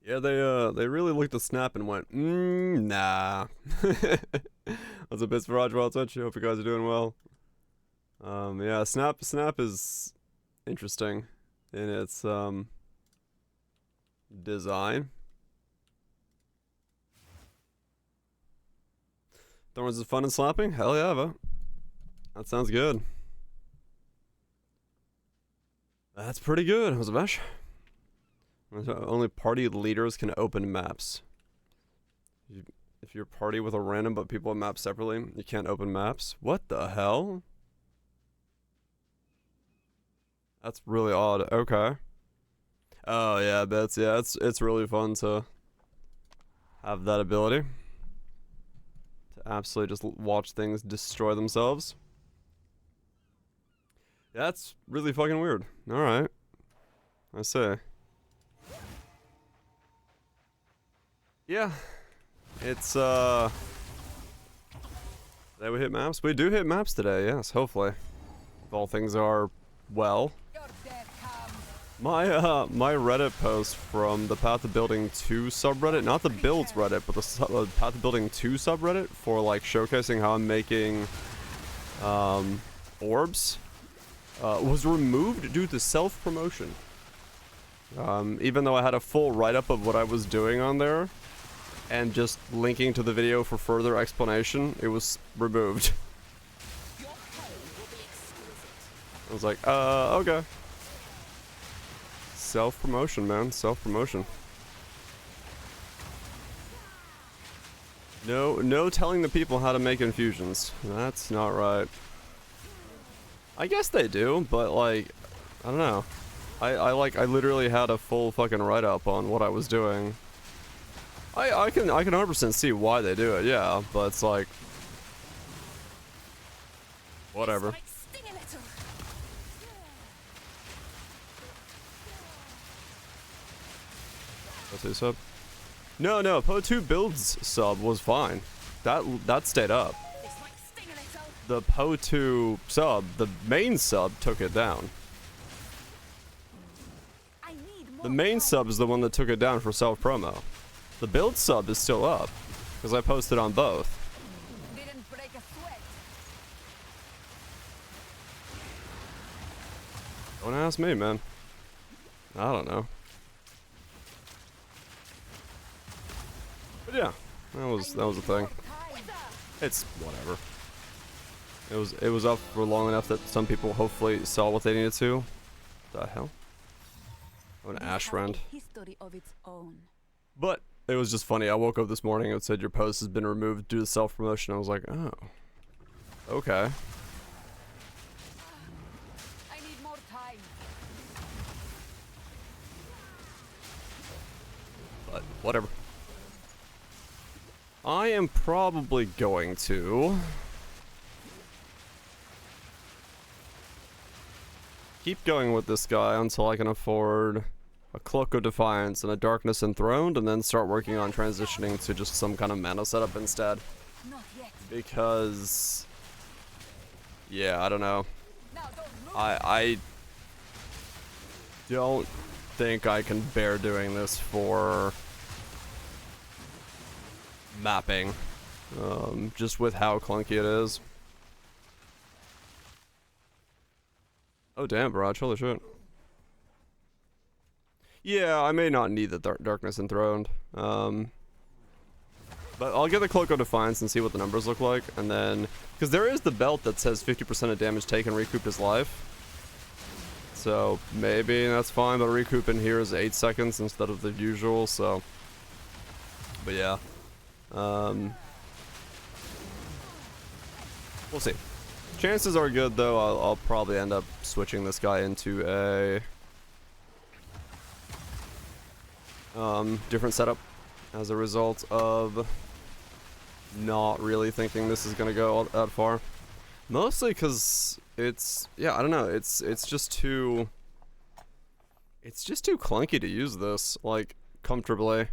Yeah, they really looked at Snap and went, nah. That's a bit for Roger Wild Twitch. Hope you guys are doing well. Yeah, Snap is interesting in its design. Thorns is fun and slapping? Hell yeah, bro. That sounds good. That's pretty good, Hosabesh. Only party leaders can open maps. If you're party with a random but people have maps separately, you can't open maps. What the hell? That's really odd. Okay. Oh yeah, that's it's really fun to have that ability. To absolutely just watch things destroy themselves. Yeah, that's really fucking weird. Alright. I say. Yeah. It's Today we hit maps? We do hit maps today, yes, hopefully. If all things are well. My my Reddit post from the Path of Building 2 subreddit, not the builds Reddit, but the Path of Building 2 subreddit for like showcasing how I'm making orbs, was removed due to self-promotion. Even though I had a full write-up of what I was doing on there, and just linking to the video for further explanation, it was removed. I was like, okay. Self-promotion, man. Self-promotion. No telling the people how to make infusions. That's not right. I guess they do, but like, I don't know. I literally had a full fucking write-up on what I was doing. I can 100% see why they do it, yeah, but it's like, whatever. Po2 sub? No, Po2 builds sub was fine. That stayed up. The Po2 sub, the main sub, took it down. The main sub is the one that took it down for self-promo. The build sub is still up, because I posted on both. Don't ask me, man. I don't know. But yeah, that was the thing. It's whatever. It was up for long enough that some people hopefully saw what they needed to. The hell? Oh, an ash rend. But it was just funny. I woke up this morning and it said your post has been removed due to self-promotion. I was like, oh, okay. I need more time. But whatever. I am probably going to keep going with this guy until I can afford a Cloak of Defiance and a Darkness Enthroned, and then start working on transitioning to just some kind of mana setup instead. Because, yeah, I don't know. I don't think I can bear doing this for mapping, just with how clunky it is. Oh damn, Barrage, holy shit. Yeah, I may not need the Darkness Enthroned. But I'll get the Cloak of Defiance and see what the numbers look like, and then, because there is the belt that says 50% of damage taken recouped his life. So maybe that's fine, but recoup in here is 8 seconds instead of the usual, so. But yeah. We'll see. Chances are good though. I'll probably end up switching this guy into a different setup as a result of not really thinking this is gonna go that far. Mostly because it's, yeah, I don't know. It's just too clunky to use this like comfortably.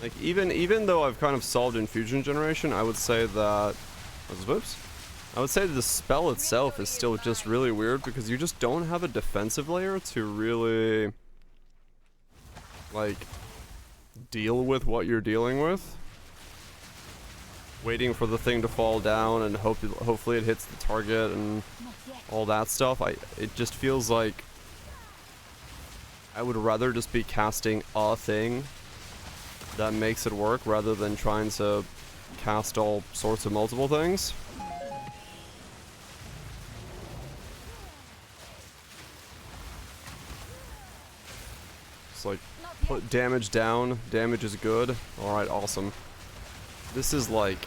Like even though I've kind of solved infusion generation, I would say that, whoops, I would say the spell itself is still just really weird because you just don't have a defensive layer to really, like, deal with what you're dealing with. Waiting for the thing to fall down and hopefully it hits the target and all that stuff. It just feels like I would rather just be casting a thing that makes it work rather than trying to cast all sorts of multiple things. It's like, put damage down, damage is good. Alright, awesome. This is like,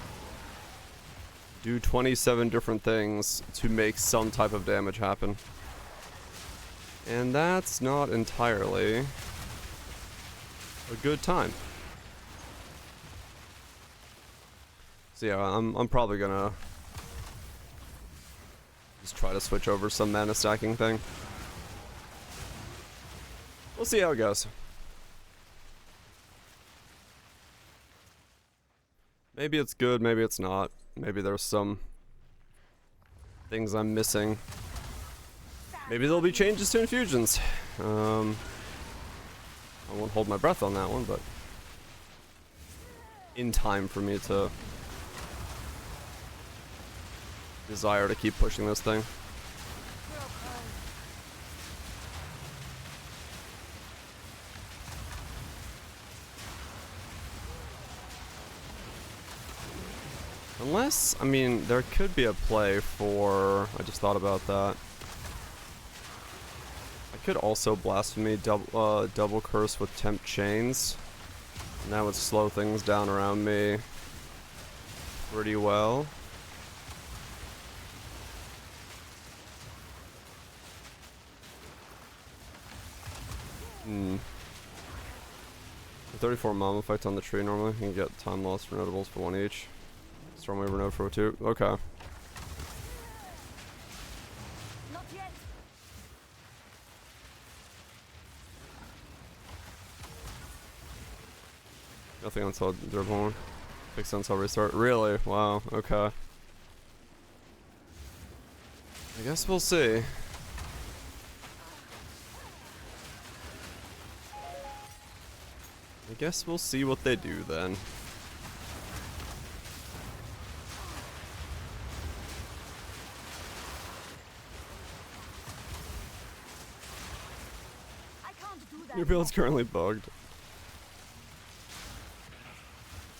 do 27 different things to make some type of damage happen. And that's not entirely a good time. So yeah, I'm probably gonna just try to switch over some mana stacking thing. We'll see how it goes. Maybe it's good, maybe it's not. Maybe there's some things I'm missing. Maybe there'll be changes to Infusions. I won't hold my breath on that one, but in time for me to desire to keep pushing this thing. Unless, I mean, there could be a play for, I just thought about that. I could also Blasphemy double curse with Tempt Chains. And that would slow things down around me pretty well. Hmm. 34 Mama fights on the tree normally. You can get time loss for notables for 1 each. Stormwave node for 2. Okay. Not yet. Nothing until Durable. Makes sense, I'll restart. Really? Wow, okay. I guess we'll see. I guess we'll see what they do then. Your build's currently bugged.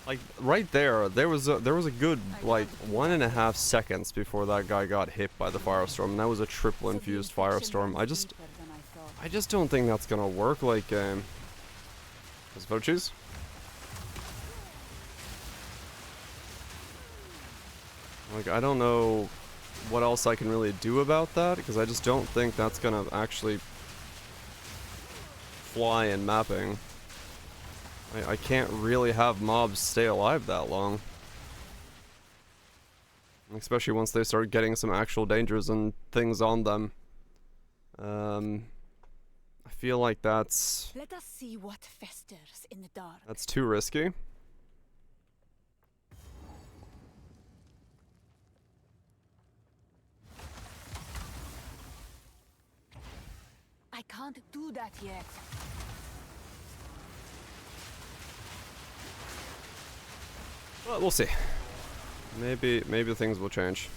Like right there was a good like 1.5 seconds before that guy got hit by the Firestorm, and that was a triple infused Firestorm. I just don't think that's gonna work. Like, is vote choose? Like, I don't know what else I can really do about that because I just don't think that's gonna actually fly in mapping. I can't really have mobs stay alive that long. Especially once they start getting some actual dangers and things on them. I feel like that's... Let us see what festers in the dark. That's too risky. I can't do that yet. Well, we'll see. Maybe things will change.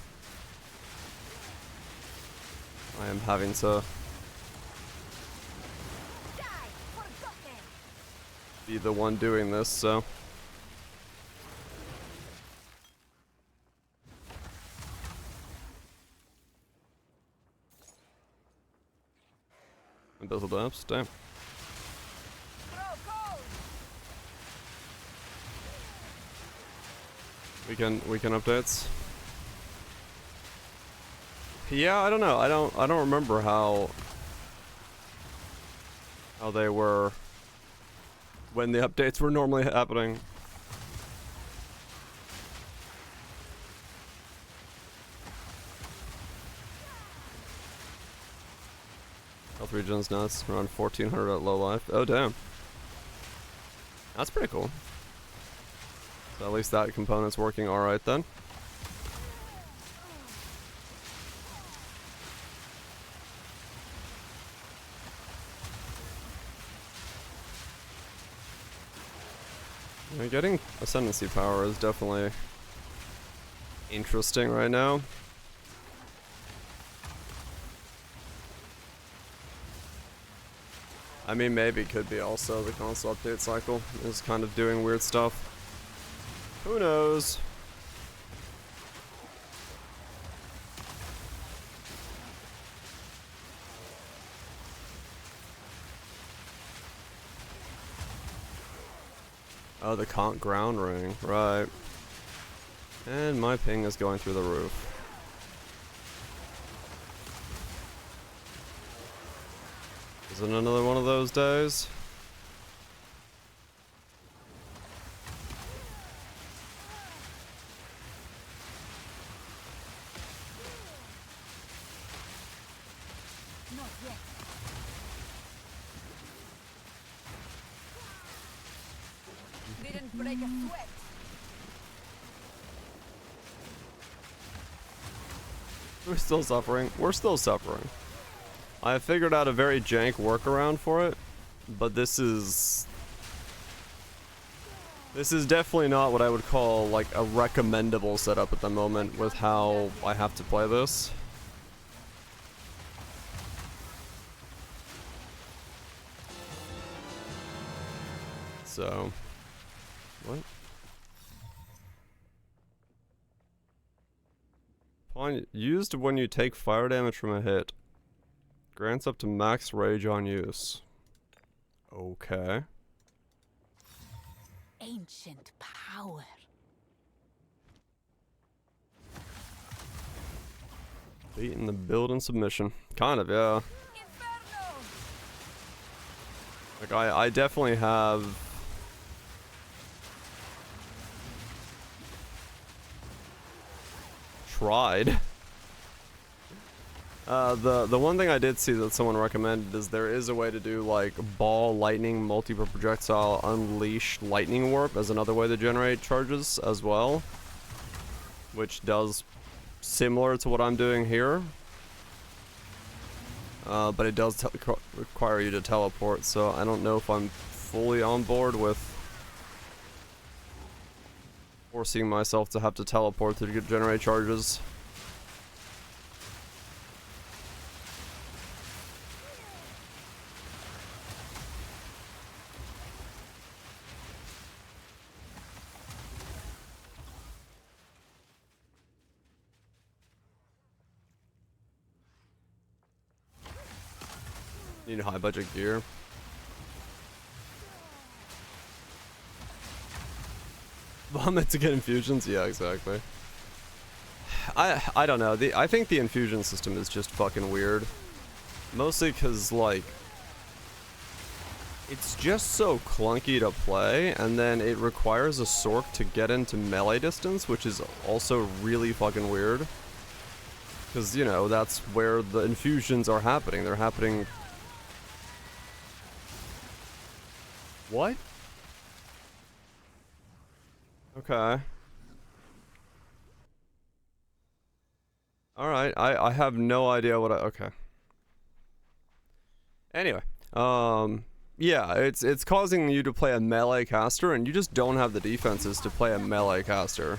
I am having to be the one doing this, so. Embezzled apps, damn. Weekend updates. Yeah, I don't know. I don't remember how they were when the updates were normally happening. Health regen's nuts. Around 1400 at low life. Oh damn. That's pretty cool. So at least that component's working alright then. Yeah, getting Ascendancy power is definitely interesting right now. I mean, maybe it could be also the console update cycle is kind of doing weird stuff. Who knows? Oh, the ground ring, right. And my ping is going through the roof. Is it another one of those days? Not yet. Didn't break a sweat. We're still suffering. We're still suffering. I have figured out a very jank workaround for it, but this is definitely not what I would call like a recommendable setup at the moment with how I have to play this. So, what? Pawn used when you take fire damage from a hit. Grants up to max rage on use. Okay. Ancient power. Beating the build and submission. Kind of, yeah. Inferno! Like, I definitely have... tried. The one thing I did see that someone recommended is there is a way to do like ball, lightning, multi-projectile, unleash, lightning warp as another way to generate charges as well, which does similar to what I'm doing here, but it does require you to teleport, so I don't know if I'm fully on board with forcing myself to have to teleport to generate charges. Need high budget gear. Vomit to get infusions? Yeah, exactly. I don't know. I think the infusion system is just fucking weird. Mostly because, like, it's just so clunky to play, and then it requires a Sork to get into melee distance, which is also really fucking weird. Because, you know, that's where the infusions are happening. They're happening... What? Okay. Alright, I have no idea what okay. Anyway, yeah, it's causing you to play a melee caster, and you just don't have the defenses to play a melee caster.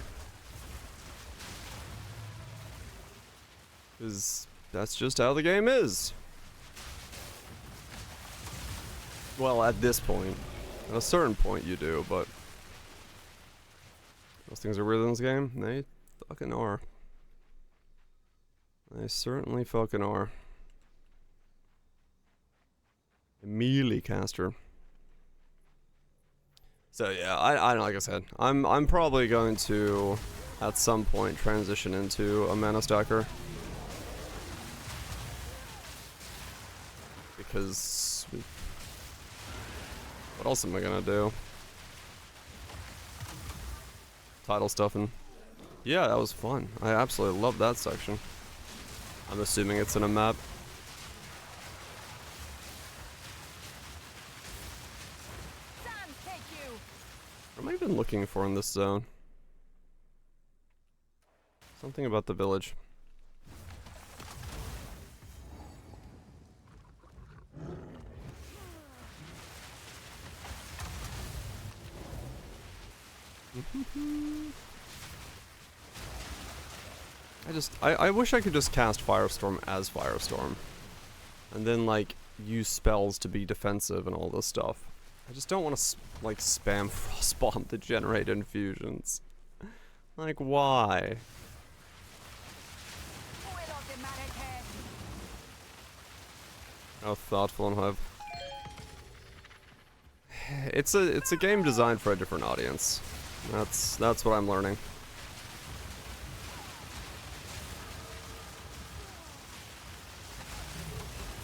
'Cause that's just how the game is. Well, at this point. At a certain point you do, but... Those things are weird in this game? They fucking are. They certainly fucking are. A melee caster. So yeah, I like I said, I'm probably going to at some point transition into a mana stacker. Because what else am I gonna do? Title stuffing. Yeah, that was fun. I absolutely love that section. I'm assuming it's in a map. What am I even looking for in this zone? Something about the village. I wish I could just cast Firestorm as Firestorm. And then, like, use spells to be defensive and all this stuff. I just don't want to, like, spam Frostbomb to generate infusions. Like, why? How thoughtful and Hive. It's a game designed for a different audience. That's what I'm learning.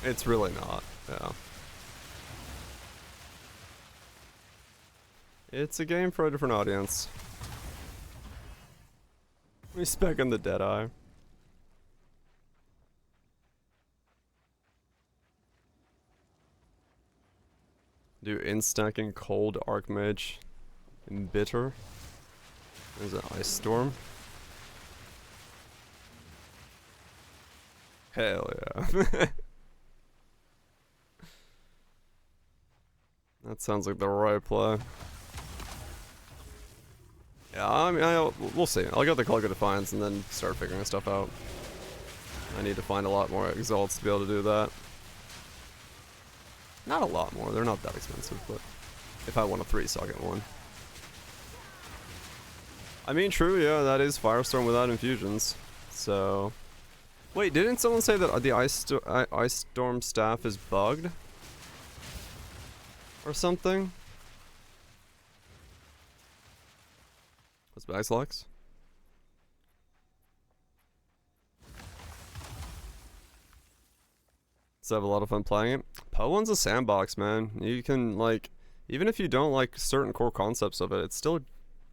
It's really not, yeah. It's a game for a different audience. We spec in the Deadeye. Do instacking cold Archmage in bitter. There's an Ice Storm. Hell yeah. That sounds like the right play. Yeah, I mean, we'll see. I'll get the Cloak of Defiance and then start figuring stuff out. I need to find a lot more exalts to be able to do that. Not a lot more, they're not that expensive, but if I want a 3-socket one. I mean, true, yeah, that is Firestorm without infusions. So... Wait, didn't someone say that the Ice Storm staff is bugged? Or something? What's Backslax? Let's have a lot of fun playing it. Poe one's a sandbox, man. You can, like, even if you don't like certain core concepts of it, it's still,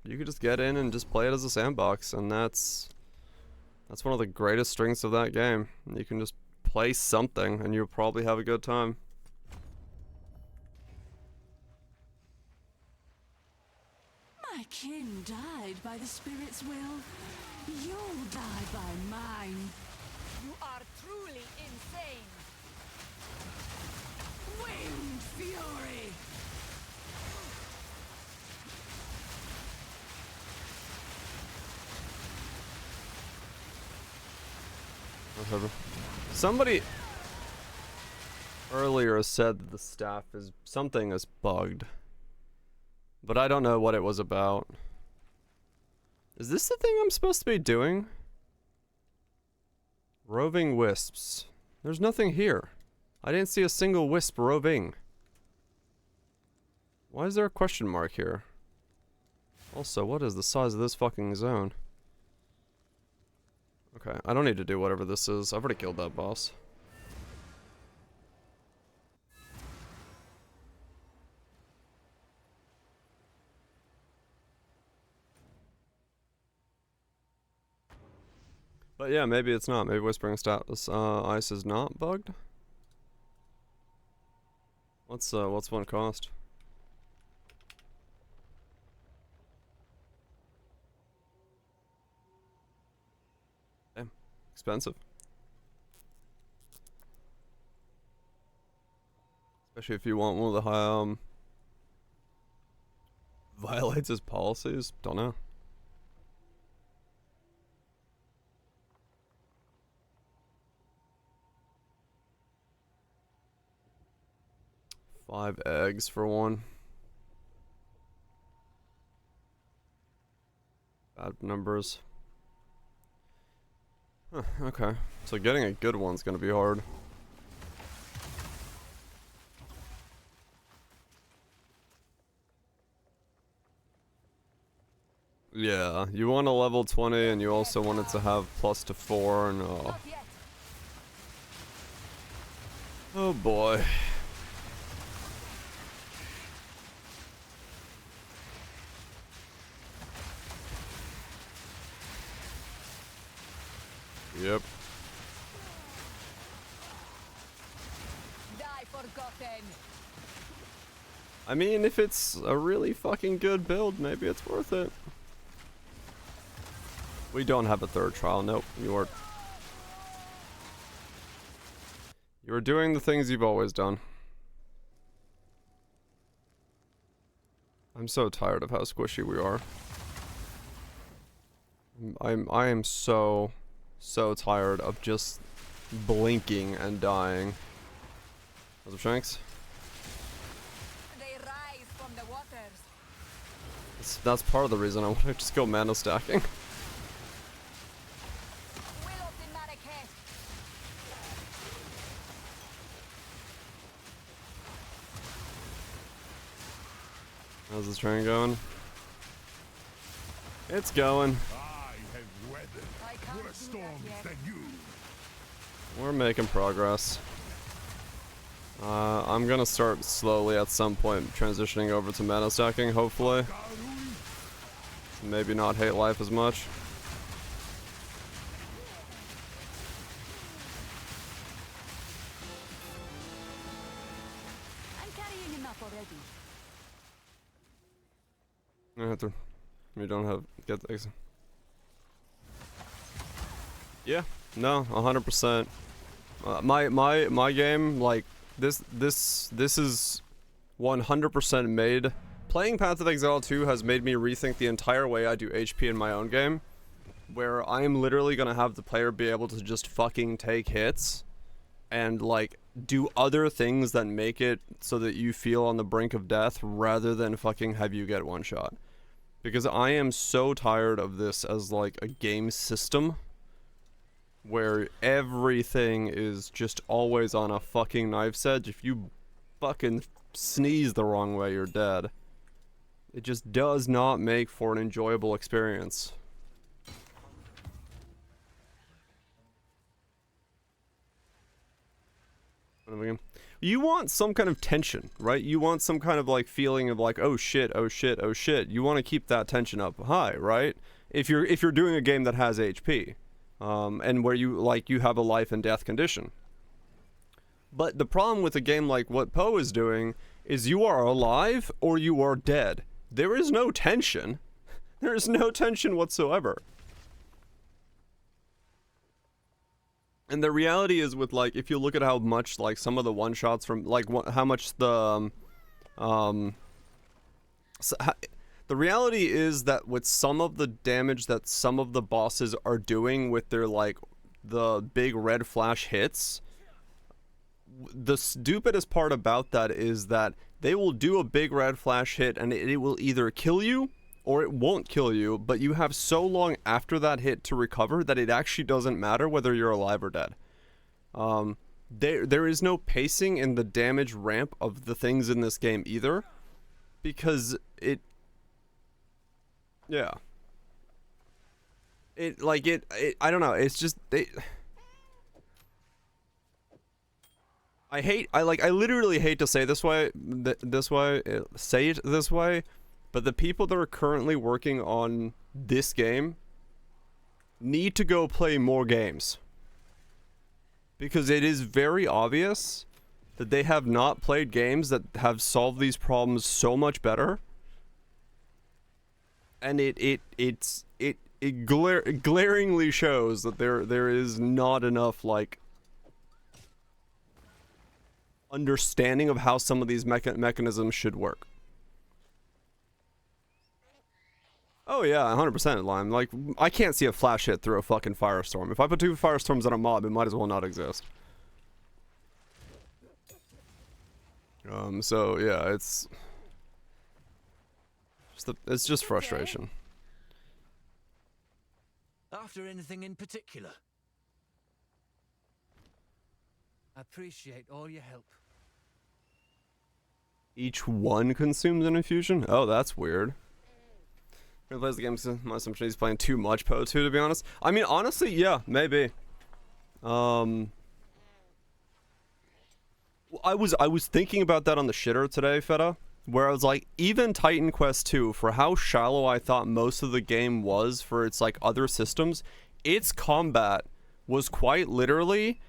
you could just get in and just play it as a sandbox, and that's one of the greatest strengths of that game. You can just play something, and you'll probably have a good time. My kin died by the spirit's will. You'll die by mine. You are truly insane. Winged fury. Whatever. Somebody earlier said that the staff is something is bugged. But I don't know what it was about. Is this the thing I'm supposed to be doing? Roving wisps. There's nothing here. I didn't see a single wisp roving. Why is there a question mark here? Also, what is the size of this fucking zone? Okay, I don't need to do whatever this is. I've already killed that boss. But yeah, maybe it's not. Maybe Whispering Status Ice is not bugged. What's one cost? Damn, expensive. Especially if you want one of the high violates his policies. Don't know. Five eggs for one. Bad numbers. Huh, okay. So getting a good one's gonna be hard. Yeah, you want a level 20 and you also want it to have plus to 4 and oh boy. Yep. Die forgotten. I mean, if it's a really fucking good build, maybe it's worth it. We don't have a third trial. Nope. You're doing the things you've always done. I'm so tired of how squishy we are. I am so tired of just blinking and dying. What's up, Shanks? They rise from the waters. That's part of the reason I want to just go mana stacking. How's this train going? It's going. I have weathered worse storms than you. We're making progress. I'm gonna start slowly at some point transitioning over to mana stacking, hopefully. Maybe not hate life as much. I'm carrying enough already. I have to. We don't have get the. Yeah. No. 100%. My game, like this is 100% made. Playing Path of Exile 2 has made me rethink the entire way I do HP in my own game, where I am literally gonna have the player be able to just fucking take hits and like do other things that make it so that you feel on the brink of death rather than fucking have you get one shot. Because I am so tired of this as like a game system where everything is just always on a fucking knife's edge. If you fucking sneeze the wrong way, you're dead. It just does not make for an enjoyable experience. You want some kind of tension, right? You want some kind of like feeling of like, oh shit, oh shit, oh shit. You want to keep that tension up high, right? If you're doing a game that has HP, and where you have a life and death condition. But the problem with a game like what Poe is doing is you are alive or you are dead. There is no tension. There is no tension whatsoever. And the reality is with like, if you look at how much like some of the one shots from like how much the the reality is that with some of the damage that some of the bosses are doing with their like the big red flash hits, the stupidest part about that is that they will do a big red flash hit and it will either kill you or it won't kill you, but you have so long after that hit to recover that it actually doesn't matter whether you're alive or dead. There is no pacing in the damage ramp of the things in this game either, because yeah. I don't know, it's just, I literally hate to say say it this way, but the people that are currently working on this game need to go play more games. Because it is very obvious that they have not played games that have solved these problems so much better. And it glaringly shows that there is not enough like understanding of how some of these mechanisms should work. Oh yeah, 100% Lime. Like, I can't see a flash hit through a fucking Firestorm. If I put 2 Firestorms on a mob, it might as well not exist. So yeah, it's just frustration. After anything in particular? I appreciate all your help. Each one consumes an infusion? Oh, that's weird. He plays the game, so my assumption he's playing too much Poe 2, to be honest. I mean, honestly, yeah, maybe. I was thinking about that on the shitter today, Feta, where I was like, even Titan Quest 2, for how shallow I thought most of the game was for its like other systems, its combat was quite literally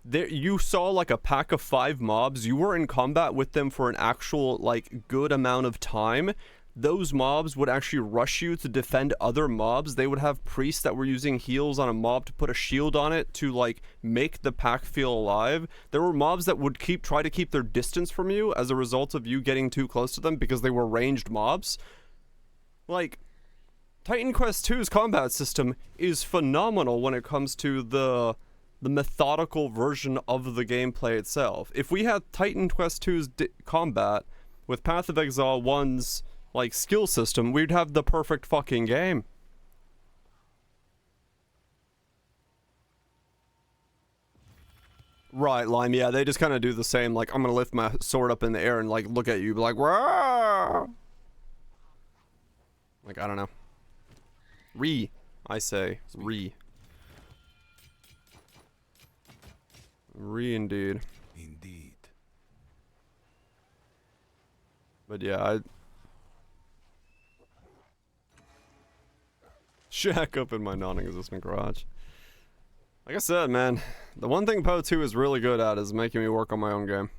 there. You saw like a pack of 5 mobs, you were in combat with them for an actual like good amount of time. Those mobs would actually rush you to defend other mobs. They would have priests that were using heals on a mob to put a shield on it to like make the pack feel alive. There were mobs that would try to keep their distance from you as a result of you getting too close to them because they were ranged mobs. Like, Titan Quest 2's combat system is phenomenal when it comes to the methodical version of the gameplay itself. If we had Titan Quest 2's combat with Path of Exile 1's like skill system, we'd have the perfect fucking game. Right, Lime, yeah, they just kind of do the same, like, I'm gonna lift my sword up in the air and, like, look at you, be like, "Wah!" Like, I don't know. I say. Indeed. Indeed. But yeah, shack up in my non-existent garage. Like I said, man, the one thing Poe 2 is really good at is making me work on my own game.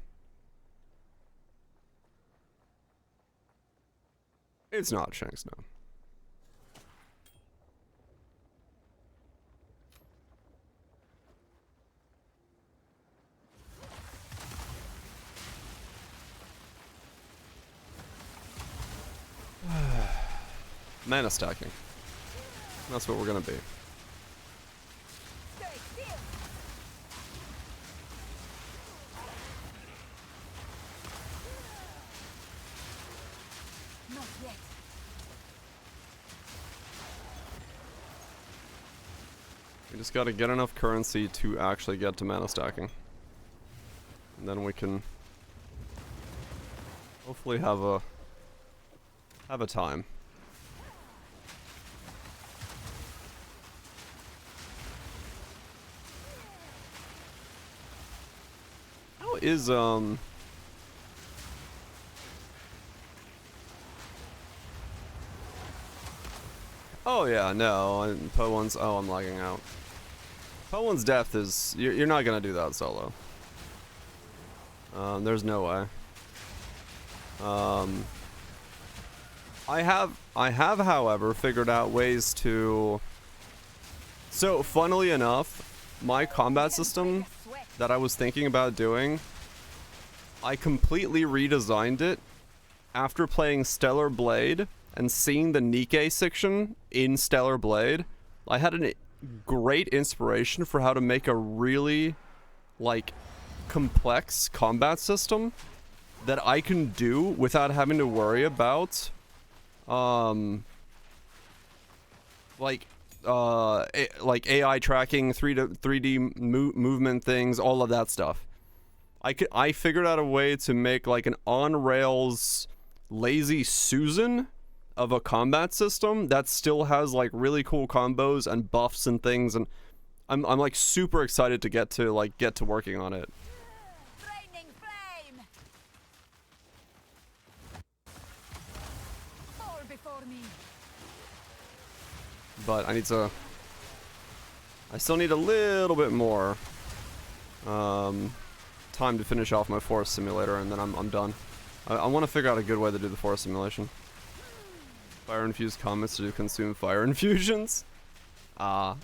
It's not Shanks, no. Mana stacking. That's what we're gonna be. Not yet. We just gotta get enough currency to actually get to mana stacking. And then we can hopefully have a time. How is oh yeah, no, Poe 1's, oh, I'm lagging out. Poe 1's death is, you're not gonna do that solo. There's no way. I have, however, figured out ways to... So, funnily enough, my combat system that I was thinking about doing, I completely redesigned it after playing Stellar Blade and seeing the Nikke section in Stellar Blade. I had a great inspiration for how to make a really, like, complex combat system that I can do without having to worry about like AI tracking, 3D movement things, all of that stuff. I figured out a way to make like an on-rails lazy Susan of a combat system that still has like really cool combos and buffs and things, and I'm like super excited to get to working on it. But I still need a little bit more time to finish off my forest simulator, and then I'm done. I want to figure out a good way to do the forest simulation. Fire infused comets to consume fire infusions. Comet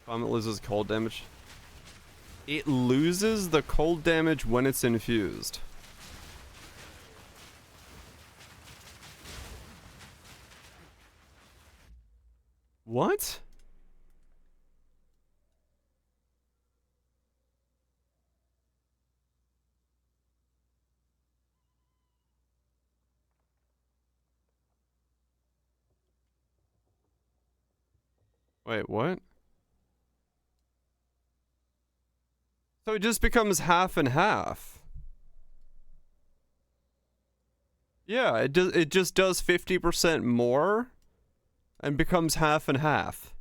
loses cold damage. It loses the cold damage when it's infused. What? Wait, what? So it just becomes half and half. Yeah, it just does 50% more and becomes half and half.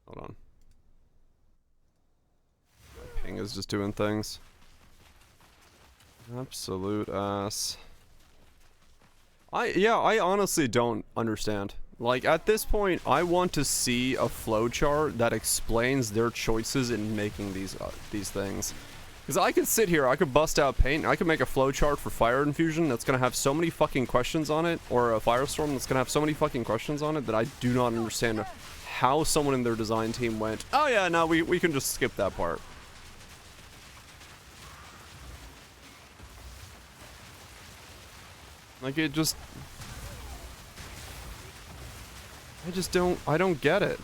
Hold on. Ping is just doing things. Absolute ass. I honestly don't understand. Like, at this point, I want to see a flowchart that explains their choices in making these things. Because I could sit here, I could bust out paint, I could make a flowchart for Fire Infusion that's gonna have so many fucking questions on it, or a Firestorm that's gonna have so many fucking questions on it that I do not understand how someone in their design team went, oh yeah, no, we can just skip that part. Like, it just... I don't get it.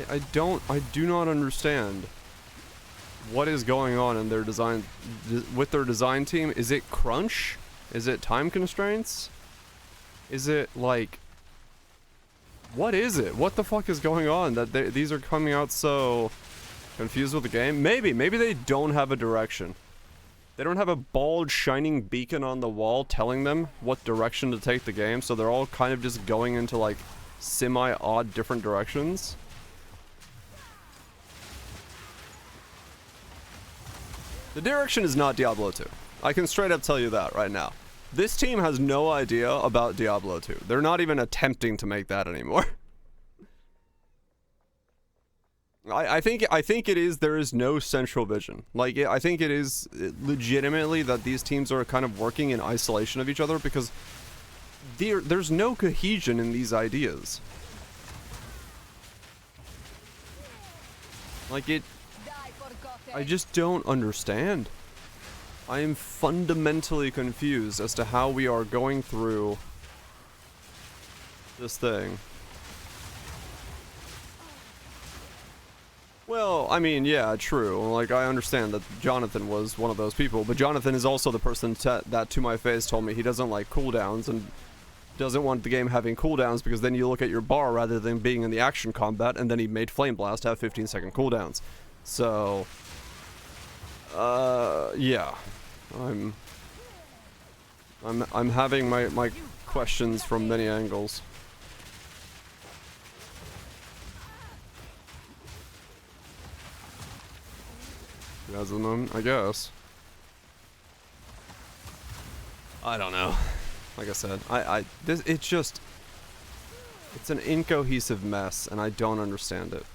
I do not understand what is going on in their design, with their design team. Is it crunch? Is it time constraints? Is it, like... What is it? What the fuck is going on that these are coming out so confused with the game? Maybe they don't have a direction. They don't have a bald, shining beacon on the wall telling them what direction to take the game, so they're all kind of just going into, like, semi-odd different directions. The direction is not Diablo 2. I can straight up tell you that right now. This team has no idea about Diablo 2. They're not even attempting to make that anymore. I think it is, there is no central vision. Like, I think it is legitimately that these teams are kind of working in isolation of each other because there's no cohesion in these ideas. Like, I just don't understand. I am fundamentally confused as to how we are going through this thing. Well, I mean, yeah, true. Like, I understand that Jonathan was one of those people, but Jonathan is also the person that to my face told me he doesn't like cooldowns and doesn't want the game having cooldowns because then you look at your bar rather than being in the action combat, and then he made Flame Blast have 15-second cooldowns. So, yeah. I'm having my questions from many angles. As of the moment, I guess. I don't know. Like I said, it's an incohesive mess, and I don't understand it.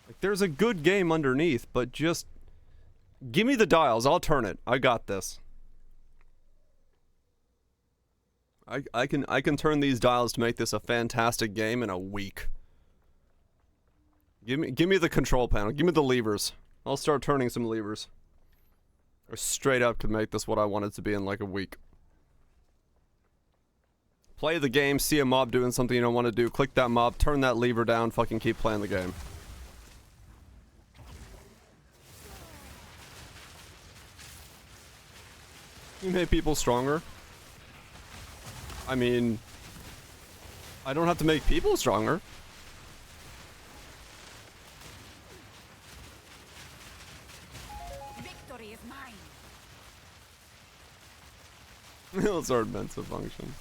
Like, there's a good game underneath, but just give me the dials. I'll turn it. I got this. I can turn these dials to make this a fantastic game in a week. Give me the control panel. Give me the levers. I'll start turning some levers. Or straight up could make this what I want it to be in like a week. Play the game, see a mob doing something you don't want to do, click that mob, turn that lever down, fucking keep playing the game. You make people stronger. I mean, I don't have to make people stronger. Victory is mine. It's our meant to function.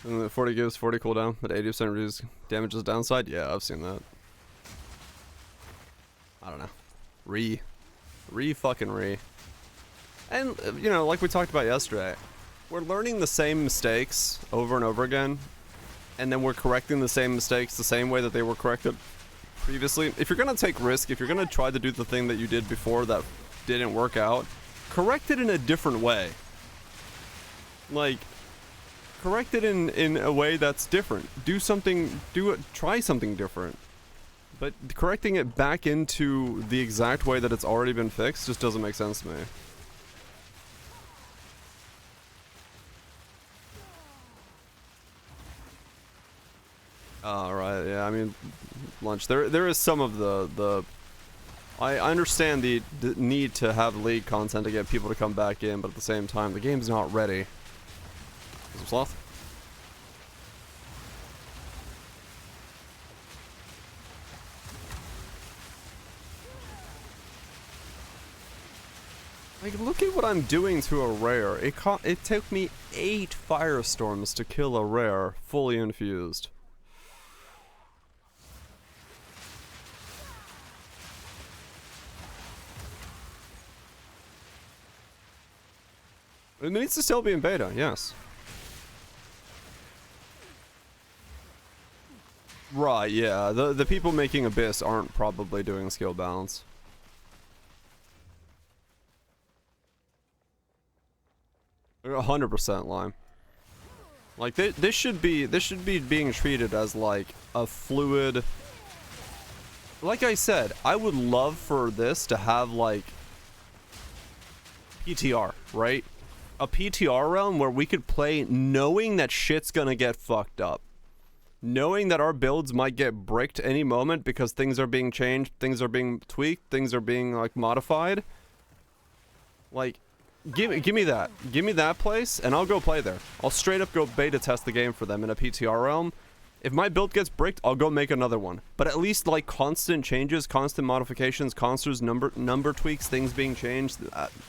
And the 40 gives 40 cooldown, but 80% reduces damages downside. Yeah, I've seen that. I don't know. Re fucking re. And, you know, like we talked about yesterday, we're learning the same mistakes over and over again, and then we're correcting the same mistakes the same way that they were corrected previously. If you're gonna take risk, if you're gonna try to do the thing that you did before that didn't work out, correct it in a different way. Like, correct it in a way that's different. Try something different. But correcting it back into the exact way that it's already been fixed just doesn't make sense to me. Right, yeah, I mean, lunch. There is some of the I understand the need to have league content to get people to come back in, but at the same time, the game's not ready. Some sloth? Like, look at what I'm doing to a rare. It took me 8 Firestorms to kill a rare fully infused. It needs to still be in beta, yes. Right, yeah. The people making Abyss aren't probably doing skill balance. They're 100% lime. Like this should be being treated as like a fluid. Like I said, I would love for this to have like PTR, right? A PTR realm where we could play knowing that shit's gonna get fucked up. Knowing that our builds might get bricked any moment because things are being changed, things are being tweaked, things are being like modified. Like, give me that. Give me that place and I'll go play there. I'll straight up go beta test the game for them in a PTR realm. If my build gets bricked, I'll go make another one. But at least like constant changes, constant modifications, constant number tweaks, things being changed,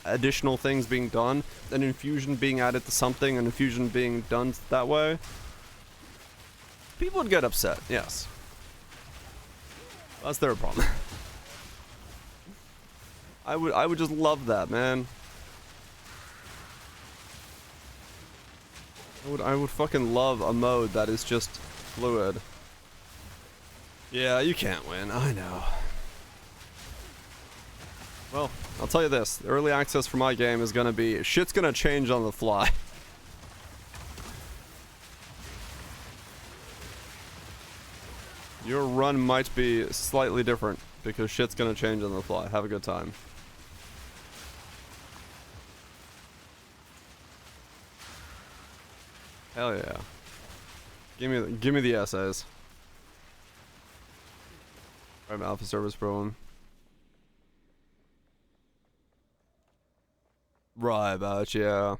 additional things being done, an infusion being added to something, an infusion being done that way. People would get upset, yes. That's their problem. I would just love that, man. I would fucking love a mode that is just fluid. Yeah, you can't win, I know. Well, I'll tell you this, the early access for my game is gonna be, shit's gonna change on the fly. Your run might be slightly different because shit's gonna change on the fly. Have a good time. Hell yeah. Give me the essays. I'm Alpha Service Pro. Right, about yeah.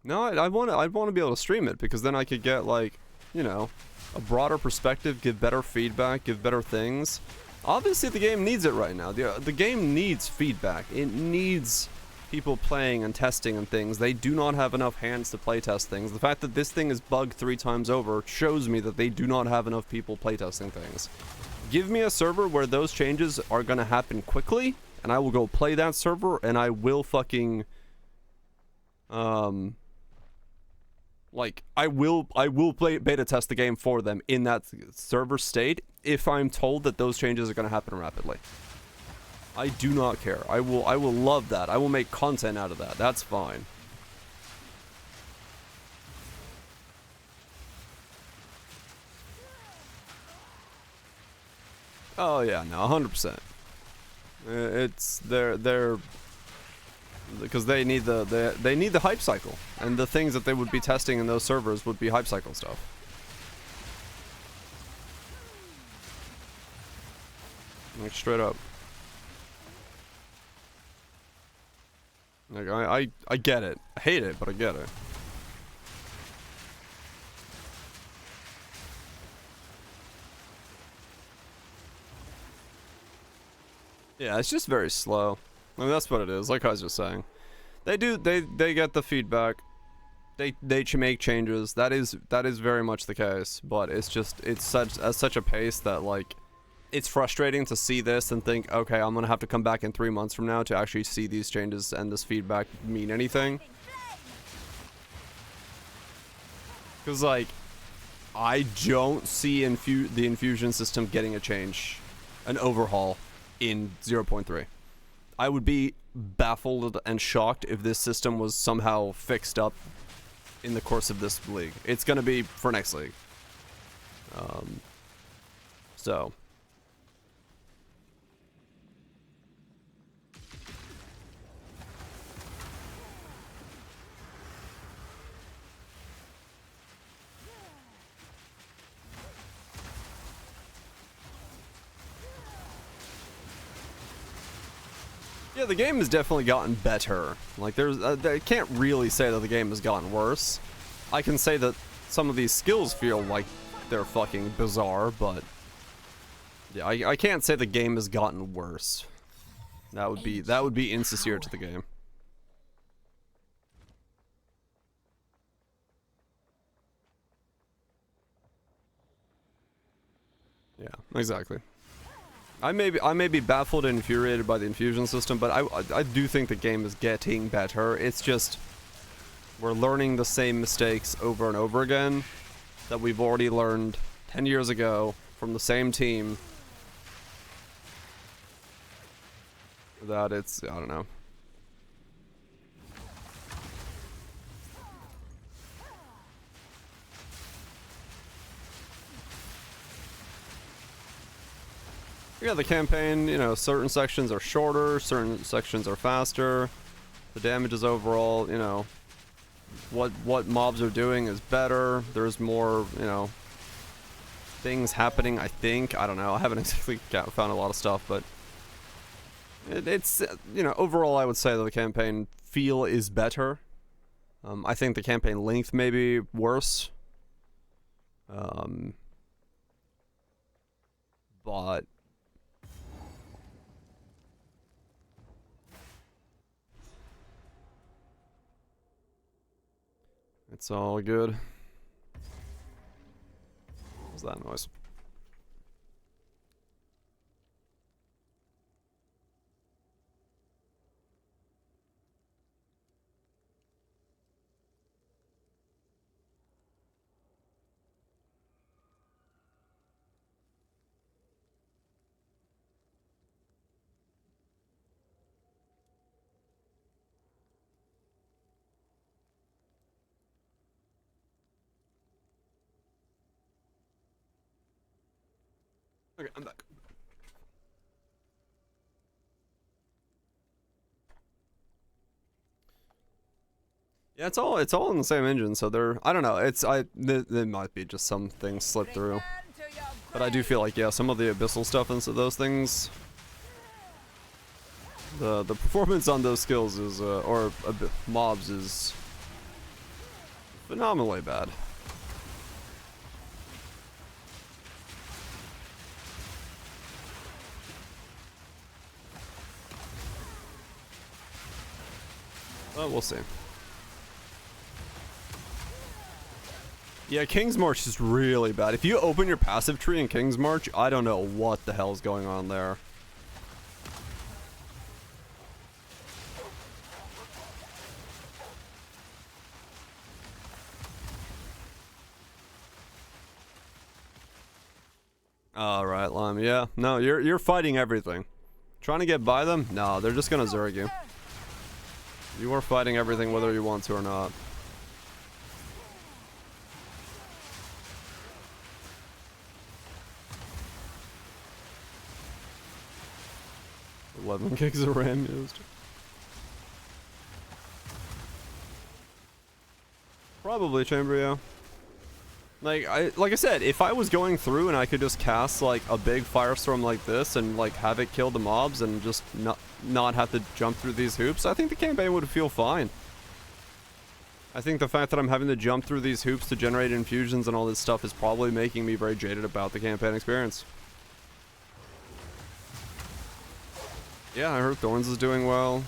No, I'd want to be able to stream it because then I could get like, you know, a broader perspective, give better feedback, give better things. Obviously the game needs it right now. The game needs feedback. It needs people playing and testing and things. They do not have enough hands to playtest things. The fact that this thing is bugged 3 times over shows me that they do not have enough people playtesting things. Give me a server where those changes are gonna happen quickly, and I will go play that server, and I will fucking like, I will play beta test the game for them in that server state if I'm told that those changes are going to happen rapidly. I do not care. I will love that. I will make content out of that. That's fine. Oh yeah, no, 100%. It's they're because they need the hype cycle, and the things that they would be testing in those servers would be hype cycle stuff. Like straight up. Like I get it. I hate it, but I get it. Yeah, it's just very slow. I mean, that's what it is, like I was just saying. They get the feedback. They make changes. That is very much the case, but it's such a pace that like it's frustrating to see this and think, okay, I'm gonna have to come back in 3 months from now to actually see these changes and this feedback mean anything. Cause like I don't see the infusion system getting a change, an overhaul in 0.3. I would be baffled and shocked if this system was somehow fixed up in the course of this league. It's gonna be for next league. So. Yeah, the game has definitely gotten better. Like, I can't really say that the game has gotten worse. I can say that some of these skills feel like they're fucking bizarre, but yeah, I can't say the game has gotten worse. That would be insincere to the game. Yeah, exactly. I may be baffled and infuriated by the infusion system, but I do think the game is getting better. It's just we're learning the same mistakes over and over again that we've already learned 10 years ago from the same team. That it's, I don't know. Yeah, the campaign, you know, certain sections are shorter, certain sections are faster. The damage is overall, you know, what mobs are doing is better. There's more, you know, things happening, I think. I don't know. I haven't exactly found a lot of stuff, but it's, you know, overall I would say that the campaign feel is better. I think the campaign length may be worse. But it's all good. What's that noise? Okay, I'm back. Yeah, it's all in the same engine, so they're, I don't know, there might be just some things slipped through. But I do feel like, yeah, some of the abyssal stuff and so those things, the performance on those skills is, mobs is phenomenally bad. Well, we'll see. Yeah, King's March is really bad. If you open your passive tree in King's March, I don't know what the hell's going on there. Alright, Lime. Yeah. No, you're fighting everything. Trying to get by them? No, they're just gonna Zerg you. You are fighting everything whether you want to or not. $11 gigs of RAM used. Probably Chamber, yeah. Like I said, if I was going through and I could just cast like a big Firestorm like this and like have it kill the mobs and just not have to jump through these hoops, I think the campaign would feel fine. I think the fact that I'm having to jump through these hoops to generate infusions and all this stuff is probably making me very jaded about the campaign experience. Yeah, I heard Thorns is doing well.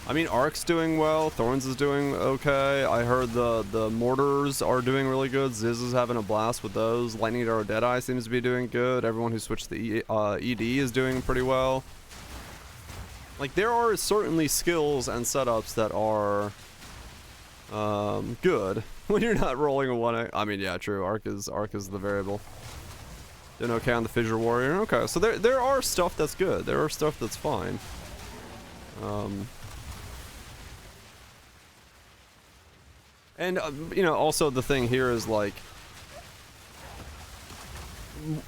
I mean, Ark's doing well. Thorns is doing okay. I heard the Mortars are doing really good. Ziz is having a blast with those. Lightning Arrow Deadeye seems to be doing good. Everyone who switched the ED is doing pretty well. Like, there are certainly skills and setups that are good when you're not rolling a 1. I mean, yeah, true. Arc is the variable. Doing okay on the Fissure Warrior. Okay, so there are stuff that's good. There are stuff that's fine. And, you know, also the thing here is, like,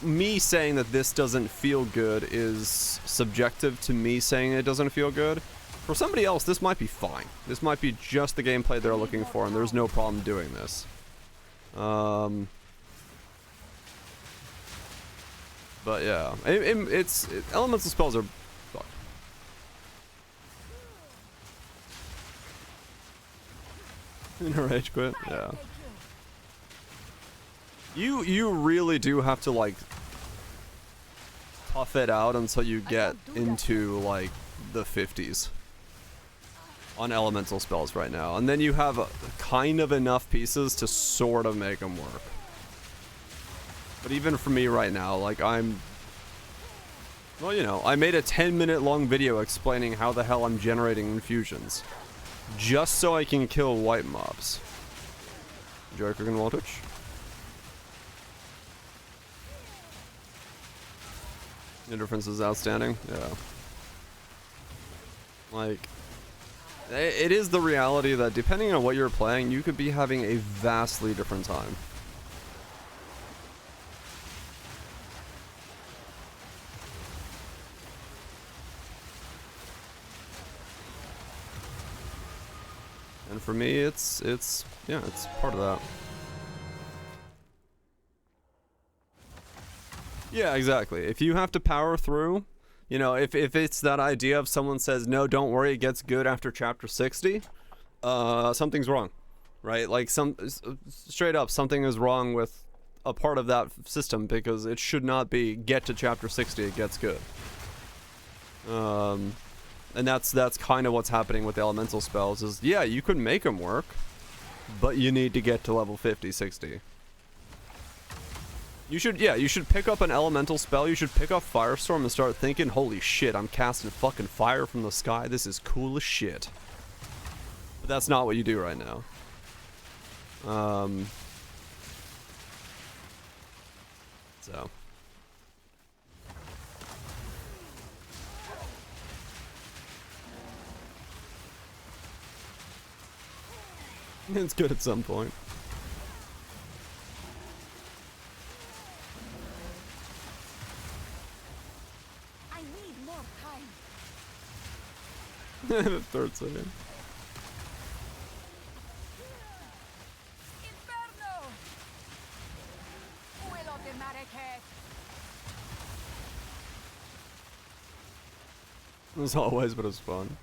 me saying that this doesn't feel good is subjective to me saying it doesn't feel good. For somebody else, this might be fine. This might be just the gameplay they're looking for, and there's no problem doing this. But yeah, elemental spells are fucked. In a rage quit, yeah. You really do have to like tough it out until you get into like the 50s on elemental spells right now, and then you have kind of enough pieces to sort of make them work. But even for me right now, like well, you know, I made a 10-minute long video explaining how the hell I'm generating infusions. Just so I can kill white mobs. Joker can wall twitch. The difference is outstanding. Yeah. Like, it is the reality that depending on what you're playing, you could be having a vastly different time. And for me, it's part of that. Yeah, exactly. If you have to power through, you know, if it's that idea of someone says, no, don't worry, it gets good after chapter 60, something's wrong, right? Like, straight up, something is wrong with a part of that system, because it should not be get to chapter 60, it gets good. And that's kind of what's happening with the elemental spells is, yeah, you could make them work, but you need to get to level 50, 60. You should pick up an elemental spell. You should pick up Firestorm and start thinking, holy shit, I'm casting fucking fire from the sky. This is cool as shit. But that's not what you do right now. So. It's good at some point. The third setting. Inferno! Will of the Marrakech. As always, but it's fun.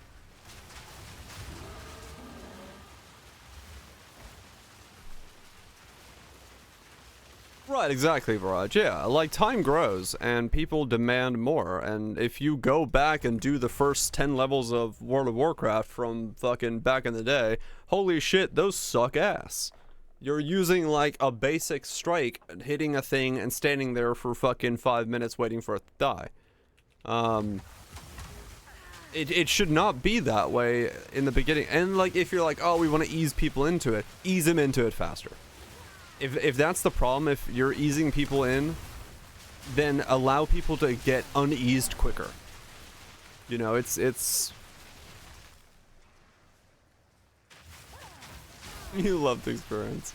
Right, exactly, Viraj. Yeah, like, time grows and people demand more, and if you go back and do the first 10 levels of World of Warcraft from fucking back in the day, holy shit, those suck ass. You're using, like, a basic strike, hitting a thing and standing there for fucking 5 minutes waiting for it to die. It should not be that way in the beginning, and, like, if you're like, oh, we want to ease people into it, ease them into it faster. If that's the problem, if you're easing people in, then allow people to get uneased quicker. You know, it's... You love the experience.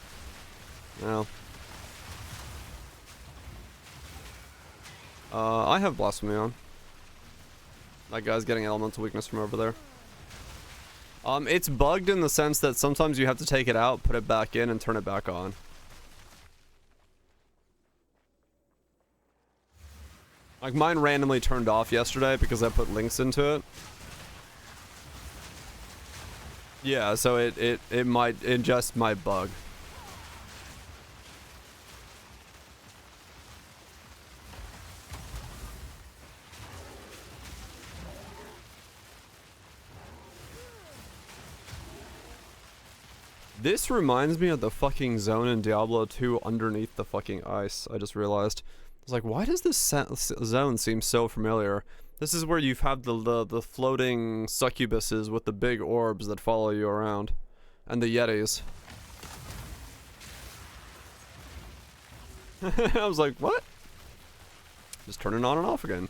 Well. I have Blasphemy on. That guy's getting elemental weakness from over there. It's bugged in the sense that sometimes you have to take it out, put it back in, and turn it back on. Like, mine randomly turned off yesterday because I put links into it. Yeah, so it just might bug. This reminds me of the fucking zone in Diablo 2 underneath the fucking ice, I just realized. I was like, why does this zone seem so familiar? This is where you've had the floating succubuses with the big orbs that follow you around. And the yetis. I was like, what? Just turning on and off again.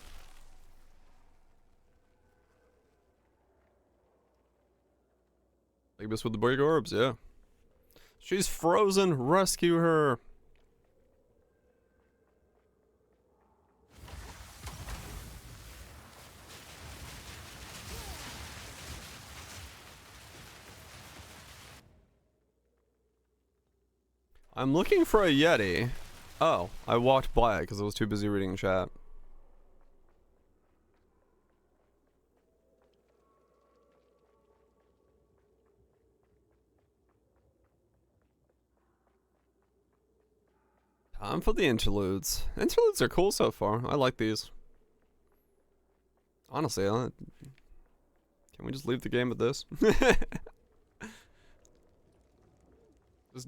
Succubus with the big orbs, yeah. She's frozen, rescue her! I'm looking for a Yeti. Oh, I walked by it because I was too busy reading chat. Time for the interludes. Interludes are cool so far. I like these. Honestly, can we just leave the game with this?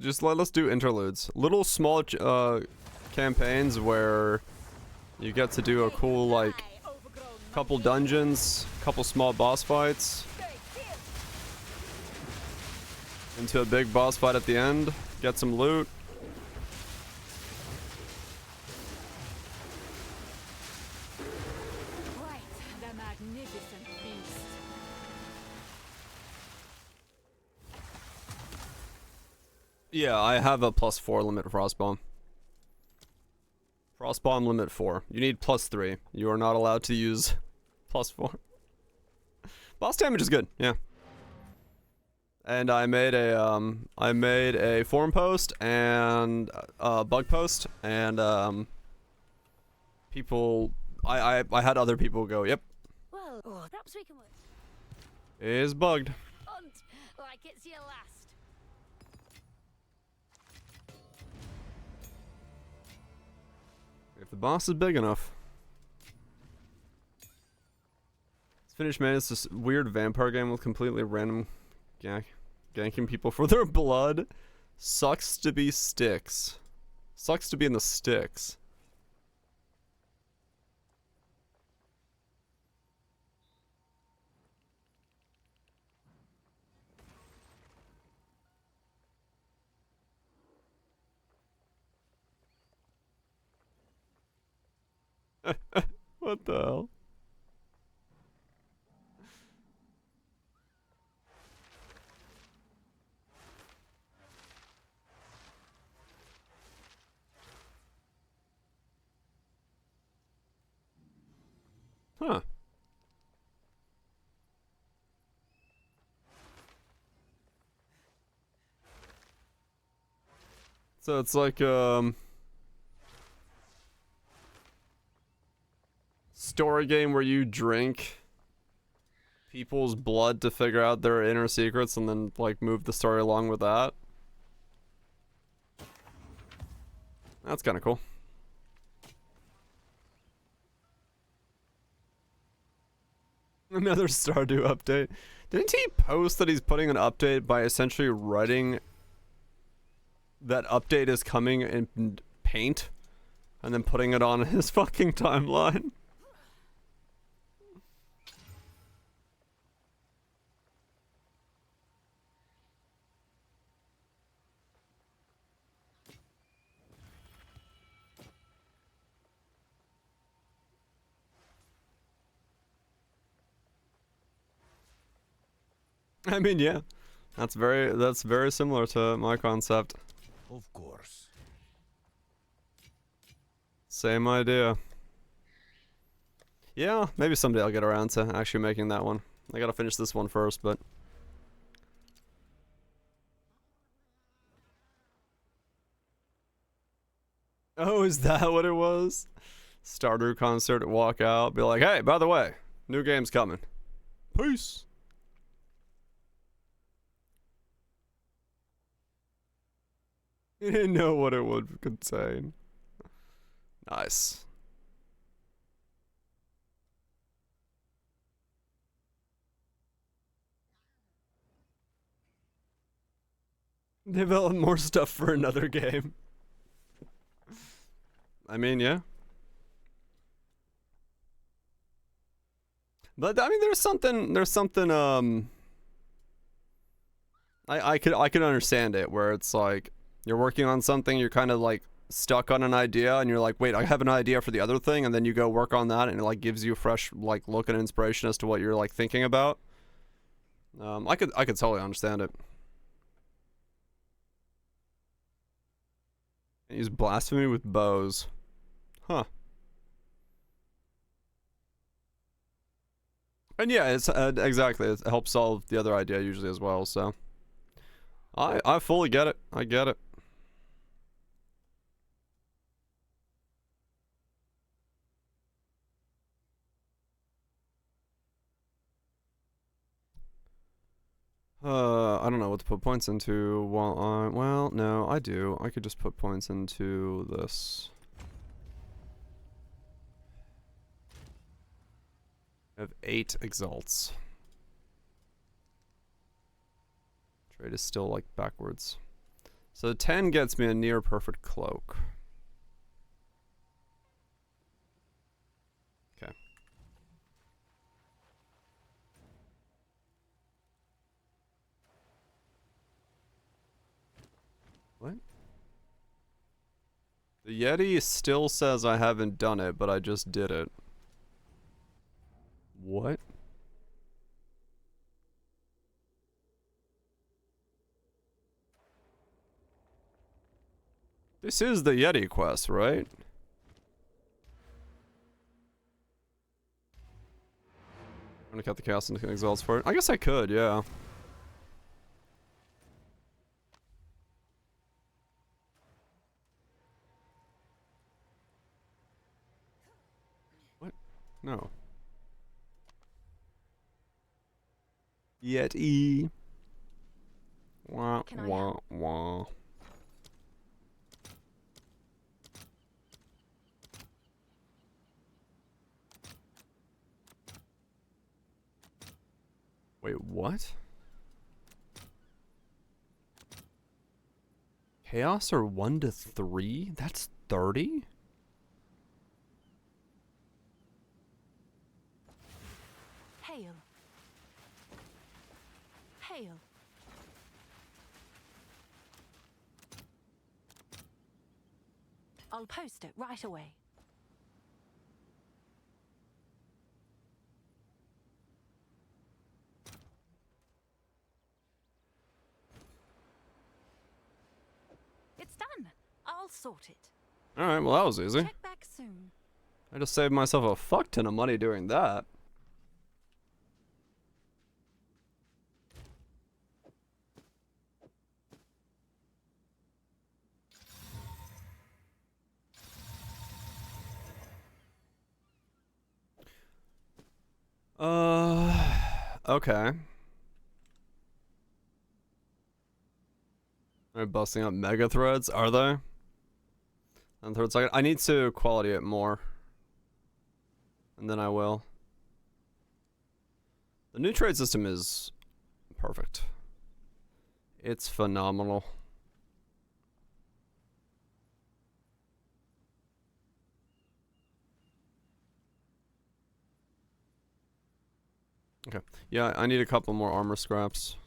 Just let's do interludes. Little small campaigns where you get to do a cool, like, couple dungeons, couple small boss fights, into a big boss fight at the end, get some loot. Yeah, I have a +4 limit Frostbomb. Frostbomb limit 4. You need +3. You are not allowed to use +4. Boss damage is good, yeah. And I made a forum post and a bug post, and people, I had other people go, yep, Well, perhaps we can work it is bugged. hunt like it's your last. If the boss is big enough. It's finished, man. It's this weird vampire game with completely random ganking people for their blood. Sucks to be sticks. Sucks to be in the sticks. What the hell? Huh. So it's like, story game where you drink people's blood to figure out their inner secrets and then, like, move the story along with that. That's kind of cool. Another Stardew update. Didn't he post that he's putting an update by essentially writing that update is coming in paint and then putting it on his fucking timeline? I mean, yeah. That's very similar to my concept. Of course. Same idea. Yeah, maybe someday I'll get around to actually making that one. I gotta finish this one first, but... Oh, is that what it was? Stardew concert, walk out, be like, hey, by the way, new game's coming. Peace. You didn't know what it would contain. Nice. Develop more stuff for another game. I mean, yeah. But I mean, there's something I could understand it where it's like you're working on something, you're kind of like stuck on an idea and you're like, wait, I have an idea for the other thing, and then you go work on that and it like gives you a fresh like look and inspiration as to what you're like thinking about. I could totally understand it. Use blasphemy with bows. Huh. And yeah, it's exactly, it helps solve the other idea usually as well, so I fully get it. I get it. I don't know what to put points into while well, no, I do. I could just put points into this. I have 8 exalts. Trade is still like backwards. So 10 gets me a near perfect cloak. Okay. What? The Yeti still says I haven't done it, but I just did it. What? This is the Yeti quest, right? I'm gonna cut the chaos into exalts for it. I guess I could, yeah. What? No. Yeti. Wah, wah, wah. Wait, what? Chaos are 1 to 3? That's 30? Hail. Hail. I'll post it right away. It's done. I'll sort it. Alright, well that was easy. Check back soon. I just saved myself a fuck ton of money doing that. Okay. They're busting up mega threads, are they? And third second, I need to quality it more. And then I will. The new trade system is perfect. It's phenomenal. Okay. Yeah, I need a couple more armor scraps.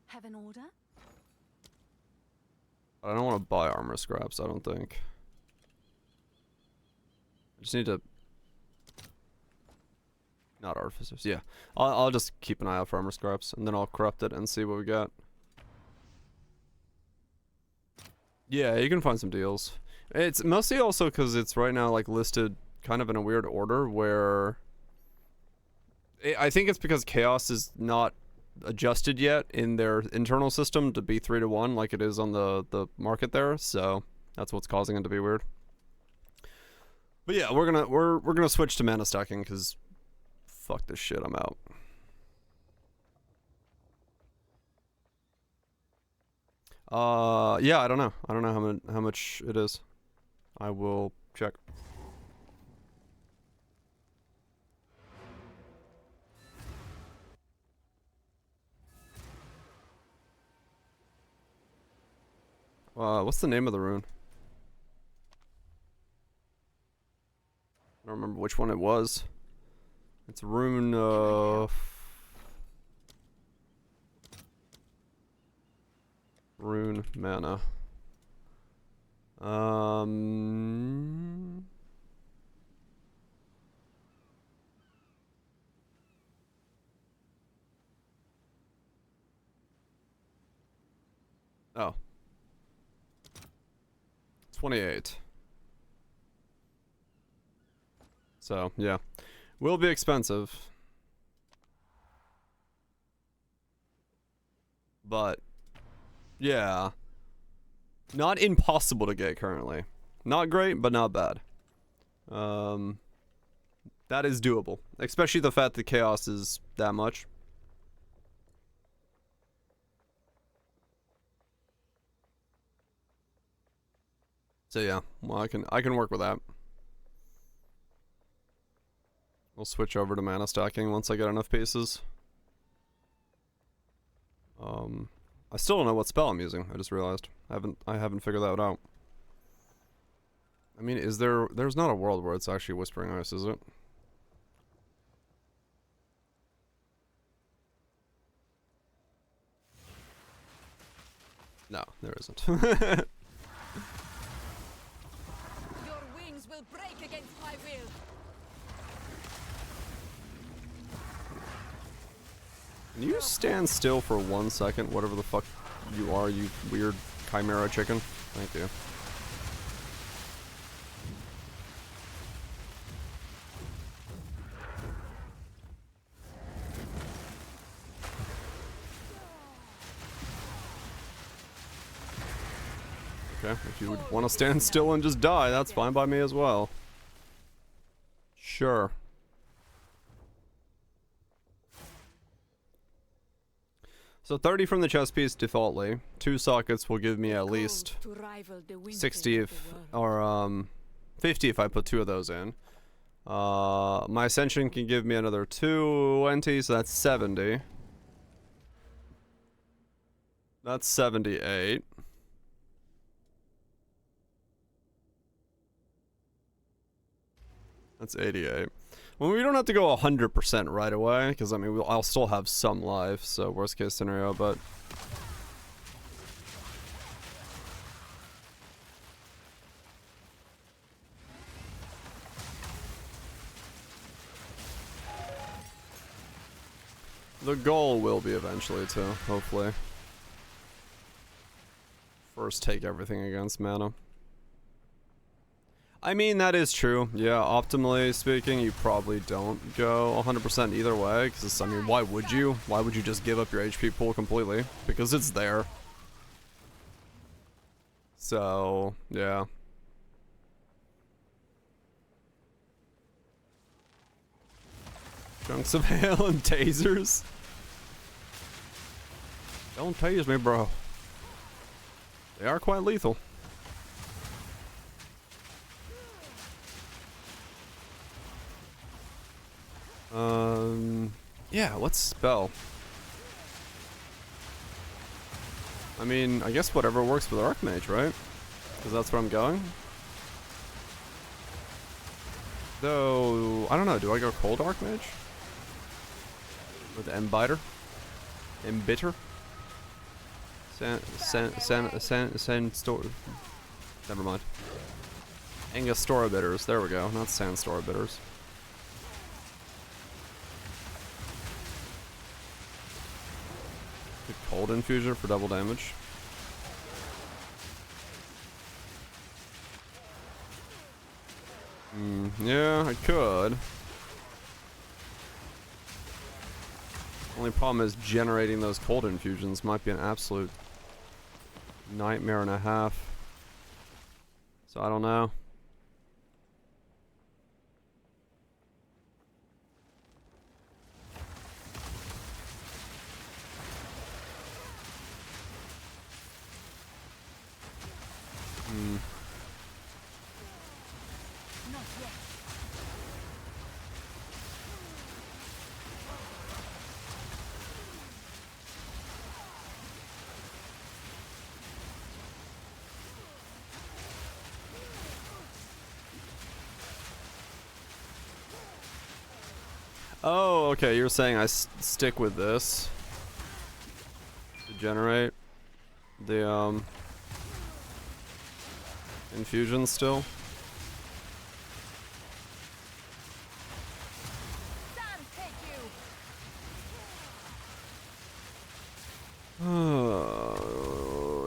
Have an order? But I don't want to buy armor scraps, I don't think. I just need to... Not artificers, yeah. I'll just keep an eye out for armor scraps, and then I'll corrupt it and see what we got. Yeah, you can find some deals. It's mostly also because it's right now like listed kind of in a weird order where... I think it's because Chaos is not adjusted yet in their internal system to be 3 to 1 like it is on the market there, so that's what's causing it to be weird. But yeah, we're gonna switch to mana stacking because fuck this shit, I'm out. Yeah, I don't know. I don't know how much it is. I will check. What's the name of the rune? I don't remember which one it was. It's rune, rune mana. Oh. 28. So, yeah. Will be expensive. But, yeah. Not impossible to get currently. Not great, but not bad. That is doable. Especially the fact that Chaos is that much. So yeah, well I can work with that. We'll switch over to mana stacking once I get enough pieces. I still don't know what spell I'm using. I just realized I haven't figured that out. I mean, there's not a world where it's actually Whispering Ice, is it? No, there isn't. Will break against my will. Can you stand still for 1 second, whatever the fuck You are, you weird chimera chicken. Thank you. Okay, if you would want to stand still and just die, that's fine by me as well. Sure. So 30 from the chest piece defaultly. 2 sockets will give me at least 60 if, or 50 if I put 2 of those in. My ascension can give me another 20, so that's 70. That's 78. That's 88. Well, we don't have to go 100% right away, because I mean, I'll still have some life, so worst case scenario, but... The goal will be eventually to, hopefully. First take everything against mana. I mean, that is true. Yeah, optimally speaking, you probably don't go 100% either way, because, I mean, why would you? Why would you just give up your HP pool completely? Because it's there. So, yeah. Chunks of hail and tasers? Don't tase me, bro. They are quite lethal. Yeah, what's spell? I mean, I guess whatever works with Archmage, right? Because that's where I'm going. Though, I don't know, do I go cold Archmage? With Embiter? Embitter? Sand never mind. Angostura bitters, there we go, not Sandstora bitters. Cold infusion for double damage. Yeah, I could. Only problem is generating those cold infusions might be an absolute nightmare and a half. So I don't know. Oh, okay, you're saying I stick with this to generate the infusion still.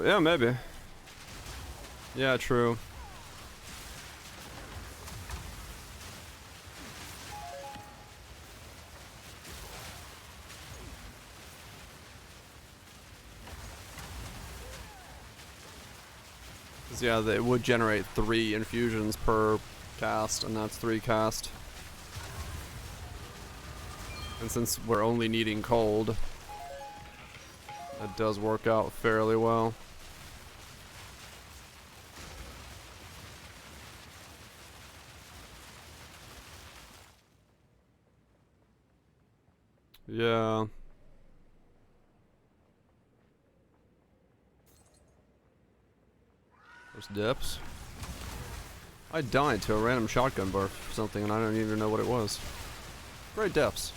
Yeah, maybe. Yeah, true. Yeah, it would generate 3 infusions per cast, and that's 3 cast. And since we're only needing cold, that does work out fairly well. Yeah. There's dips. I died to a random shotgun bark or something, and I don't even know what it was. Great depths.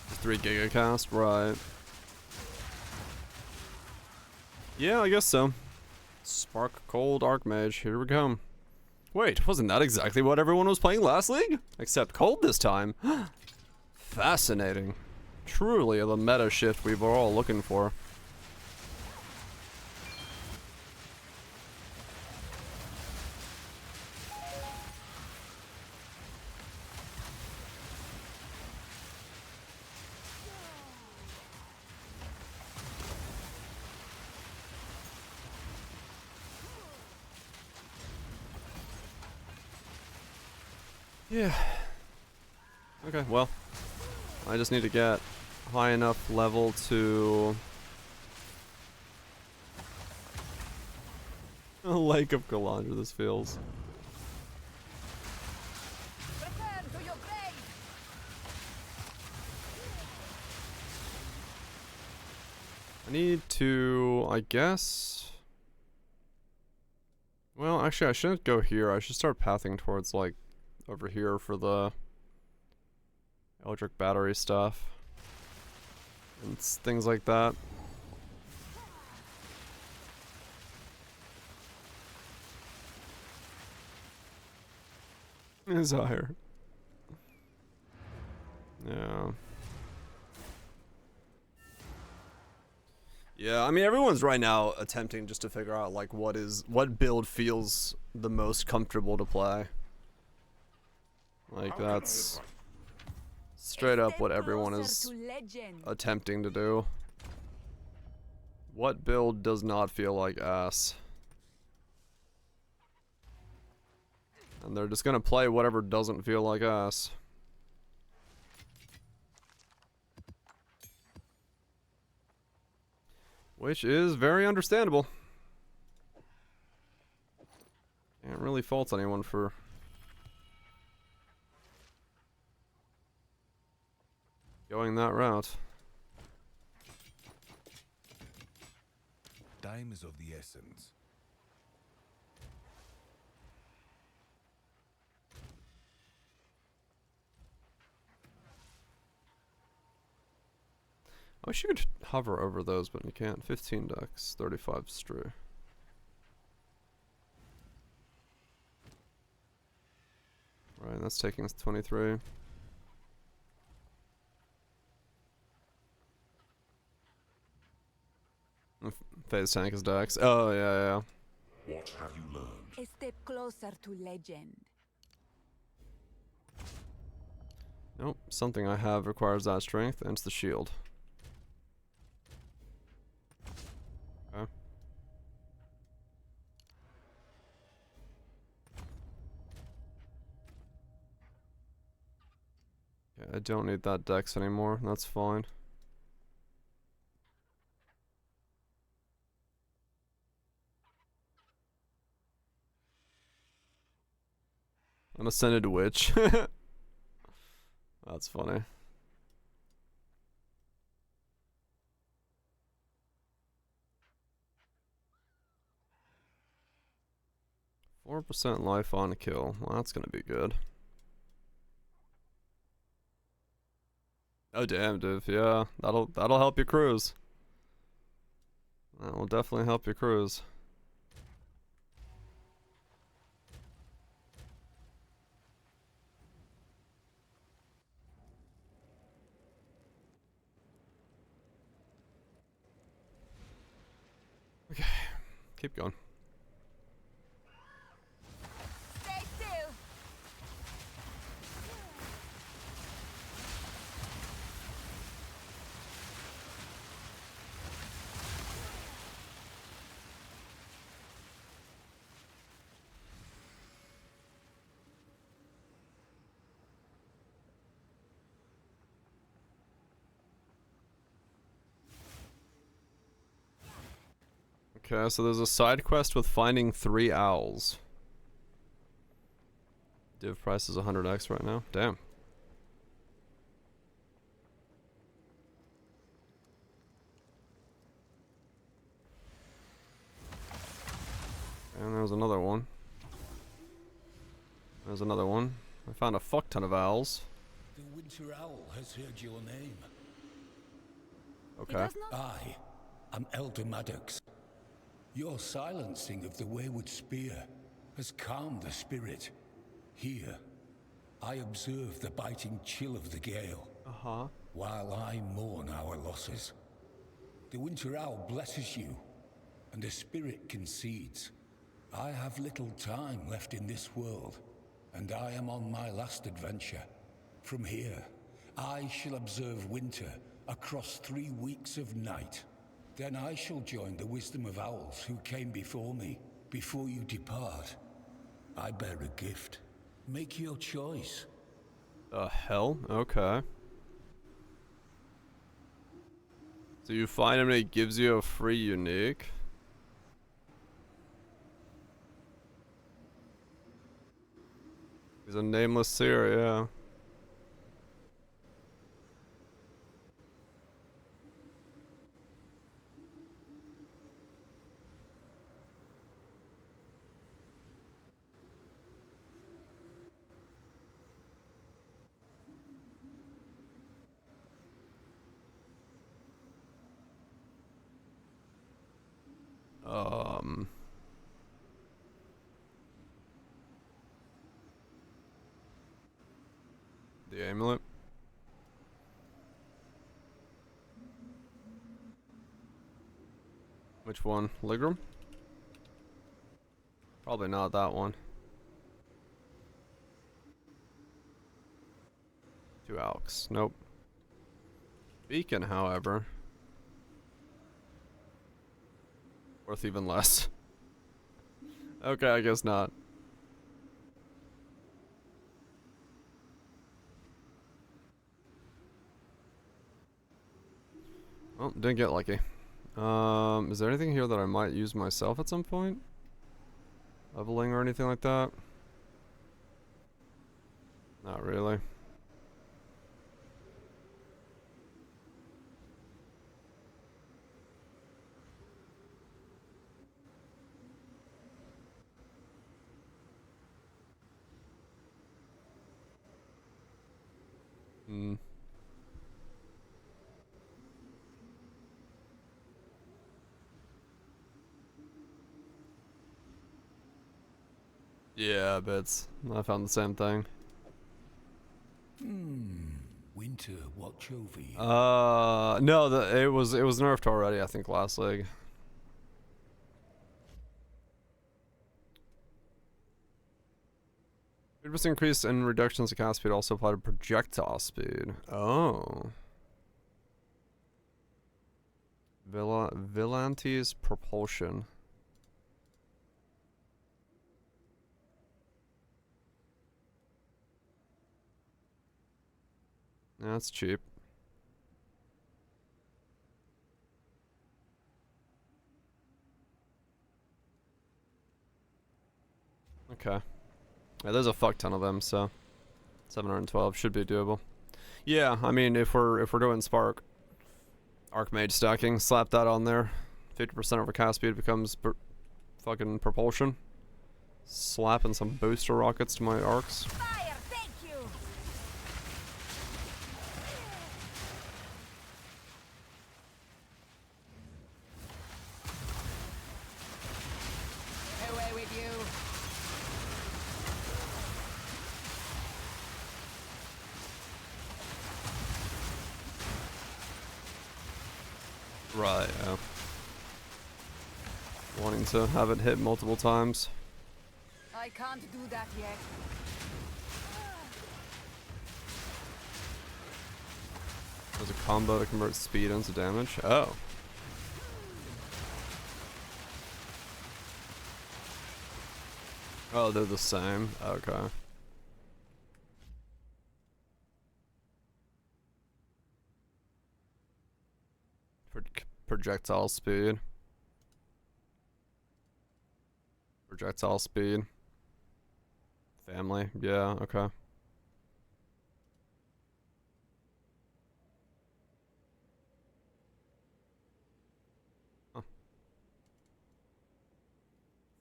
Three gigacast, right. Yeah, I guess so. Spark Cold Archmage, here we come. Wait, wasn't that exactly what everyone was playing last league? Except cold this time. Fascinating. Truly the meta shift we were all looking for. Yeah. Okay, well, I just need to get high enough level to a Lake of Galandra. This feels. Return to your grave. I need to, I guess. Well, actually, I shouldn't go here. I should start pathing towards like over here for the Eldritch battery stuff and things like that. Desire. Yeah. Yeah, I mean everyone's right now attempting just to figure out like what build feels the most comfortable to play. Like that's straight up what everyone is attempting to do. What build does not feel like ass? And they're just gonna play whatever doesn't feel like ass. Which is very understandable. Can't really fault anyone for going that route. Time is of the essence. I wish you could hover over those, but you can't. 15 ducks, 35 strew. Right, that's taking us 23. Phase tank is Dex. Oh, yeah. What have you learned? A step closer to legend. Nope, something I have requires that strength, and it's the shield. Okay. Okay, I don't need that Dex anymore, that's fine. An Ascended Witch. That's funny. %4 life on kill. Well, that's gonna be good. Oh damn, dude. Yeah, that'll help you cruise. That will definitely help you cruise. Okay, keep going. Stay still. Okay, so there's a side quest with finding 3 owls. Div price is 100x right now. Damn. And there's another one. There's another one. I found a fuck ton of owls. The Winter Owl has heard your name. Okay. I am Elder Maddox. Your silencing of the wayward spear has calmed the spirit. Here, I observe the biting chill of the gale. Uh-huh. while I mourn our losses. The Winter Owl blesses you, and the Spirit concedes. I have little time left in this world, and I am on my last adventure. From here, I shall observe winter across 3 weeks of night. Then I shall join the wisdom of owls who came before me. Before you depart, I bear a gift. Make your choice. The hell? Okay. So you find him and he gives you a free unique. He's a nameless seer, yeah. The amulet. Which one? Ligram? Probably not that one. 2 Alks. Nope. Beacon, however. Worth even less. Okay, I guess not. Well, didn't get lucky. Is there anything here that I might use myself at some point? Leveling or anything like that? Not really. Hmm. Yeah, bits. I found the same thing. Winter, watch over you. No, it was nerfed already, I think last league. % increase in reductions to cast speed also apply to projectile speed. Oh. Villante's propulsion. That's cheap. Okay. Yeah, there's a fuck ton of them, so 712 should be doable. Yeah, I mean, if we're doing Spark, Archmage stacking, slap that on there. 50% of our cast speed becomes fucking propulsion. Slapping some booster rockets to my arcs. Fire, thank you. Away with you. Right, yeah. Wanting to have it hit multiple times. I can't do that yet. There's a combo to convert speed into damage. Oh. Oh, they're the same. Okay. Projectile speed. Projectile speed. Family. Yeah, okay. Huh.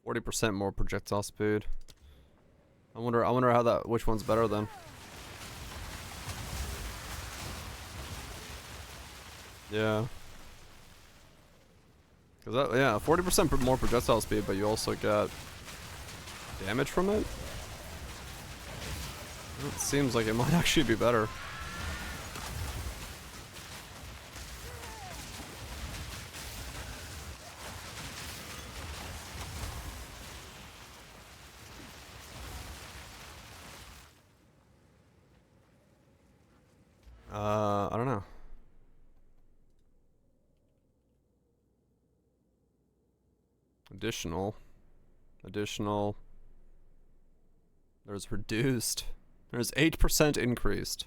40% more projectile speed. I wonder how that, which one's better then. Yeah. Cause that, yeah, 40% more projectile speed, but you also get damage from it. It seems like it might actually be better. Additional. There's reduced. There's 8% increased.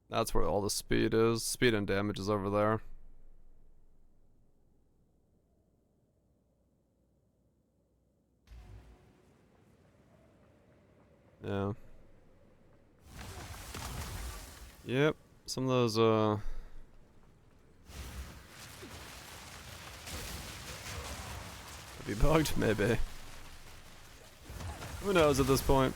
That's where all the speed is. Speed and damage is over there. Yeah. Yep. Some of those, be bugged? Maybe. Who knows at this point?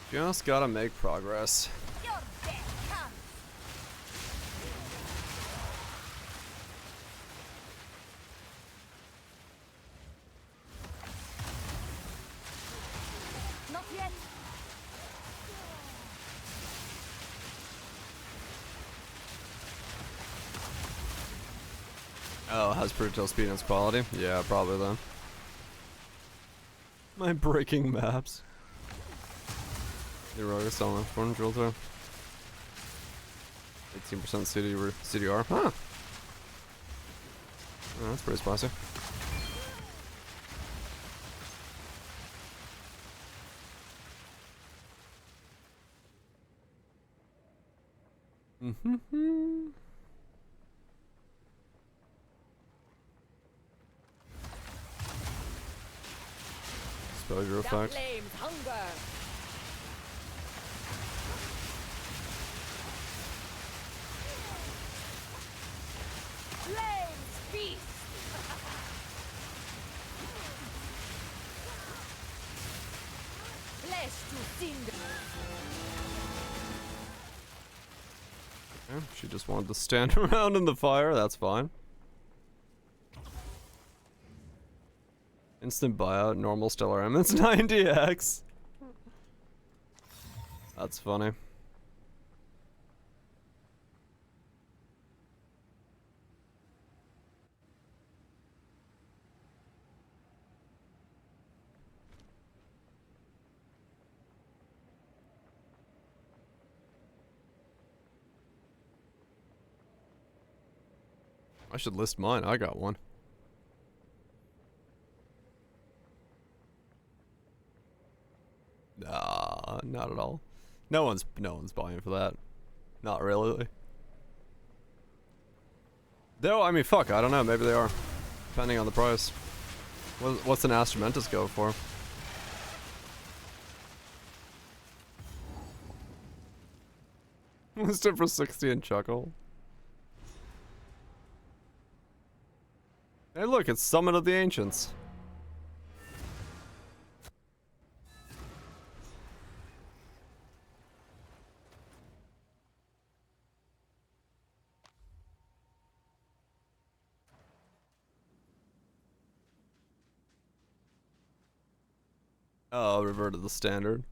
Just gotta make progress. Your death comes. Not yet. Oh, has projectile speed and its quality? Yeah, probably then. My breaking maps. The August on the drill through. 18% CDR. Huh. Oh, that's pretty spicy. Mm-hmm. Exposure effect. Flames hunger. Flames feast. Flesh to cinder. Okay, she just wanted to stand around in the fire, that's fine. Instant buyout, normal stellar emits 90x. That's funny. I should list mine. I got one. Nah, not at all. No one's buying for that. Not really. Though, I mean, fuck, I don't know. Maybe they are. Depending on the price. What's an Astromentus go for? List it for 60 and chuckle. Hey look, it's Summit of the Ancients. Oh, reverted the standard.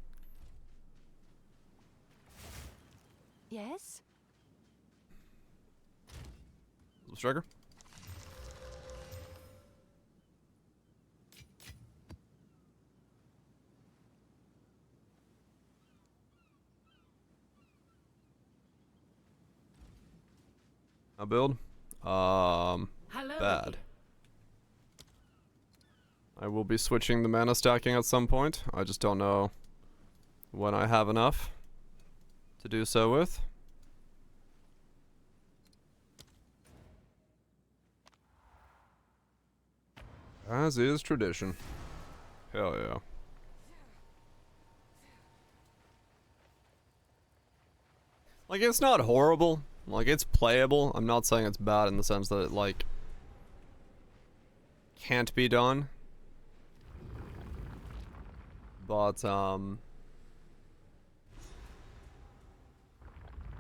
Yes? Striker? A build? Hello. Bad. I will be switching the mana stacking at some point. I just don't know when I have enough to do so with. As is tradition. Hell yeah. Like, it's not horrible. Like, it's playable. I'm not saying it's bad in the sense that it, like, can't be done. But,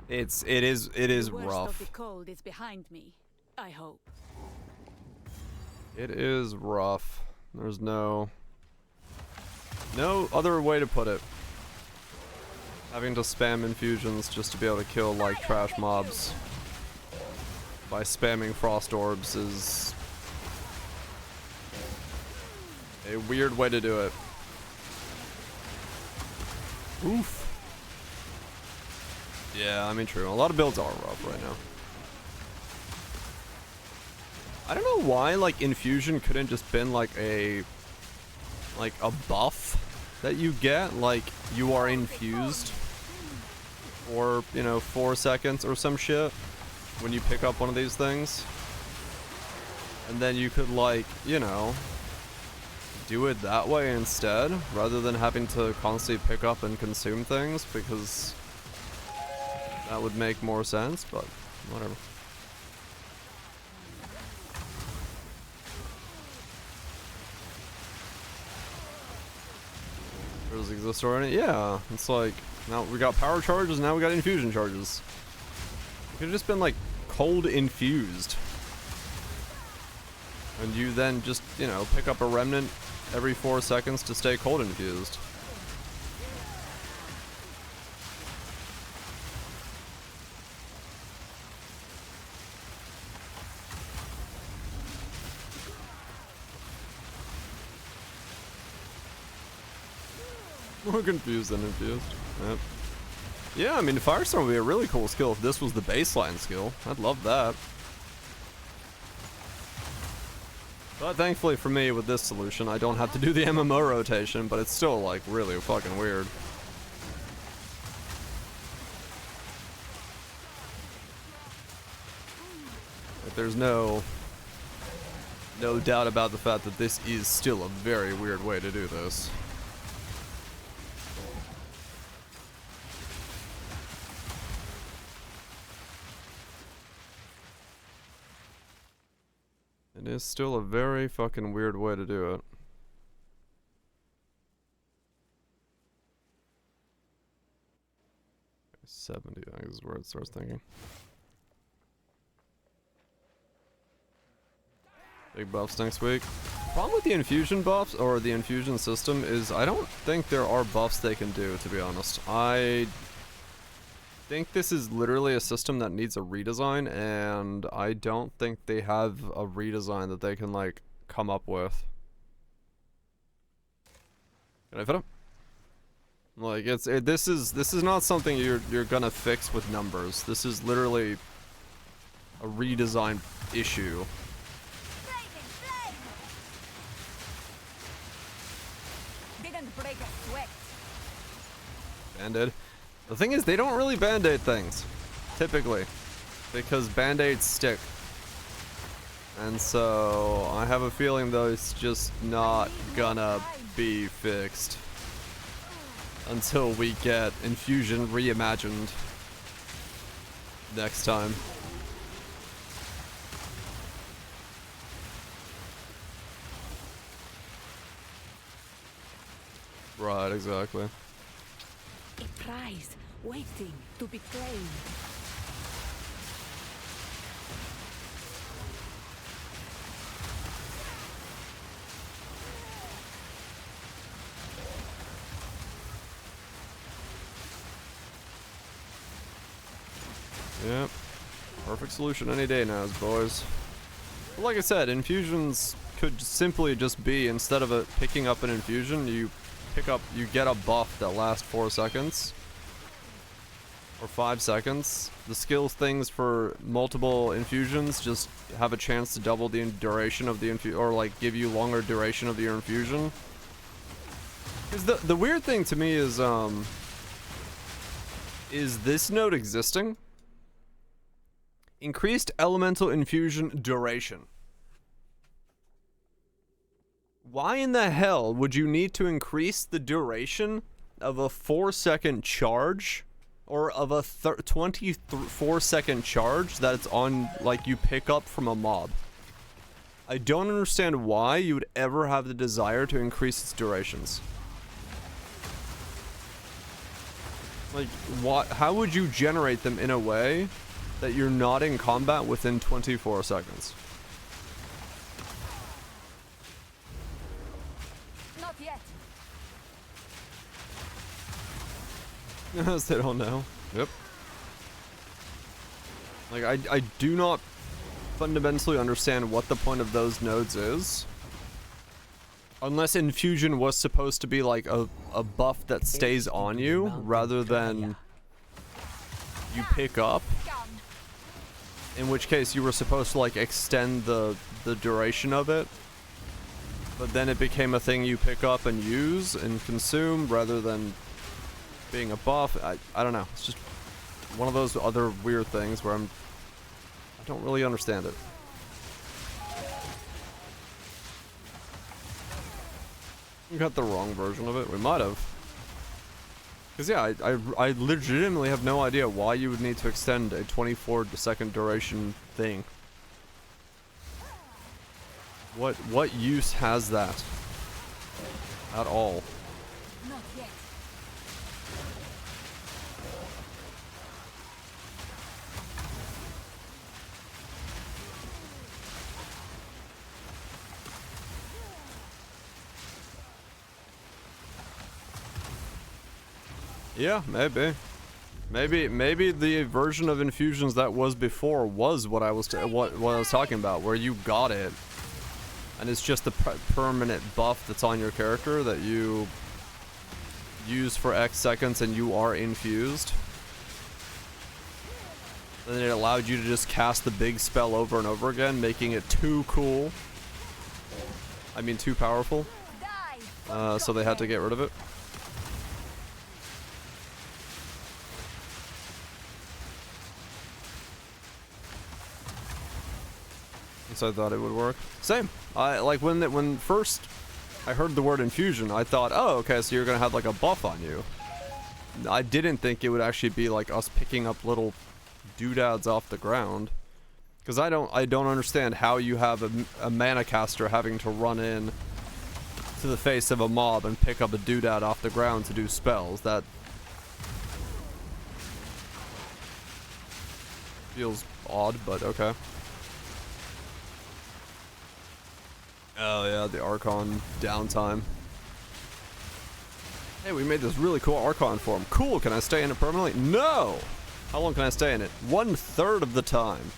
it is The worst rough. of the cold is behind me, I hope. It is rough. There's no other way to put it. Having to spam infusions just to be able to kill like trash mobs by spamming frost orbs is a weird way to do it. Oof. Yeah, I mean, true. A lot of builds are rough right now. I don't know why, like, Infusion couldn't just been, like, a buff that you get. Like, you are infused for, you know, 4 seconds or some shit when you pick up one of these things. And then you could, like, you know, do it that way instead, rather than having to constantly pick up and consume things, because that would make more sense, but whatever. Does exist already? Yeah, it's like, now we got power charges, now we got infusion charges. It could have just been like cold infused. And you then just, you know, pick up a remnant every 4 seconds to stay cold infused. More confused than infused. Yep. Yeah, I mean, Firestorm would be a really cool skill if this was the baseline skill. I'd love that. But thankfully for me, with this solution, I don't have to do the MMO rotation, but it's still, like, really fucking weird. Like, there's no doubt about the fact that this is still a very weird way to do this. It is still a very fucking weird way to do it. Okay, 70, I think is where it starts thinking. Big buffs next week. Problem with the infusion buffs, or the infusion system, is I don't think there are buffs they can do, to be honest. I think this is literally a system that needs a redesign, and I don't think they have a redesign that they can, like, come up with. Can I fit up? Like, this is not something you're gonna fix with numbers. This is literally a redesign issue. Didn't break a sweat. Band-Aid. The thing is, they don't really band-aid things, typically, because band-aids stick. And so, I have a feeling though it's just not gonna be fixed until we get Infusion reimagined next time. Right, exactly. A prize waiting to be claimed. Yep. Perfect solution any day now, boys. But like I said, infusions could simply just be, instead of picking up an infusion, you get a buff that lasts 4 seconds. Or 5 seconds. The skills things for multiple infusions just have a chance to double the duration of the infusion, or like give you longer duration of your infusion. Because the weird thing to me is this node existing? Increased elemental infusion duration. Why in the hell would you need to increase the duration of a 4-second charge, or of a 24-second charge that it's on, like, you pick up from a mob? I don't understand why you would ever have the desire to increase its durations. Like, what? How would you generate them in a way that you're not in combat within 24 seconds? Yes, they don't know. Yep. Like, I do not fundamentally understand what the point of those nodes is. Unless Infusion was supposed to be like a buff that stays on you rather than you pick up. In which case you were supposed to like extend the duration of it. But then it became a thing you pick up and use and consume rather than being a buff. I don't know. It's just one of those other weird things where I don't really understand it. We got the wrong version of it. We might have. Because yeah, I legitimately have no idea why you would need to extend a 24-second duration thing. What use has that? At all? Not yet. Yeah, maybe. Maybe the version of Infusions that was before was what I was what I was talking about, where you got it, and it's just the permanent buff that's on your character that you use for X seconds, and you are infused. And it allowed you to just cast the big spell over and over again, making it too cool. I mean, too powerful. So they had to get rid of it. So I thought it would work. Same. Like when first I heard the word infusion, I thought, oh, okay, so you're gonna have like a buff on you. I didn't think it would actually be like us picking up little doodads off the ground, because I don't understand how you have a mana caster having to run in to the face of a mob and pick up a doodad off the ground to do spells. That feels odd, but okay. Oh yeah, the Archon downtime. Hey, we made this really cool Archon form. Cool, can I stay in it permanently? No! How long can I stay in it? 1/3 of the time.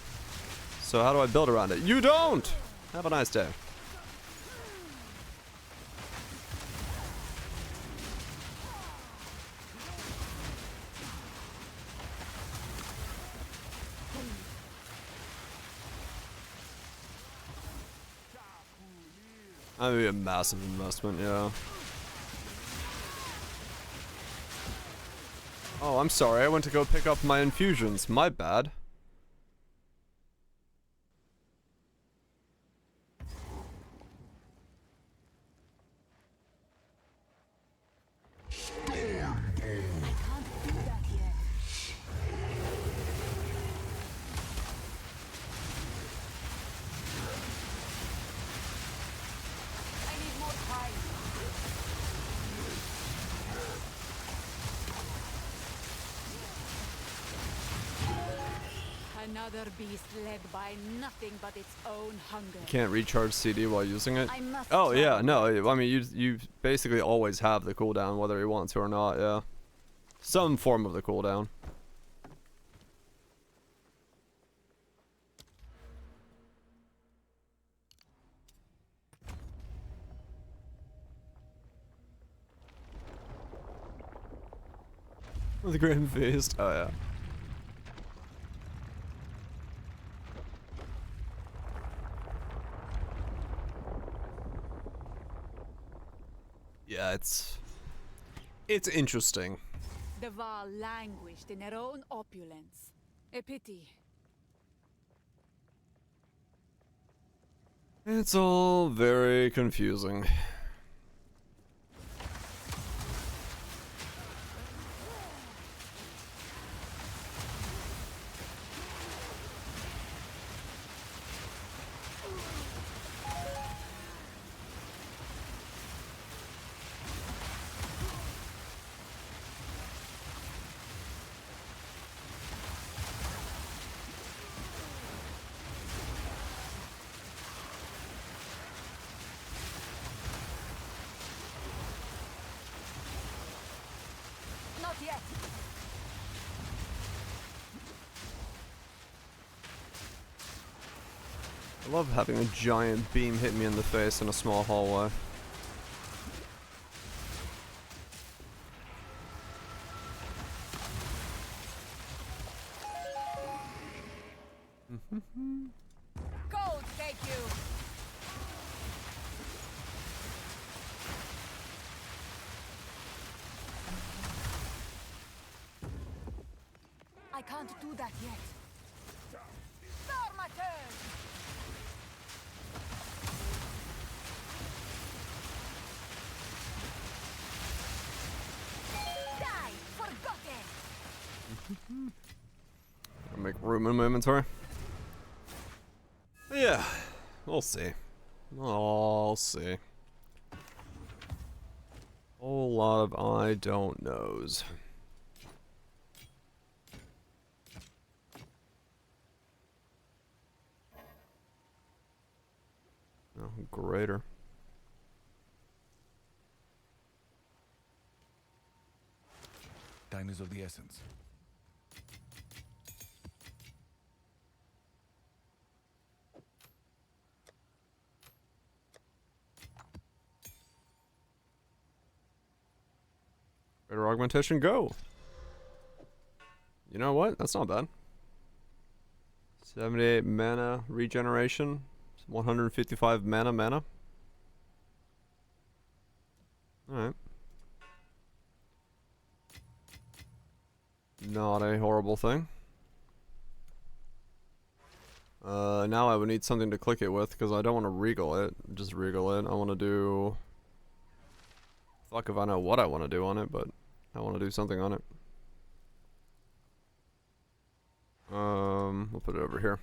So how do I build around it? You don't! Have a nice day. I mean, a massive investment, yeah. Oh, I'm sorry. I went to go pick up my infusions. My bad. Another beast led by nothing but its own hunger. You can't recharge CD while using it? I must Oh yeah, travel. no, I mean you basically always have the cooldown whether you want to or not, yeah. Some form of the cooldown. The Grand Feast, oh yeah. Yeah, it's interesting. The Val languished in their own opulence. A pity. It's all very confusing. yet. I love having a giant beam hit me in the face in a small hallway. Cold take you. I can't do that yet. Stormateur! Die! Forgotten! I'll make room in my inventory. Yeah, we'll see. I'll see. Whole lot of I don't knows. Oh, greater. Time is of the essence. Greater augmentation, go! You know what? That's not bad. 78 mana regeneration. 155 mana. Alright. Not a horrible thing. Now I would need something to click it with, because I don't want to regal it. Just regal it. I want to do... Fuck if I know what I want to do on it, but I want to do something on it. We'll put it over here.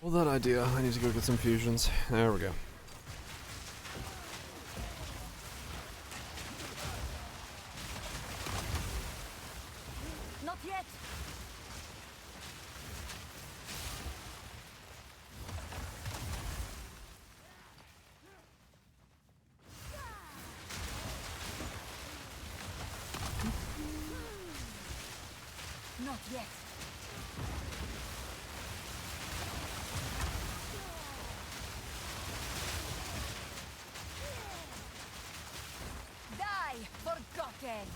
Well, that idea. I need to go get some fusions. There we go. Not yet. Not yet. Die, forgotten.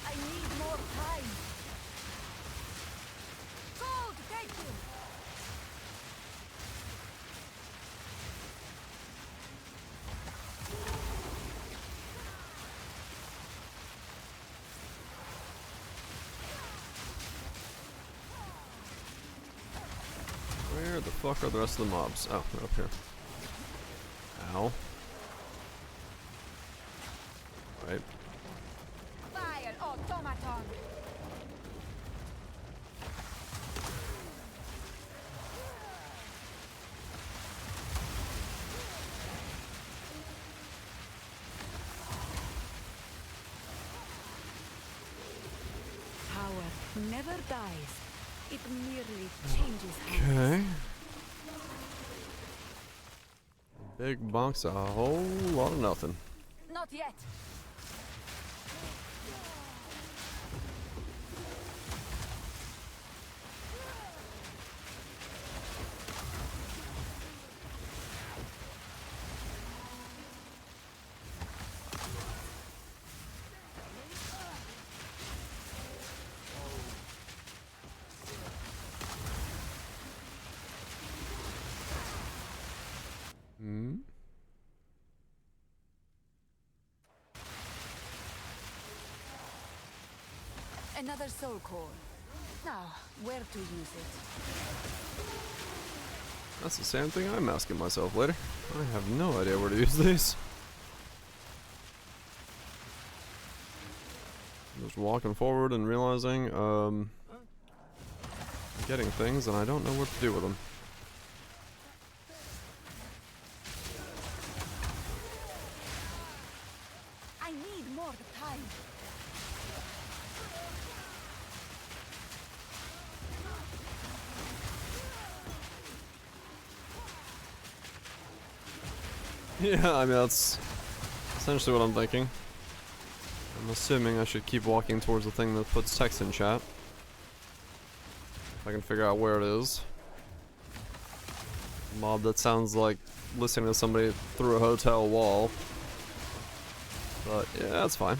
I need more time. Gold, thank you. Where the fuck are the rest of the mobs? Oh, they're up here. Ow. Right. Fire automaton. never dies. It merely changes hands. Okay. Big box, a whole lot of nothing. Not yet. Hmm. Another soul core. Now, where to use it? That's the same thing I'm asking myself later. I have no idea where to use these. Just walking forward and realizing, getting things and I don't know what to do with them. I need more time. Yeah, I mean, that's essentially what I'm thinking. I'm assuming I should keep walking towards the thing that puts text in chat. If I can figure out where it is. Mob that sounds like listening to somebody through a hotel wall. But yeah, that's fine.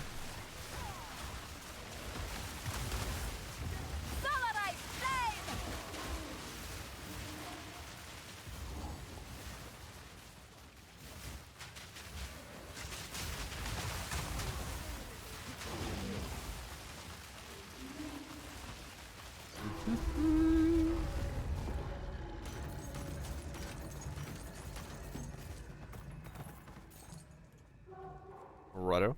Righto.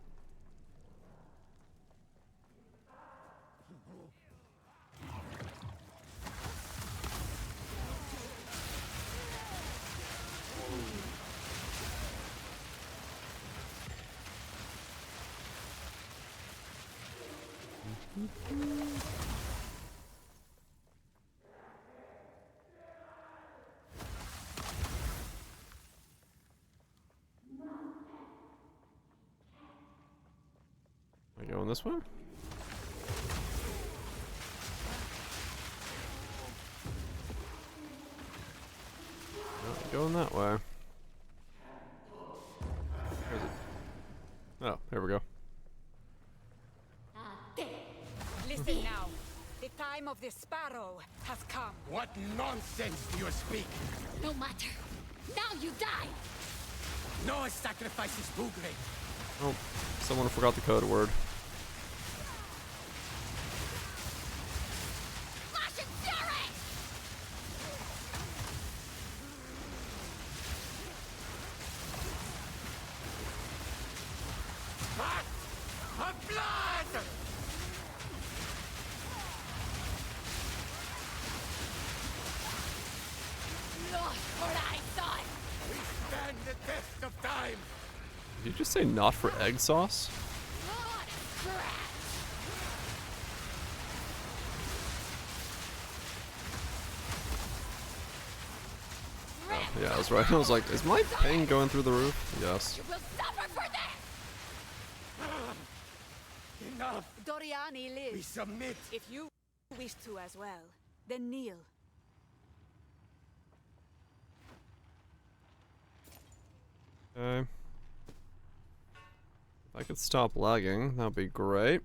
Am I going this way? Not going that way. Where is it? Oh, here we go. Listen now. The time of the sparrow has come. What nonsense do you speak? No matter. Now you die! No sacrifice is too great. Oh, someone forgot the code word. Flash and fury! What? Of blood! Lost what I thought! We stand the test of time. Did you just say not for egg sauce? What crap! Yeah, I was right. I was like, is my ping going through the roof? Yes. You will suffer for this! Enough. Doriani We lives. submit. If you wish to as well, then kneel. Okay. If I could stop lagging, that'd be great.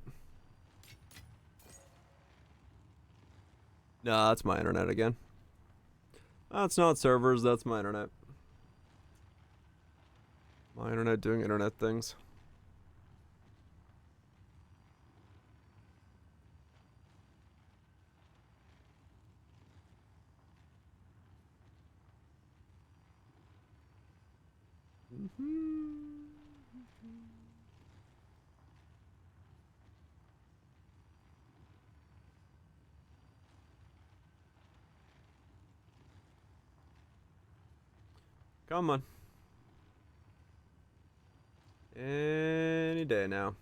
Nah, that's my internet again. That's not servers, that's my internet. My internet doing internet things. Come on. Any day now.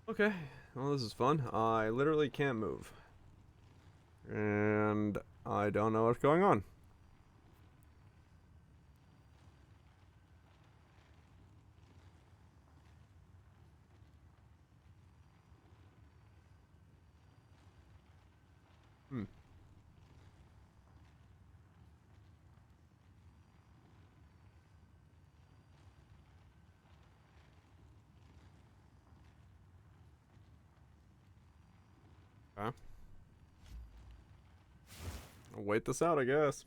Okay, well this is fun. I literally can't move. And I don't know what's going on. Hmm. Okay. I'll wait this out, I guess.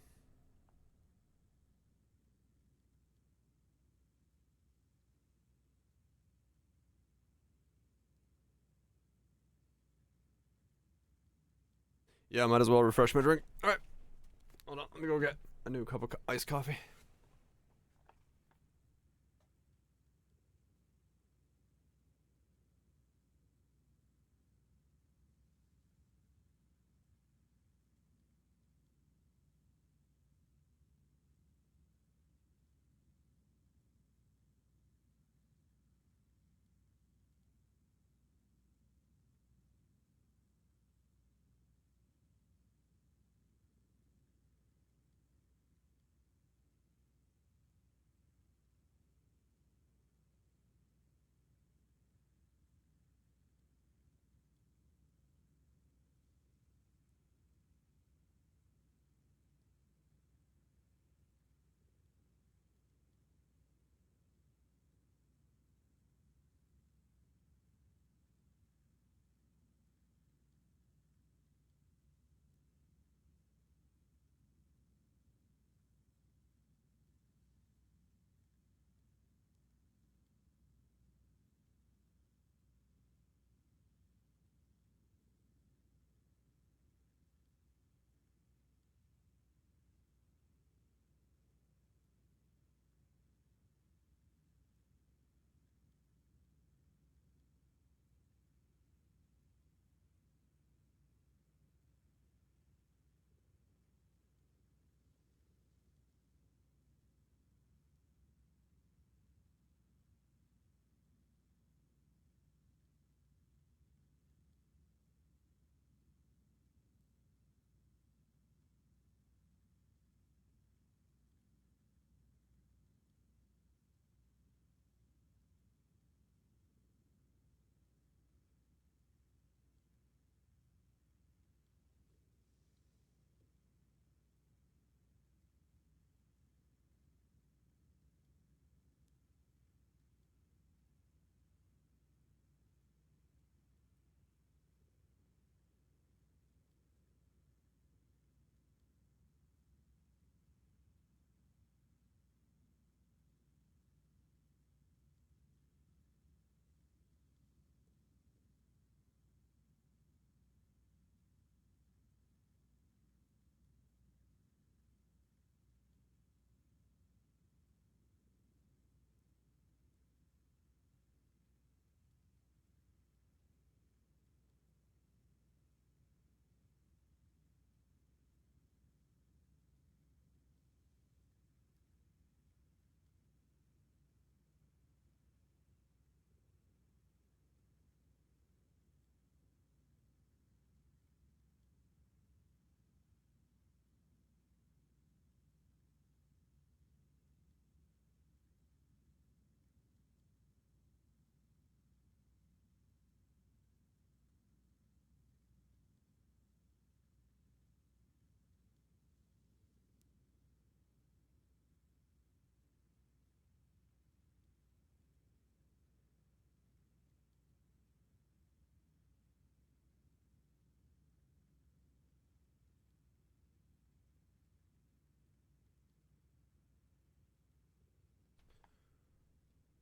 Yeah, I might as well refresh my drink. Alright. Hold on, let me go get a new cup of iced coffee.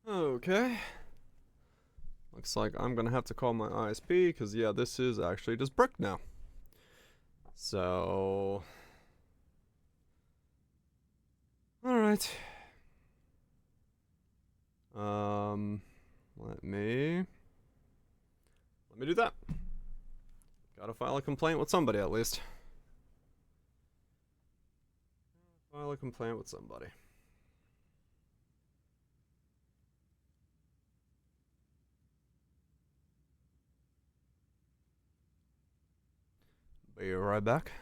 Okay. Looks like I'm gonna have to call my ISP, because yeah, this is actually just brick now. So... Alright. Let me do that. Gotta file a complaint with somebody at least. File a complaint with somebody. Be right back.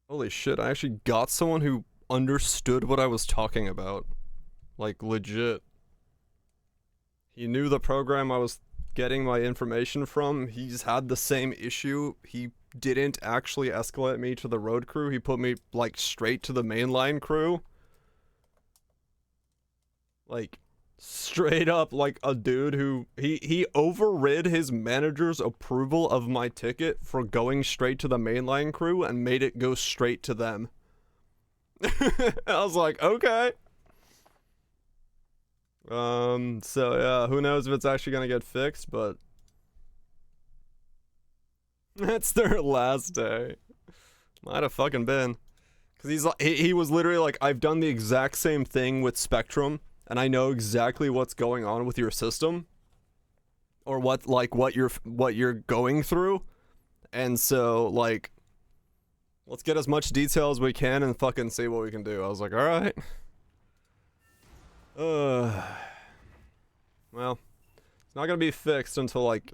Holy shit, I actually got someone who understood what I was talking about. Like, legit. He knew the program I was getting my information from. He's had the same issue. He didn't actually escalate me to the road crew. He put me, like, straight to the mainline crew. Like, straight up, like, a dude who... He overrid his manager's approval of my ticket for going straight to the mainline crew and made it go straight to them. I was like, okay. So yeah, who knows if it's actually gonna get fixed, but... That's their last day. Might have fucking been. Cause he's like, he was literally like, I've done the exact same thing with Spectrum, and I know exactly what's going on with your system. Or what you're going through. And so, like, let's get as much detail as we can and fucking see what we can do. I was like, alright. Well, it's not gonna be fixed until, like,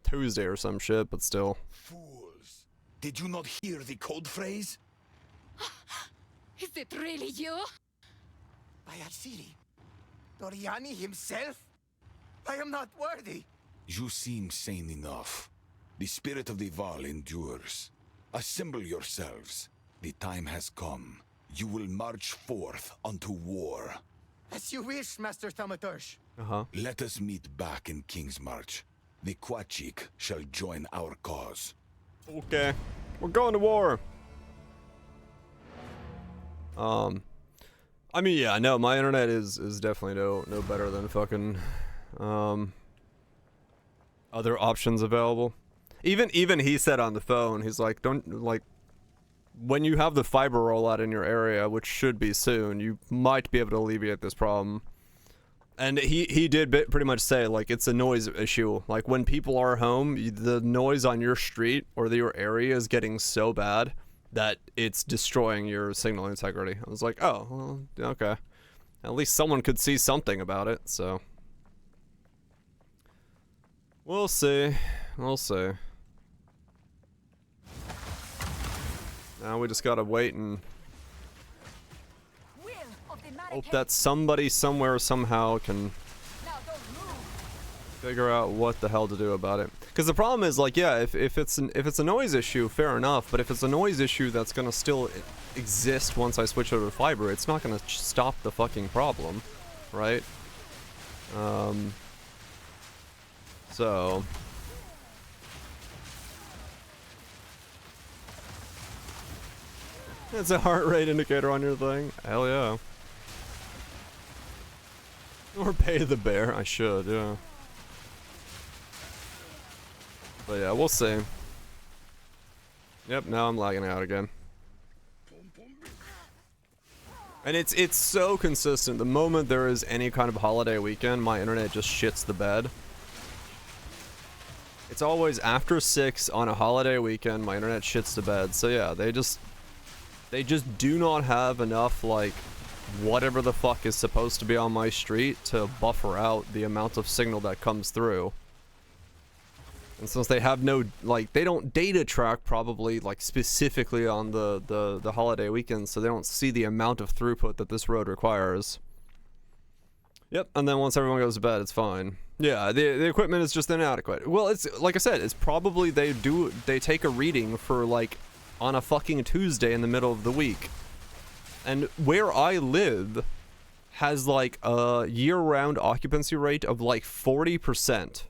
Tuesday or some shit, but still. Fools! Did you not hear the code phrase? Is it really you? Ayatsiri? Doriani himself? I am not worthy. You seem sane enough. The spirit of the Val endures. Assemble yourselves. The time has come. You will march forth unto war. As you wish, Master Thaumaturge. Let us meet back in King's March. The Quachik shall join our cause. Okay. We're going to war. I mean, yeah, no, my internet is definitely no better than fucking, other options available. Even he said on the phone, he's like, don't, like, when you have the fiber rollout in your area, which should be soon, you might be able to alleviate this problem. And he did pretty much say, like, it's a noise issue. Like, when people are home, the noise on your street or your area is getting so bad that it's destroying your signal integrity. I was like, oh, well, okay. At least someone could see something about it, so. We'll see. We'll see. Now we just gotta wait and hope that somebody somewhere somehow can figure out what the hell to do about it. Because the problem is, like, yeah, if it's a noise issue, fair enough. But if it's a noise issue that's gonna still exist once I switch over to fiber, it's not gonna stop the fucking problem, right? So. It's a heart rate indicator on your thing. Hell yeah. Or pay the bear. I should, yeah. But yeah, we'll see. Yep, now I'm lagging out again. And it's so consistent. The moment there is any kind of holiday weekend, my internet just shits the bed. It's always after 6 on a holiday weekend, my internet shits the bed. So yeah, they just do not have enough, like, whatever the fuck is supposed to be on my street to buffer out the amount of signal that comes through. And since they have no, like, they don't data track probably, like, specifically on the holiday weekends, so they don't see the amount of throughput that this road requires. Yep, and then once everyone goes to bed, it's fine. Yeah, the equipment is just inadequate. Well, it's, like I said, it's probably they take a reading for, like, on a fucking Tuesday in the middle of the week. And where I live has, like, a year-round occupancy rate of, like, 40%.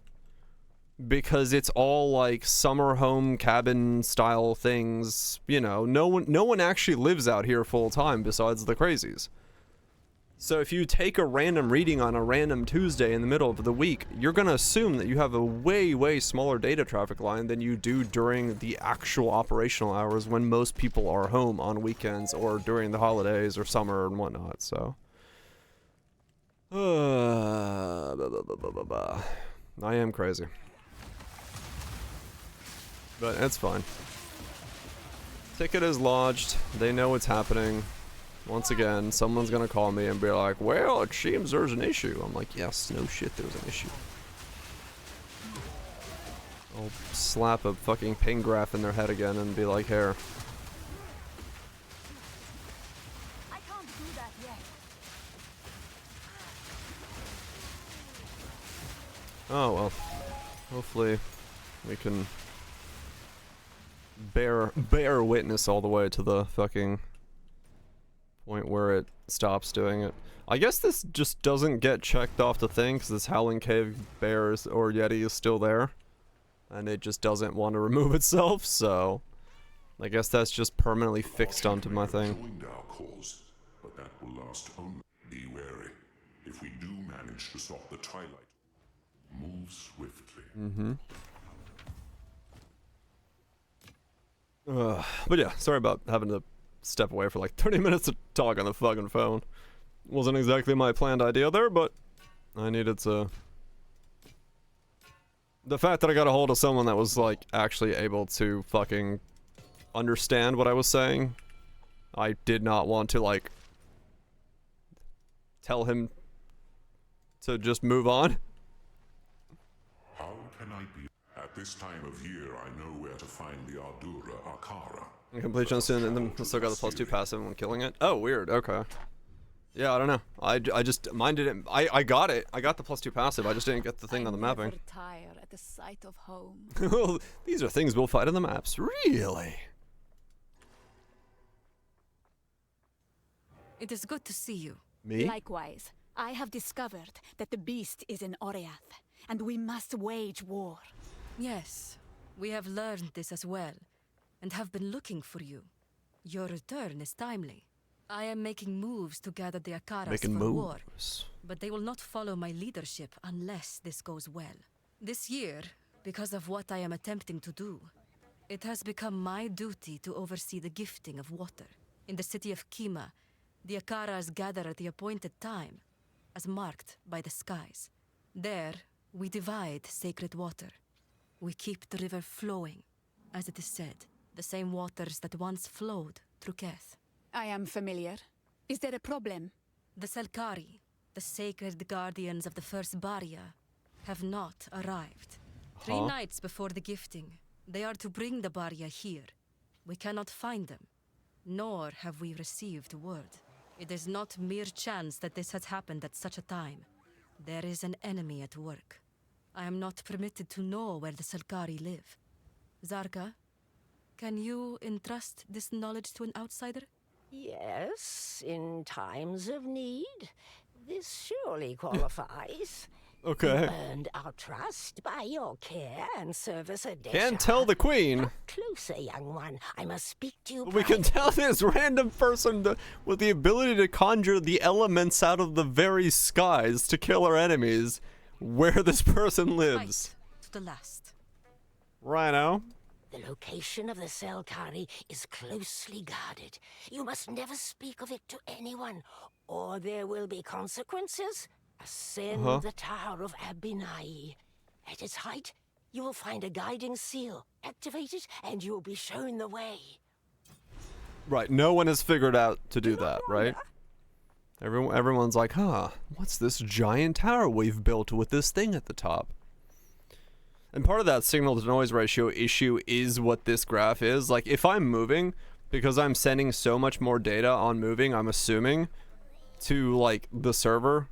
Because it's all, like, summer home cabin style things. You know, no one actually lives out here full-time besides the crazies. So if you take a random reading on a random Tuesday in the middle of the week, you're gonna assume that you have a way smaller data traffic line than you do during the actual operational hours when most people are home on weekends or during the holidays or summer and whatnot, so. I am crazy. But it's fine. Ticket is lodged. They know what's happening. Once again, someone's gonna call me and be like, well, it seems there's an issue. I'm like, yes, no shit, there's an issue. I'll slap a fucking ping graph in their head again and be like, here. Oh well. Hopefully we can bear witness all the way to the fucking point where it stops doing it. I guess this just doesn't get checked off the thing because this Howling Cave Bears or Yeti is still there. And it just doesn't want to remove itself, so I guess that's just permanently fixed onto my thing. Joined our cause, but that will last only. Be wary. If we do manage to stop the twilight, move swiftly. Mm-hmm. But yeah, sorry about having to step away for like 30 minutes to talk on the fucking phone. Wasn't exactly my planned idea there, but I needed to. The fact that I got a hold of someone that was like actually able to fucking understand what I was saying, I did not want to like tell him to just move on. How can I be? At this time of year, I know where to find the Ardura Akara. Completion soon, and then still got the +2 passive when killing it. Oh, weird. Okay. Yeah, I don't know. I just mine didn't. I got it. I got the +2 passive. I just didn't get the thing on the mapping. Never tire at the sight of home. Well, these are things we'll fight on the maps. Really? It is good to see you. Me? Likewise, I have discovered that the beast is in Oriath, and we must wage war. Yes, we have learned this as well, and have been looking for you. Your return is timely. I am making moves to gather the Akaras for war, but they will not follow my leadership unless this goes well. This year, because of what I am attempting to do, it has become my duty to oversee the gifting of water. In the city of Kima, the Akaras gather at the appointed time, as marked by the skies. There, we divide sacred water. We keep the river flowing, as it is said, the same waters that once flowed through Keth. I am familiar. Is there a problem? The Selkari, the sacred guardians of the first barrier, have not arrived. 3 nights before the gifting, they are to bring the barrier here. We cannot find them, nor have we received word. It is not mere chance that this has happened at such a time. There is an enemy at work. I am not permitted to know where the Selkari live. Zarka, can you entrust this knowledge to an outsider? Yes, in times of need. This surely qualifies. Okay. You earned our trust by your care and service at Desha. Can't tell the queen. Come closer, young one. I must speak to you. We can tell this random person with the ability to conjure the elements out of the very skies to kill our enemies where this person lives. Fight to the last. Rhino. The location of the Selkari is closely guarded. You must never speak of it to anyone, or there will be consequences. Ascend the Tower of Abinai. At its height, you will find a guiding seal. Activate it, and you will be shown the way. Right, no one has figured out to do that, right? Everyone's like, huh, what's this giant tower we've built with this thing at the top? And part of that signal to noise ratio issue is what this graph is. Like, if I'm moving, because I'm sending so much more data on moving, I'm assuming, to, like, the server,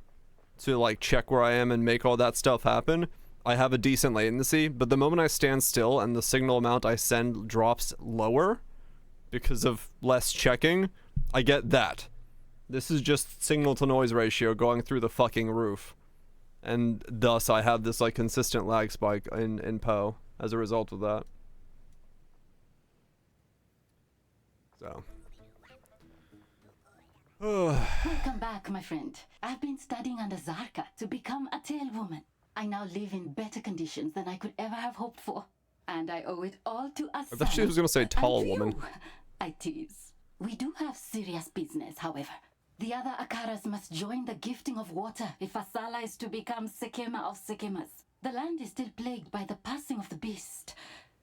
to, like, check where I am and make all that stuff happen, I have a decent latency. But the moment I stand still and the signal amount I send drops lower, because of less checking, I get that. This is just signal to noise ratio going through the fucking roof. And thus I have this like consistent lag spike in Poe as a result of that. So. Welcome back, my friend. I've been studying under Zarka to become a tailwoman. I now live in better conditions than I could ever have hoped for. And I owe it all to us. I thought she was going to say tall woman. I tease. We do have serious business, however. The other Akaras must join the gifting of water if Asala is to become Sekema of Sekemas. The land is still plagued by the passing of the beast.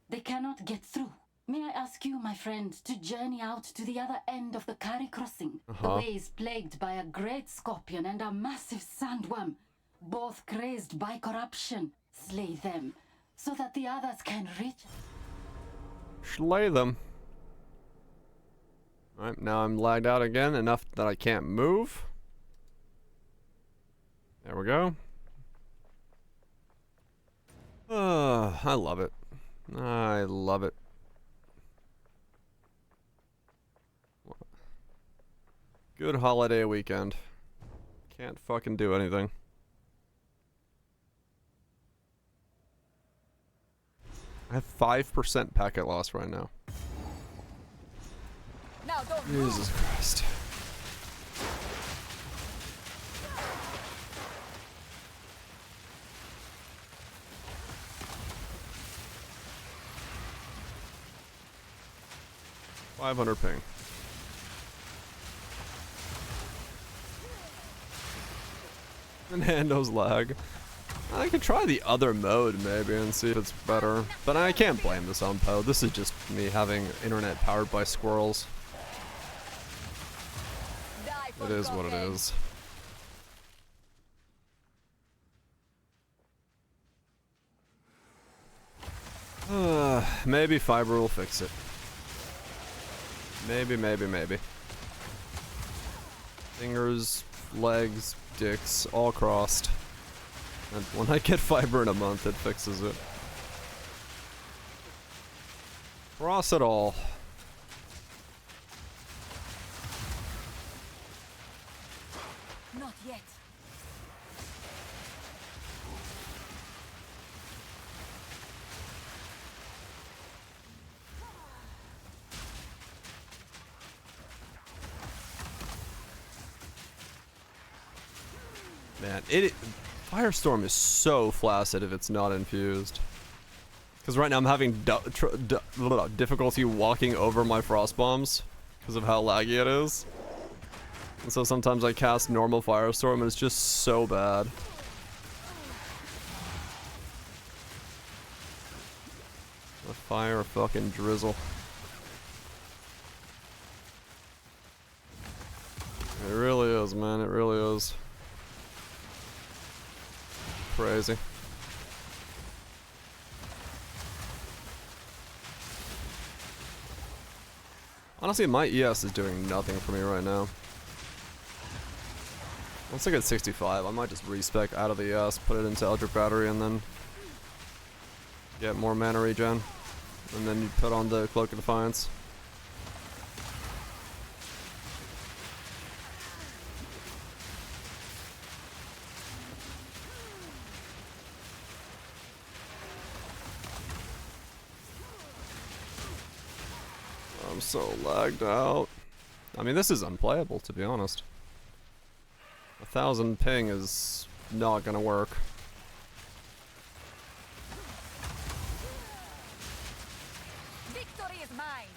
They cannot get through. May I ask you, my friend, to journey out to the other end of the Kari crossing? The way is plagued by a great scorpion and a massive sandworm, both crazed by corruption. Slay them, so that the others can reach. Slay them. Alright, now I'm lagged out again, enough that I can't move. There we go. I love it. I love it. Good holiday weekend. Can't fucking do anything. I have 5% packet loss right now. Now don't Jesus Christ. $500 ping. Nando's lag. I could try the other mode maybe and see if it's better. But I can't blame this on Poe. This is just me having internet powered by squirrels. It is what it is. Maybe fiber will fix it. Maybe. Fingers, legs, dicks, all crossed. And when I get fiber in a month, it fixes it. Cross it all. Not yet. Man, Firestorm is so flaccid if it's not infused. Because right now I'm having difficulty walking over my frost bombs because of how laggy it is. And so sometimes I cast normal Firestorm and it's just so bad. The fire fucking drizzle. It really is, man. It really is. Crazy. Honestly, my ES is doing nothing for me right now. Once I get 65, I might just respec out of the ES, put it into Eldritch Battery, and then get more mana regen. And then you put on the Cloak of Defiance. I'm so lagged out. I mean, this is unplayable, to be honest. 1000 ping is not gonna work. Victory is mine.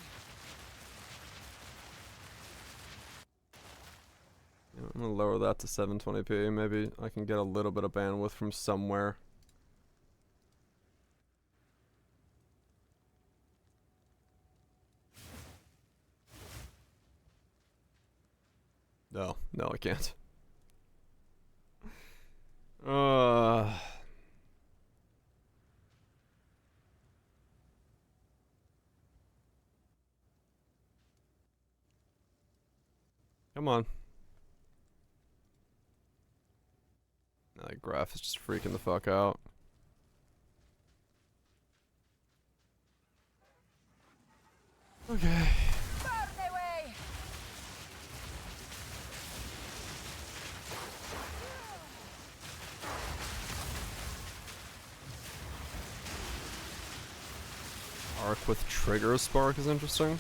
I'm gonna lower that to 720p. Maybe I can get a little bit of bandwidth from somewhere. No, I can't. Come on. That graph is just freaking the fuck out. Okay. Arc with trigger spark is interesting.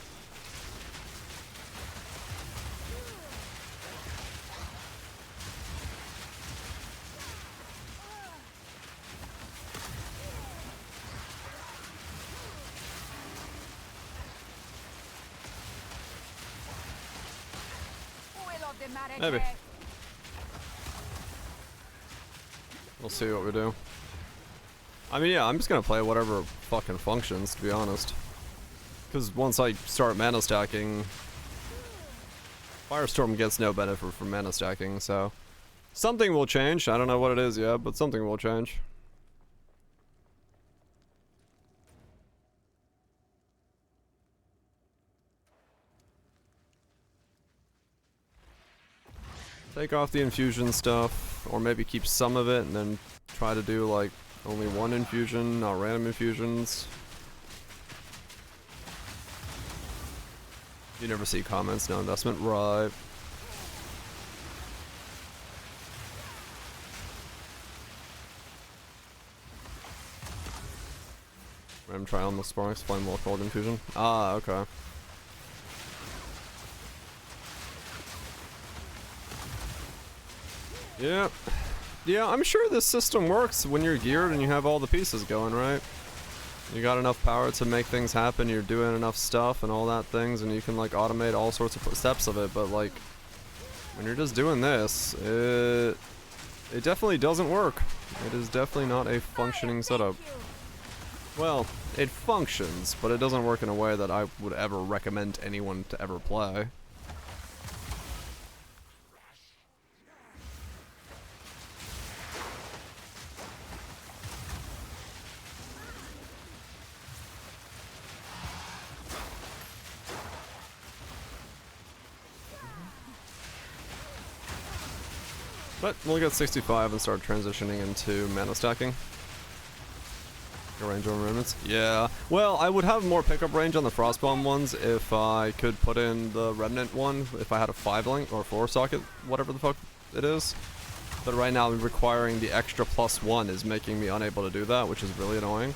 Maybe. We'll see what we do. I mean, yeah, I'm just gonna play whatever fucking functions, to be honest. Because once I start mana stacking, Firestorm gets no benefit from mana stacking, so something will change. I don't know what it is yet, but something will change. Take off the infusion stuff, or maybe keep some of it and then try to do like Only one infusion, not random infusions. You never see comments, no investment, right? Random trial on the sparks, flame wall cold infusion. Ah, okay. Yeah. Yeah, I'm sure this system works when you're geared and you have all the pieces going, right? You got enough power to make things happen, you're doing enough stuff and all that things, and you can like automate all sorts of steps of it, but like when you're just doing this, it definitely doesn't work. It is definitely not a functioning setup. Well, it functions, but it doesn't work in a way that I would ever recommend anyone to ever play. But we'll get 65 and start transitioning into mana stacking. Range on remnants. Yeah. Well, I would have more pickup range on the Frostbomb ones if I could put in the Remnant one, if I had a 5-link or 4-socket, whatever the fuck it is. But right now, requiring the extra +1 is making me unable to do that, which is really annoying.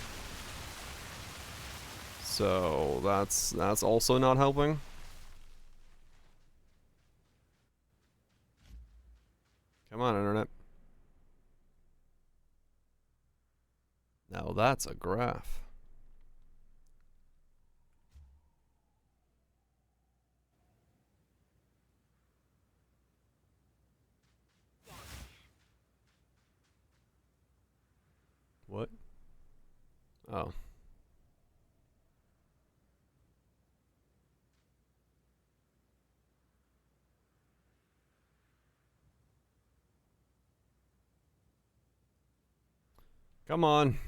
So that's also not helping. Come on, internet. Now that's a graph. What? Oh. Come on.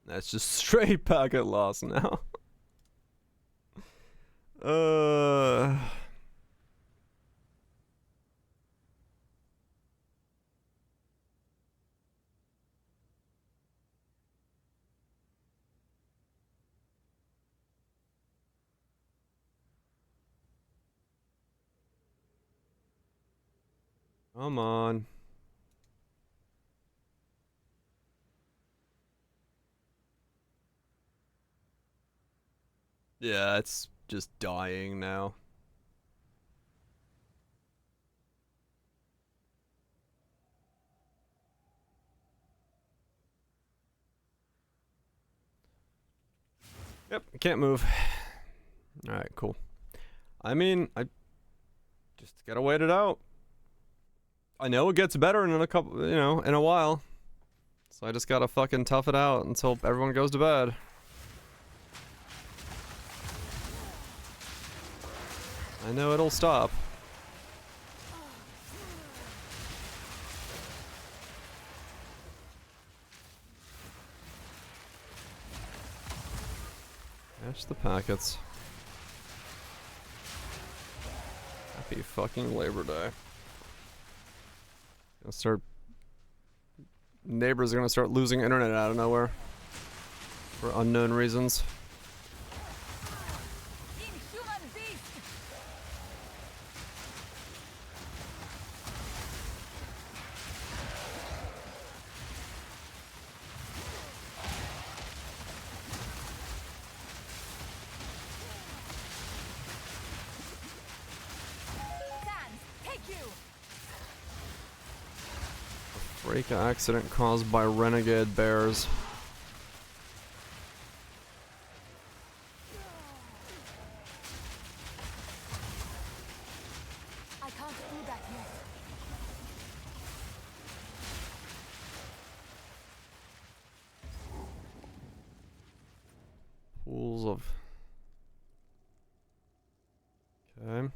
That's just straight packet loss now. Come on. Yeah, it's just dying now. Yep, can't move. Alright, cool. I mean, I just gotta wait it out. I know it gets better in a couple, you know, in a while. So I just gotta fucking tough it out until everyone goes to bed. I know it'll stop. Catch the packets. Happy fucking Labor Day. Gonna start. Neighbors are gonna start losing internet out of nowhere. For unknown reasons. Freak accident caused by renegade bears. I can't do that yet. Pools of. Okay.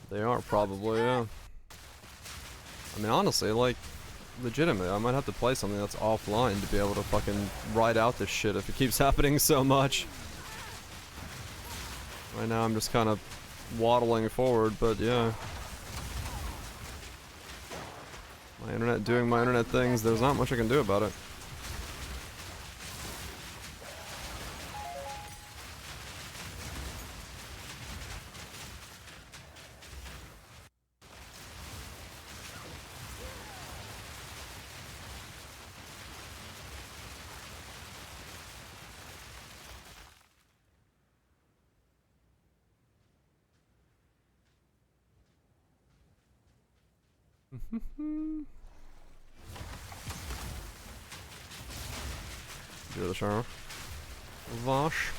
They are probably, yeah. I mean, honestly, like, legitimately, I might have to play something that's offline to be able to fucking ride out this shit if it keeps happening so much. Right now, I'm just kind of waddling forward, but yeah. My internet doing my internet things. There's not much I can do about it. Do the shower. Wash.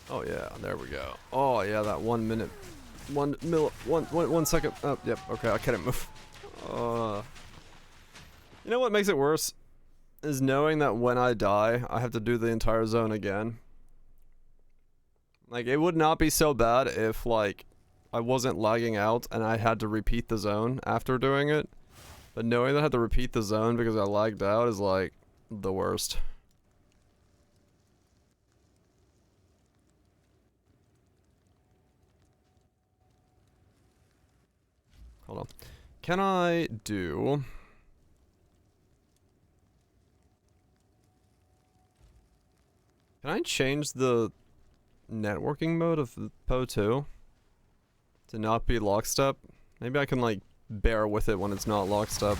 Oh yeah, there we go. Oh yeah, that 1 minute, 1 second. Oh, yep. Okay, I can't move. You know what makes it worse? Is knowing that when I die, I have to do the entire zone again. Like, it would not be so bad if, like, I wasn't lagging out and I had to repeat the zone after doing it. But knowing that I had to repeat the zone because I lagged out is, like, the worst. Hold on. Can I do... Can I change the networking mode of PoE 2 to not be lockstep? Maybe I can like bear with it when it's not lockstep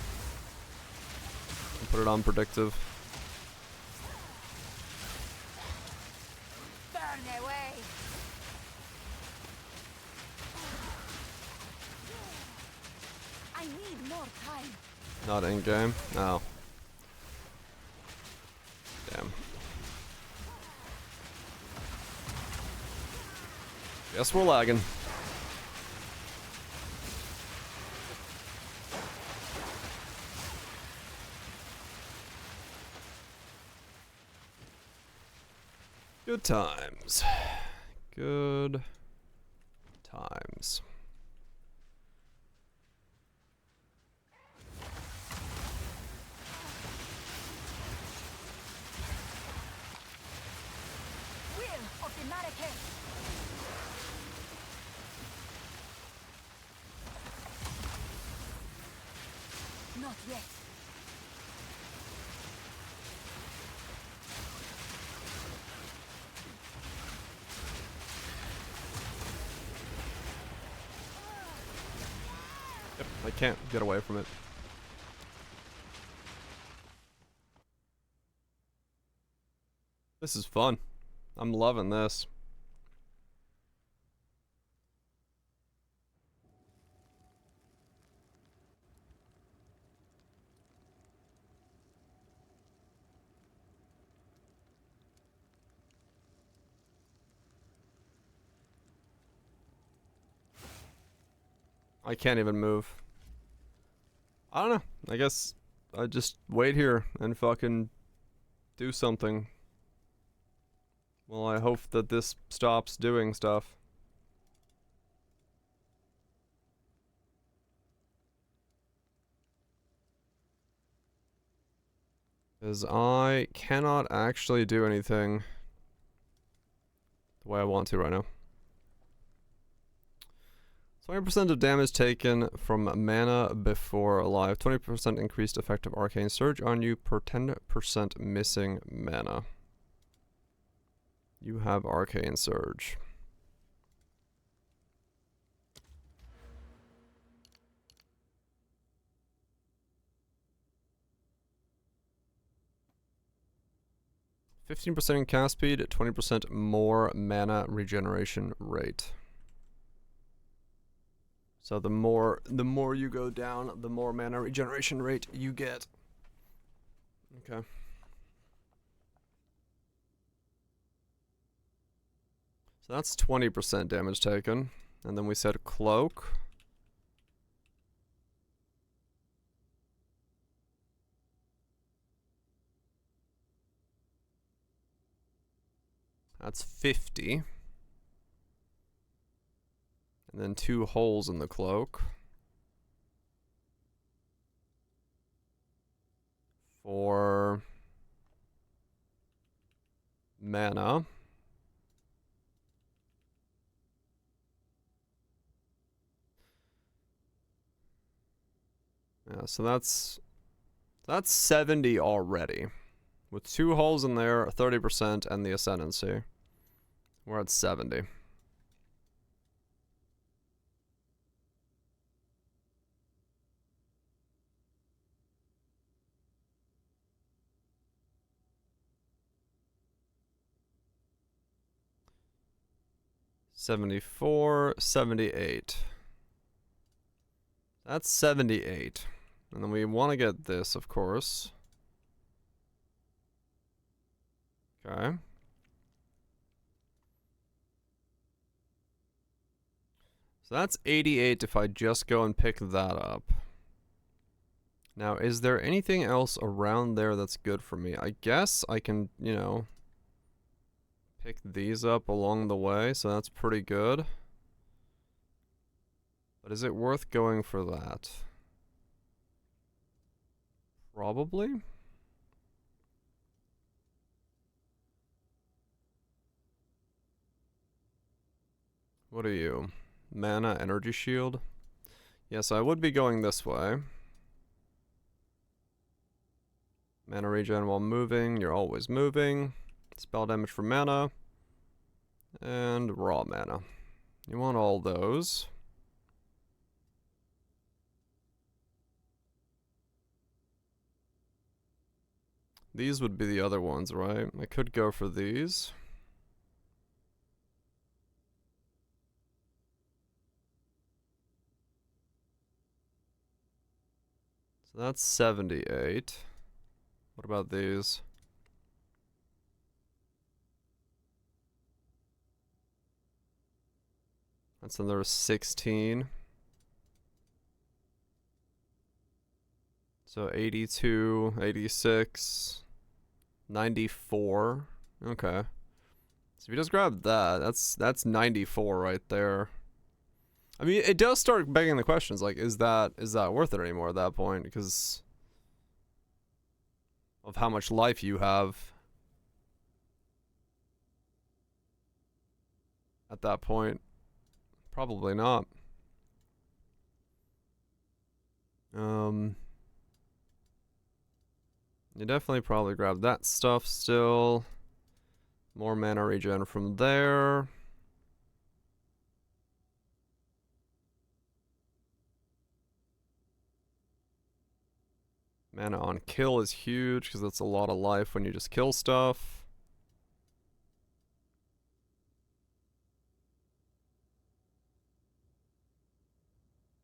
and put it on predictive. Burn away. I need more time. Not in game. No. Damn. Guess we're lagging. Good times. Good times. Will of the Marrakesh. Not yet. Yep, I can't get away from it. This is fun. I'm loving this. I can't even move. I don't know. I guess I just wait here and fucking do something. Well, I hope that this stops doing stuff. Because I cannot actually do anything the way I want to right now. 20% of damage taken from mana before alive. 20% increased effective arcane surge on you per 10% missing mana. You have arcane surge. %15% in cast speed, 20% more mana regeneration rate. So the more you go down, the more mana regeneration rate you get. Okay. So that's 20% damage taken. And then we said cloak. That's 50. And then 2 holes in the cloak. For mana. Yeah, so that's 70 already. With 2 holes in there, 30%, and the Ascendancy. We're at 70. $74, $78. That's 78. And then we want to get this, of course. Okay. So that's 88 if I just go and pick that up. Now, is there anything else around there that's good for me? I guess I can, you know, pick these up along the way, so that's pretty good. But is it worth going for that? Probably. What are you? Mana, energy shield? Yes, I would be going this way. Mana regen while moving. You're always moving. Spell damage for mana. And raw mana. You want all those. These would be the other ones, right? I could go for these. So that's 78. What about these? That's another 16. So 82, 86, 94. Okay. So if you just grab that, that's 94 right there. I mean, it does start begging the questions, like, is that worth it anymore at that point? Because of how much life you have at that point. Probably not. You definitely probably grab that stuff still. More mana regen from there. Mana on kill is huge because that's a lot of life when you just kill stuff.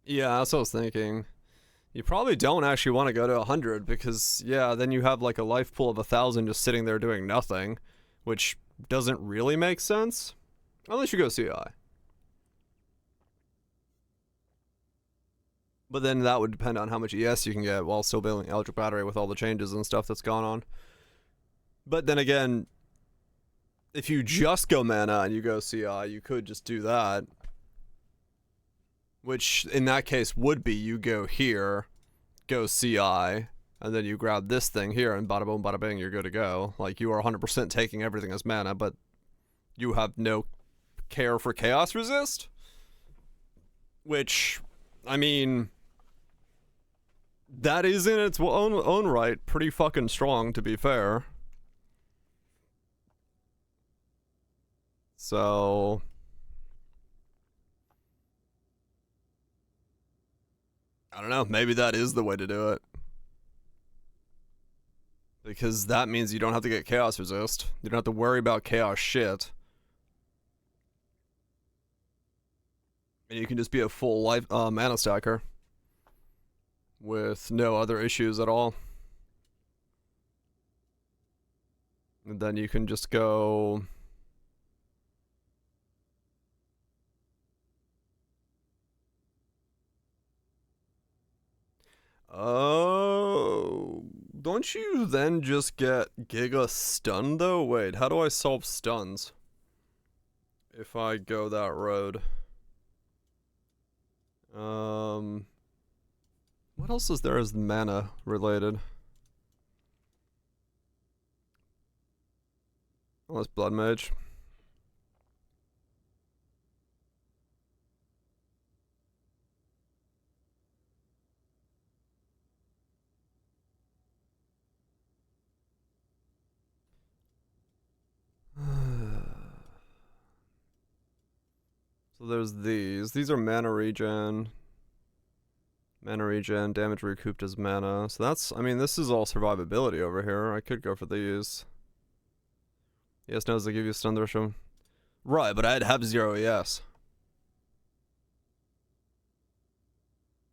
Yeah, that's what I was thinking. You probably don't actually want to go to 100 because, yeah, then you have like a life pool of 1,000 just sitting there doing nothing, which doesn't really make sense. Unless you go CI. But then that would depend on how much ES you can get while still building Electric Battery with all the changes and stuff that's gone on. But then again, if you just go mana and you go CI, you could just do that. Which, in that case, would be you go here, go CI, and then you grab this thing here, and bada boom, bada bing, you're good to go. Like, you are 100% taking everything as mana, but you have no care for Chaos Resist? Which, I mean, that is in its own right pretty fucking strong, to be fair. So... I don't know, maybe that is the way to do it. Because that means you don't have to get Chaos Resist. You don't have to worry about Chaos shit. And you can just be a full life mana stacker. With no other issues at all. And then you can just go... Oh, don't you then just get Giga Stun though? Wait, how do I solve stuns? If I go that road. What else is there as mana related? Unless Blood Mage. So there's these. These are mana regen. Mana regen, damage recouped as mana. So that's, I mean, this is all survivability over here. I could go for these. Yes, knows they give you stun threshold. Right, but I'd have 0 ES.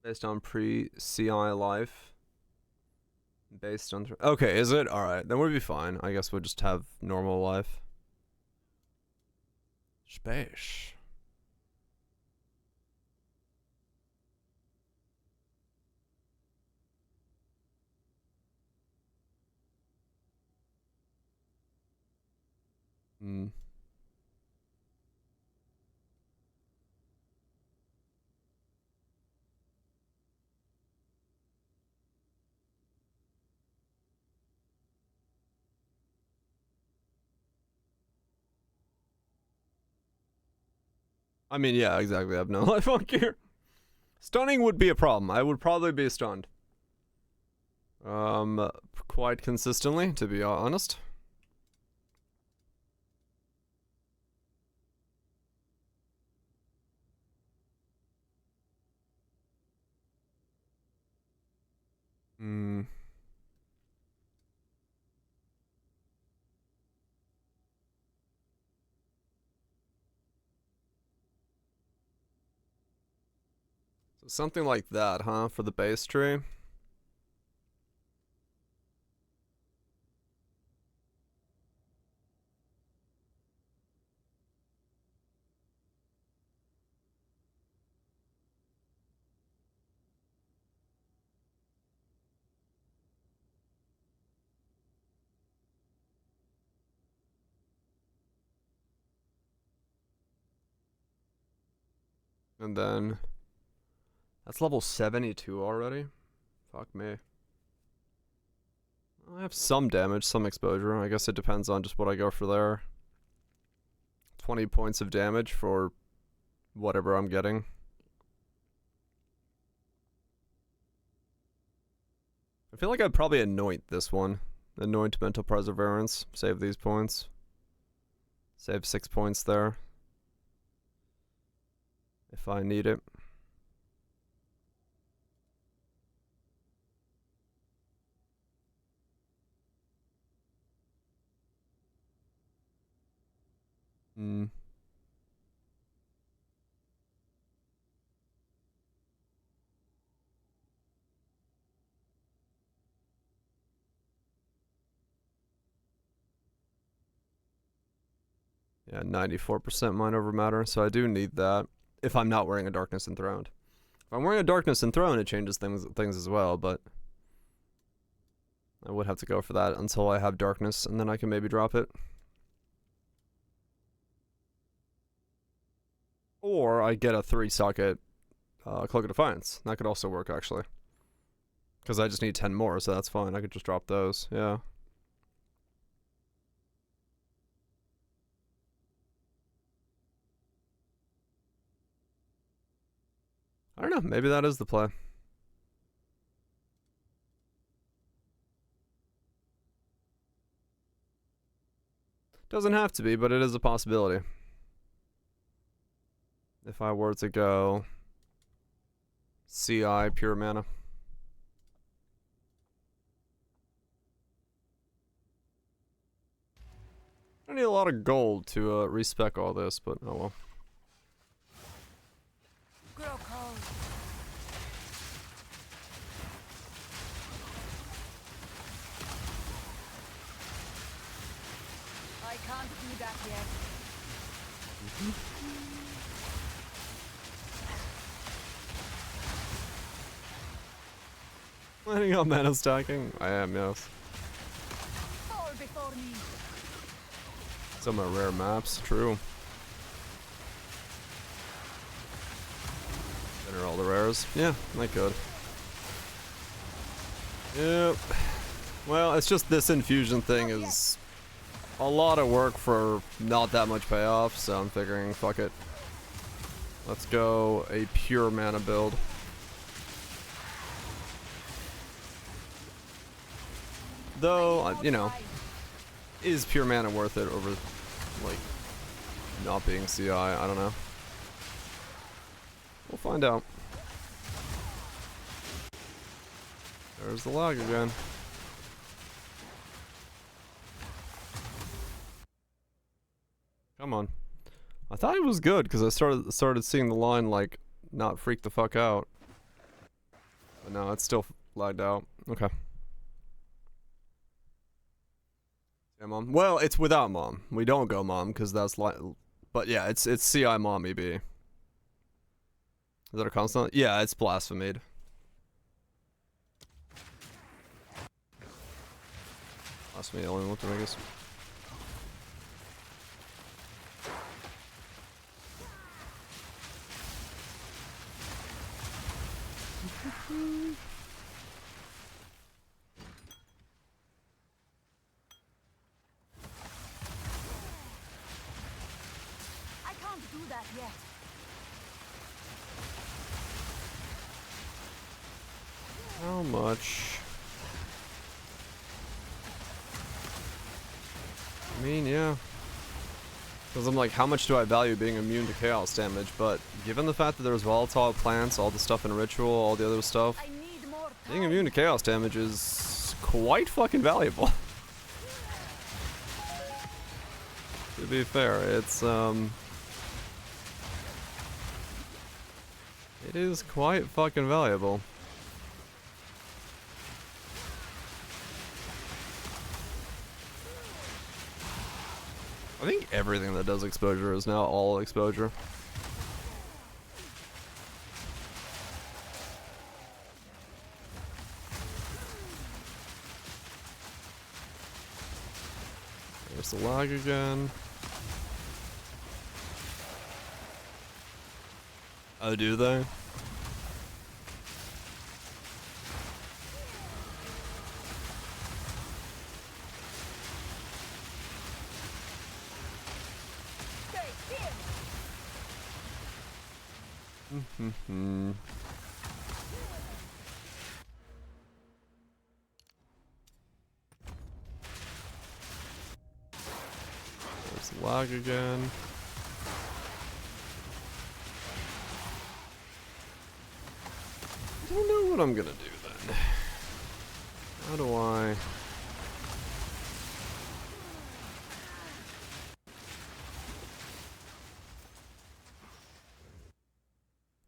Based on pre-CI life. Based on... Okay, is it? Alright, then we'll be fine. I guess we'll just have normal life. Space. Hmm. I mean, yeah, exactly. I have no life on gear. Stunning would be a problem. I would probably be stunned. Quite consistently, to be honest. Hmm. So something like that, huh, for the base tree? And then... That's level 72 already? Fuck me. I have some damage, some exposure. I guess it depends on just what I go for there. 20 points of damage for whatever I'm getting. I feel like I'd probably anoint this one. Anoint mental perseverance. Save these points. Save 6 points there. If I need it. Hmm. Yeah, 94% mind over matter, so I do need that. If I'm not wearing a Darkness Enthroned. If I'm wearing a Darkness Enthroned, it changes things as well, but... I would have to go for that until I have Darkness, and then I can maybe drop it. Or I get a 3-socket Cloak of Defiance. That could also work, actually. Because I just need 10 more, so that's fine. I could just drop those, yeah. I don't know, maybe that is the play. Doesn't have to be, but it is a possibility. If I were to go CI pure mana. I need a lot of gold to respec all this, but oh well. Grow cold. I can't do that yet. Planning on mana stacking? I am, yes. Fall before me. Some are rare maps, true. Enter all the rares. Yeah, I could. Yep. Well, it's just this infusion thing is a lot of work for not that much payoff, so I'm figuring, fuck it. Let's go a pure mana build. Though, you know, is pure mana worth it over, like, not being CI? I don't know. find out. There's the lag again. Come on. I thought it was good because I started seeing the line like not freak the fuck out. But no, it's still lagged out. Okay. Yeah, mom. Well, it's without mom. We don't go mom because that's like. But yeah, it's CI mom EB. Is that a constant? Yeah, it's blasphemed. Blasphemy only what I guess. I can't do that yet. How much? I mean, yeah. Because I'm like, how much do I value being immune to chaos damage? But given the fact that there's volatile plants, all the stuff in ritual, all the other stuff, being immune to chaos damage is quite fucking valuable. To be fair, it's it is quite fucking valuable. I think everything that does exposure is now all exposure. There's the lag again. Oh, do they? There's the lag again. I don't know what I'm gonna do then. How do I...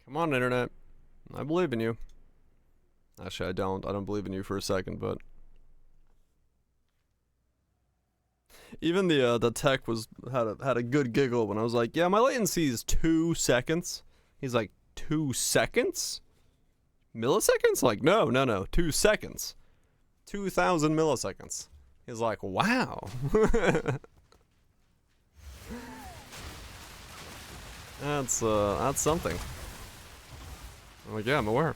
Come on, internet. I believe in you. Actually, I don't. I don't believe in you for a second, but... Even the tech had a good giggle when I was like, yeah, my latency is 2 seconds. He's like, 2 seconds? Milliseconds? Like, no, 2 seconds. 2,000 milliseconds. He's like, wow. That's something. I'm like, yeah, I'm aware.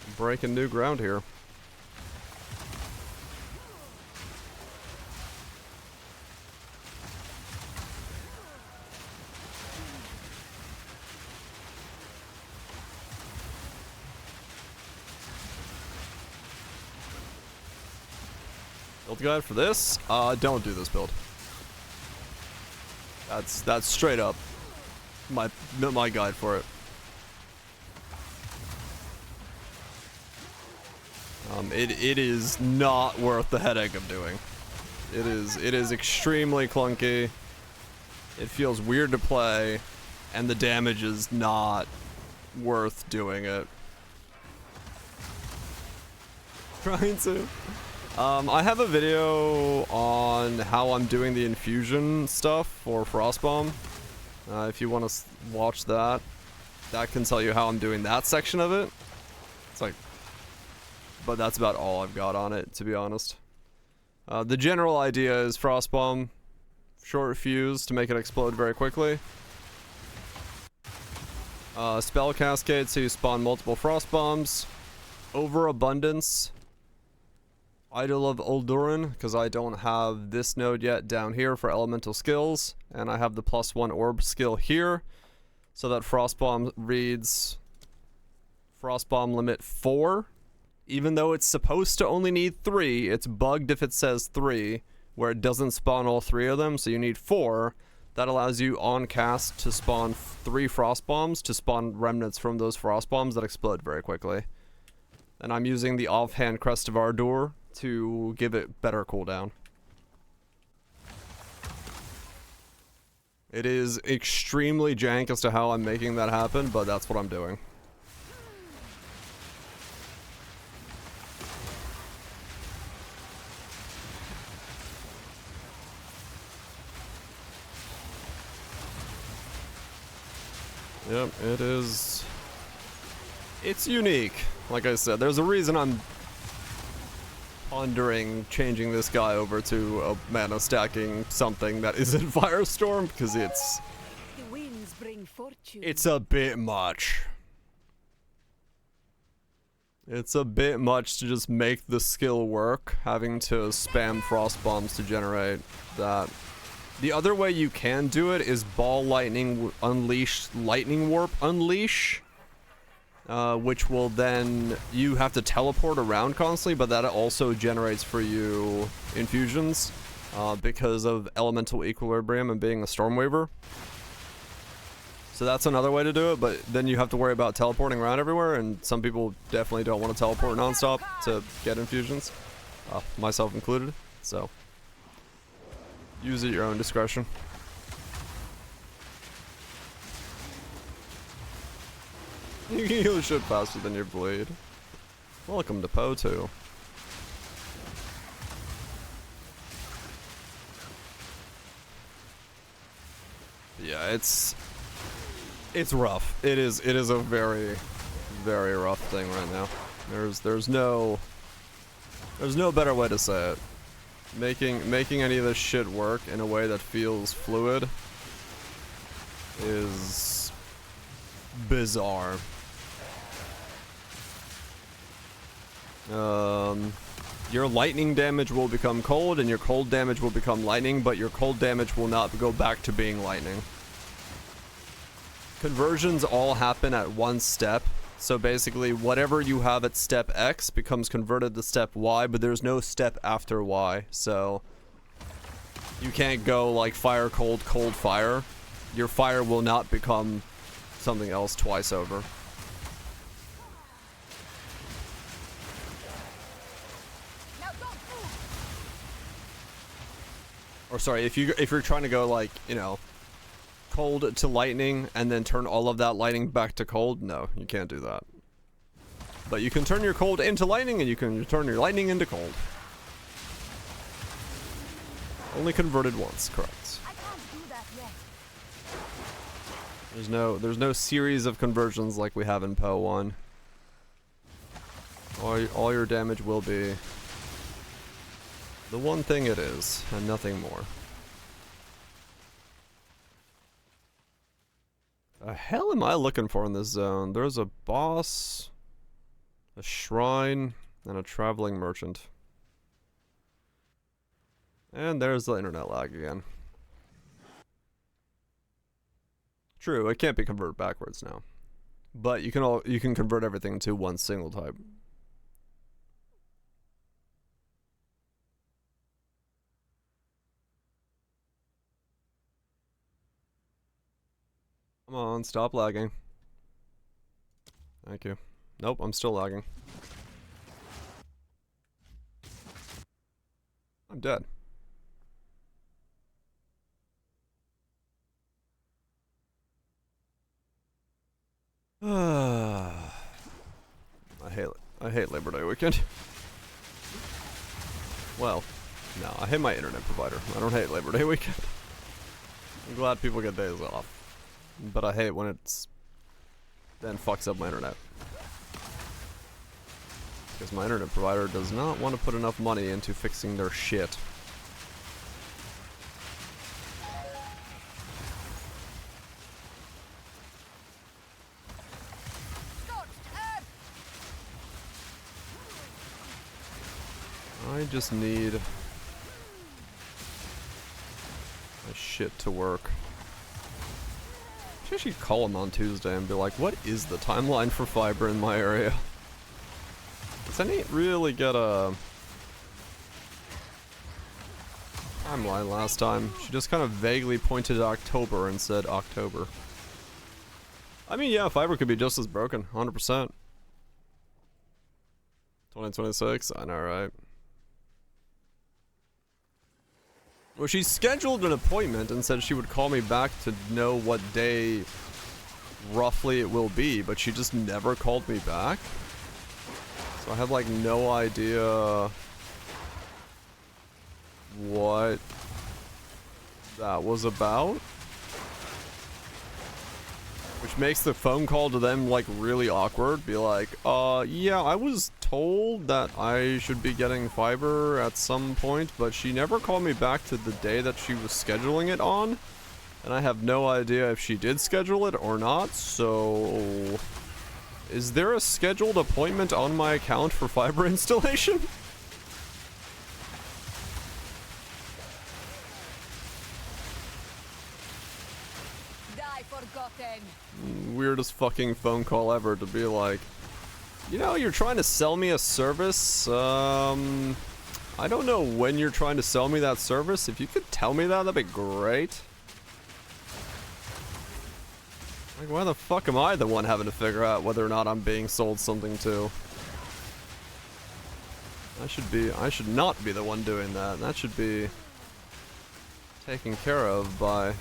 I'm breaking new ground here. Build guide for this? Don't do this build. That's straight up my guide for it. It is not worth the headache of doing. It is extremely clunky. It feels weird to play, and the damage is not worth doing it. Trying to. I have a video on how I'm doing the infusion stuff for Frostbomb. If you want to watch that, that can tell you how I'm doing that section of it. It's like, but that's about all I've got on it, to be honest. The general idea is Frostbomb, short fuse to make it explode very quickly. Spell cascade, so you spawn multiple Frostbombs. Overabundance. Idol of Uldurin, because I don't have this node yet down here for elemental skills, and I have the +1 orb skill here, so that Frostbomb reads Frostbomb limit 4. Even though it's supposed to only need 3, it's bugged if it says 3, where it doesn't spawn all 3 of them, so you need 4. that allows you on cast to spawn 3 frost bombs to spawn remnants from those frost bombs that explode very quickly. And I'm using the offhand Crest of Ardor to give it better cooldown. It is extremely jank as to how I'm making that happen, but that's what I'm doing. Yep, it is. It's unique. Like I said, there's a reason I'm pondering changing this guy over to a mana stacking something that isn't Firestorm, because it's The winds bring fortune. it's a bit much. It's a bit much to just make the skill work, having to spam frost bombs to generate that. The other way you can do it is ball lightning unleash lightning warp unleash, which will then you have to teleport around constantly, but that also generates for you infusions because of elemental equilibrium and being a Stormweaver. So that's another way to do it, but then you have to worry about teleporting around everywhere, and some people definitely don't want to teleport nonstop to get infusions, myself included. So use at your own discretion. You can heal shit faster than your bleed. Welcome to Poe 2. Yeah, it's rough. It is a very, very rough thing right now. There's no better way to say it. Making any of this shit work in a way that feels fluid is bizarre. Your lightning damage will become cold and your cold damage will become lightning, but your cold damage will not go back to being lightning. Conversions all happen at one step. So basically, whatever you have at step X becomes converted to step Y, but there's no step after Y. So you can't go like fire, cold, fire. Your fire will not become something else twice over. Or sorry, if you're trying to go like, you know, cold to lightning and then turn all of that lightning back to cold, no, you can't do that. But you can turn your cold into lightning and you can turn your lightning into cold. Only converted once, correct. I can't do that yet. There's no series of conversions like we have in Poe 1. All your damage will be the one thing it is, and nothing more. The hell am I looking for in this zone? There's a boss, a shrine, and a traveling merchant. And there's the internet lag again. True, it can't be converted backwards now. But you can convert everything to one single type. Come on, stop lagging. Thank you. Nope, I'm still lagging. I'm dead. I hate Labor Day weekend. Well, no, I hate my internet provider. I don't hate Labor Day weekend. I'm glad people get days off. But I hate when it's then fucks up my internet. Because my internet provider does not want to put enough money into fixing their shit. I just need my shit to work. I should actually call him on Tuesday and be like, what is the timeline for fiber in my area? Because I didn't really get a timeline last time. She just kind of vaguely pointed at October and said October. I mean, yeah, fiber could be just as broken, 100%. 2026, I know, right? Well, she scheduled an appointment and said she would call me back to know what day roughly it will be, but she just never called me back. So I have like no idea what that was about. Which makes the phone call to them like really awkward. Be like, yeah, I was told that I should be getting fiber at some point, but she never called me back to the day that she was scheduling it on. And I have no idea if she did schedule it or not, so... Is there a scheduled appointment on my account for fiber installation? Die forgotten. Weirdest fucking phone call ever to be like, you know, you're trying to sell me a service, I don't know when you're trying to sell me that service. If you could tell me that, that'd be great. Like, why the fuck am I the one having to figure out whether or not I'm being sold something to? I should not be the one doing that. That should be taken care of by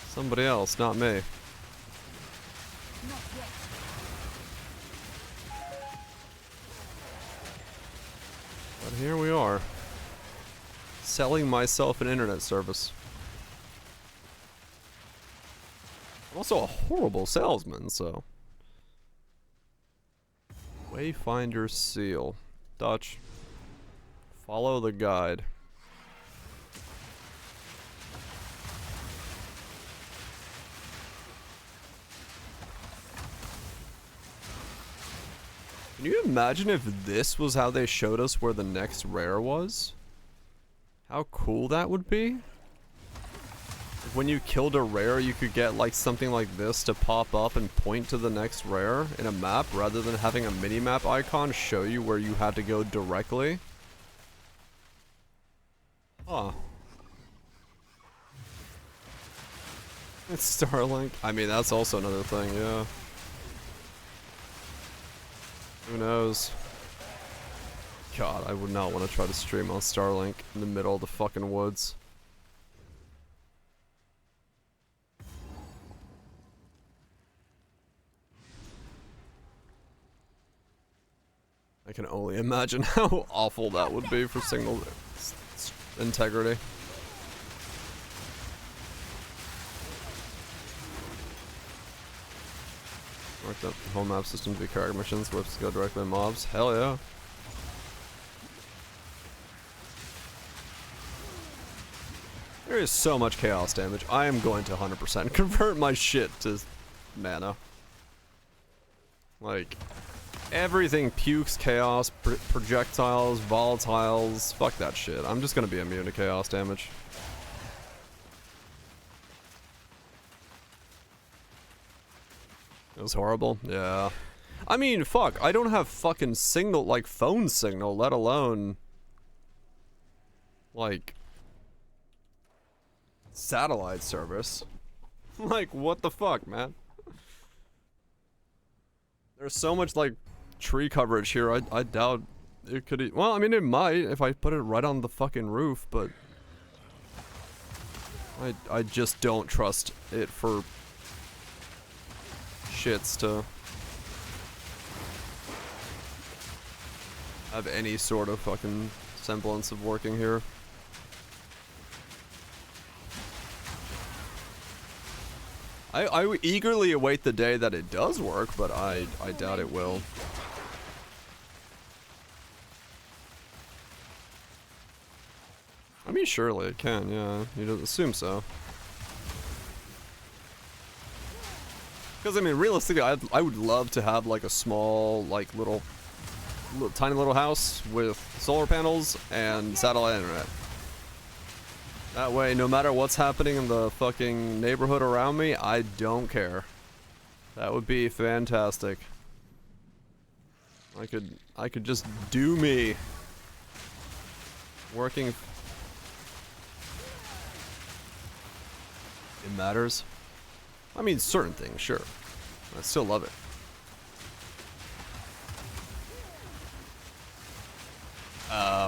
somebody else, not me. But here we are, selling myself an internet service. I'm also a horrible salesman, so. Wayfinder seal. Dutch. Follow the guide. Can you imagine if this was how they showed us where the next rare was? How cool that would be? When you killed a rare, you could get like something like this to pop up and point to the next rare in a map rather than having a mini-map icon show you where you had to go directly. Huh. It's Starlink. I mean, that's also another thing, yeah. Who knows? God, I would not want to try to stream on Starlink in the middle of the fucking woods. I can only imagine how awful that would be for signal integrity. Marked up the whole map system to be character missions, whips go directly to mobs. Hell yeah. There is so much chaos damage. I am going to 100% convert my shit to mana. Like, everything pukes chaos, projectiles, volatiles, fuck that shit. I'm just gonna be immune to chaos damage. It was horrible, yeah. I mean, fuck, I don't have fucking signal, like phone signal, let alone, like, satellite service. Like, what the fuck, man? There's so much, like, tree coverage here, I doubt it could well, I mean, it might if I put it right on the fucking roof, but I just don't trust it for shits to have any sort of fucking semblance of working here. I eagerly await the day that it does work, but I doubt it will. I mean, surely it can, yeah. You'd assume so. Because, I mean, realistically, I would love to have, like, a small, like, tiny little house with solar panels and satellite internet. That way, no matter what's happening in the fucking neighborhood around me, I don't care. That would be fantastic. I could just do me. Working it matters. I mean, certain things, sure. I still love it.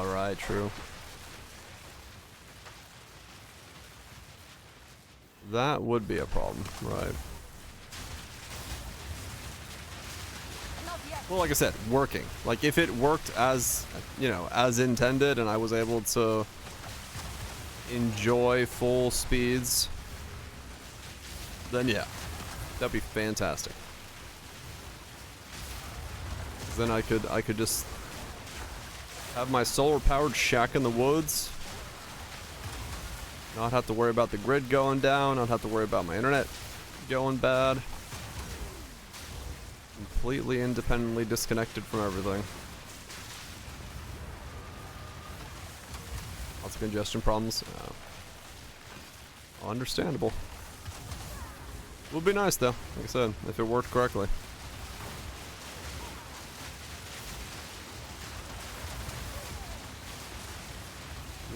Right, true. That would be a problem, right? Well, like I said, working. Like, if it worked as, you know, as intended and I was able to enjoy full speeds, then yeah, that'd be fantastic. 'Cause then I could just have my solar-powered shack in the woods. Not have to worry about the grid going down. Not have to worry about my internet going bad. Completely independently disconnected from everything. Lots of congestion problems. Understandable. Would be nice though, like I said, if it worked correctly.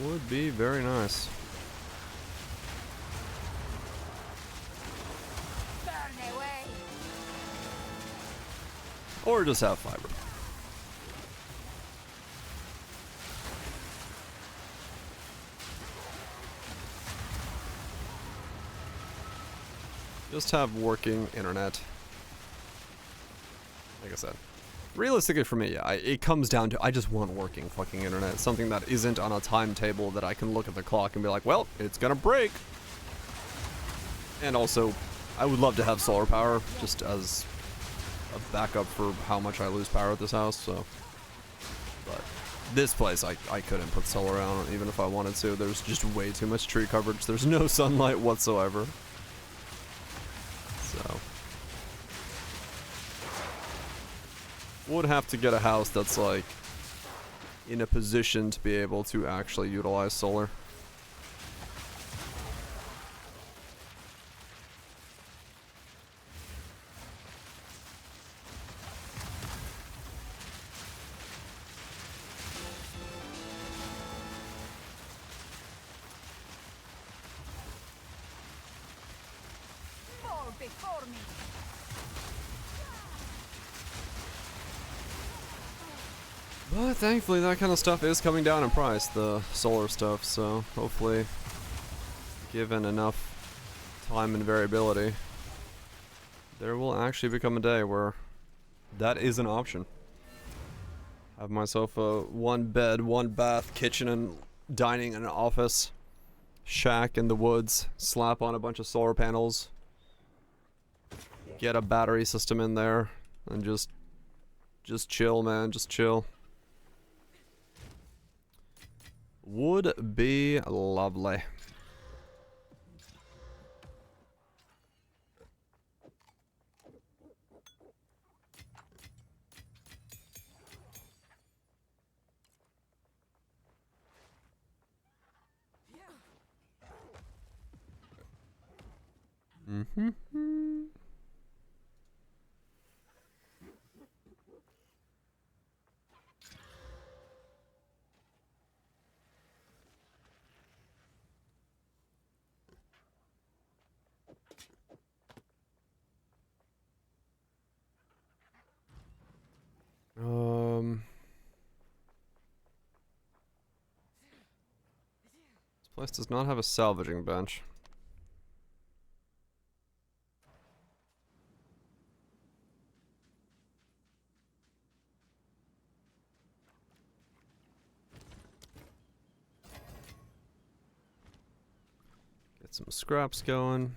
Would be very nice. Or just have fiber. Just have working internet. Like I said. Realistically for me, yeah, it comes down to I just want working fucking internet. Something that isn't on a timetable that I can look at the clock and be like, well, it's gonna break. And also, I would love to have solar power just as a backup for how much I lose power at this house, so. But this place, I couldn't put solar on even if I wanted to. There's just way too much tree coverage. There's no sunlight whatsoever. So. Would have to get a house that's like in a position to be able to actually utilize solar. Before me. But thankfully that kind of stuff is coming down in price, the solar stuff, so hopefully given enough time and variability, there will actually become a day where that is an option. Have myself a 1-bed, 1-bath, kitchen and dining and an office, shack in the woods, slap on a bunch of solar panels, get a battery system in there, and just chill, man, just chill. Would be lovely. Mm-hmm. This place does not have a salvaging bench. Get some scraps going.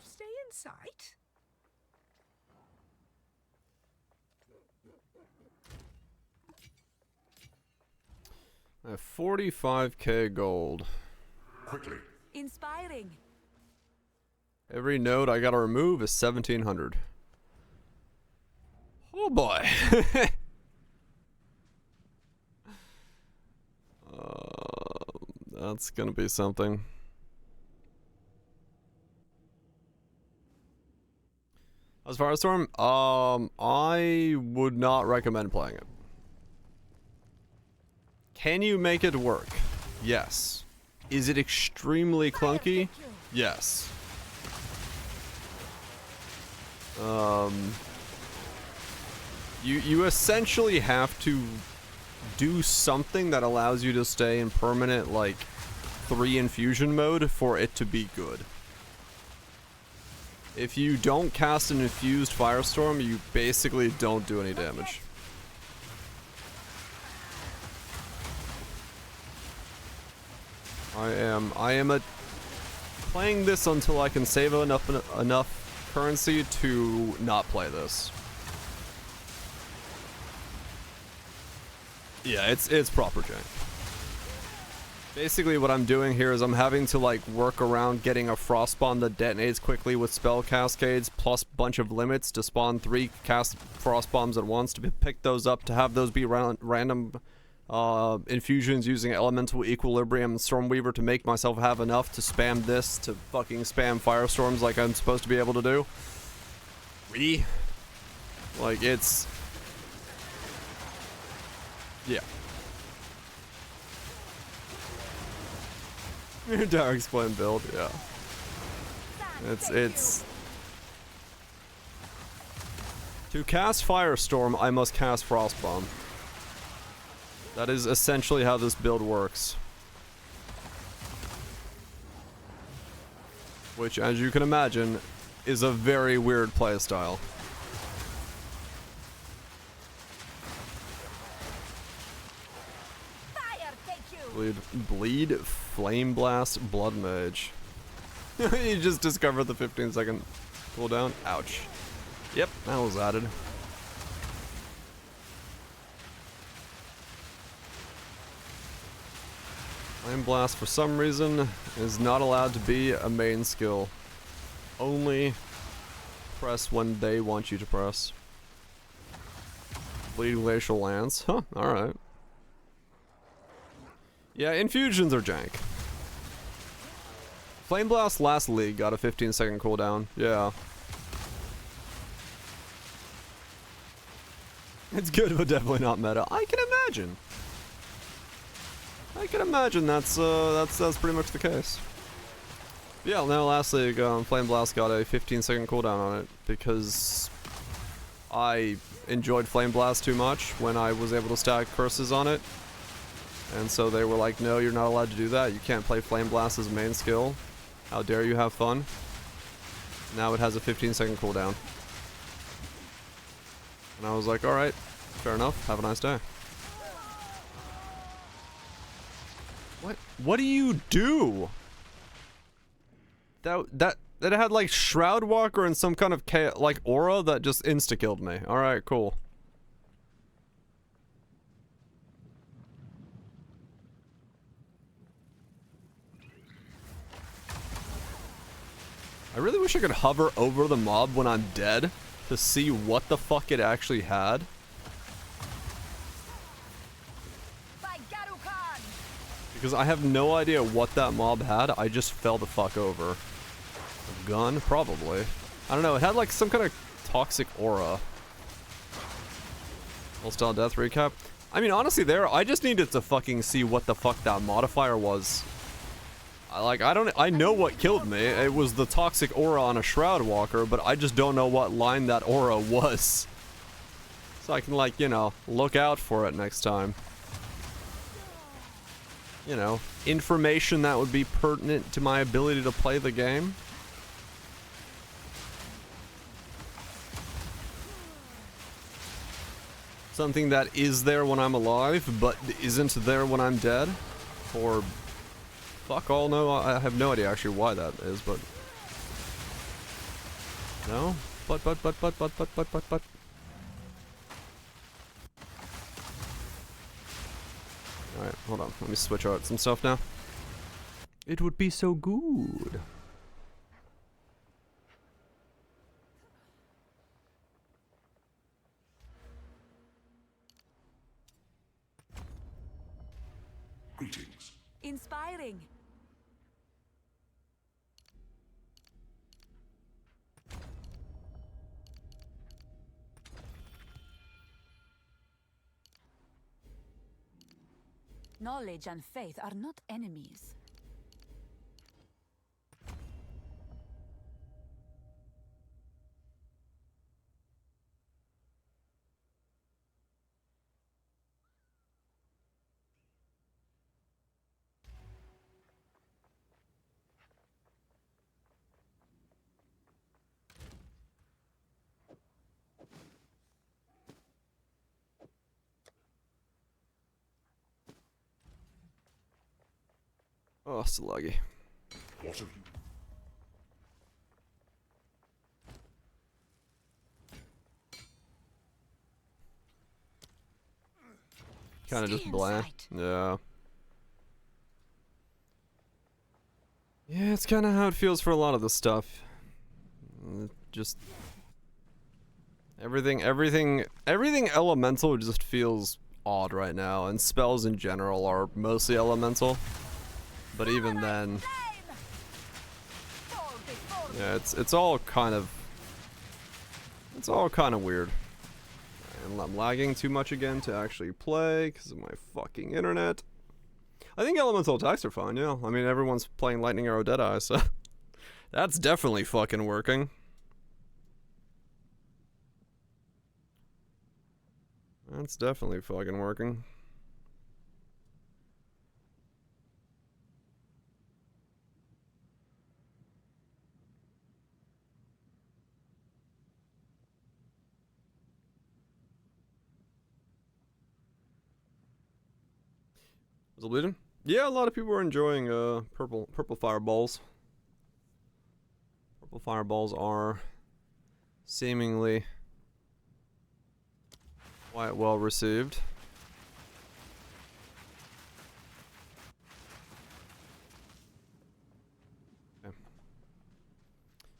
Stay in sight. I have 45k gold. Quickly. Inspiring. Every node I gotta remove is 1700. Oh boy. That's gonna be something. As far as Firestorm, I would not recommend playing it. Can you make it work? Yes. Is it extremely clunky? Yes. You essentially have to do something that allows you to stay in permanent, like, 3 infusion mode for it to be good. If you don't cast an infused Firestorm, you basically don't do any damage. I am playing this until I can save enough currency to not play this. Yeah, it's proper jank. Basically what I'm doing here is I'm having to like work around getting a frost bomb that detonates quickly with spell cascades plus bunch of limits to spawn 3 cast frost bombs at once, to pick those up, to have those be random infusions using elemental equilibrium and stormweaver to make myself have enough to spam this, to fucking spam firestorms like I'm supposed to be able to do. Really? Like, it's... yeah. Derek's playing build, yeah. It's... To cast Firestorm, I must cast Frostbomb. That is essentially how this build works. Which, as you can imagine, is a very weird playstyle. Bleed, Flame Blast, Blood Mage. You just discovered the 15-second cooldown. Ouch. Yep, that was added. Flame Blast, for some reason, is not allowed to be a main skill. Only press when they want you to press. Bleed Glacial Lance. Huh, alright. Yeah, infusions are jank. Flame Blast last league got a 15-second cooldown. Yeah. It's good, but definitely not meta. I can imagine. I can imagine that's pretty much the case. Yeah, now last league, Flame Blast got a 15-second cooldown on it because I enjoyed Flame Blast too much when I was able to stack curses on it. And so they were like, no, you're not allowed to do that. You can't play Flame Blast as a main skill. How dare you have fun? Now it has a 15-second cooldown. And I was like, alright, fair enough. Have a nice day. What do you do? That had like Shroud Walker and some kind of like aura that just insta-killed me. Alright, cool. I really wish I could hover over the mob when I'm dead to see what the fuck it actually had. Because I have no idea what that mob had. I just fell the fuck over. A gun? Probably. I don't know. It had like some kind of toxic aura. Full-style death recap. I mean, honestly, I just needed to fucking see what the fuck that modifier was. I know what killed me. It was the toxic aura on a Shroud Walker, but I just don't know what line that aura was. So I can, like, you know, look out for it next time. You know, information that would be pertinent to my ability to play the game. Something that is there when I'm alive, but isn't there when I'm dead. Or... fuck all, no, I have no idea actually why that is, but... no? But. Alright, hold on. Let me switch out some stuff now. It would be so good. Greetings. Inspiring. Knowledge and faith are not enemies. Oh, still laggy. What have you? Kind of just bland. Yeah. Yeah, it's kind of how it feels for a lot of this stuff. Just everything elemental just feels odd right now, and spells in general are mostly elemental. But even then, yeah, it's all kind of weird. And I'm lagging too much again to actually play because of my fucking internet. I think elemental attacks are fine, yeah. I mean, everyone's playing Lightning Arrow Deadeye, so that's definitely fucking working. That's definitely fucking working. Was it bleeding? Yeah, a lot of people are enjoying purple fireballs. Purple fireballs are seemingly quite well received. Okay.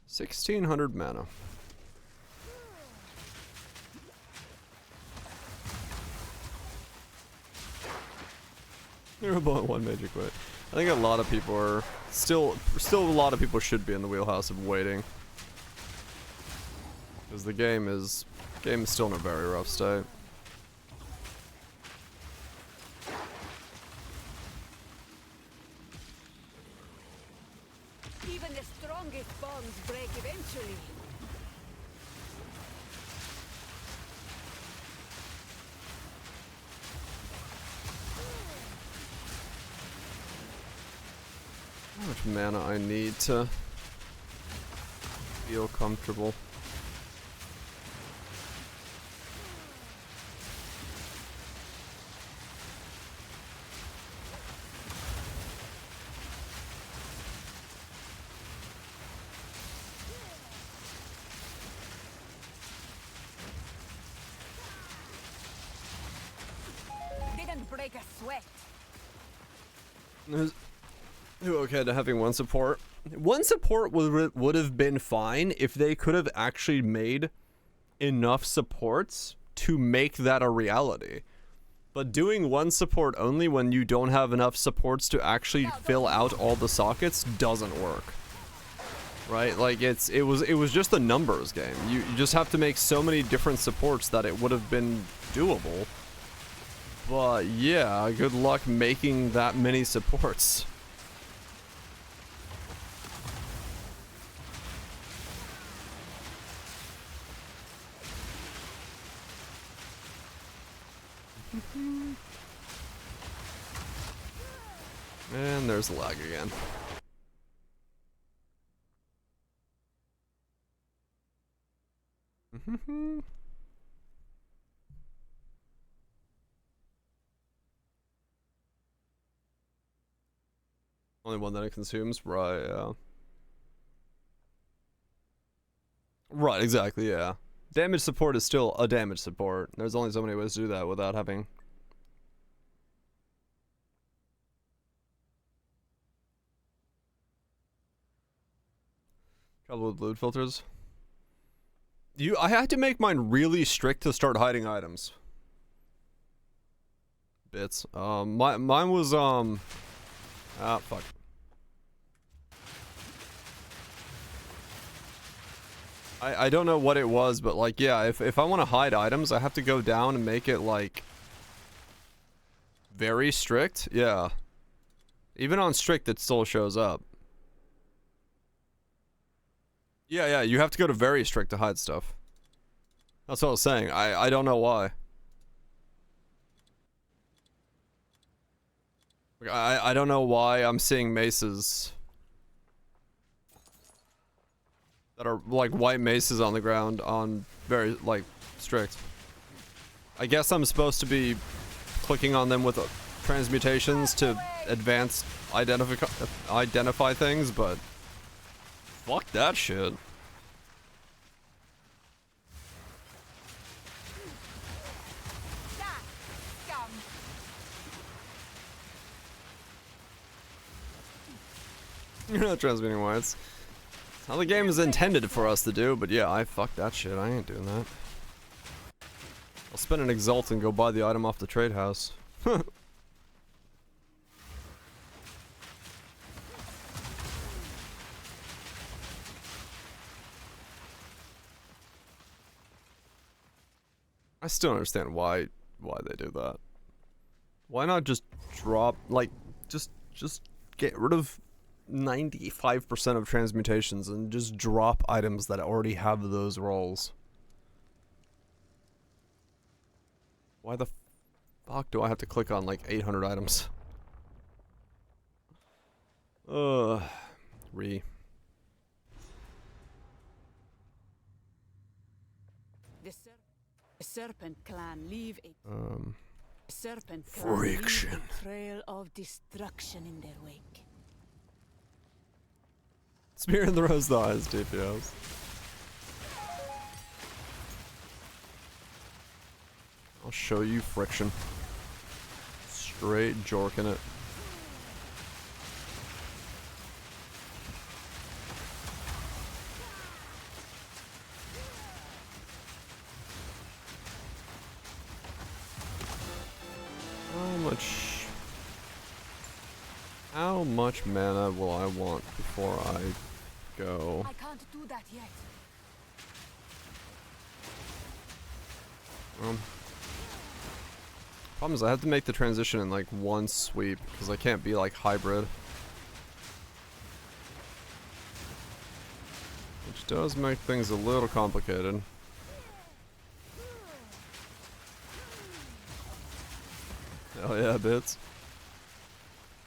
1600 mana. You're about one magic quit. I think a lot of people are still a lot of people should be in the wheelhouse of waiting, because the game is still in a very rough state. Even the strongest bonds break eventually. How much mana I need to feel comfortable? Didn't break a sweat. Okay to having one support. One support would have been fine if they could have actually made enough supports to make that a reality. But doing one support only when you don't have enough supports to actually fill out all the sockets doesn't work. Right? Like it was just a numbers game. You just have to make so many different supports that it would have been doable. But yeah, good luck making that many supports. And there's lag again. Only one that it consumes, right? Yeah. Right, exactly. Yeah. Damage support is still a damage support. There's only so many ways to do that without having. Trouble with loot filters. I had to make mine really strict to start hiding items. bits. Mine was fuck. I don't know what it was, but like, yeah, if I want to hide items, I have to go down and make it like very strict. Yeah. Even on strict, it still shows up. Yeah, you have to go to very strict to hide stuff. That's what I was saying. I don't know why. I don't know why I'm seeing maces that are like white maces on the ground on very like strict. I guess I'm supposed to be clicking on them with transmutations to advance identify things, but fuck that shit. You're not transmitting whites. How the game is intended for us to do, but yeah, fuck that shit. I ain't doing that. I'll spend an exalt and go buy the item off the trade house. I still don't understand why they do that. Why not just drop, like, just get rid of 95% of transmutations and just drop items that already have those rolls? Why the fuck do I have to click on like 800 items? Re. The Serpent Clan leave a Serpent friction. Leave a trail of destruction in their wake. Spear in the rose the eyes, DPS. I'll show you friction. Straight jorking it. How much mana will I want before I go? I can't do that yet. Problem is I have to make the transition in like one sweep because I can't be like hybrid. Which does make things a little complicated. Hell yeah, bits.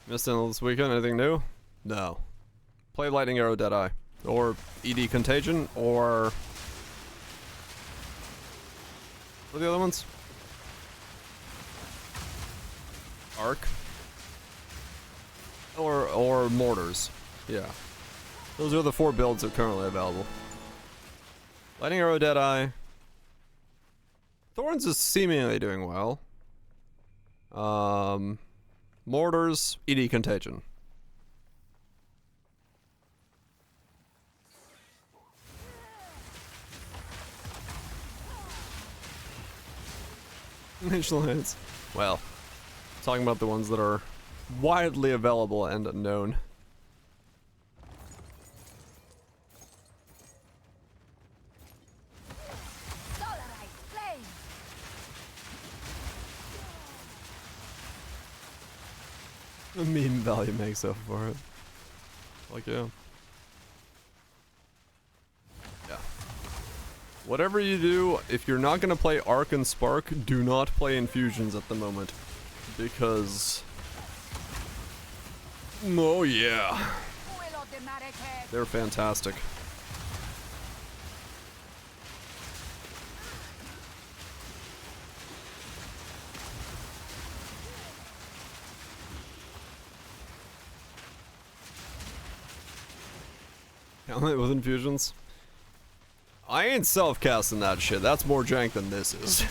Missed anything this weekend? Anything new? No. Play Lightning Arrow Deadeye. Or ED Contagion, or... what are the other ones? Arc? Or Mortars. Yeah. Those are the 4 builds that are currently available. Lightning Arrow Deadeye. Thorns is seemingly doing well. Mortars, ED Contagion. Initial hits. Well, talking about the ones that are widely available and known. The meme value makes up for it. Like, yeah. Yeah. Whatever you do, if you're not gonna play Arc and Spark, do not play Infusions at the moment. Because... oh yeah. They're fantastic. With Infusions? I ain't self-casting that shit. That's more jank than this is.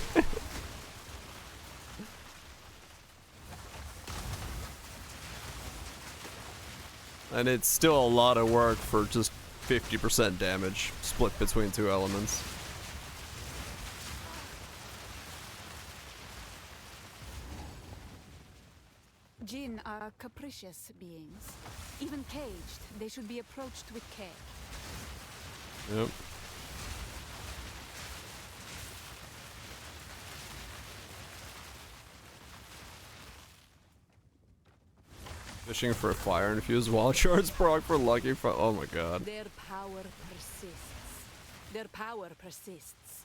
And it's still a lot of work for just 50% damage split between 2 elements. Jinn are capricious beings. Even caged, they should be approached with care. Yep. Fishing for a fire infused wild shards proc for lucky for oh my god. Their power persists. Their power persists.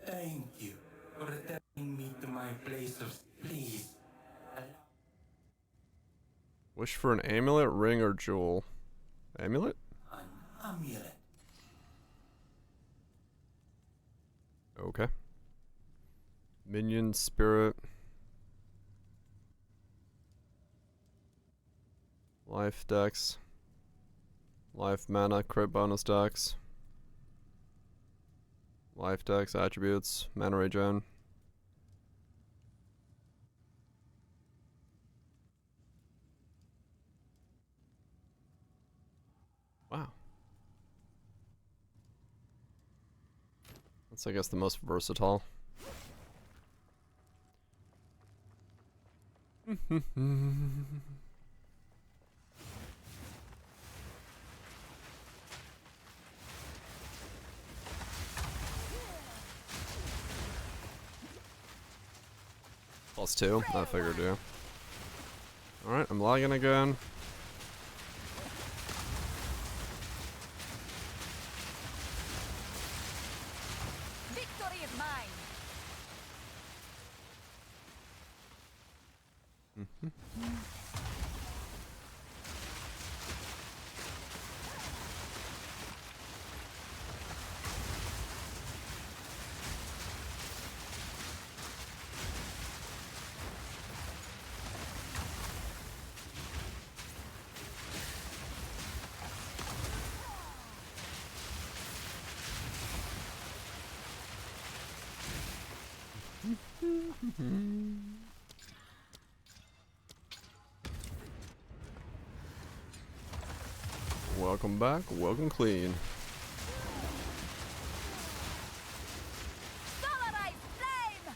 Thank you for taking me to my place of please. Wish for an amulet, ring, or jewel. Amulet? An amulet. Okay. Minion, spirit. Life dex. Life mana, crit bonus dex. Life dex, attributes, mana regen. Wow. That's, I guess, the most versatile. +2, I figured, yeah. Alright, I'm lagging again. Victory is mine. Welcome back, welcome clean. Solarized flame!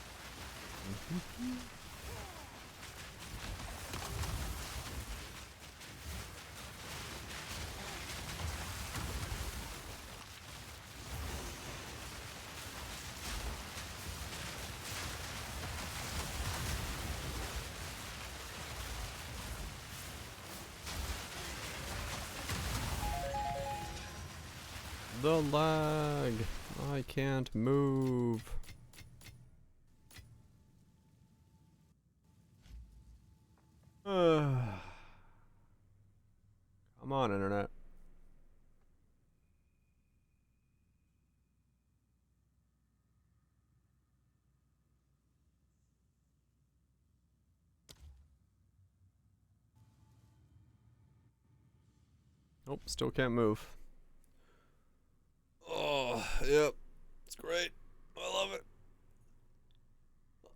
The lag. I can't move. Come on, internet. Nope, still can't move. Oh, yep. It's great. I love it.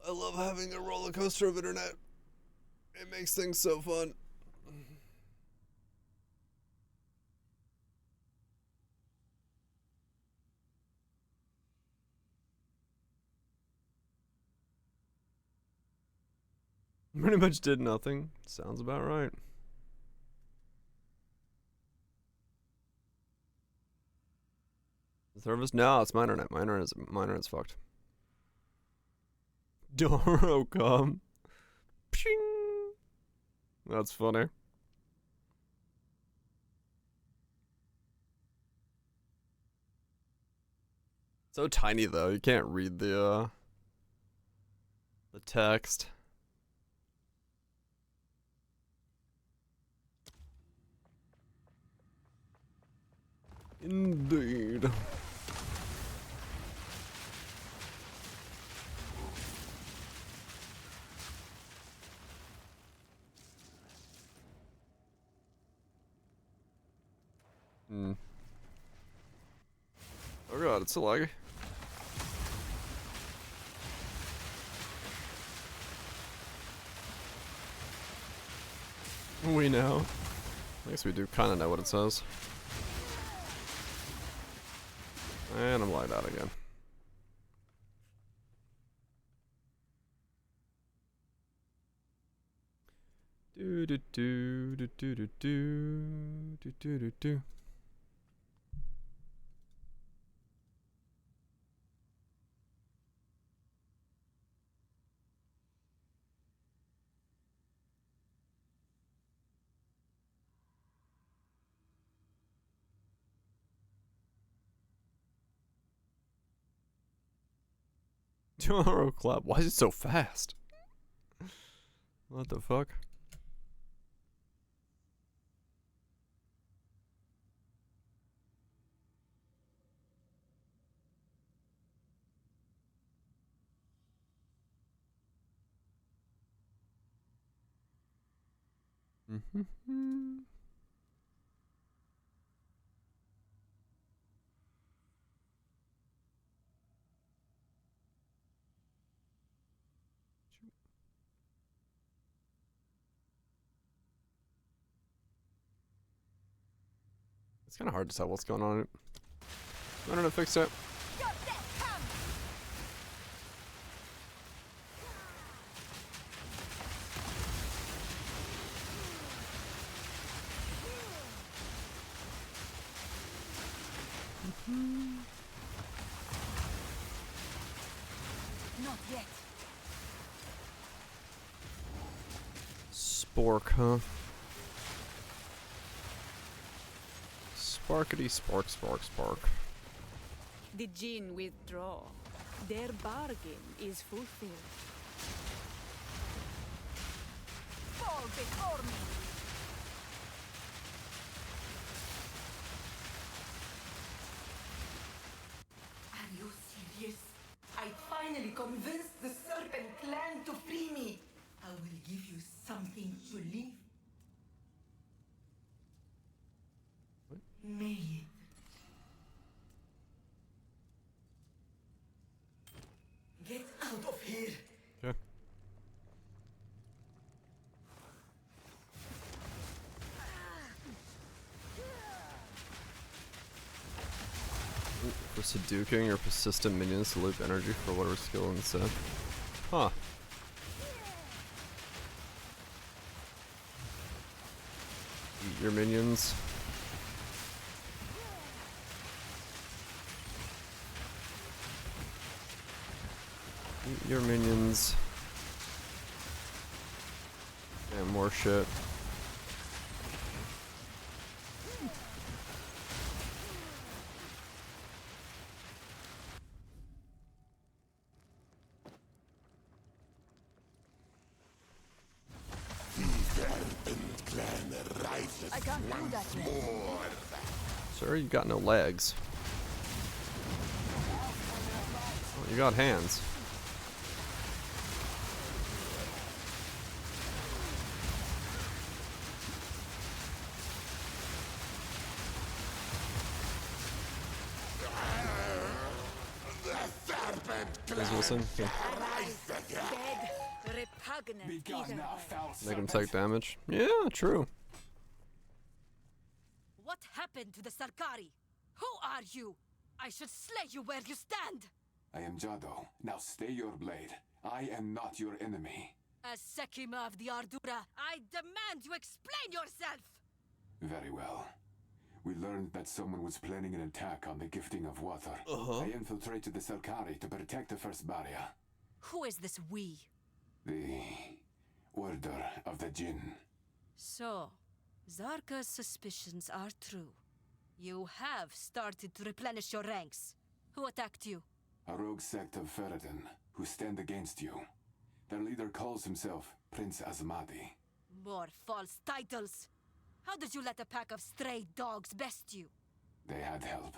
I love having a roller coaster of internet. It makes things so fun. Pretty much did nothing. Sounds about right. The service? No, it's my internet. My internet's fucked. Doro come. Pshing. That's funny. So tiny though, you can't read the text. Indeed. Oh god, it's so laggy. We know. I guess we do kind of know what it says. And I'm lagged out again. Do do do do do do do do do do do. Tomorrow club. Why is it so fast? What the fuck? Mm-hmm. It's kind of hard to tell what's going on in it. I don't know, fix it. Not yet. Spork, huh? Sparkety spark, spark, spark. The Jinn withdraw. Their bargain is fulfilled. Fall before me! Are you serious? I finally convinced the Serpent Clan to free me. I will give you something to live. May it. Get out of here. Okay. For seduking your persistent minions to loop energy for whatever skill instead. Huh. Eat your minions. Eat your minions. And more shit. I can't do that yet. Sir, you got no legs. Oh, you got hands. Please listen. Okay. Make him take damage. Yeah, true. What happened to the Sarkari? Who are you? I should slay you where you stand! I am Jado. Now stay your blade. I am not your enemy. As Sekima of the Ardura, I demand you explain yourself! Very well. We learned that someone was planning an attack on the gifting of water. I infiltrated the Sarkari to protect the first barrier. Who is this we? The Order of the Jinn. So, Zarka's suspicions are true. You have started to replenish your ranks. Who attacked you? A rogue sect of Ferretin, who stand against you. Their leader calls himself Prince Asmadi. More false titles! How did you let a pack of stray dogs best you? They had help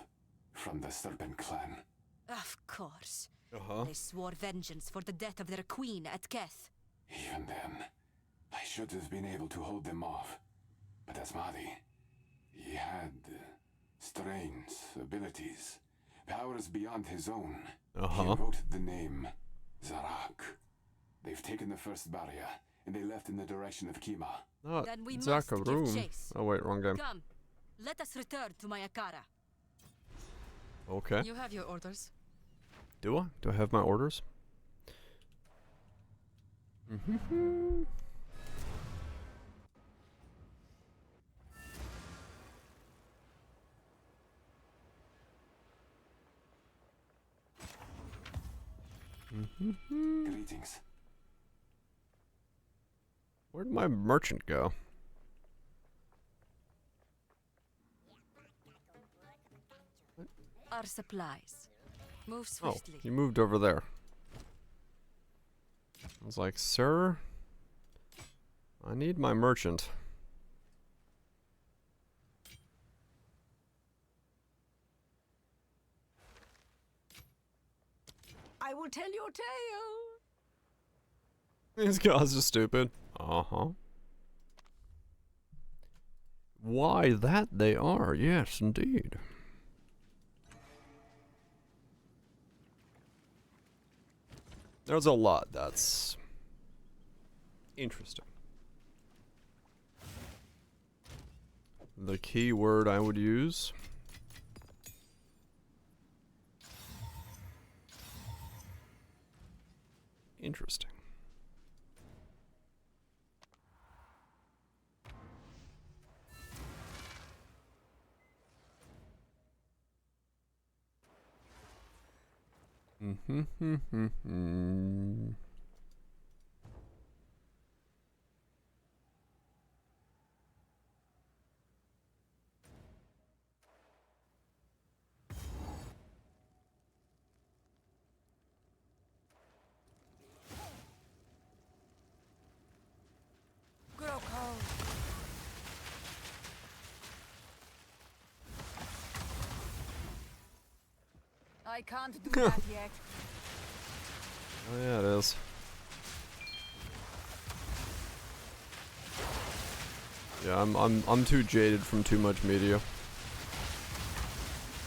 from the Serpent Clan. Of course. They swore vengeance for the death of their queen at Keth. Even then, I should have been able to hold them off. But Asmadi, he had strange abilities, powers beyond his own. He invoked the name Zarak. They've taken the first barrier, and they left in the direction of Kima. Not Then we must give chase. Oh wait, wrong game. Come, let us return to Mayakara. Okay. You have your orders. Do I? Do I have my orders? Greetings. Where'd my merchant go? Our supplies. Move Oh, swiftly. you moved over there. I was like, sir, I need my merchant. I will tell your tale. These guys are stupid. Uh-huh. Why, that they are. Yes, indeed. There's a lot that's interesting. The key word I would use. Interesting. Grow cold. I can't do that yet. Oh yeah, it is. Yeah, I'm too jaded from too much media.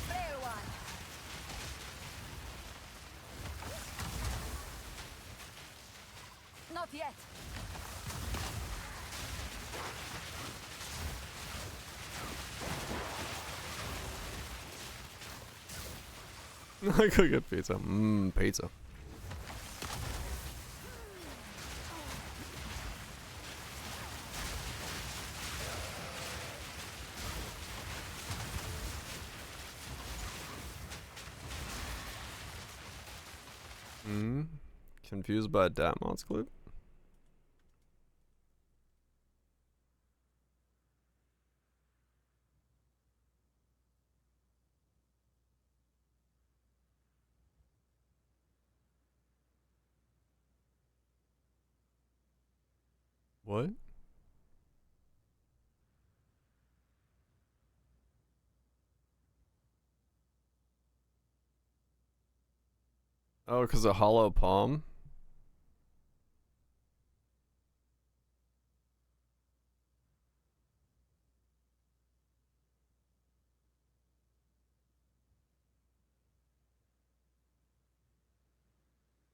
Fair one. Not yet. I could get pizza. Pizza. Confused by a Datmon's clip? What? Oh, because of hollow palm?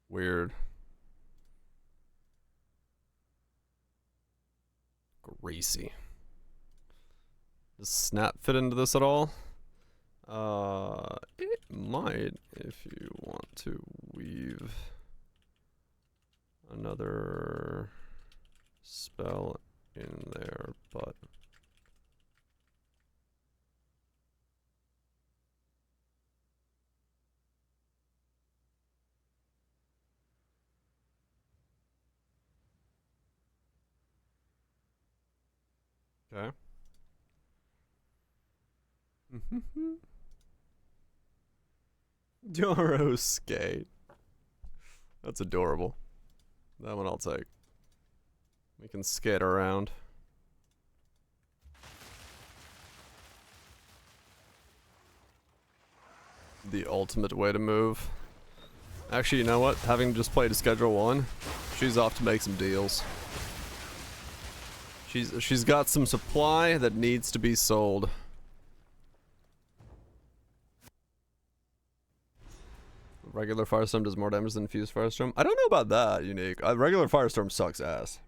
Weird. Greasy. Does snap fit into this at all? It might if you want to weave another spell in there, but okay. Doro skate. That's adorable. That one I'll take. We can skate around. The ultimate way to move. Actually, you know what? Having just played a Schedule 1, she's off to make some deals. She's got some supply that needs to be sold. Regular Firestorm does more damage than Infused Firestorm? I don't know about that, Unique. Regular Firestorm sucks ass.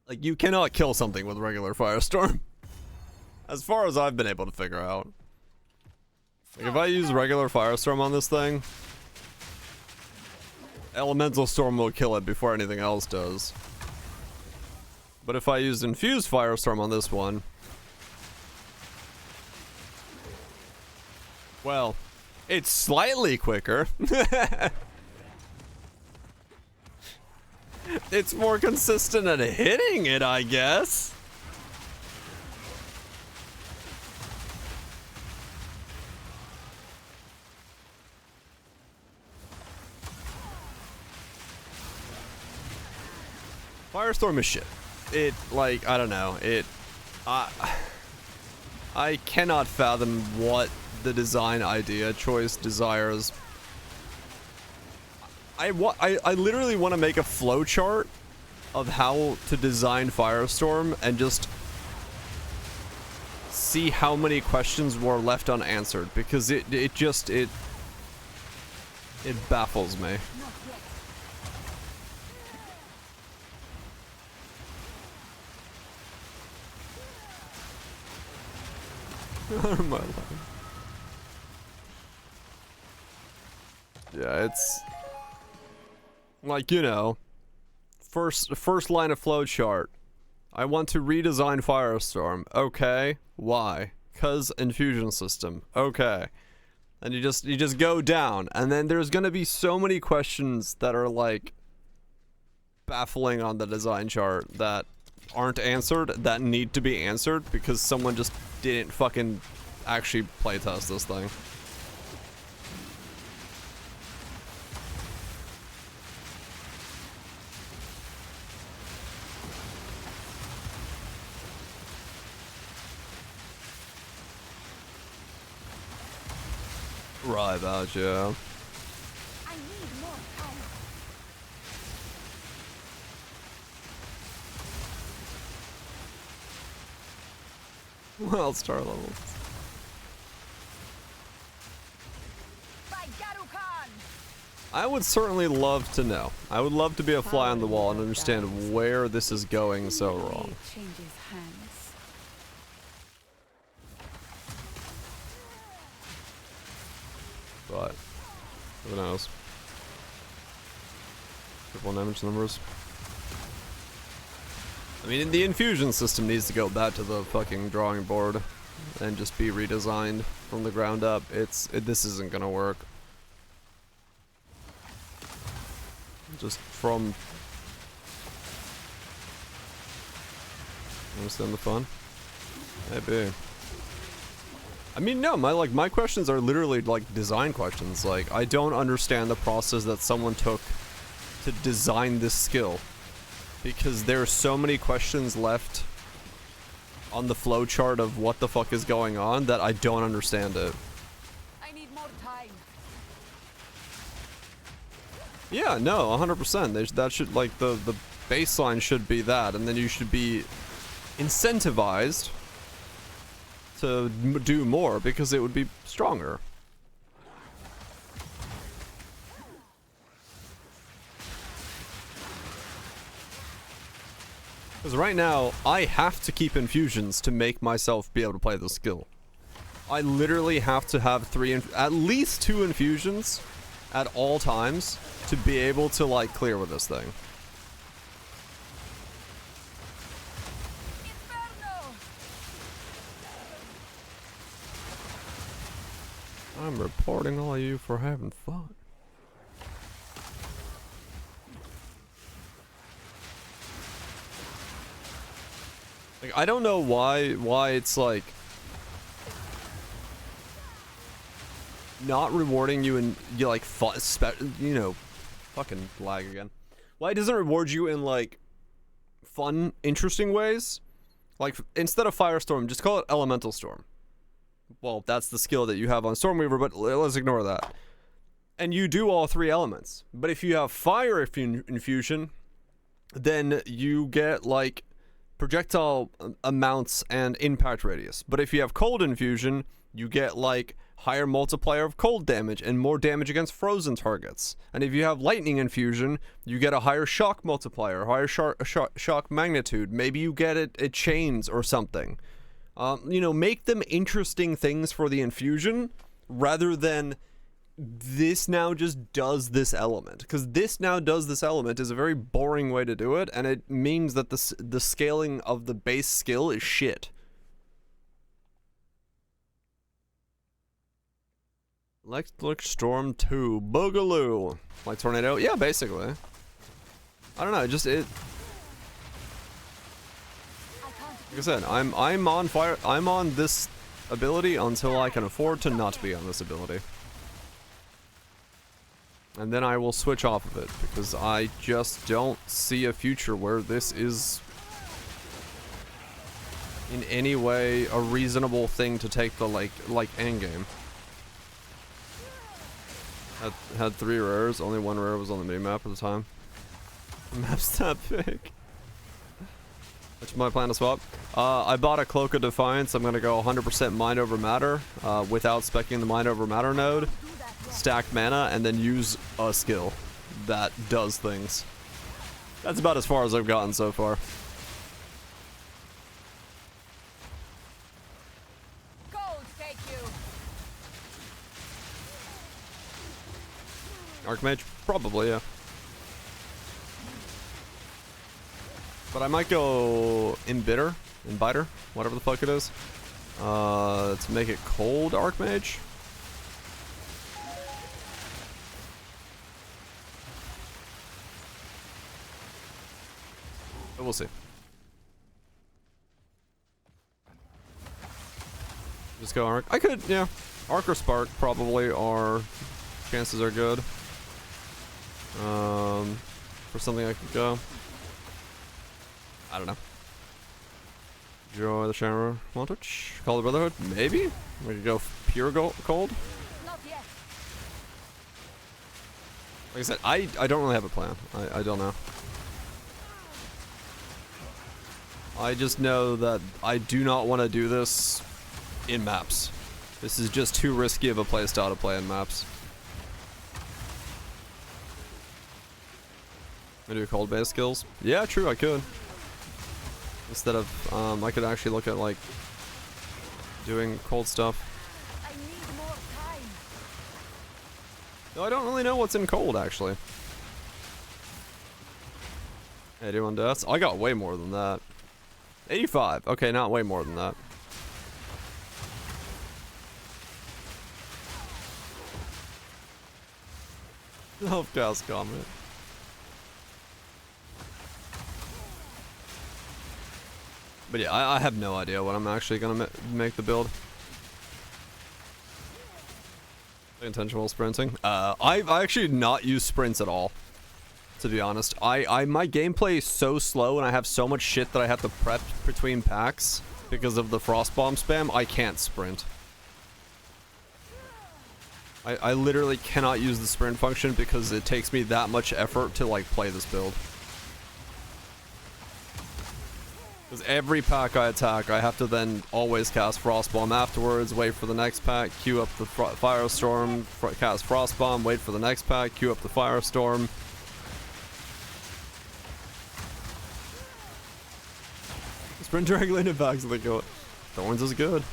Like, you cannot kill something with regular Firestorm. As far as I've been able to figure out. Like, if I use regular Firestorm on this thing, Elemental Storm will kill it before anything else does. But if I use Infused Firestorm on this one, well, It's slightly quicker. It's more consistent at hitting it, I guess. Firestorm is shit. It, like, I don't know. I cannot fathom what the design idea choice desires. I literally want to make a flowchart of how to design Firestorm and just see how many questions were left unanswered, because it baffles me. My life. Yeah, it's like, you know, first line of flowchart. I want to redesign Firestorm. Okay, why? 'Cause infusion system. Okay. And you just go down, and then there's gonna be so many questions that are like baffling on the design chart that aren't answered, that need to be answered because someone just didn't fucking actually playtest this thing. Right about you. I need more time. Wild star levels. I would certainly love to know. I would love to be a fly on the wall and understand where this is going so wrong. Changes hands. But who knows? Triple damage numbers. I mean, the infusion system needs to go back to the fucking drawing board and just be redesigned from the ground up. This isn't gonna work. Just from... Understand the fun? Maybe. I mean, no, my questions are literally like design questions. Like, I don't understand the process that someone took to design this skill, because there are so many questions left on the flowchart of what the fuck is going on that I don't understand it. I need more time. Yeah, no, 100%. That should, like, the baseline should be that, and then you should be incentivized to do more because it would be stronger. Because right now, I have to keep infusions to make myself be able to play the skill. I literally have to have at least 2 infusions at all times to be able to, like, clear with this thing. I'm reporting all of you for having fun. Like, I don't know why it's like not rewarding you in you know, fucking lag again. Why it doesn't reward you in like fun, interesting ways? Like, instead of Firestorm, just call it Elemental Storm. Well, that's the skill that you have on Stormweaver, but let's ignore that. And you do all 3 elements. But if you have Fire Infusion, then you get, like, projectile amounts and impact radius. But if you have Cold Infusion, you get, like, higher multiplier of cold damage and more damage against frozen targets. And if you have Lightning Infusion, you get a higher shock multiplier, higher shock magnitude. Maybe you get it chains or something. You know, make them interesting things for the infusion rather than this now just does this element. Because this now does this element is a very boring way to do it, and it means that the scaling of the base skill is shit. Electric Storm 2. Boogaloo. Like Tornado? Yeah, basically. I don't know, it... Like I said, I'm on fire. I'm on this ability until I can afford to not be on this ability. And then I will switch off of it, because I just don't see a future where this is in any way a reasonable thing to take the like endgame. Had 3 rares, only 1 rare was on the minimap at the time. The map's that big. Which my plan to swap. I bought a Cloak of Defiance. I'm gonna go 100% Mind Over Matter without speccing the Mind Over Matter node. Stack mana and then use a skill that does things. That's about as far as I've gotten so far. Archmage? Probably, yeah. But I might go Embiter, whatever the fuck it is. To make it cold Archmage. But we'll see. Just go Arc. I could, yeah. Arc or Spark probably are... Chances are good. For something I could go. I don't know. Joy the Shower Montage. Call the Brotherhood? Maybe? We could go pure cold? Not yet. Like I said, I don't really have a plan. I don't know. I just know that I do not want to do this in maps. This is just too risky of a playstyle to play in maps. I do cold base skills? Yeah, true, I could. Instead of, I could actually look at, like, doing cold stuff. I need more time. No, I don't really know what's in cold, actually. 81 deaths? I got way more than that. 85. Okay, not way more than that. Self-cast comment. But yeah, I have no idea what I'm actually gonna make the build. Intentional sprinting. I've actually not used sprints at all, to be honest. My gameplay is so slow and I have so much shit that I have to prep between packs because of the frost bomb spam. I can't sprint. I literally cannot use the sprint function because it takes me that much effort to like play this build. Because every pack I attack, I have to then always cast Frostbomb afterwards, wait for the next pack, queue up the Firestorm, cast Frostbomb, wait for the next pack, queue up the Firestorm. Sprint directly into packs, they go. Thorns is good.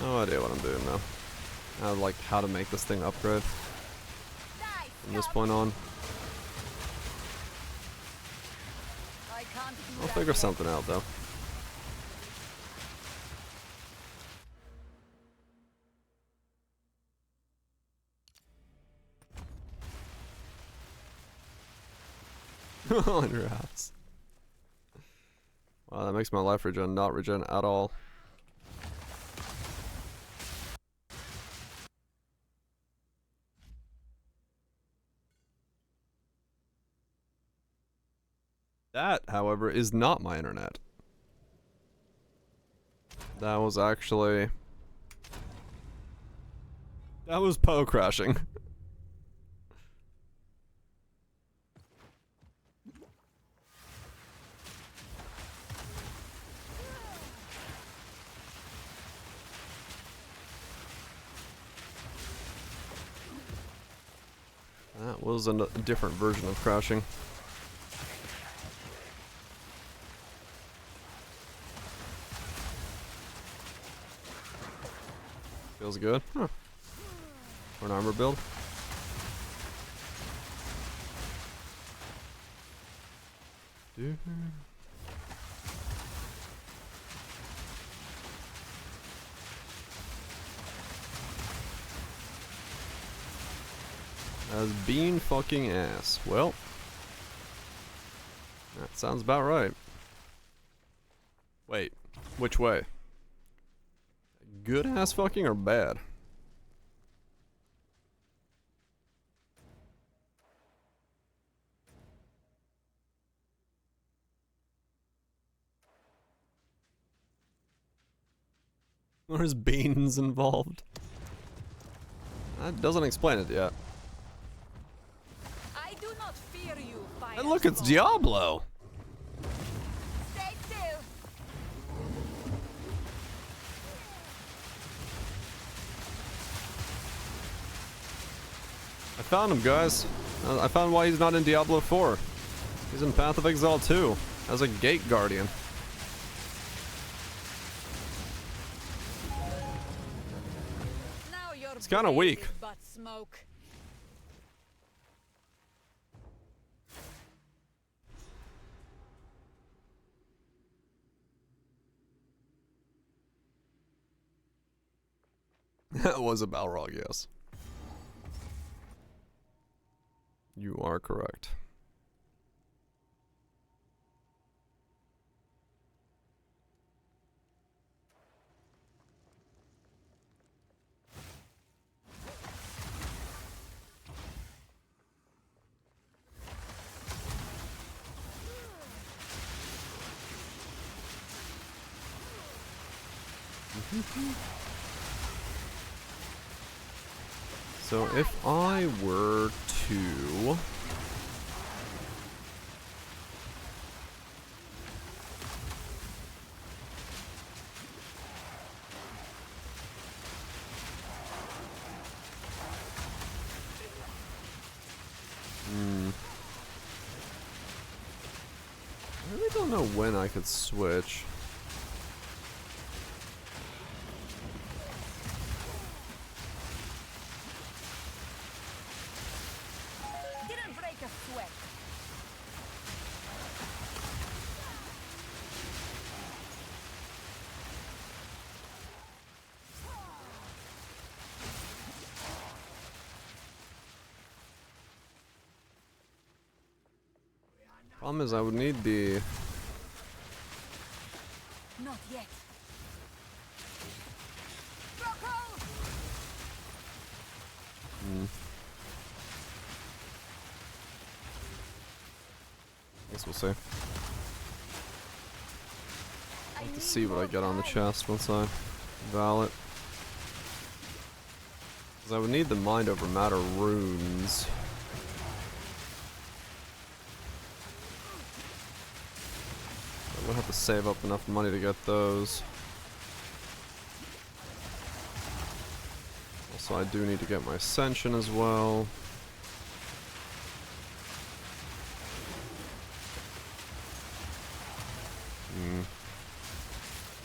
No idea what I'm doing now. Like how to make this thing upgrade from this point on. I'll figure something out though. In your house. Wow, that makes my life regen not regen at all. That, however, is not my internet. That was actually... That was Poe crashing. That was a different version of crashing. Feels good. Huh. For an armor build. As bean fucking ass. Well, that sounds about right. Wait, which way? Good ass fucking or bad? There's beans involved. That doesn't explain it yet. I do not fear you, Firestorm. And look, it's Diablo. Stay still. I found him, guys. I found why he's not in Diablo 4. He's in Path of Exile 2 as a gate guardian. It's kind of weak. But smoke. That was a Balrog, yes. You are correct. So if I were to... I really don't know when I could switch. Didn't break a sweat. Problem is I would need the... Not yet. Guess we'll see. I'll have to see what I get on the chest once I val it. Because I would need the mind over matter runes. I would have to save up enough money to get those. Also, I do need to get my ascension as well.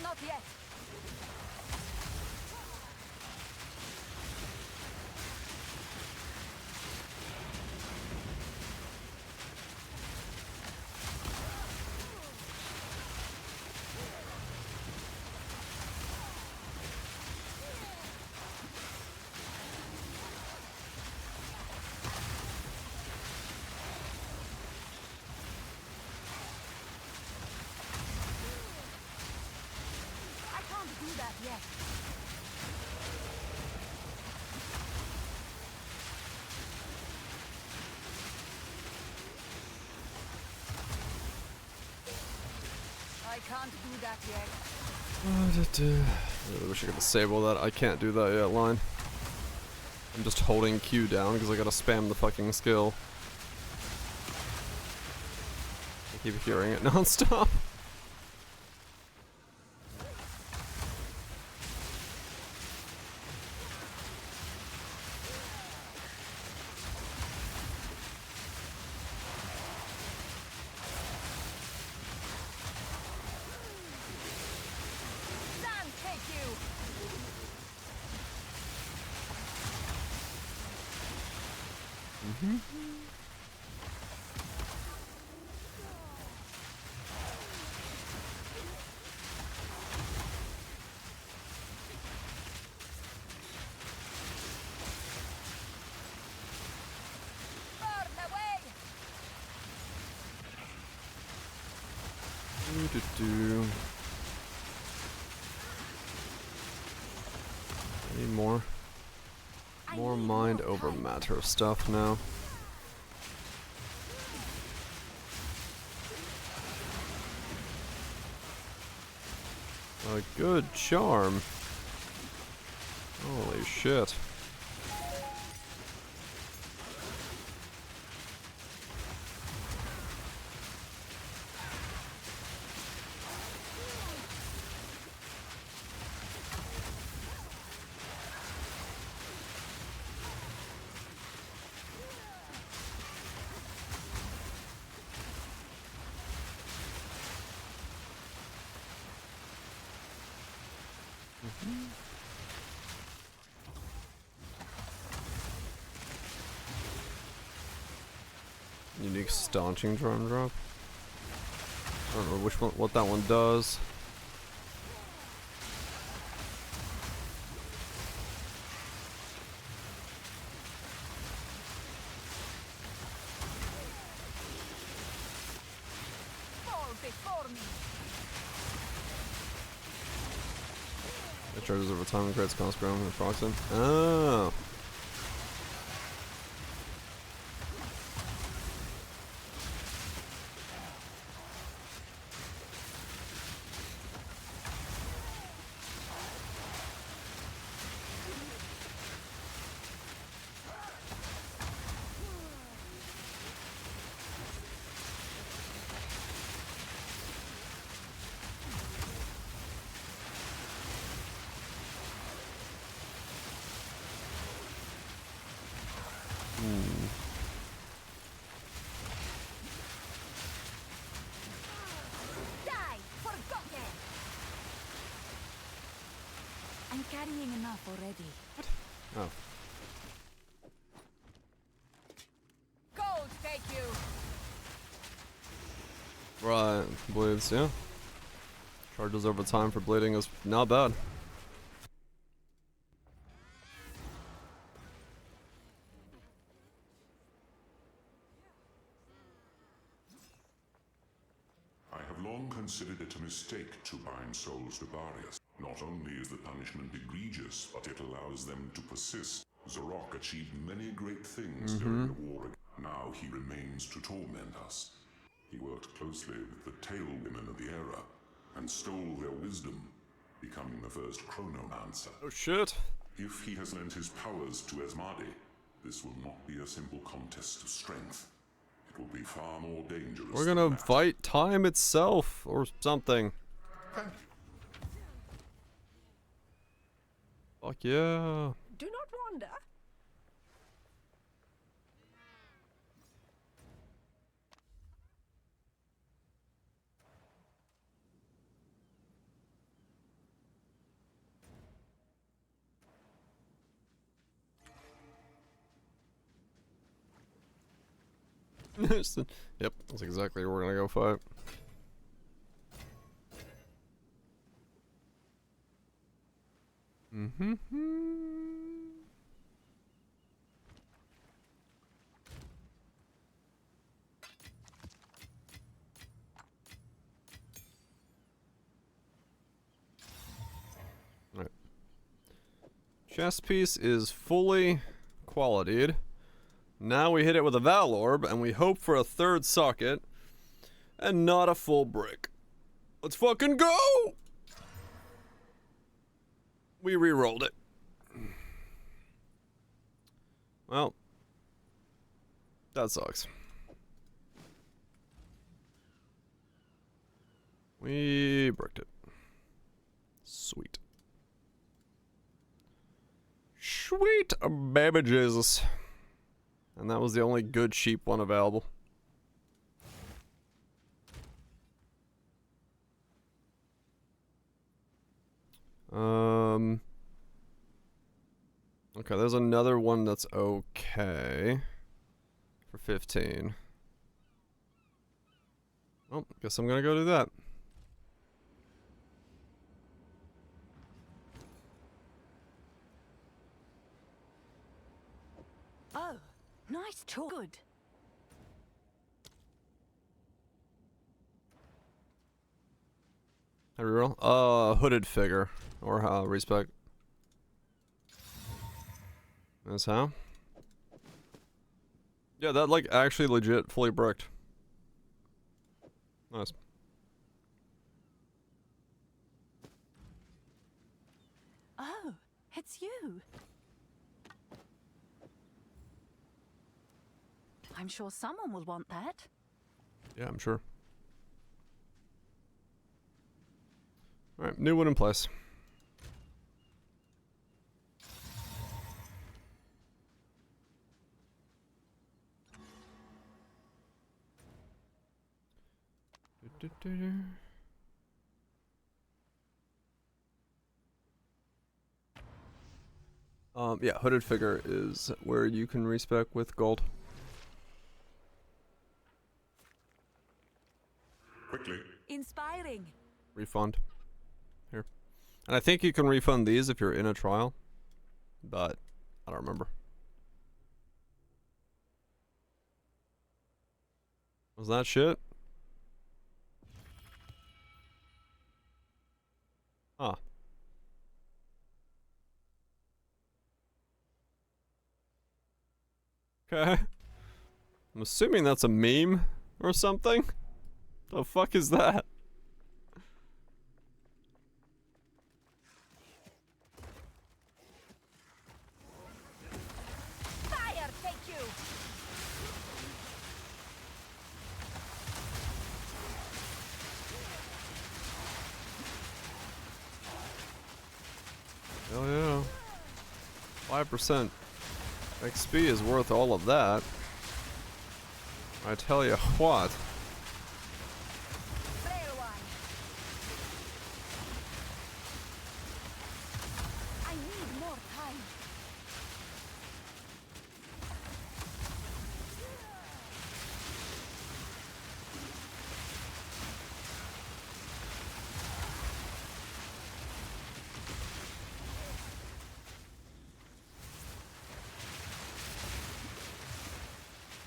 Not yet. I can't do that yet. I can't do that yet. I wish I could disable that. I can't do that yet, line. I'm just holding Q down because I gotta spam the fucking skill. I keep hearing it non-stop. Need more mind over matter stuff now. A good charm. Holy shit. Unique staunching drum drop. I don't know which one, what that one does. It charges over time and creates cost ground and proxim. Oh. I'm carrying enough already. Oh. Gold, take you. Right, bleeds, yeah. Charges over time for bleeding is not bad. I have long considered it a mistake to bind souls to barriers. Not only is the punishment egregious, but it allows them to persist. Zarok achieved many great things during the war. Now he remains to torment us. He worked closely with the Tail Women of the era, and stole their wisdom, becoming the first chronomancer. Oh shit. If he has lent his powers to Asmadi, this will not be a simple contest of strength. It will be far more dangerous. We're gonna fight time itself, or something. Fuck yeah. Do not wander. Yep, that's exactly where we're gonna go fight. Right. Chest piece is fully qualitied. Now we hit it with a Val Orb, and we hope for a third socket, and not a full brick. Let's fucking go! We re-rolled it. Well, that sucks. We bricked it. Sweet. Sweet baby Jesus. And that was the only good sheep one available. Okay, there's another one that's okay. 15. Well, guess I'm gonna go do that. Oh, nice talk. Good. How do we roll? Hooded figure. Or respec. That's how? Yeah, that like actually legit fully bricked. Nice. Oh, it's you. I'm sure someone will want that. Yeah, I'm sure. Alright, new one in place. Yeah, hooded figure is where you can respec with gold. Quickly. Inspiring. Refund. Here. And I think you can refund these if you're in a trial. But, I don't remember. Was that shit? Huh. Okay. I'm assuming that's a meme or something. The fuck is that? Fire, take you. Hell yeah. 5% XP is worth all of that. I tell you what. I need more time.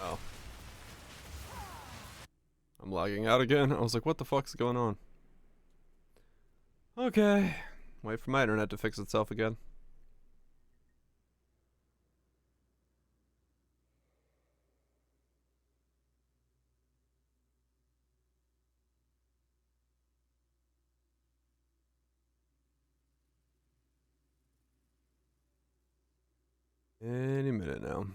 Oh. I'm lagging out again. I was like, what the fuck's going on? Okay. Wait for my internet to fix itself again. Any minute now.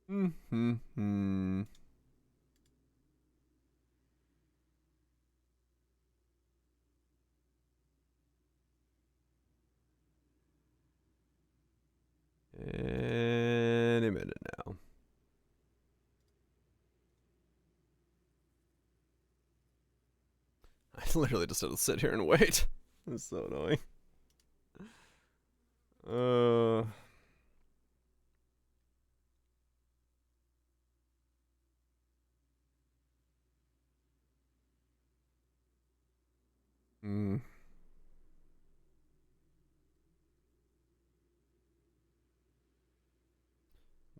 Hmm. Any minute now. I literally just had to sit here and wait. It's so annoying. Hmm.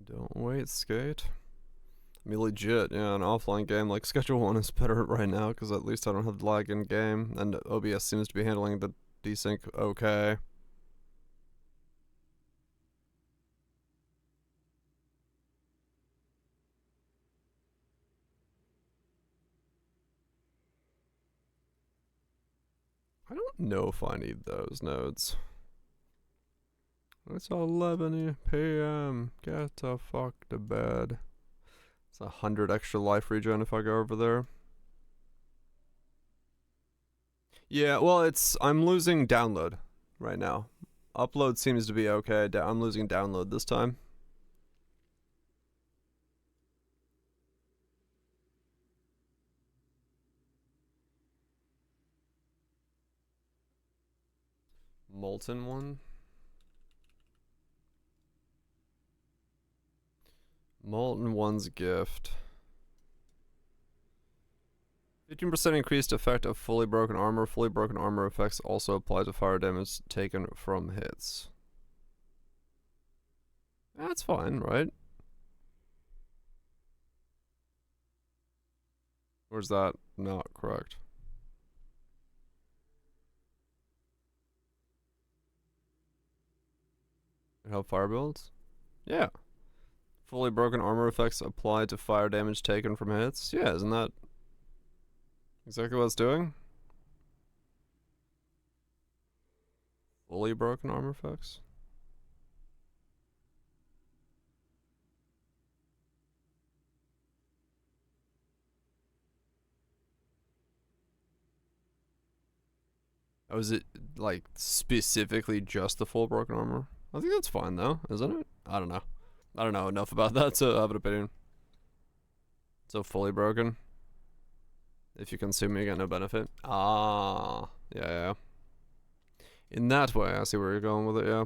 Don't wait, skate. I mean, legit, yeah, an offline game like Schedule 1 is better right now, because at least I don't have lag in game, and OBS seems to be handling the desync okay. I don't know if I need those nodes. It's 11 p.m. Get the fuck to bed. It's 100 extra life regen if I go over there. Yeah, well, I'm losing download right now. Upload seems to be okay. I'm losing download this time. Molten one. Molten one's gift. 15% increased effect of fully broken armor. Fully broken armor effects also apply to fire damage taken from hits. That's fine, right? Or is that not correct? Help fire builds? Yeah. Fully broken armor effects apply to fire damage taken from hits? Yeah, isn't that exactly what it's doing? Fully broken armor effects? Oh, is it like specifically just the full broken armor? I think that's fine though, isn't it? I don't know. I don't know enough about that to have an opinion. So fully broken. If you consume, you get no benefit. Ah, yeah. In that way, I see where you're going with it, yeah.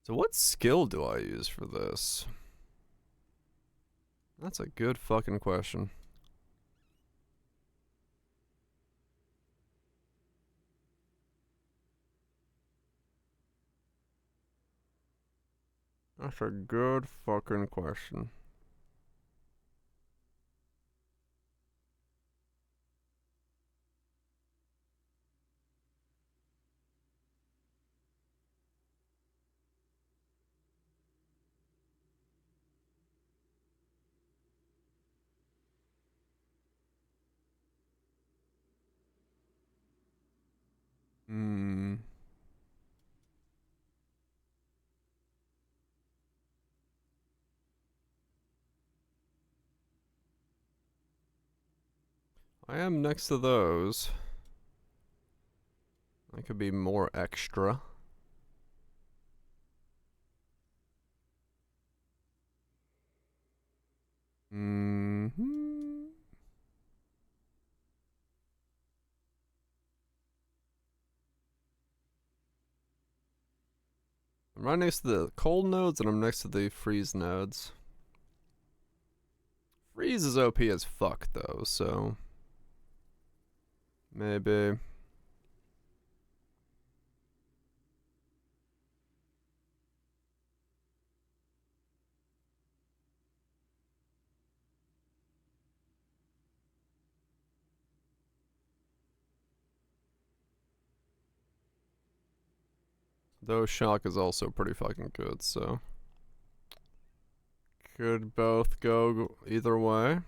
So what skill do I use for this? That's a good fucking question. That's a good fucking question. I am next to those. I could be more extra. I'm right next to the cold nodes and I'm next to the freeze nodes. Freeze is OP as fuck though, so maybe. Though shock is also pretty fucking good, so could both go either way.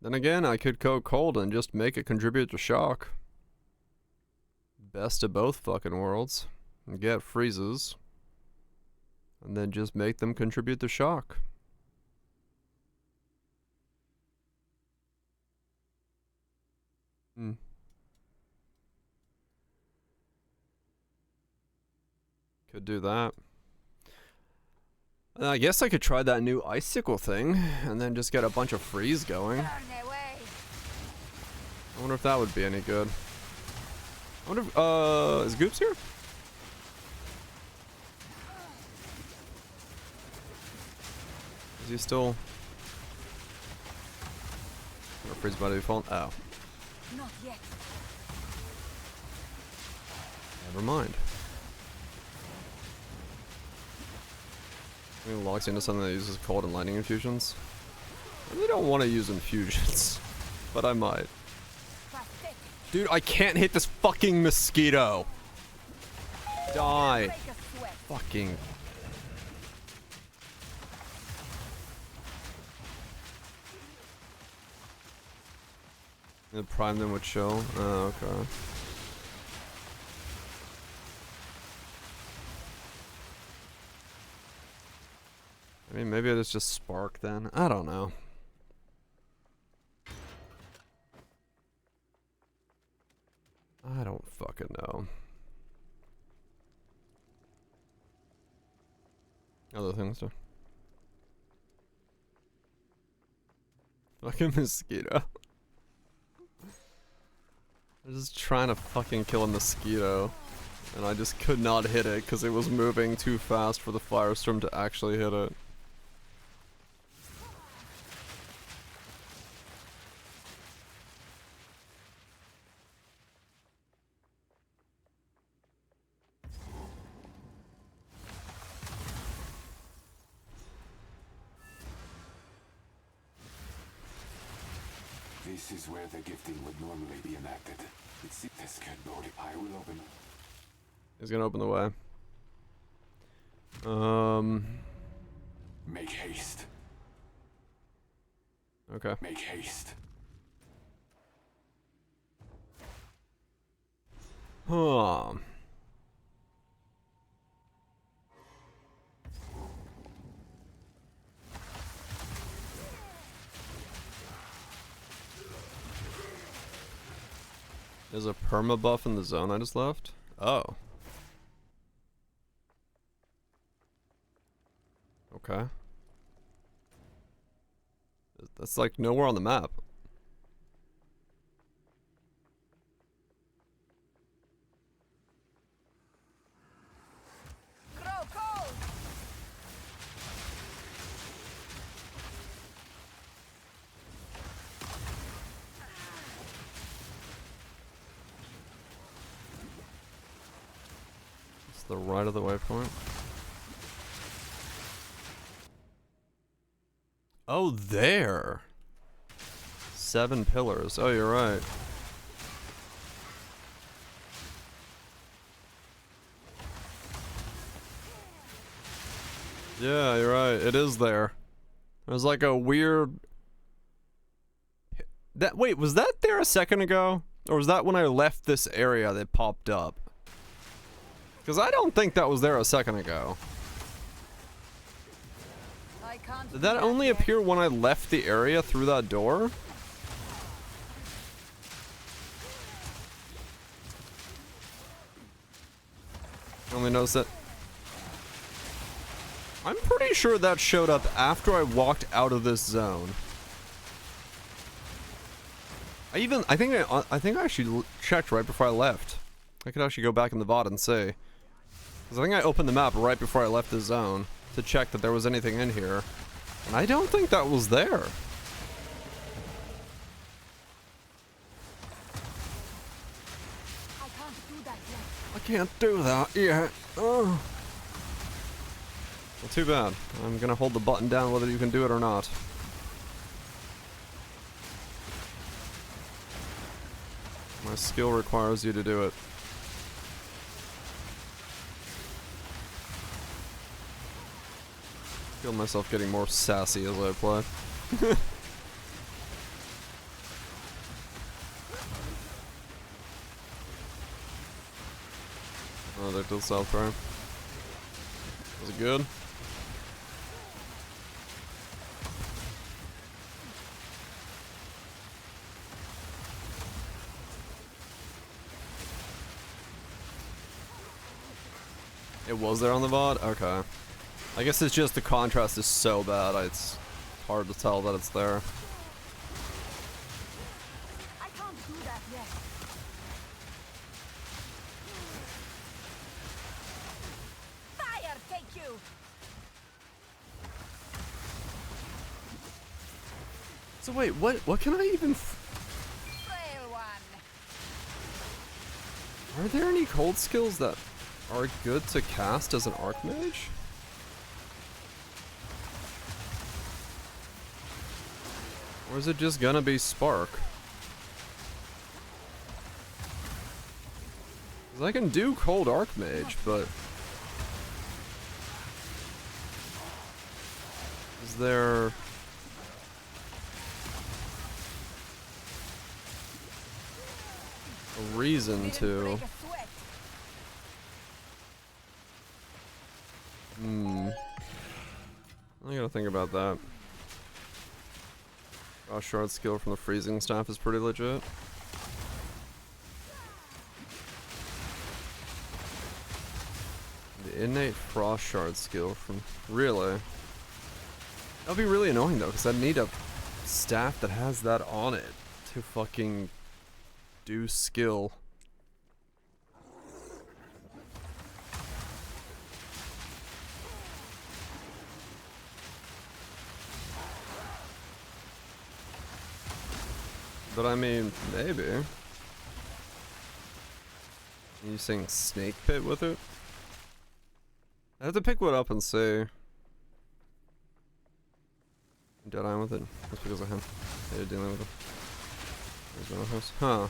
Then again, I could go cold and just make it contribute to shock. Best of both fucking worlds. And get freezes. And then just make them contribute to shock. Could do that. I guess I could try that new icicle thing and then just get a bunch of freeze going. I wonder if that would be any good. I wonder if, is Goops here? Is he still? Or freeze by default? Oh. Not yet. Never mind. I mean, locks into something that uses cold and lightning infusions. I really don't want to use infusions, but I might. Dude, I can't hit this fucking mosquito. Die. Fucking. The prime them with chill. Oh, okay. I mean, maybe it is just spark then. I don't know. I don't fucking know. Other things too. Fucking mosquito. I was just trying to fucking kill a mosquito. And I just could not hit it because it was moving too fast for the Firestorm to actually hit it. This is where the gifting would normally be enacted. It's this good Lord. I will open. He's gonna open the way. Make haste. Okay. Make haste. Huh. There's a perma buff in the zone I just left? Oh. Okay. That's like nowhere on the map. It's the right of the waypoint. Oh, there. 7 pillars. Oh, you're right. Yeah, you're right. It is there. There's like a weird... Wait, was that there a second ago? Or was that when I left this area that popped up? Because I don't think that was there a second ago. Did that only appear when I left the area through that door? I only noticed that. I'm pretty sure that showed up after I walked out of this zone. I think I actually checked right before I left. I could actually go back in the VOD and see. Because I think I opened the map right before I left the zone to check that there was anything in here. And I don't think that was there. I can't do that yet. Oh. Well, too bad. I'm gonna hold the button down whether you can do it or not. My skill requires you to do it. I feel myself getting more sassy as I play. Oh, they're to the south prime. Was it good? It was there on the VOD? Okay. I guess it's just the contrast is so bad, it's hard to tell that it's there. I can't do that yet. Fire, take you. So wait, what can I even... Frail one. Are there any cold skills that are good to cast as an Archmage? Or is it just gonna be Spark? 'Cause I can do Cold Archmage, but... Is there... a reason to... I gotta gotta think about that. Frost Shard skill from the freezing staff is pretty legit. The innate Frost Shard skill from... Really? That'd be really annoying though, because I'd need a staff that has that on it to fucking do skill. But I mean, maybe. Are you saying Snake Pit with it? I have to pick one up and see. Dead Eye with it. That's because of him. They're dealing with it. There's no house. Huh.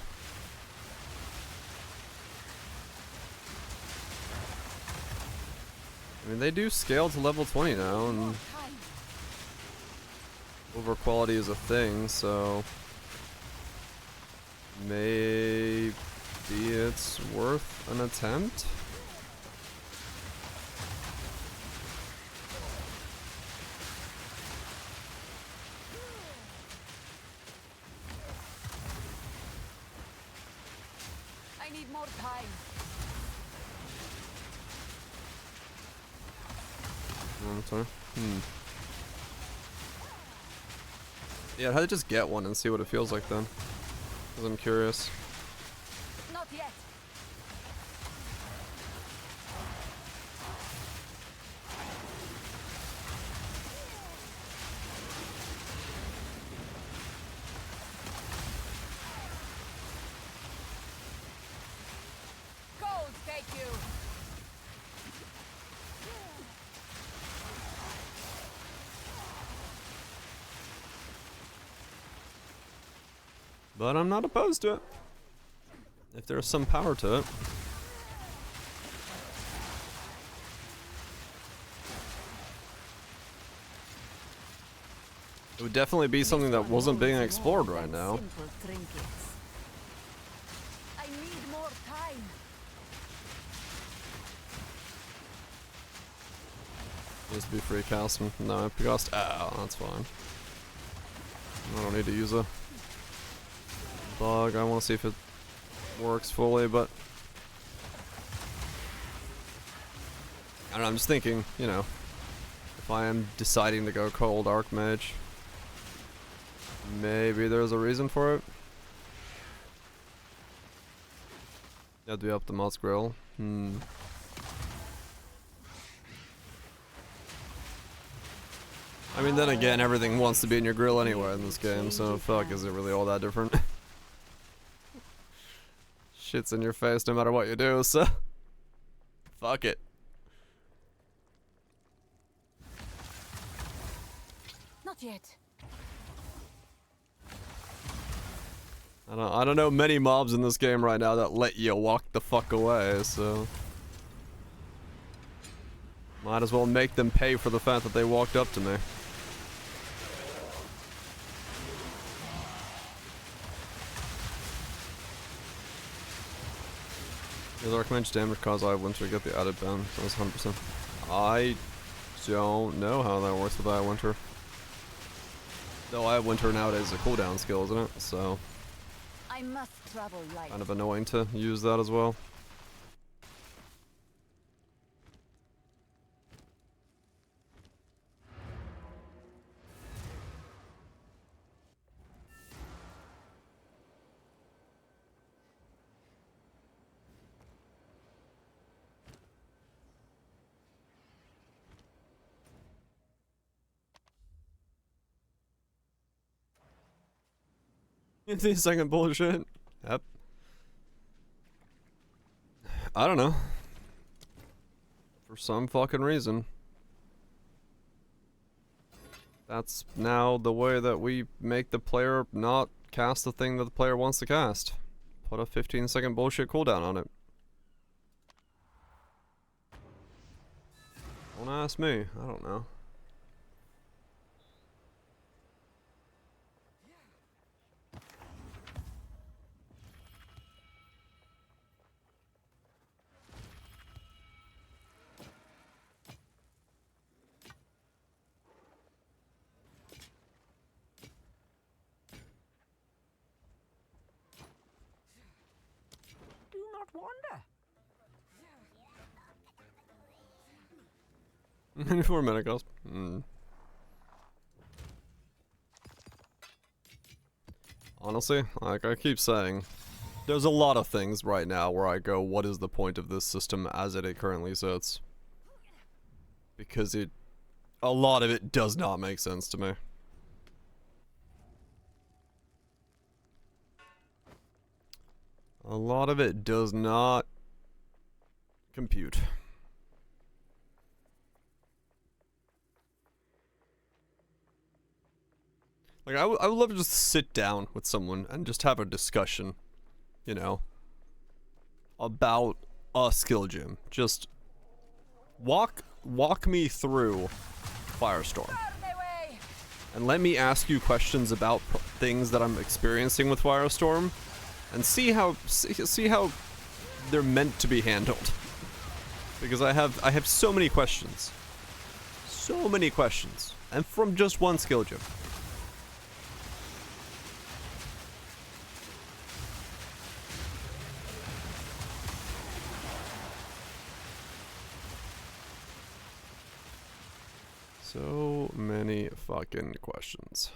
I mean, they do scale to level 20 now, and over quality is a thing, so maybe it's worth an attempt. I need more time. Yeah, how to just get one and see what it feels like then. Because I'm curious. Not yet. Gold, take you. But I'm not opposed to it. If there's some power to it. It would definitely be something that wasn't being explored right now. I need more time. Needs to be free casting. No, I cost. Oh, that's fine. I don't need to use a bug. I want to see if it works fully, but I don't know, I'm just thinking, you know, if I am deciding to go cold Archmage, maybe there's a reason for it. You have to be up the Mott's Grill. I mean, then again, everything wants to be in your grill anyway in this game, so fuck, is it really all that different? Shit's in your face no matter what you do, so fuck it. Not yet. I don't know many mobs in this game right now that let you walk the fuck away, so might as well make them pay for the fact that they walked up to me. Does Archmage damage cause Eye of Winter get the added bound? That was 100%. I don't know how that works with Eye of Winter. Though Eye of Winter nowadays is a cooldown skill, isn't it? So I must travel light. kind of annoying to use that as well. The second bullshit. Yep. I don't know. For some fucking reason. That's now the way that we make the player not cast the thing that the player wants to cast. Put a 15-second bullshit cooldown on it. Don't ask me. I don't know. wonder. 4-minute cost. Honestly, like I keep saying, there's a lot of things right now where I go, what is the point of this system as it currently sits? Because a lot of it does not make sense to me. A lot of it does not compute. Like, I would love to just sit down with someone and just have a discussion, you know, about a skill gym. Just walk me through Firestorm. And let me ask you questions about things that I'm experiencing with Firestorm and see how they're meant to be handled. Because I have so many questions. So many questions. And from just one skill gym. So many fucking questions.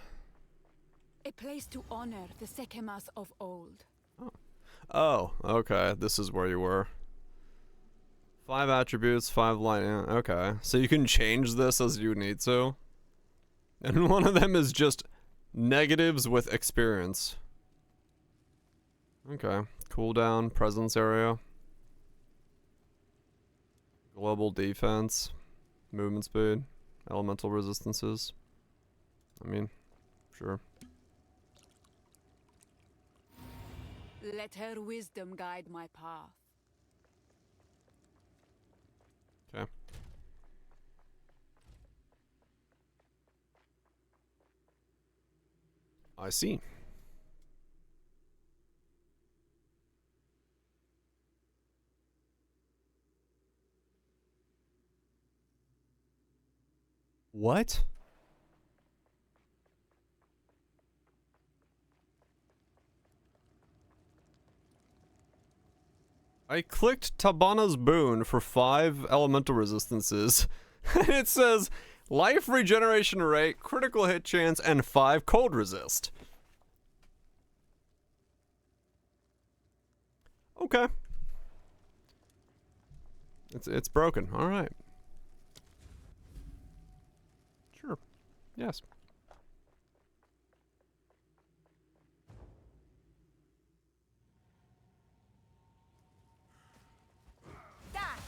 A place to honor the Sekemas of old. Oh, okay. This is where you were. 5 attributes, 5 line. Okay. So you can change this as you need to. And one of them is just negatives with experience. Okay. Cooldown, presence area. Global defense. Movement speed. Elemental resistances. I mean, sure. Let her wisdom guide my path. Okay. I see. What? I clicked Tabana's Boon for 5 elemental resistances, and it says life regeneration rate, critical hit chance, and 5 cold resist. Okay. It's broken. All right. Sure. Yes.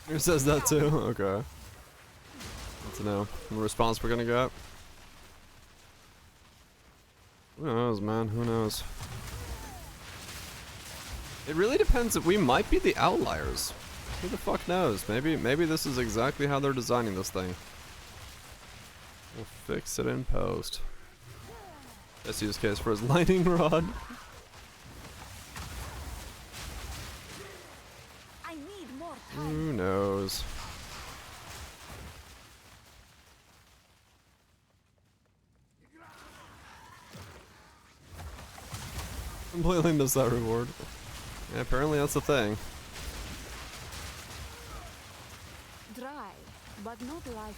It says that too? Okay. Good to know. The response we're gonna get. Who knows, man? Who knows? It really depends. If we might be the outliers. Who the fuck knows? Maybe this is exactly how they're designing this thing. We'll fix it in post. Best use case for his lightning rod. Who knows? Completely missed that reward. Yeah, apparently that's the thing. Dry, but not lifeless.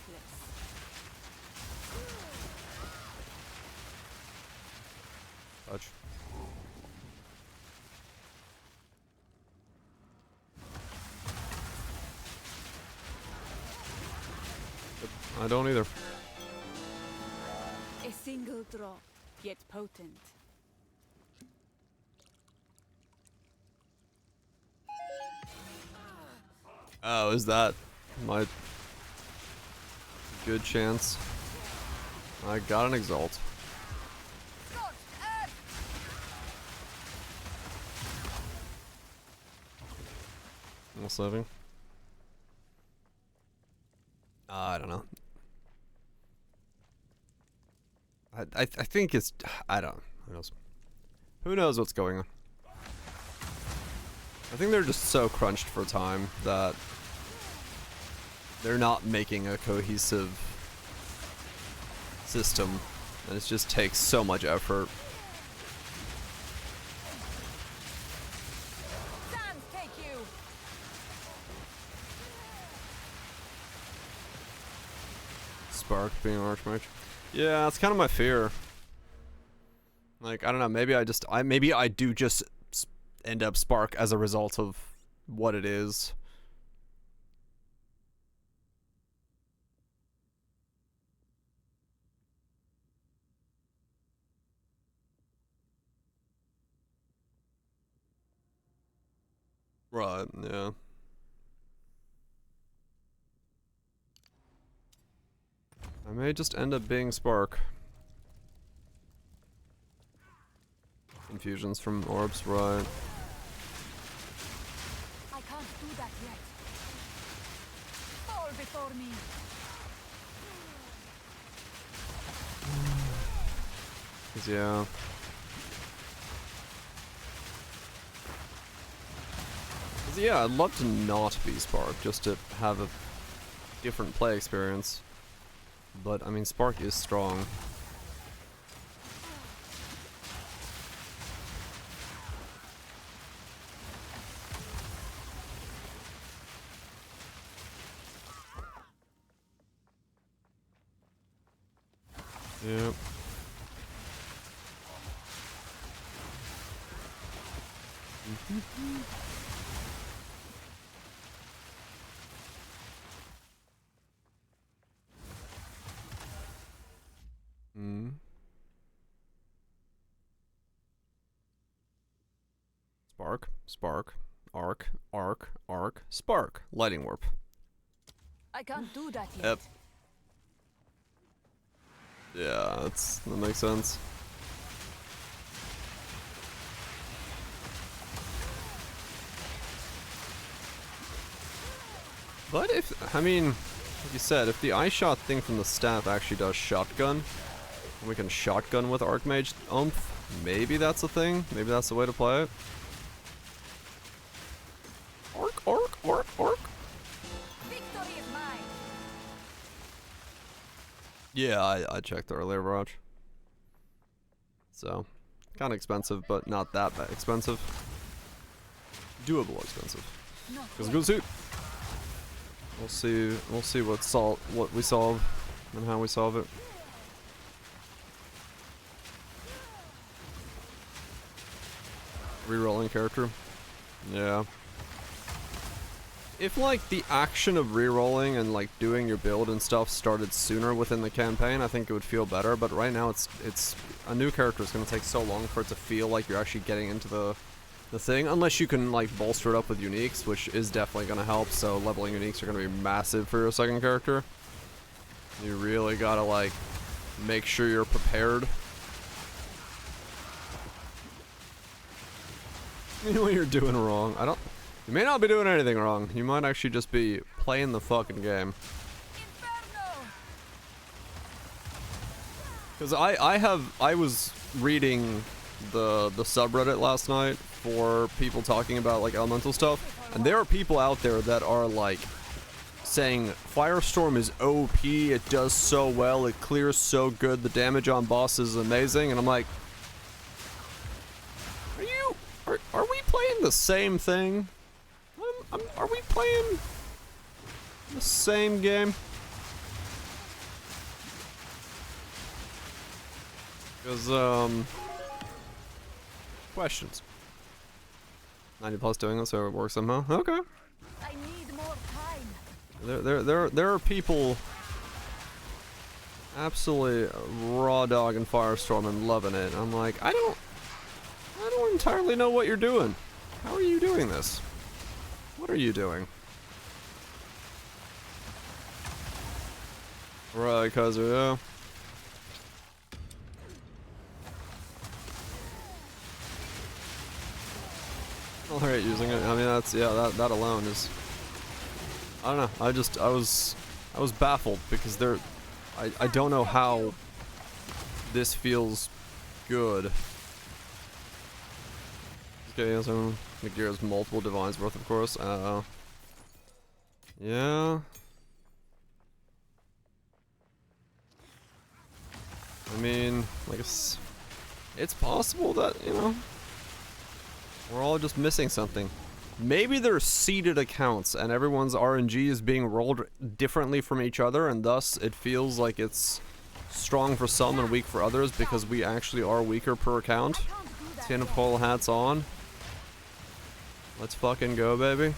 Touch. I don't either. A single drop, yet potent. Oh, is that my good chance? I got an exalt. Almost living. I don't know. I think it's, I don't know. Who knows? Who knows what's going on? I think they're just so crunched for time that they're not making a cohesive system, and it just takes so much effort. Spark being an Archmage. Yeah, that's kind of my fear. Like, I don't know, maybe maybe I do just end up Spark as a result of what it is. Right, yeah. I may just end up being Spark. Infusions from orbs, right. I can't do that yet. Fall before me. 'Cause, yeah. 'Cause, yeah, I'd love to not be Spark, just to have a different play experience. But, I mean, Spark is strong. Yep. Spark, Spark, Arc, Spark, Lightning Warp. I can't do that yet. Yep. Yeah, that makes sense. But if, I mean, like you said, if the eye shot thing from the staff actually does shotgun, and we can shotgun with Archmage oomph, maybe that's a thing. Maybe that's the way to play it. Arc. Victory is mine. Yeah, I checked earlier, Raj. So, kind of expensive, but not that bad expensive. Doable expensive. Because good suit. We'll see what we solve and how we solve it. Rerolling character. Yeah. If, like, the action of rerolling and, like, doing your build and stuff started sooner within the campaign, I think it would feel better, but right now it's a new character is going to take so long for it to feel like you're actually getting into the thing, unless you can, like, bolster it up with uniques, which is definitely going to help, so leveling uniques are going to be massive for your second character. You really gotta, like, make sure you're prepared. You know what you're doing wrong. You may not be doing anything wrong. You might actually just be playing the fucking game. Because I was reading the subreddit last night for people talking about, like, elemental stuff, and there are people out there that are, like, saying Firestorm is OP, it does so well, it clears so good, the damage on boss is amazing, and I'm like, are we playing the same thing? Are we playing the same game? Because, questions. 90 plus doing this, so it works somehow. Okay. I need more time. There are people absolutely raw dogging Firestorm and loving it. I'm like, I don't entirely know what you're doing. How are you doing this? What are you doing? Right, Kaiser, yeah. Alright, using it. I mean, that's, yeah, that alone is, I don't know, I was baffled because I don't know how this feels good. Okay, so Nagira's multiple divines worth, of course. Yeah. I mean, like, it's possible that, you know, we're all just missing something. Maybe they're seeded accounts and everyone's RNG is being rolled differently from each other, and thus it feels like it's strong for some and weak for others because we actually are weaker per account. Tinfoil hats on. Let's fucking go, baby.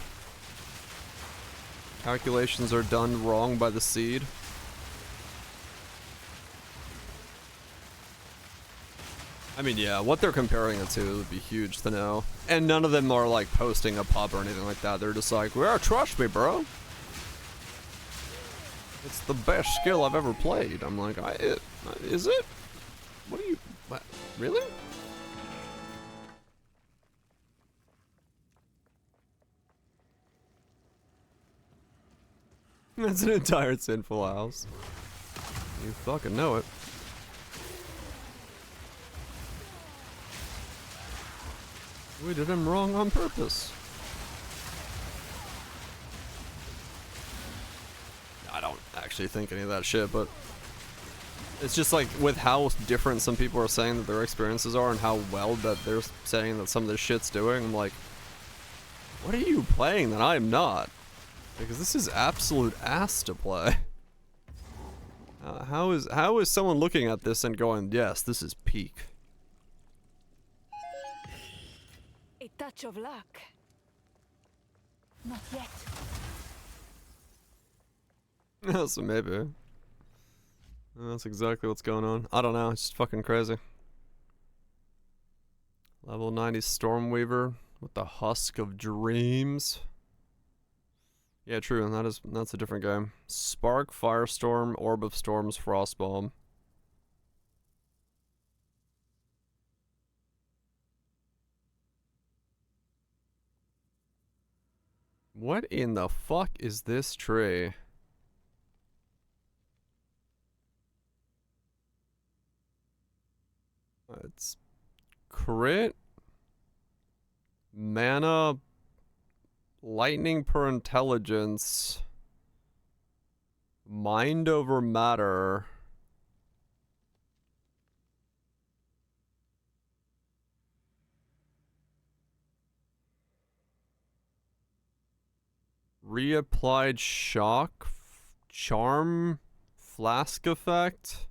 Calculations are done wrong by the seed. I mean, yeah, what they're comparing it to would be huge to know. And none of them are, like, posting a pub or anything like that. They're just like, well, trust me, bro. It's the best skill I've ever played. I'm like, is it? What are you... What? Really? That's an entire sinful house. You fucking know it. We did him wrong on purpose. I don't actually think any of that shit, but it's just like with how different some people are saying that their experiences are and how well that they're saying that some of this shit's doing. I'm like, what are you playing that I am not? Because this is absolute ass to play. How is someone looking at this and going, yes, this is peak? A touch of luck. Not yet. So maybe. That's exactly what's going on. I don't know, it's just fucking crazy. Level 90 Stormweaver with the Husk of Dreams. Yeah, true, and that's a different game. Spark, Firestorm, Orb of Storms, Frostbomb. What in the fuck is this tree? It's crit, mana, lightning per intelligence, mind over matter. Reapplied shock, charm, flask effect.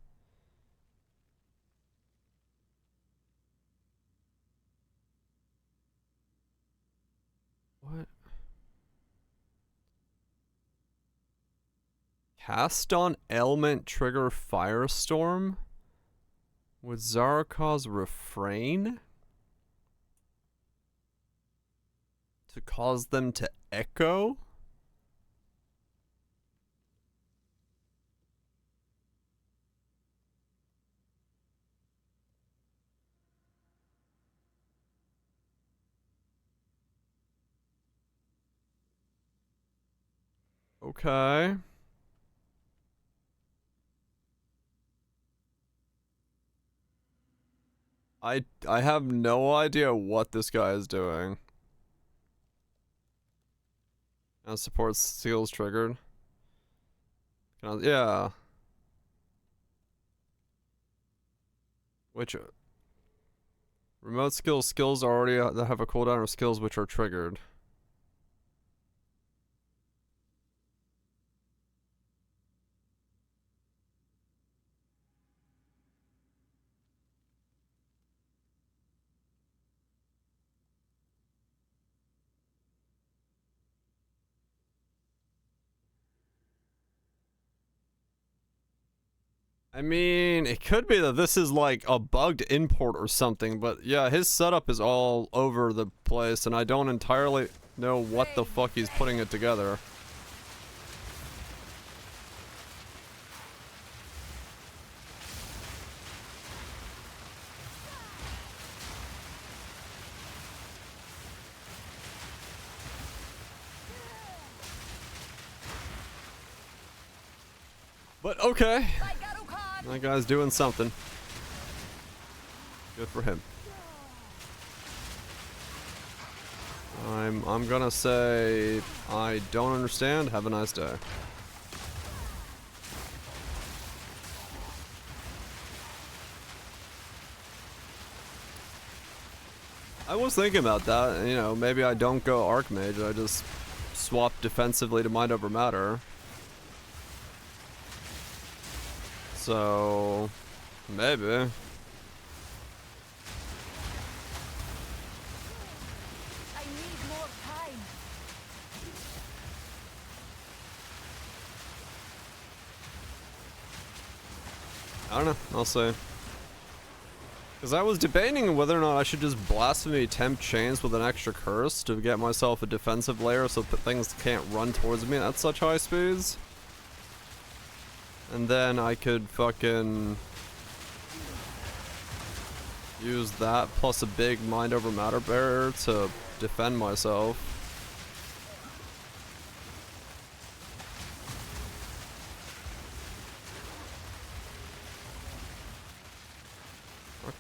What? Cast on ailment trigger Firestorm? Would Zaraka's refrain? To cause them to echo? Okay. I have no idea what this guy is doing. Supports skills triggered. Yeah. Which remote skills already that have a cooldown or skills which are triggered. I mean, it could be that this is like a bugged import or something, but yeah, his setup is all over the place, and I don't entirely know what the fuck he's putting it together. But okay. That guy's doing something. Good for him. I'm gonna say I don't understand. Have a nice day. I was thinking about that, you know, maybe I don't go Archmage, I just swap defensively to Mind Over Matter. So, maybe. I need more time. I don't know, I'll see. Because I was debating whether or not I should just Blasphemy Tempt Chains with an extra curse to get myself a defensive layer so that things can't run towards me at such high speeds. And then I could fucking use that plus a big Mind Over Matter barrier to defend myself.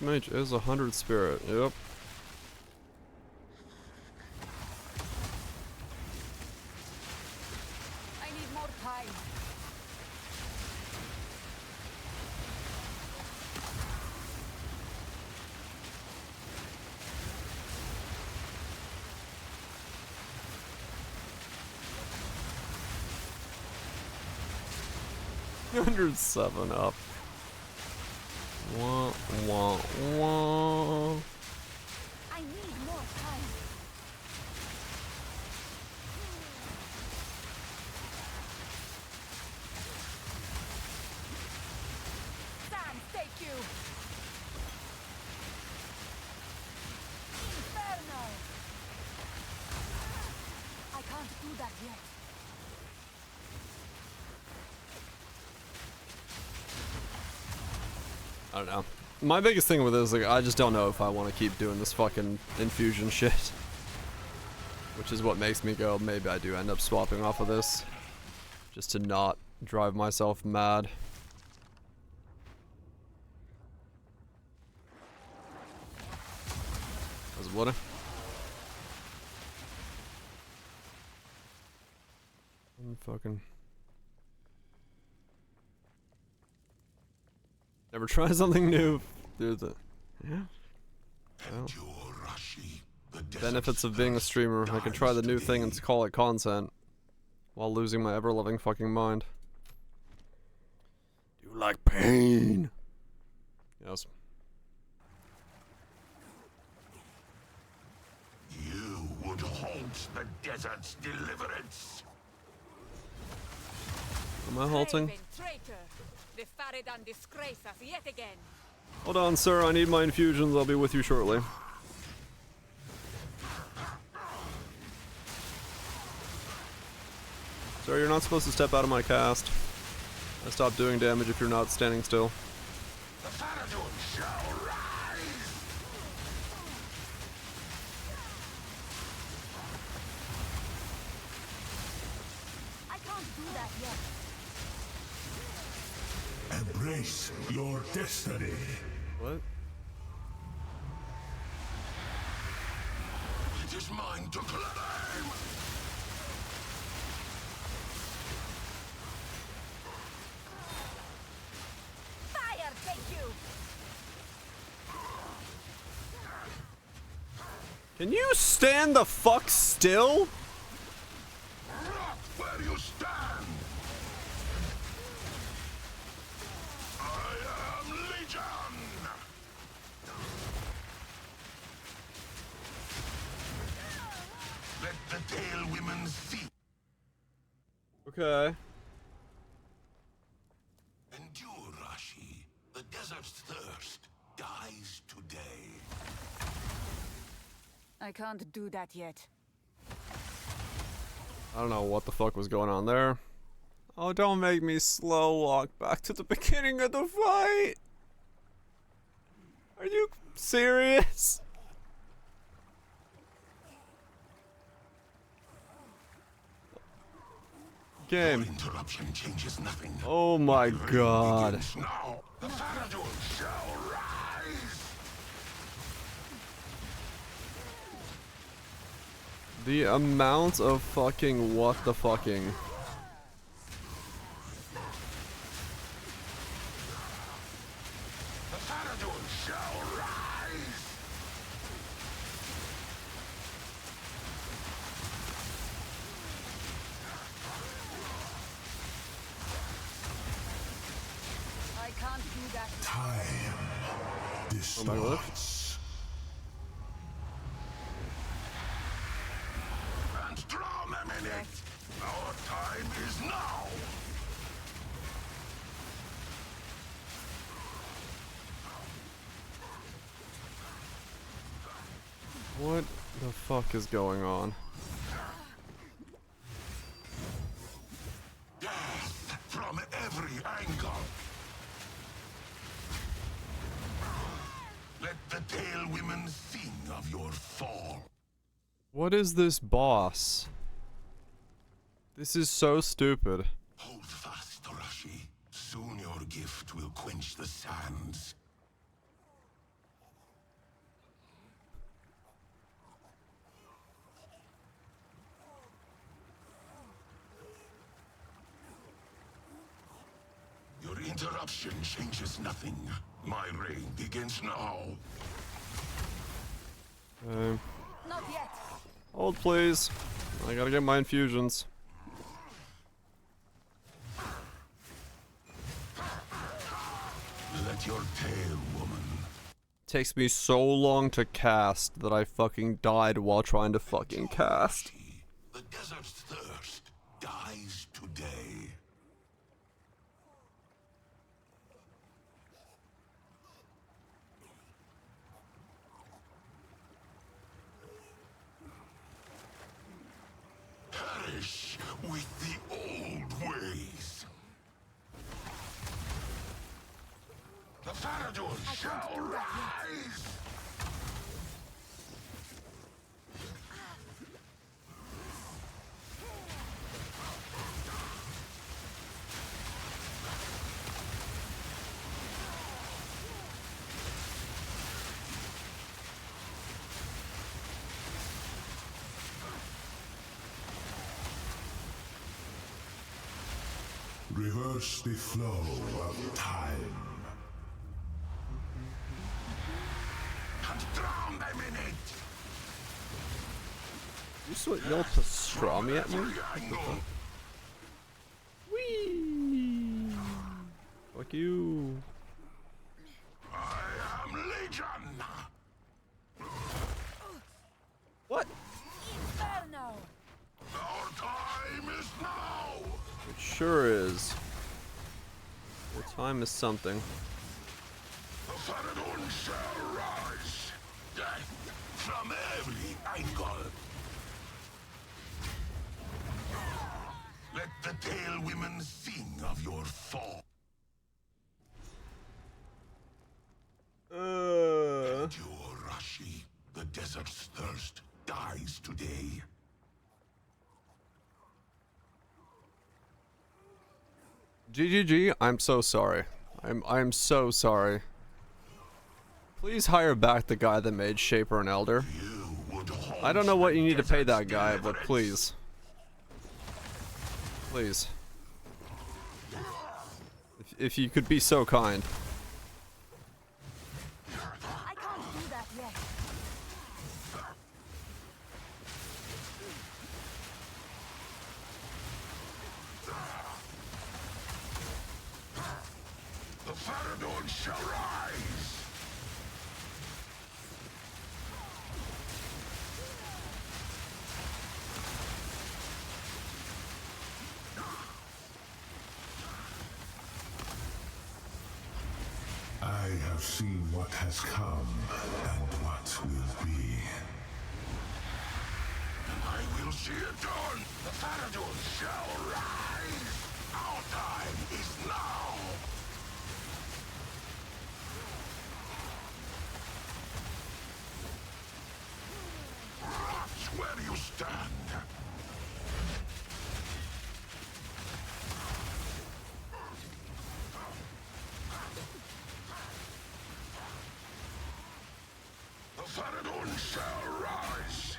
Archmage is 100 spirit, yep. I need more time. $107 up. Wah, wah, wah. I need more time. Sam, take you. Inferno. I can't do that yet. I don't know. My biggest thing with this is, like, I just don't know if I want to keep doing this fucking infusion shit. Which is what makes me go, maybe I do end up swapping off of this. Just to not drive myself mad. Was it water? Fucking... Never try something new. There's a... Yeah. Well. Benefits of being a streamer. I can try the new thing and call it content. While losing my ever-loving fucking mind. Do you like pain? Yes. You would halt the desert's deliverance. Am I halting? Traitor. The Faradan disgrace us yet again. Hold on, sir. I need my infusions. I'll be with you shortly. Sir, you're not supposed to step out of my cast. I stop doing damage if you're not standing still. The Faradun shall rise. I can't do that yet. Embrace your destiny. What? It is mine to claim. Fire, take you. Can you stand the fuck still? Rock where you stand. I am Legion. Let the Tail Women see. Okay. Endure, Rashi. The desert's thirst dies today. I can't do that yet. I don't know what the fuck was going on there. Oh, don't make me slow walk back to the beginning of the fight. Are you serious? Game. Interruption changes nothing. Oh my god. Now, the Faradun shall rise. The amount of fucking what the fucking. The Faradun shall rise. Time distorts. And drown them in it! Our time is now! What the fuck is going on? Death from every angle! Let the Tail Women sing of your fall. What is this boss? This is so stupid. Hold fast, Torashi. Soon your gift will quench the sands. Your interruption changes nothing. My reign begins now. Not yet. Hold, please. I gotta get my infusions. Let your tail, woman. Takes me so long to cast that I fucking died while trying to fucking cast. The desert's thirst dies today. Perish with the old ways. The Farador shall rise! Reverse the flow of time. And drown them in it! You saw y'all pastrami at me? Whee! Fuck you. I am Legion! What? Inferno! Our time is now! It sure is. The time is something. The Faradon shall rise! Death from every angle! Let the Tail Women sing of your fall. Endure, Rashi. The desert's thirst dies today. GGG, I'm so sorry. I'm so sorry. Please hire back the guy that made Shaper and Elder. I don't know what you need to pay that guy, but please. Please. If you could be so kind. I can't do that yet. The Faradon shall rise! I have seen what has come and what will be. And I will see it done! The Faradon shall rise! Our time is now! Watch where you stand! The Faradon shall rise!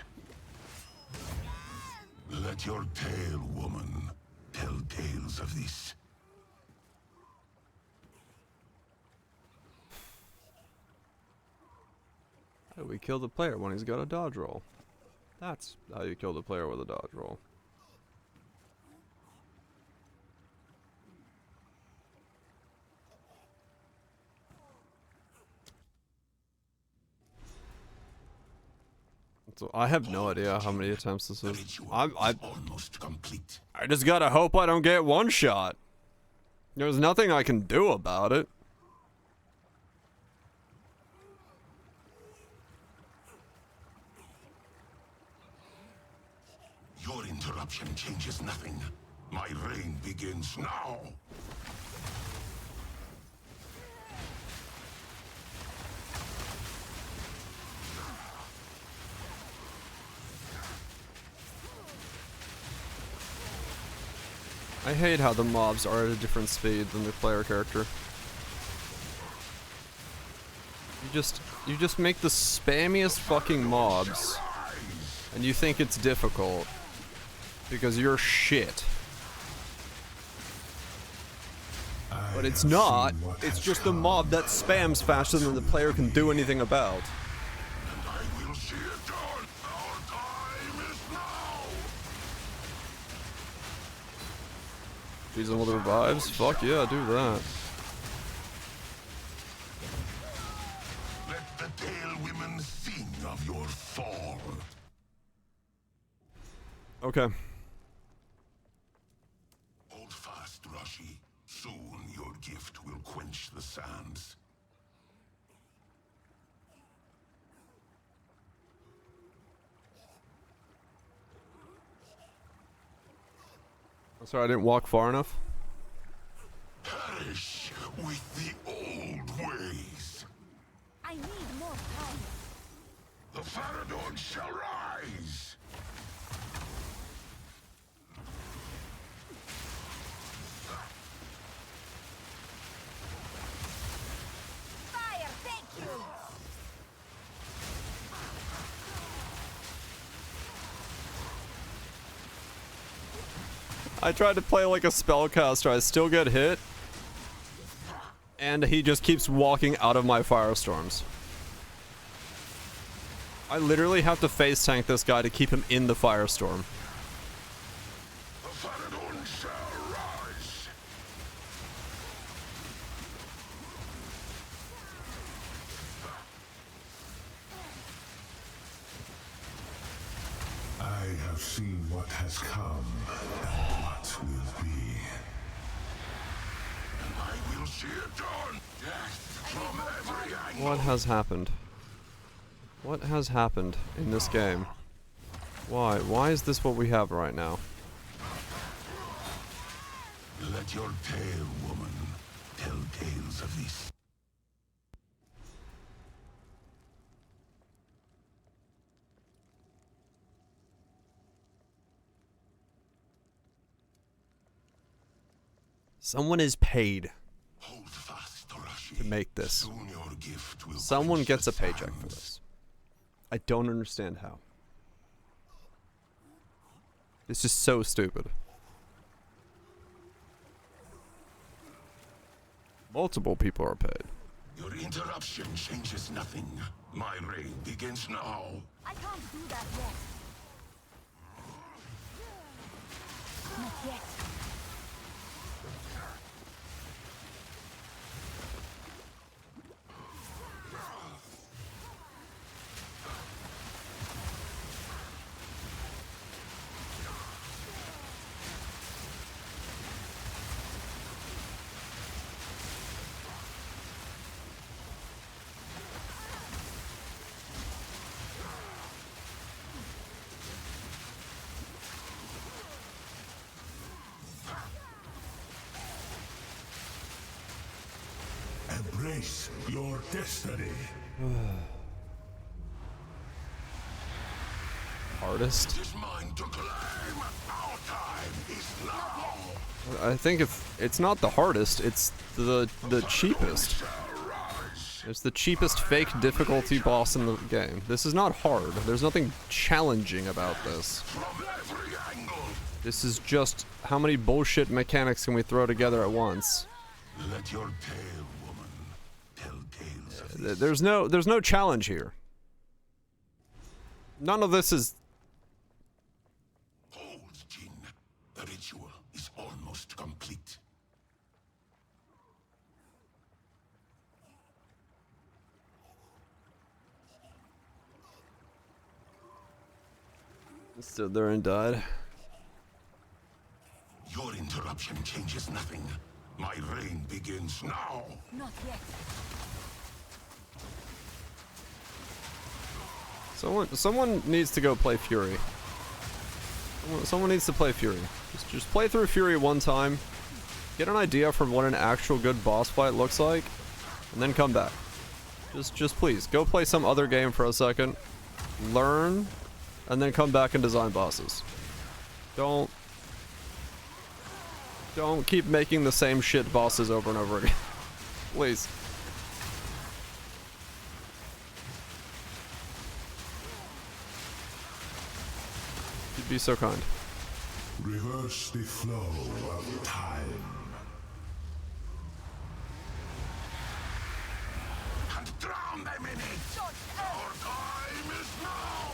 Let your tail, woman, tell tales of this. How do we kill the player when he's got a dodge roll? That's how you kill the player with a dodge roll. So I have no idea how many attempts this is. I almost complete. I just gotta hope I don't get one shot. There's nothing I can do about it. Your interruption changes nothing. My reign begins now. I hate how the mobs are at a different speed than the player character. You just make the spammiest fucking mobs, and you think it's difficult because you're shit. But it's not. It's just the mob that spams faster than the player can do anything about. Season with the revives? Fuck yeah, do that. Let the Tail Women sing of your fall. Okay. Hold fast, Rashi. Soon your gift will quench the sands. I'm sorry, I didn't walk far enough. Perish with the old ways. I need more time. The Faradon shall rise. Fire, thank you. I tried to play like a spellcaster, I still get hit. And he just keeps walking out of my Firestorms. I literally have to face tank this guy to keep him in the Firestorm. The Faradon shall rise. I have seen what has come and what will be. And I will see it done. Death from every angle. What has happened? What has happened in this game? Why? Why is this what we have right now? Let your tail, woman, tell tales of this. Someone is paid Hold fast, Torashi. to make this. Soon your gift will Someone quench gets the a paycheck for sands. this. I don't understand how. It's just so stupid. Multiple people are paid. Your interruption changes nothing. My reign begins now. I can't do that yet. Not yet. Embrace your destiny. Artist? It is mine to claim. Our time is now. I think it's not the hardest, it's the cheapest. It's the cheapest fake difficulty boss in the game. This is not hard. There's nothing challenging about this. From every angle. This is just how many bullshit mechanics can we throw together at once. Let your tail, woman, tell tales of this. There's no challenge here. None of this is. Hold, Jin. The ritual is almost complete. Stood there and died. Your interruption changes nothing. My reign begins now. Not yet. Someone needs to go play Fury. Someone needs to play Fury. Just play through Fury one time. Get an idea from what an actual good boss fight looks like, and then come back. Just please go play some other game for a second. Learn, and then come back and design bosses. Don't keep making the same shit bosses over and over again. Please. You'd be so kind. Reverse the flow of time. And drown them in it! Our time is now!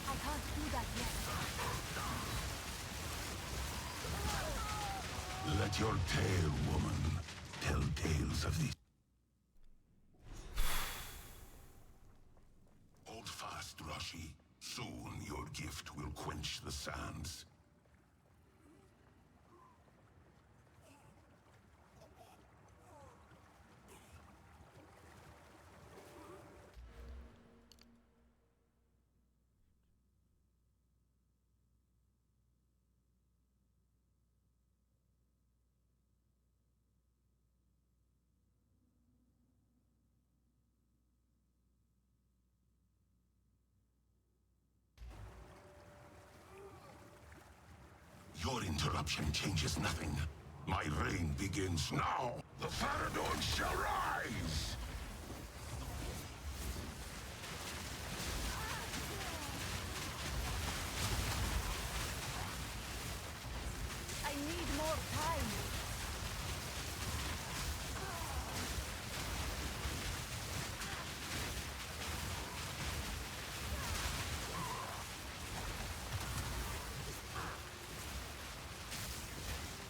I can't do that yet. Let your tale, woman, tell tales of the... Hold fast, Rashi. Soon your gift will quench the sands. Your interruption changes nothing. My reign begins now. The Faradon shall rise! I need more time.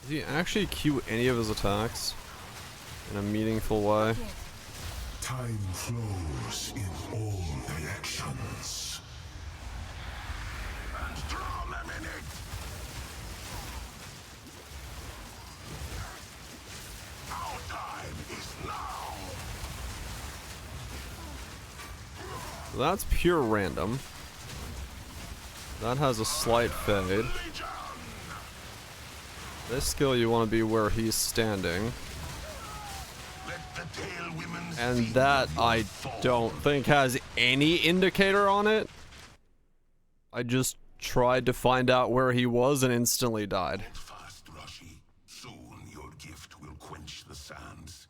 Does he actually cue any of his attacks in a meaningful way? Time flows in all directions. And drown them in it! Our time is now! That's pure random. That has a slight fade. This skill you want to be where he's standing. And that I don't think has any indicator on it. I just tried to find out where he was and instantly died. Hold fast, Rashi. Soon your gift will quench the sands.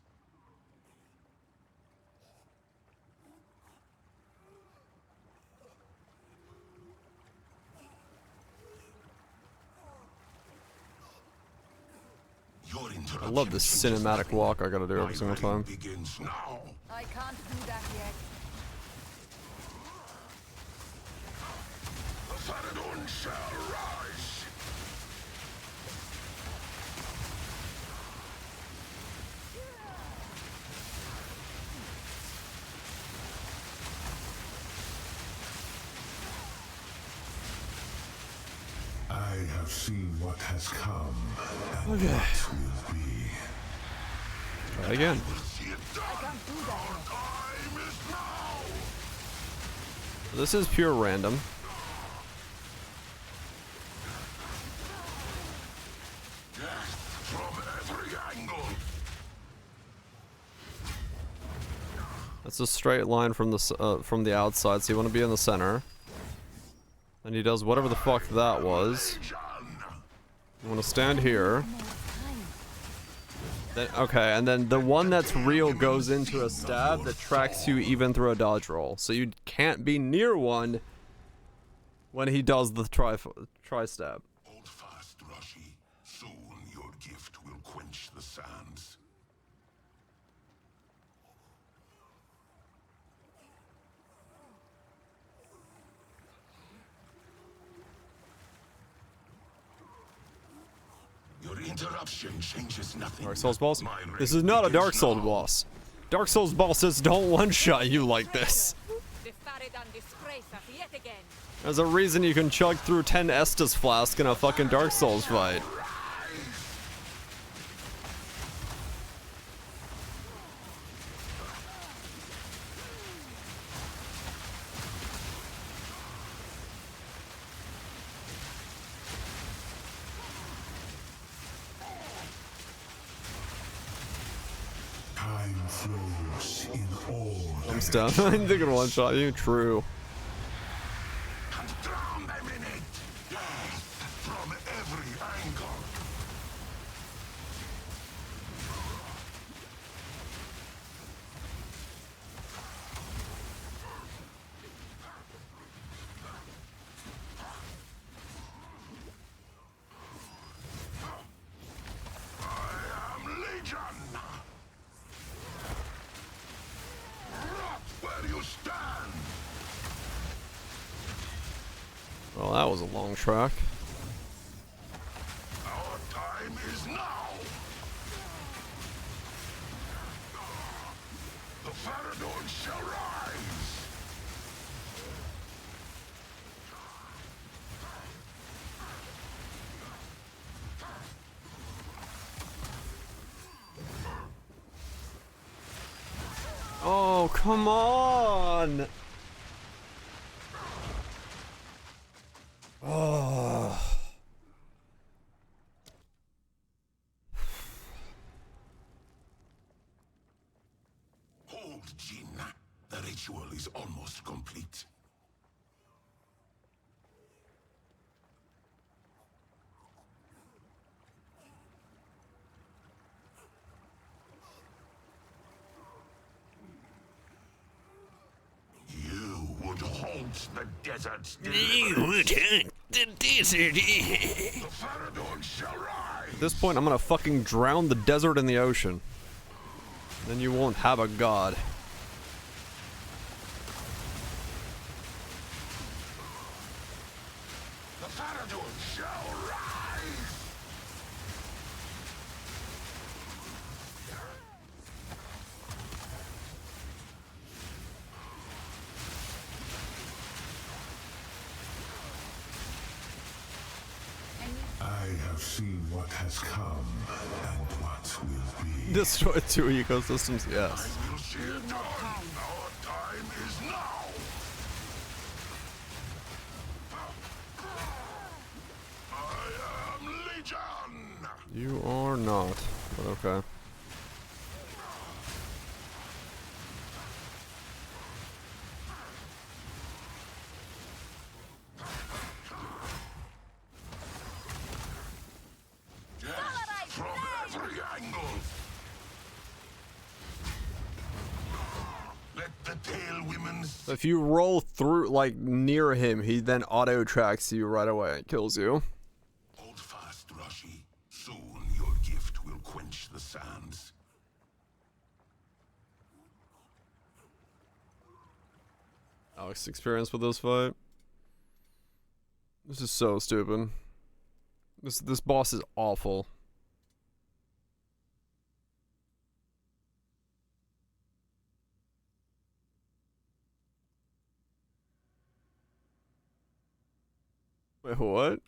I love this cinematic walk I gotta do every single time. I can't do that yet. The Faradon shall rise! I have seen what has come, and Okay. what will be. Try again. This is pure random. From every angle. That's a straight line from the outside, so you want to be in the center. And he does whatever the fuck that was. You want to stand here. Then, okay, and then the one that's real goes into a stab that tracks you even through a dodge roll. So you can't be near one when he does the tri-stab. Hold fast, Rashi. Soon your gift will quench the sands. Your interruption changes nothing. Dark Souls boss? This is not a Dark Souls boss. Dark Souls bosses don't one-shot you like this. The Faradon disgrace face us yet again. There's a reason you can chug through 10 Estus flask in a fucking Dark Souls fight. Time flows in all. I'm stunned. I'm thinking one shot you. True. From every angle. I am Legion. Where you stand. Well, that was a long track. Our time is now. The Farador shall rise. Oh, come on! Oh. Hold, Jin. The ritual is almost complete. You would haunt the deserts. You would haunt the desert. The Farador shall rise. At this point, I'm gonna fucking drown the desert in the ocean. Then you won't have a god. The Farador shall rise. I have seen what has come and what will be. Destroy 2 ecosystems, yes. We'll see it done. Our time is now. I am Legion. You are not, but okay. From every angle. Let the tail women. So if you roll through, like, near him, he then auto-tracks you right away and kills you. Hold fast, Rashi. Soon your gift will quench the sands. Alex experience with this fight. This is so stupid. This boss is awful. Wait, what?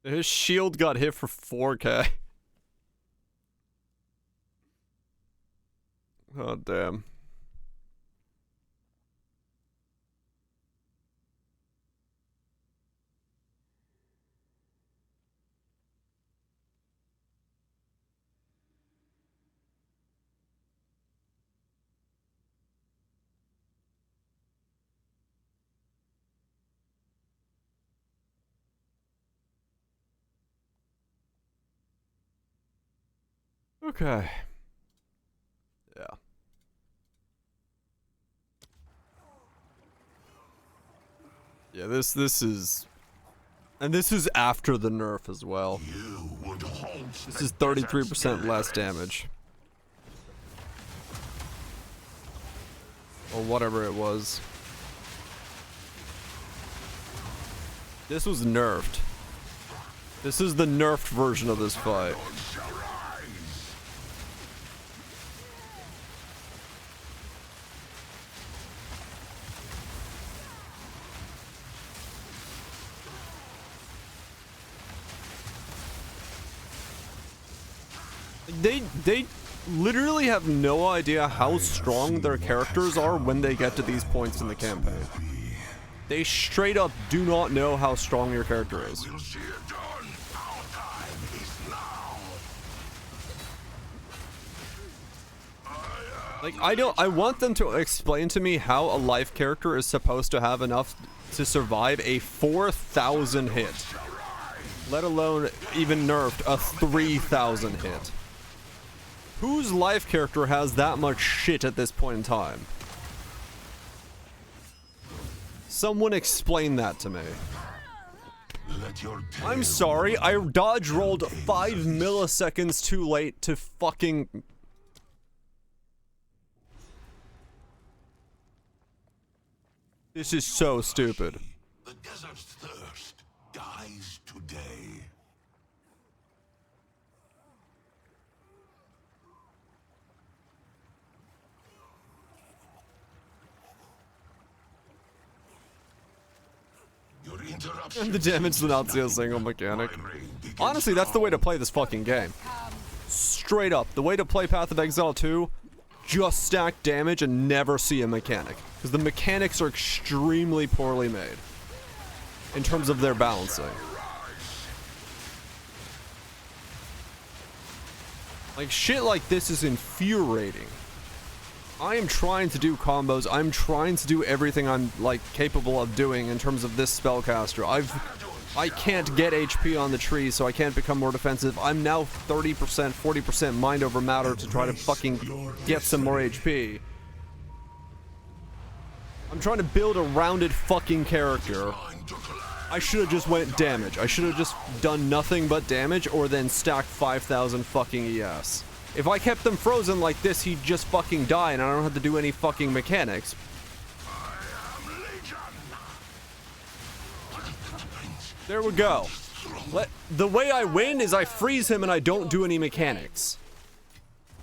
His shield got hit for 4K. Oh, damn. Okay. Yeah. Yeah, this is... And this is after the nerf as well. This is 33% less damage. Or whatever it was. This was nerfed. This is the nerfed version of this fight. They literally have no idea how strong their characters are when they get to these points in the campaign. They straight up do not know how strong your character is. Like, I want them to explain to me how a life character is supposed to have enough to survive a 4,000 hit. Let alone, even nerfed, a 3,000 hit. Whose life character has that much shit at this point in time? Someone explain that to me. I'm sorry, I dodge rolled 5 milliseconds too late to fucking... This is so stupid. The desert's thirst dies today. The damage to not see a single mechanic. Honestly, that's the way to play this fucking game. Straight up, the way to play Path of Exile 2, just stack damage and never see a mechanic. Because the mechanics are extremely poorly made. In terms of their balancing. Like, shit like this is infuriating. I am trying to do combos. I'm trying to do everything I'm, like, capable of doing in terms of this spellcaster. I can't get HP on the tree, so I can't become more defensive. I'm now 30%, 40% mind over matter to try to fucking get some more HP. I'm trying to build a rounded fucking character. I should have just went damage. I should have just done nothing but damage or then stacked 5,000 fucking ES. If I kept them frozen like this, he'd just fucking die and I don't have to do any fucking mechanics. There we go. The way I win is I freeze him and I don't do any mechanics.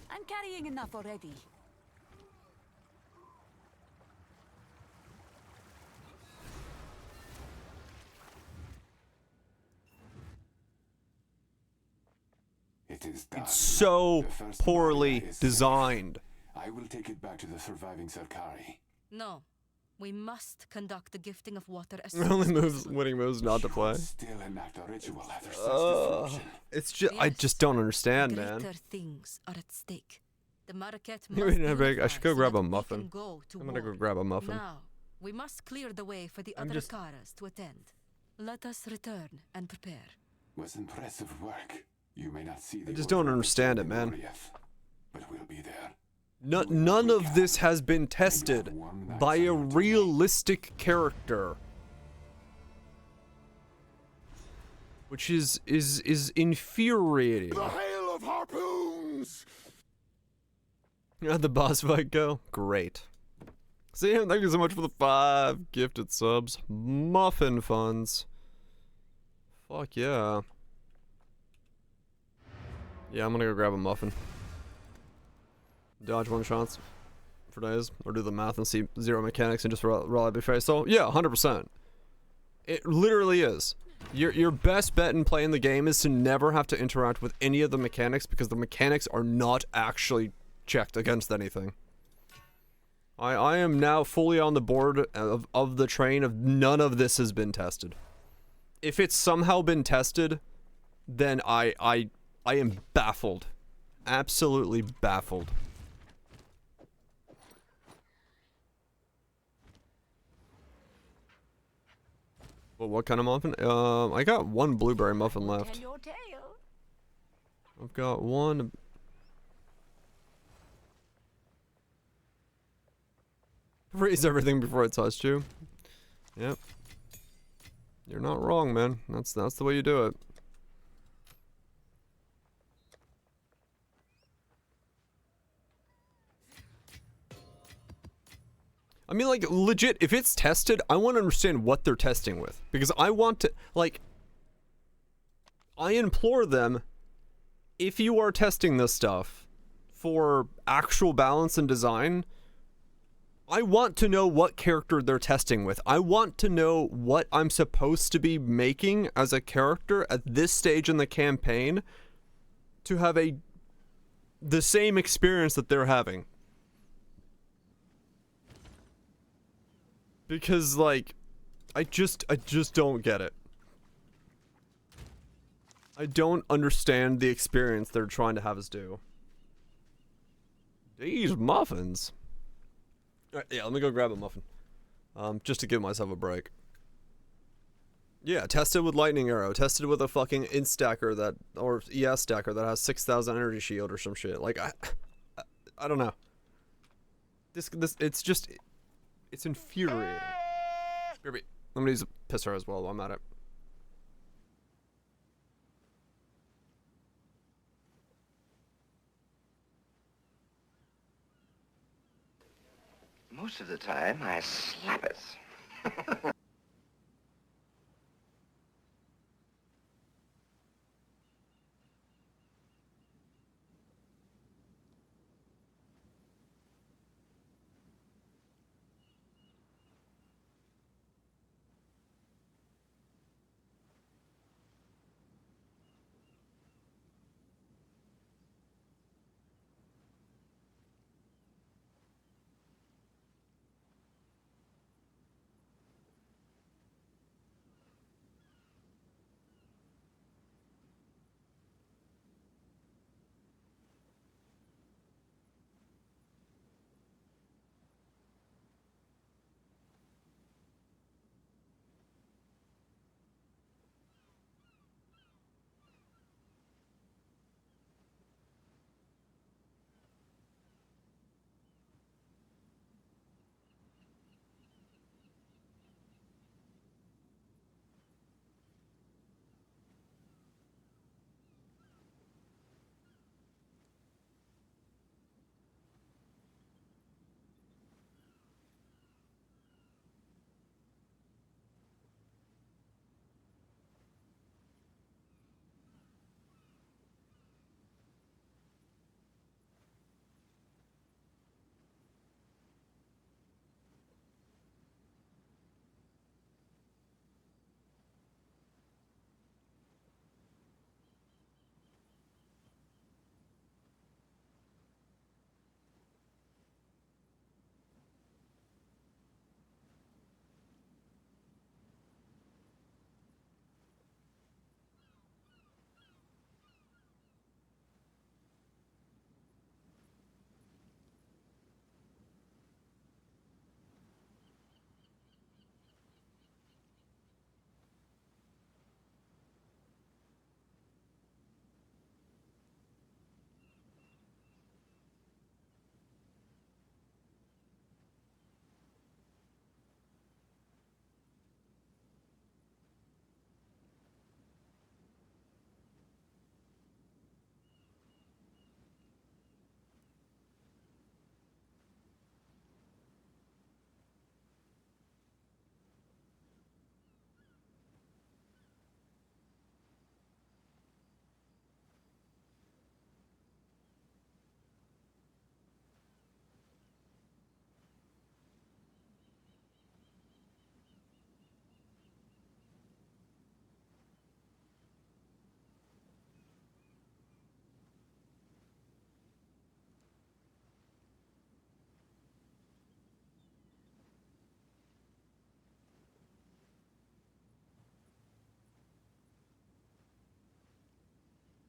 I'm carrying enough already. It's so poorly designed. I will take it back to the surviving Sarkari. No. We must conduct the gifting of water as Only winning moves not to play. Still enact a ritual after such It's just, I just don't understand, man. Greater things are at stake. The Marquette I should go grab a muffin. I'm gonna go grab a muffin. Now, we must clear the way for the other Akaras to attend. Let us return and prepare. Was impressive work. You may not see I just don't understand it, man. But we'll be there. None of this has been tested by a realistic character. Which is infuriating. The hail of harpoons! How'd the boss fight go? Great. Sam, thank you so much for the 5 gifted subs. Muffin funds. Fuck yeah. Yeah, I'm gonna go grab a muffin. Dodge one shots for days, or do the math and see 0 mechanics and just reliably face. So yeah, 100%. It literally is. Your best bet in playing the game is to never have to interact with any of the mechanics because the mechanics are not actually checked against anything. I am now fully on the board of the train of none of this has been tested. If it's somehow been tested, then I am baffled. Absolutely baffled. Well, what kind of muffin? I got 1 blueberry muffin left. I've got 1. Freeze everything before it touched you. Yep. You're not wrong, man. That's the way you do it. I mean, like, legit, if it's tested, I want to understand what they're testing with. Because I want to, like, I implore them, if you are testing this stuff for actual balance and design, I want to know what character they're testing with. I want to know what I'm supposed to be making as a character at this stage in the campaign to have the same experience that they're having. Because, like, I just don't get it. I don't understand the experience they're trying to have us do. These muffins. Alright, yeah, let me go grab a muffin. Just to give myself a break. Yeah, tested with lightning arrow, tested with a fucking int stacker that, or ES stacker that has 6,000 energy shield or some shit. Like, I don't know. It's just, it's infuriating. I'm gonna use a pisser as well while I'm at it. Most of the time, I slap it.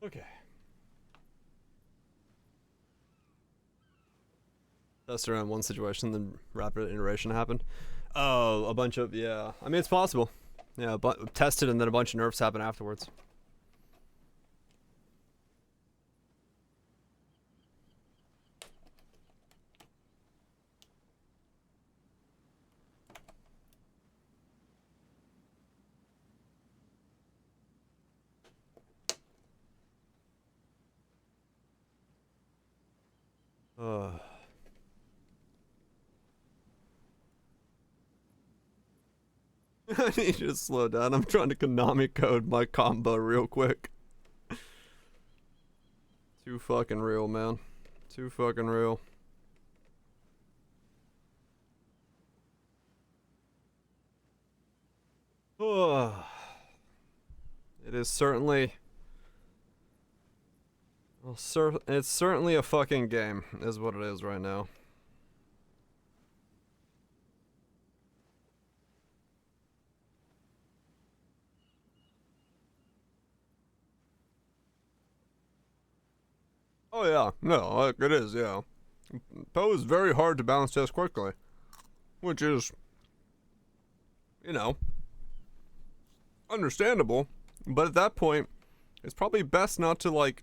Okay. That's around one situation, then rapid iteration happened. Oh, a bunch of, yeah. I mean, it's possible. Yeah, but tested and then a bunch of nerfs happen afterwards. I need you to slow down. I'm trying to Konami code my combo real quick. Too fucking real, man. Too fucking real. Oh. It is certainly... Well, it's certainly a fucking game, is what it is right now. Oh yeah, no, like it is, yeah. Poe is very hard to balance test quickly. Which is, you know, understandable. But at that point, it's probably best not to, like,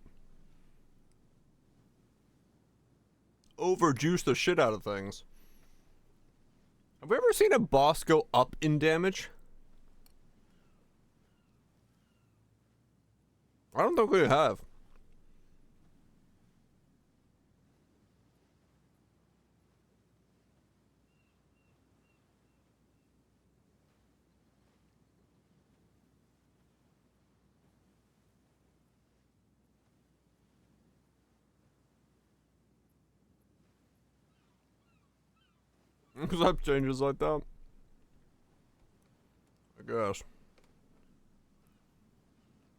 overjuice the shit out of things. Have we ever seen a boss go up in damage? I don't think we have. Because that changes like that. I guess.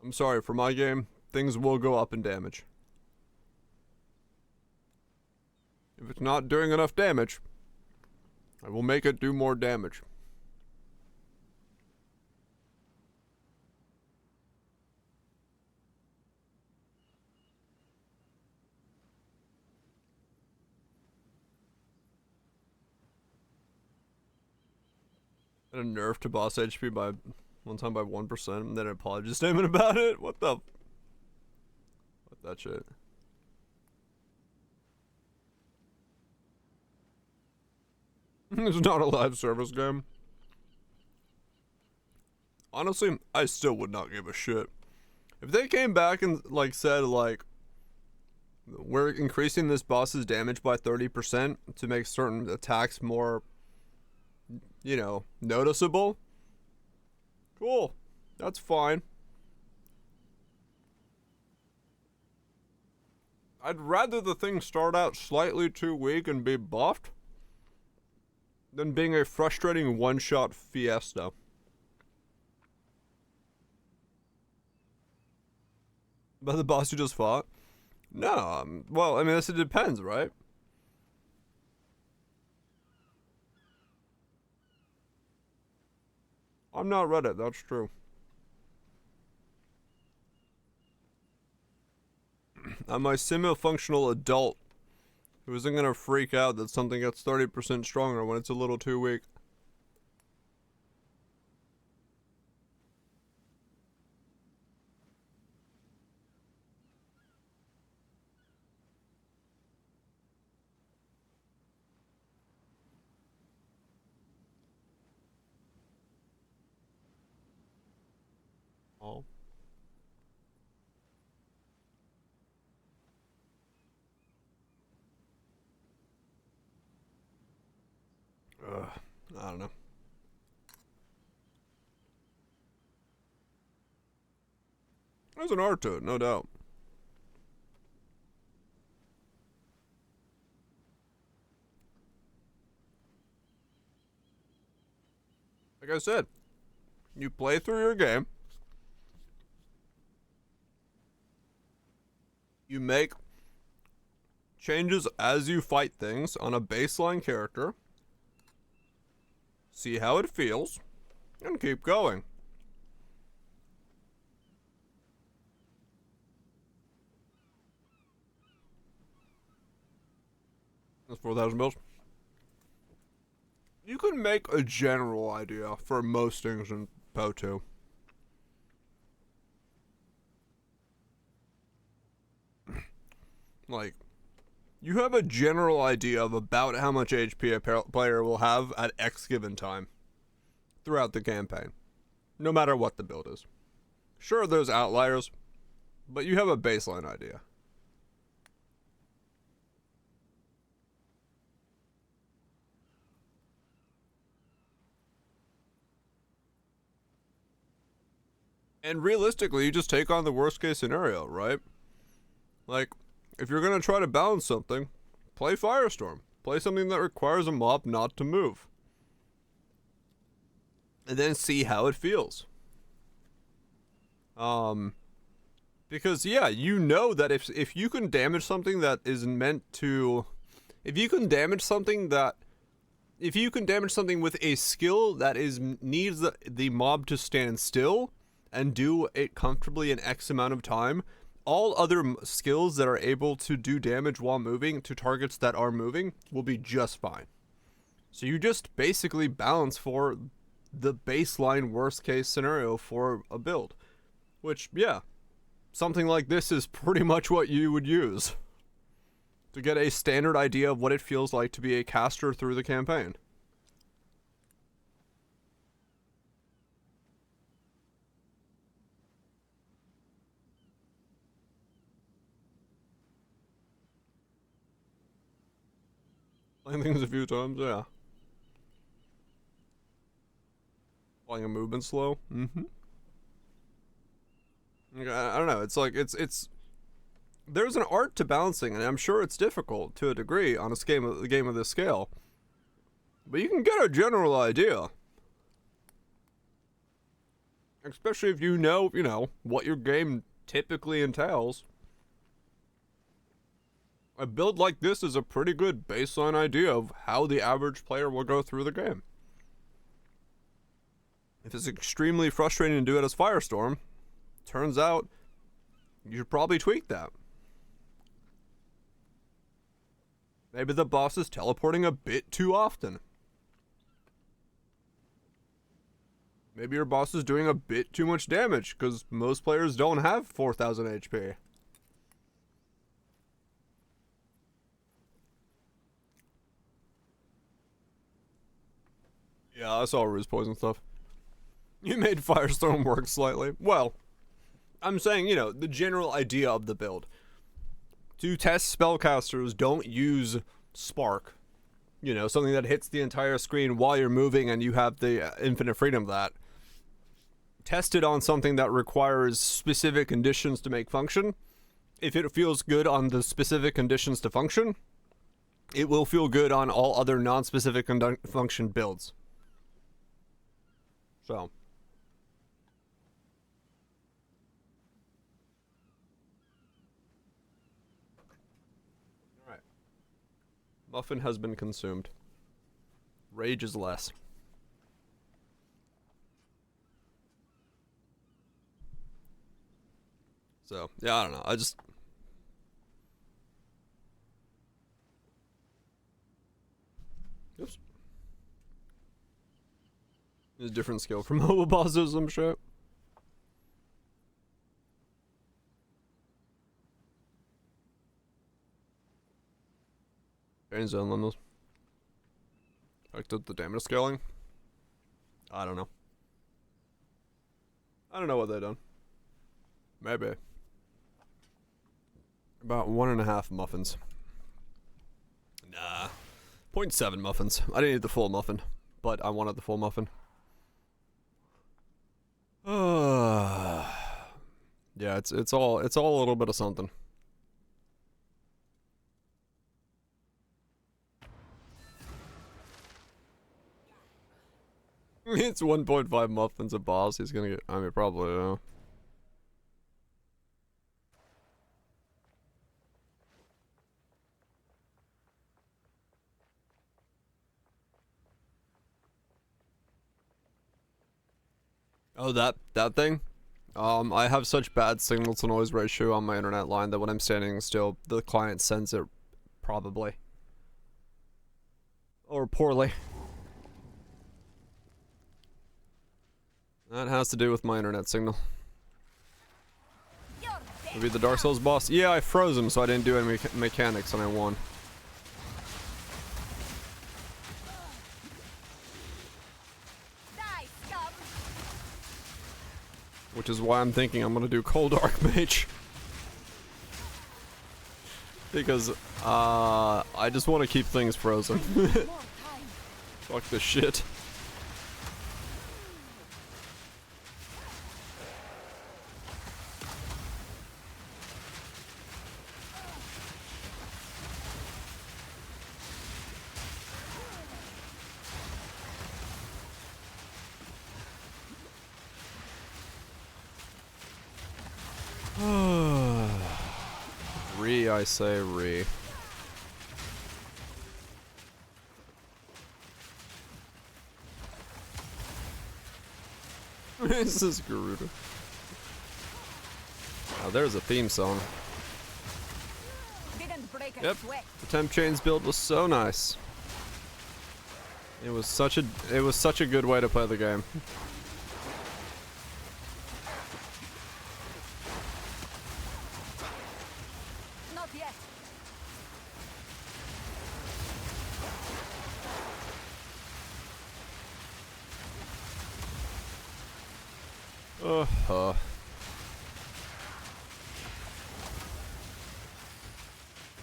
I'm sorry, for my game, things will go up in damage. If it's not doing enough damage, I will make it do more damage. And a nerf to boss HP by one time by 1%, and then an apology statement about it. What the? What that shit? It's not a live service game. Honestly, I still would not give a shit. If they came back and like said like, we're increasing this boss's damage by 30% to make certain attacks more, you know, noticeable. Cool. That's fine. I'd rather the thing start out slightly too weak and be buffed than being a frustrating one-shot fiesta. But the boss you just fought? No, well, I mean, it depends, right? I'm not Reddit, that's true. I'm a semi-functional adult who isn't gonna freak out that something gets 30% stronger when it's a little too weak. Oh. I don't know. There's an art to it, no doubt. Like I said, you play through your game. You make changes as you fight things on a baseline character. See how it feels, and keep going. That's 4,000 bills. You can make a general idea for most things in PoE 2. Like, you have a general idea of about how much HP a player will have at X given time throughout the campaign, no matter what the build is. Sure, there's outliers, but you have a baseline idea. And realistically, you just take on the worst case scenario, right? Like, if you're gonna try to balance something, play Firestorm. Play something that requires a mob not to move. And then see how it feels. Because yeah, you know that if you can damage something that is meant to, if you can damage something with a skill that needs the mob to stand still and do it comfortably in X amount of time, all other skills that are able to do damage while moving to targets that are moving will be just fine. So you just basically balance for the baseline worst case scenario for a build. Which, yeah, something like this is pretty much what you would use to get a standard idea of what it feels like to be a caster through the campaign. Playing things a few times, yeah. Playing a movement slow, I don't know, it's like, it's there's an art to balancing, and I'm sure it's difficult to a degree on a game of this scale. But you can get a general idea. Especially if you know, what your game typically entails. A build like this is a pretty good baseline idea of how the average player will go through the game. If it's extremely frustrating to do it as Firestorm, turns out you should probably tweak that. Maybe the boss is teleporting a bit too often. Maybe your boss is doing a bit too much damage, because most players don't have 4,000 HP. Yeah, I saw Ruse Poison stuff. You made Firestorm work slightly. Well, I'm saying, the general idea of the build. To test spellcasters, don't use Spark. Something that hits the entire screen while you're moving and you have the infinite freedom of that. Test it on something that requires specific conditions to make function. If it feels good on the specific conditions to function, it will feel good on all other non-specific function builds. So. Alright. Muffin has been consumed. Rage is less. So, yeah, I don't know. Oops. There's a different skill for mobile bosses, I'm sure. Change zone limits. Affected the damage scaling? I don't know. I don't know what they've done. Maybe. About 1.5 muffins. Nah. 0.7 muffins. I didn't need the full muffin, but I wanted the full muffin. Yeah, it's all a little bit of something. It's 1.5 muffins a boss. He's gonna get. I mean, probably. Yeah. Oh, that thing? I have such bad signal to noise ratio on my internet line that when I'm standing still, the client sends it probably. Or poorly. That has to do with my internet signal. Maybe the Dark Souls boss? Yeah, I froze him so I didn't do any mechanics and I won. Which is why I'm thinking I'm gonna do Cold Archmage. Because, I just want to keep things frozen. Fuck this shit. I say re. This is Garuda. Oh, there's a theme song. Yep, the temp chains build was so nice. It was such a good way to play the game. Not yet.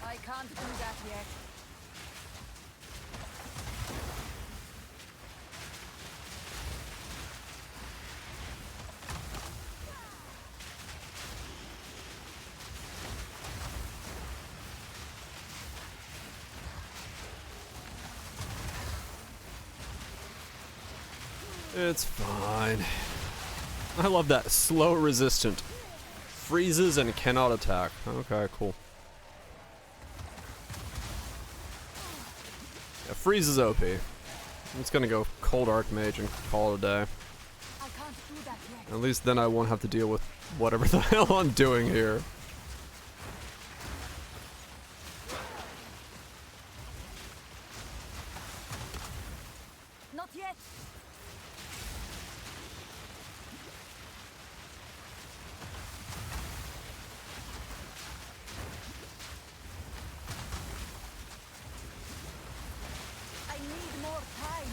I can't do that yet. It's fine. I love that. Slow resistant. Freezes and cannot attack. Okay, cool. Yeah, freeze is OP. I'm just gonna go cold Archmage and call it a day. At least then I won't have to deal with whatever the hell I'm doing here. Not yet. I need more time.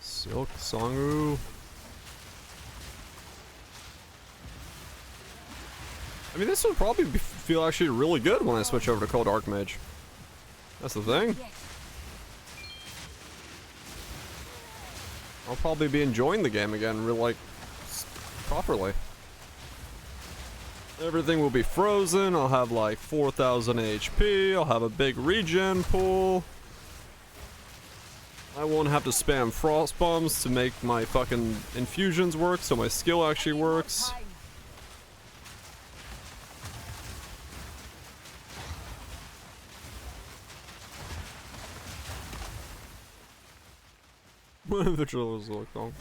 Silk Songu. I mean, this will probably feel actually really good when I switch over to Cold Archmage. That's the thing. I'll probably be enjoying the game again, like, properly. Everything will be frozen. I'll have like 4,000 HP. I'll have a big regen pool. I won't have to spam frost bombs to make my fucking infusions work, so my skill actually works. The drill was looked on.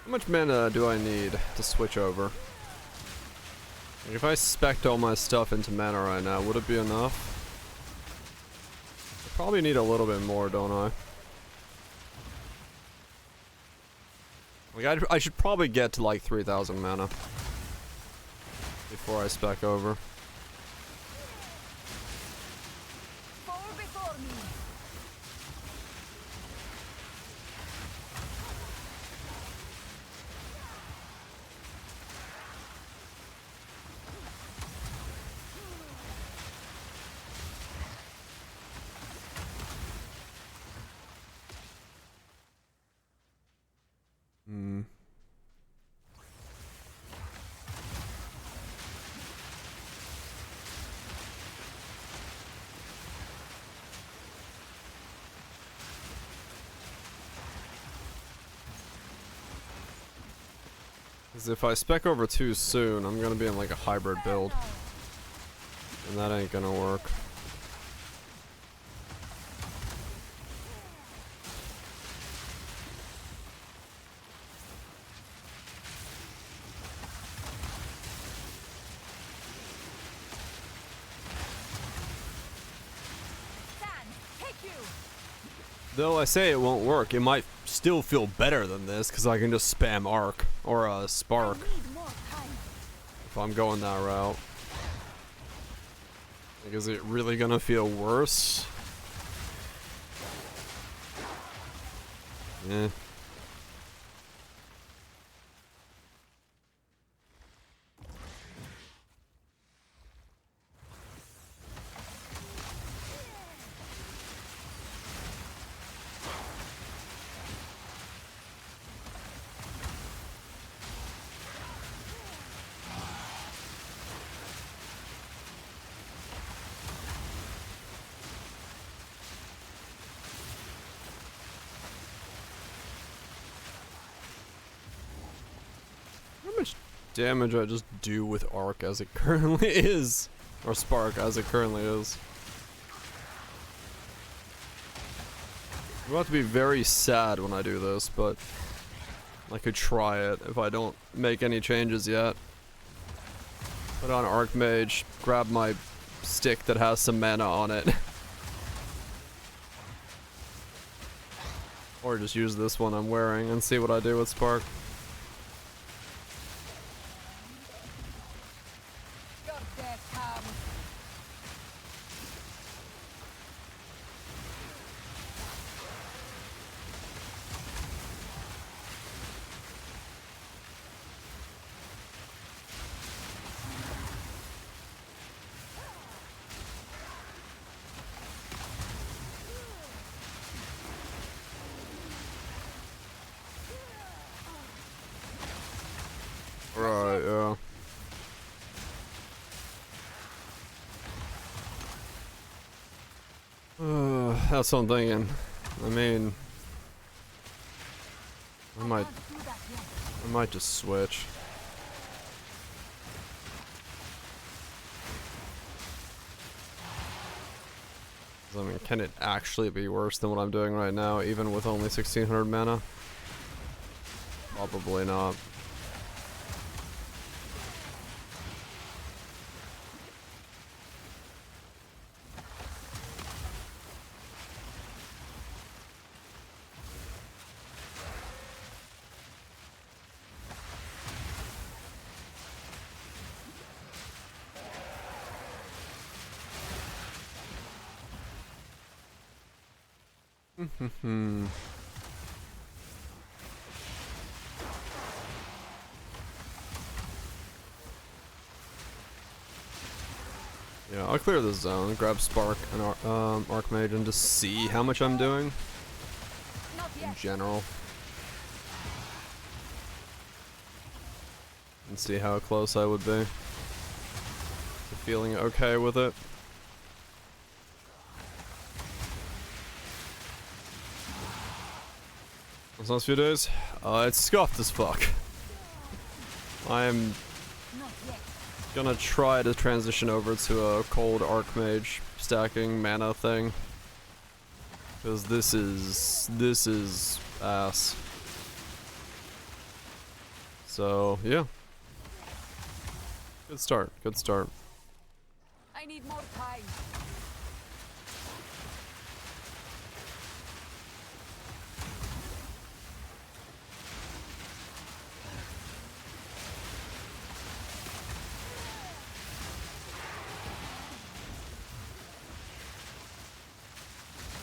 How much mana do I need to switch over? Like if I spec'd all my stuff into mana right now, would it be enough? I probably need a little bit more, don't I? Like I should probably get to like 3,000 mana before I spec over. Because if I spec over too soon, I'm gonna be in like a hybrid build. And that ain't gonna work. Though I say it won't work, it might still feel better than this because I can just spam arc or spark if I'm going that route. Like, is it really gonna feel worse? Yeah. How much damage I just do with Arc as it currently is? Or Spark as it currently is? I'm about to be very sad when I do this, but I could try it if I don't make any changes yet. Put on Archmage, grab my stick that has some mana on it. Or just use this one I'm wearing and see what I do with Spark. Right, yeah. That's what I'm thinking. I mean, I might just switch. I mean, can it actually be worse than what I'm doing right now, even with only 1600 mana? Probably not. Yeah, I'll clear this zone, grab Spark and Archmage and just see how much I'm doing in general. And see how close I would be. Feeling okay with it. Those last few days, it's scuffed as fuck. I am gonna try to transition over to a cold Archmage stacking mana thing. Because this is ass. So, yeah. Good start, good start. I need more time.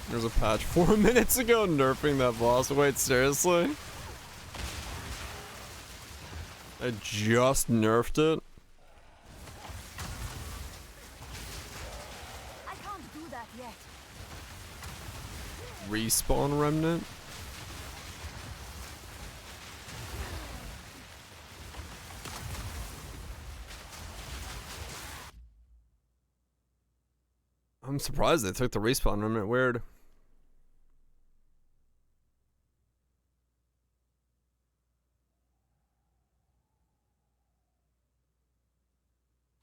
There's a patch 4 minutes ago nerfing that boss. Wait, seriously? I just nerfed it? I can't do that yet. Respawn remnant? I'm surprised they took the respawn remnant. Weird.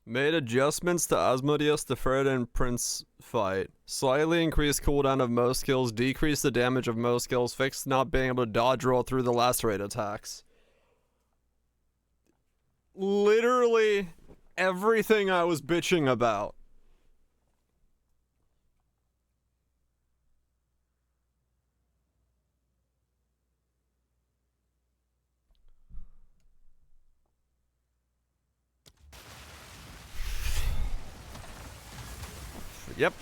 Made adjustments to Asmodeus, the Fred and Prince fight. Slightly increased cooldown of most skills, decreased the damage of most skills, fixed not being able to dodge roll through the lacerate attacks. Literally everything I was bitching about. Yep.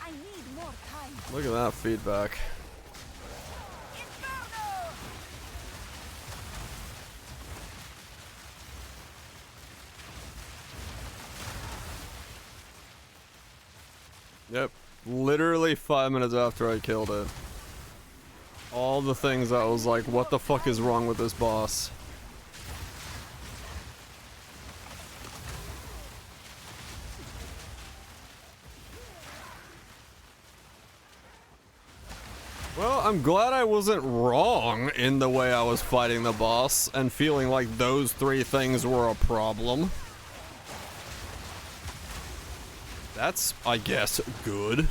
I need more time. Look at that feedback. Yep. Literally 5 minutes after I killed it. All the things I was like, what the fuck is wrong with this boss? Well, I'm glad I wasn't wrong in the way I was fighting the boss and feeling like those 3 things were a problem. That's, I guess, good.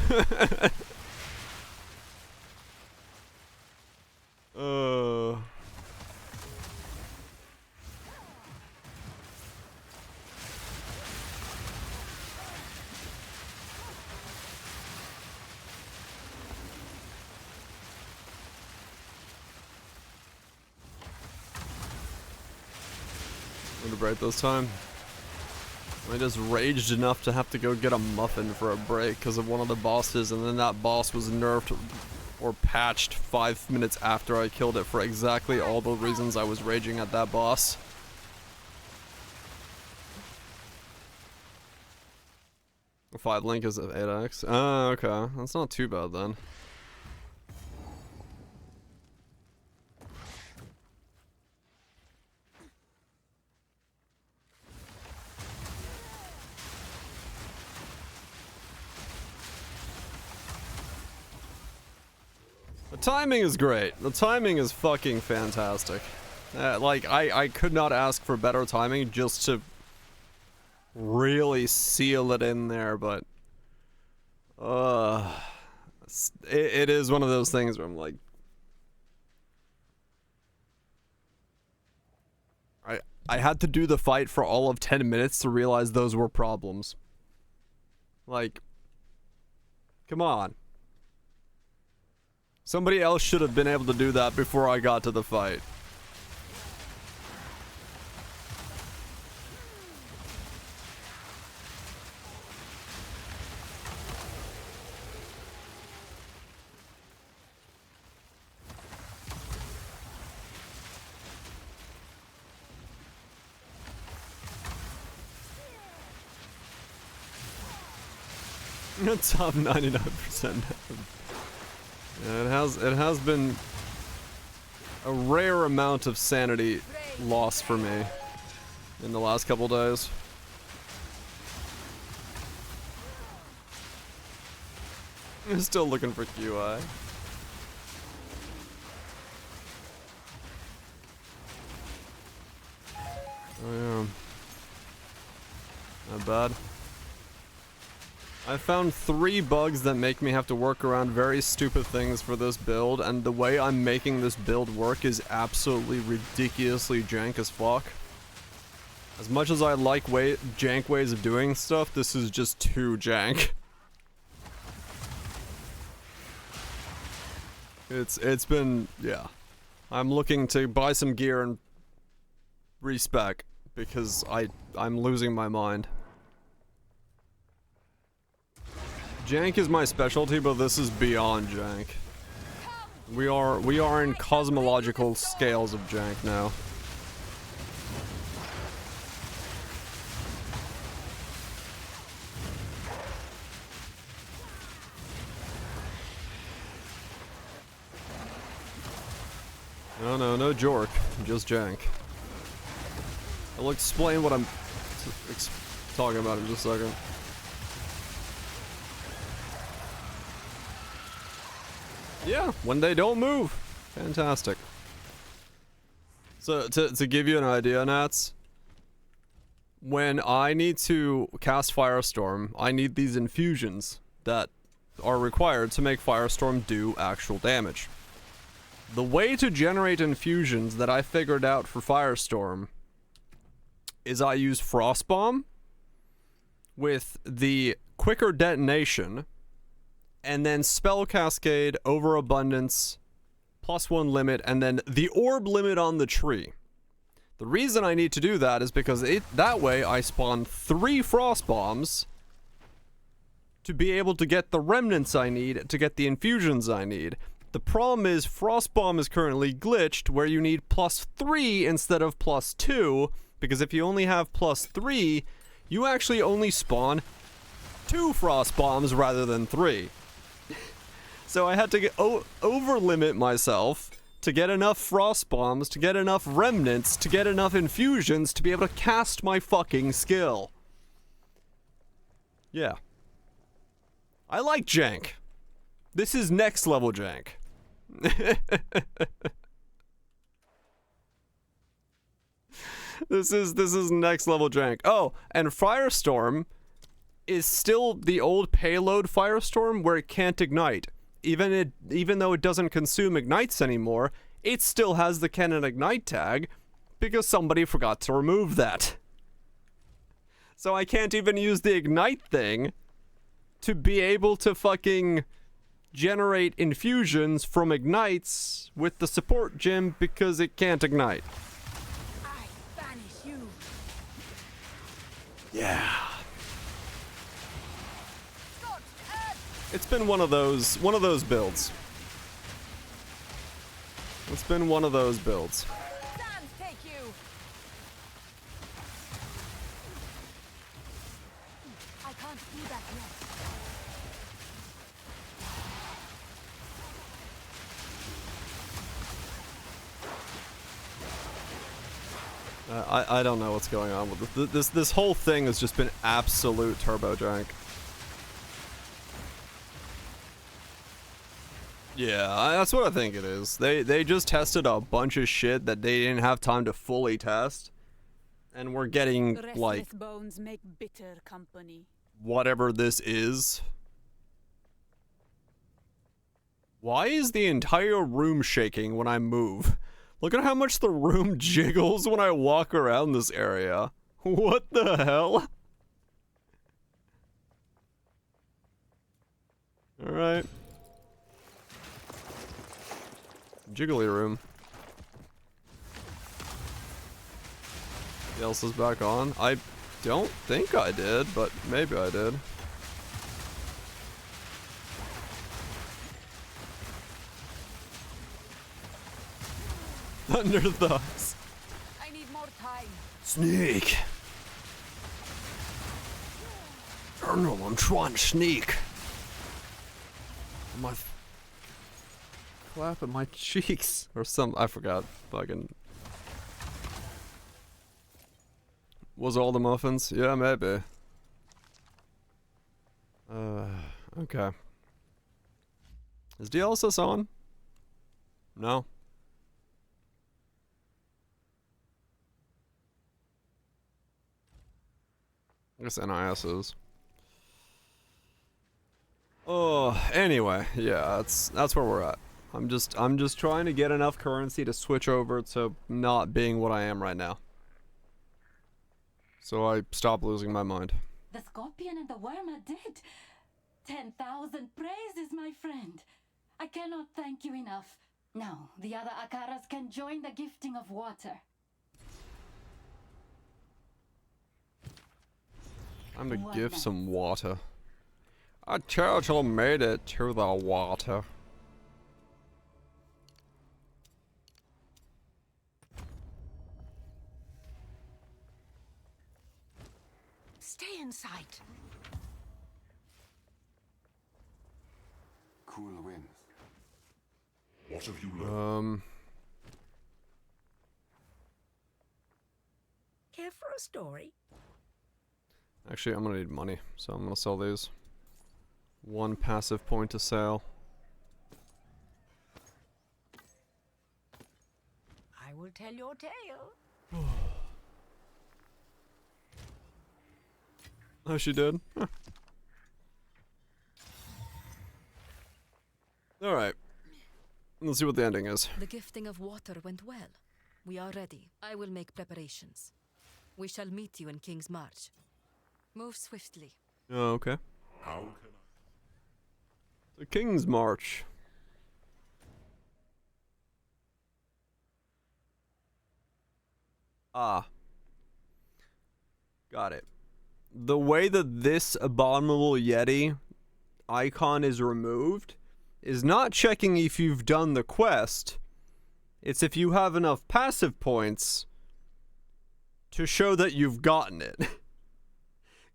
Gonna break this time. I just raged enough to have to go get a muffin for a break because of one of the bosses, and then that boss was nerfed or patched 5 minutes after I killed it for exactly all the reasons I was raging at that boss. 5 link is at 8x. Oh, okay. That's not too bad then. The timing is great. The timing is fucking fantastic. Like, I could not ask for better timing just to really seal it in there, but it is one of those things where I'm like, I had to do the fight for all of 10 minutes to realize those were problems. Like, come on. Somebody else should have been able to do that before I got to the fight. Top 99%. Yeah, it has been a rare amount of sanity lost for me in the last couple days. I'm still looking for QI. Oh yeah. Not bad. I found 3 bugs that make me have to work around very stupid things for this build, and the way I'm making this build work is absolutely ridiculously jank as fuck. As much as I like jank ways of doing stuff, this is just too jank. It's been, yeah. I'm looking to buy some gear and respec because I'm losing my mind. Jank is my specialty, but this is beyond jank. We are in cosmological scales of jank now. No jork, just jank. I'll explain what I'm talking about in just a second. Yeah, when they don't move. Fantastic. So, to give you an idea, Nats, when I need to cast Firestorm, I need these infusions that are required to make Firestorm do actual damage. The way to generate infusions that I figured out for Firestorm is I use Frostbomb with the quicker detonation, and then Spell Cascade, Overabundance, +1 limit, and then the orb limit on the tree. The reason I need to do that is because that way I spawn 3 Frost Bombs to be able to get the remnants I need to get the infusions I need. The problem is Frostbomb is currently glitched where you need +3 instead of +2, because if you only have +3, you actually only spawn 2 Frostbombs rather than 3. So I had to over-limit myself to get enough Frostbombs, to get enough remnants, to get enough infusions to be able to cast my fucking skill. Yeah. I like jank. This is next level jank. This is next level jank. Oh, and Firestorm is still the old payload Firestorm where it can't ignite. Even though it doesn't consume ignites anymore, it still has the cannon ignite tag because somebody forgot to remove that. So I can't even use the ignite thing to be able to fucking generate infusions from ignites with the support gem because it can't ignite. I banish you. Yeah. It's been one of those builds. It's been one of those builds. Take you. I can't do that yet. I don't know what's going on with this whole thing has just been absolute turbo jank. Yeah, that's what I think it is. They just tested a bunch of shit that they didn't have time to fully test, and we're getting like bones make bitter company. Whatever this is. Why is the entire room shaking when I move? Look at how much the room jiggles when I walk around this area. What the hell? All right. Jiggly room. The else is back on. I don't think I did, but maybe I did. Thunder thugs. I need more time. Sneak. Colonel, I'm trying to sneak. My clap at my cheeks or some. I forgot. Fucking. Was all the muffins? Yeah, maybe. Okay. Is DLSS on? No. I guess NIS is. Oh, anyway, yeah, that's where we're at. I'm just trying to get enough currency to switch over to not being what I am right now. So I stop losing my mind. The scorpion and the worm are dead. 10,000 praises, my friend. I cannot thank you enough. Now, the other Akaras can join the gifting of water. I'm to give some water. A turtle made it to the water. Stay in sight. Cool winds. What have you learned? Care for a story? Actually, I'm gonna need money, so I'm gonna sell these. 1 passive point to sale. I will tell your tale. Oh, she did? Huh. Alright. Let's see what the ending is. The gifting of water went well. We are ready. I will make preparations. We shall meet you in King's March. Move swiftly. Oh, okay. How can I? The King's March. Ah. Got it. The way that this abominable Yeti icon is removed is not checking if you've done the quest. It's if you have enough passive points to show that you've gotten it.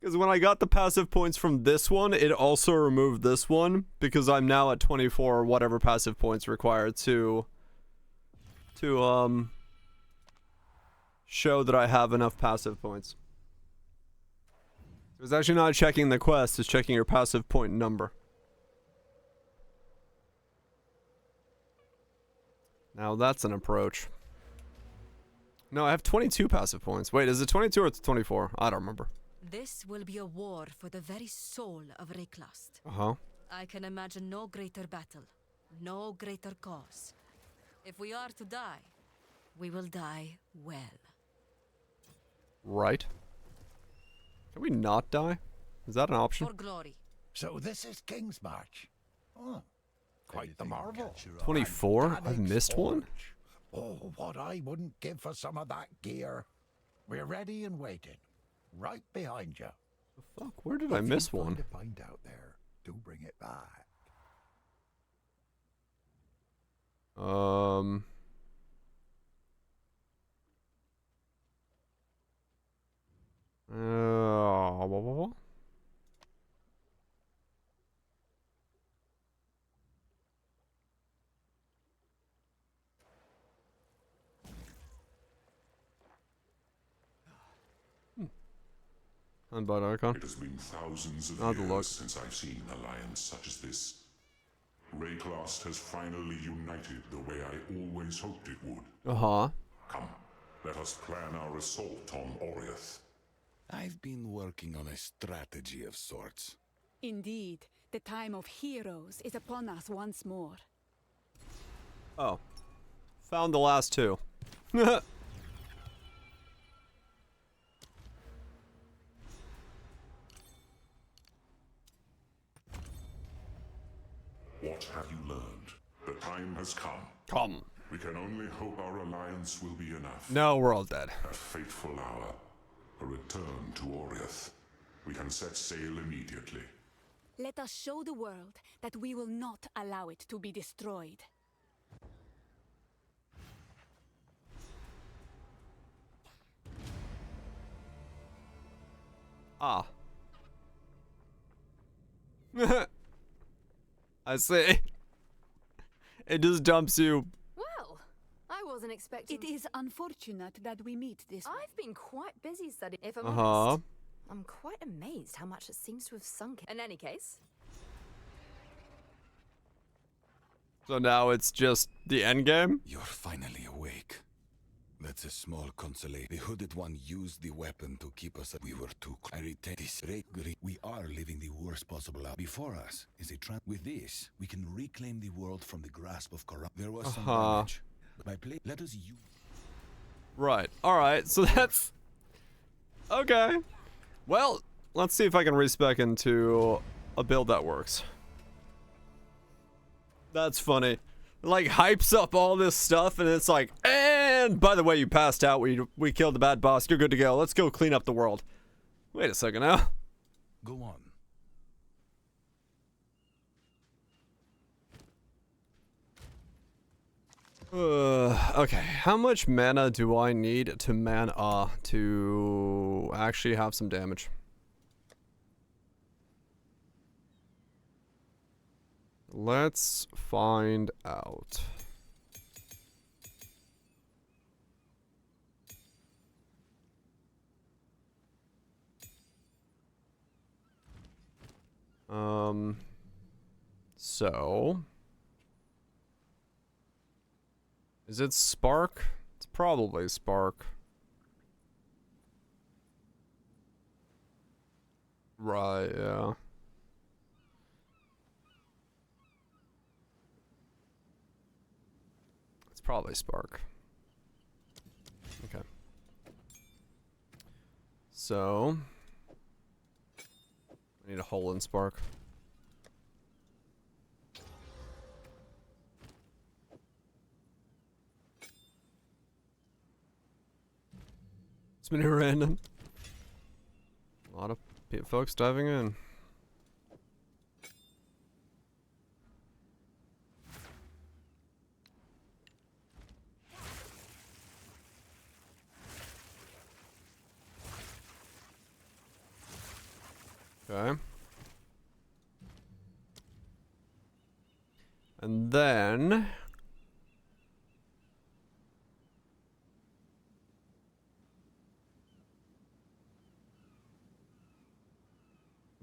Because when I got the passive points from this one, it also removed this one, because I'm now at 24 or whatever passive points required to show that I have enough passive points. It's actually not checking the quest, it's checking your passive point number. Now that's an approach. No, I have 22 passive points. Wait, is it 22 or it's 24? I don't remember. This will be a war for the very soul of Reclast. Uh-huh. I can imagine no greater battle, no greater cause. If we are to die, we will die well. Right. Can we not die? Is that an option? For glory. So this is King's March. Oh, quite the marvel. 24? I've missed one? Oh, what I wouldn't give for some of that gear. We're ready and waiting. Right behind you. The fuck? Where did I miss one? If you find out there, do bring it back. What? Unbought icon. It has been thousands of I'll have a look. years since I've seen an alliance such as this. Reclast has finally united the way I always hoped it would. Uh-huh. Come, let us plan our assault on Oriath. I've been working on a strategy of sorts. Indeed, the time of heroes is upon us once more. Oh. Found the last two. What have you learned? The time has come. Come. We can only hope our alliance will be enough. No, we're all dead. A fateful hour. A return to Oriath. We can set sail immediately. Let us show the world that we will not allow it to be destroyed. Ah. I see. It just dumps you. Well, I wasn't expecting... It is unfortunate that we meet this way. I've been quite busy studying, if I'm Uh-huh. honest. I'm quite amazed how much it seems to have sunk. In any case... So now it's just the end game? You're finally awake. That's a small consolation. The hooded one used the weapon to keep us. We were too. I retain this. We are living the worst possible out. Before us is a trap. With this, we can reclaim the world from the grasp of corrupt. There was some damage. But by play, let us use. Right. Alright, so that's... Okay. Well, let's see if I can respec into a build that works. That's funny. Like, hypes up all this stuff, and it's like, and by the way, you passed out. We killed the bad boss. You're good to go. Let's go clean up the world. Wait a second now. Go on. Okay, how much mana do I need to actually have some damage? Let's find out. So is it Spark? It's probably Spark. Right, yeah. It's probably Spark. Okay. So I need a hole in Spark. It's been random. A lot of folks diving in. And then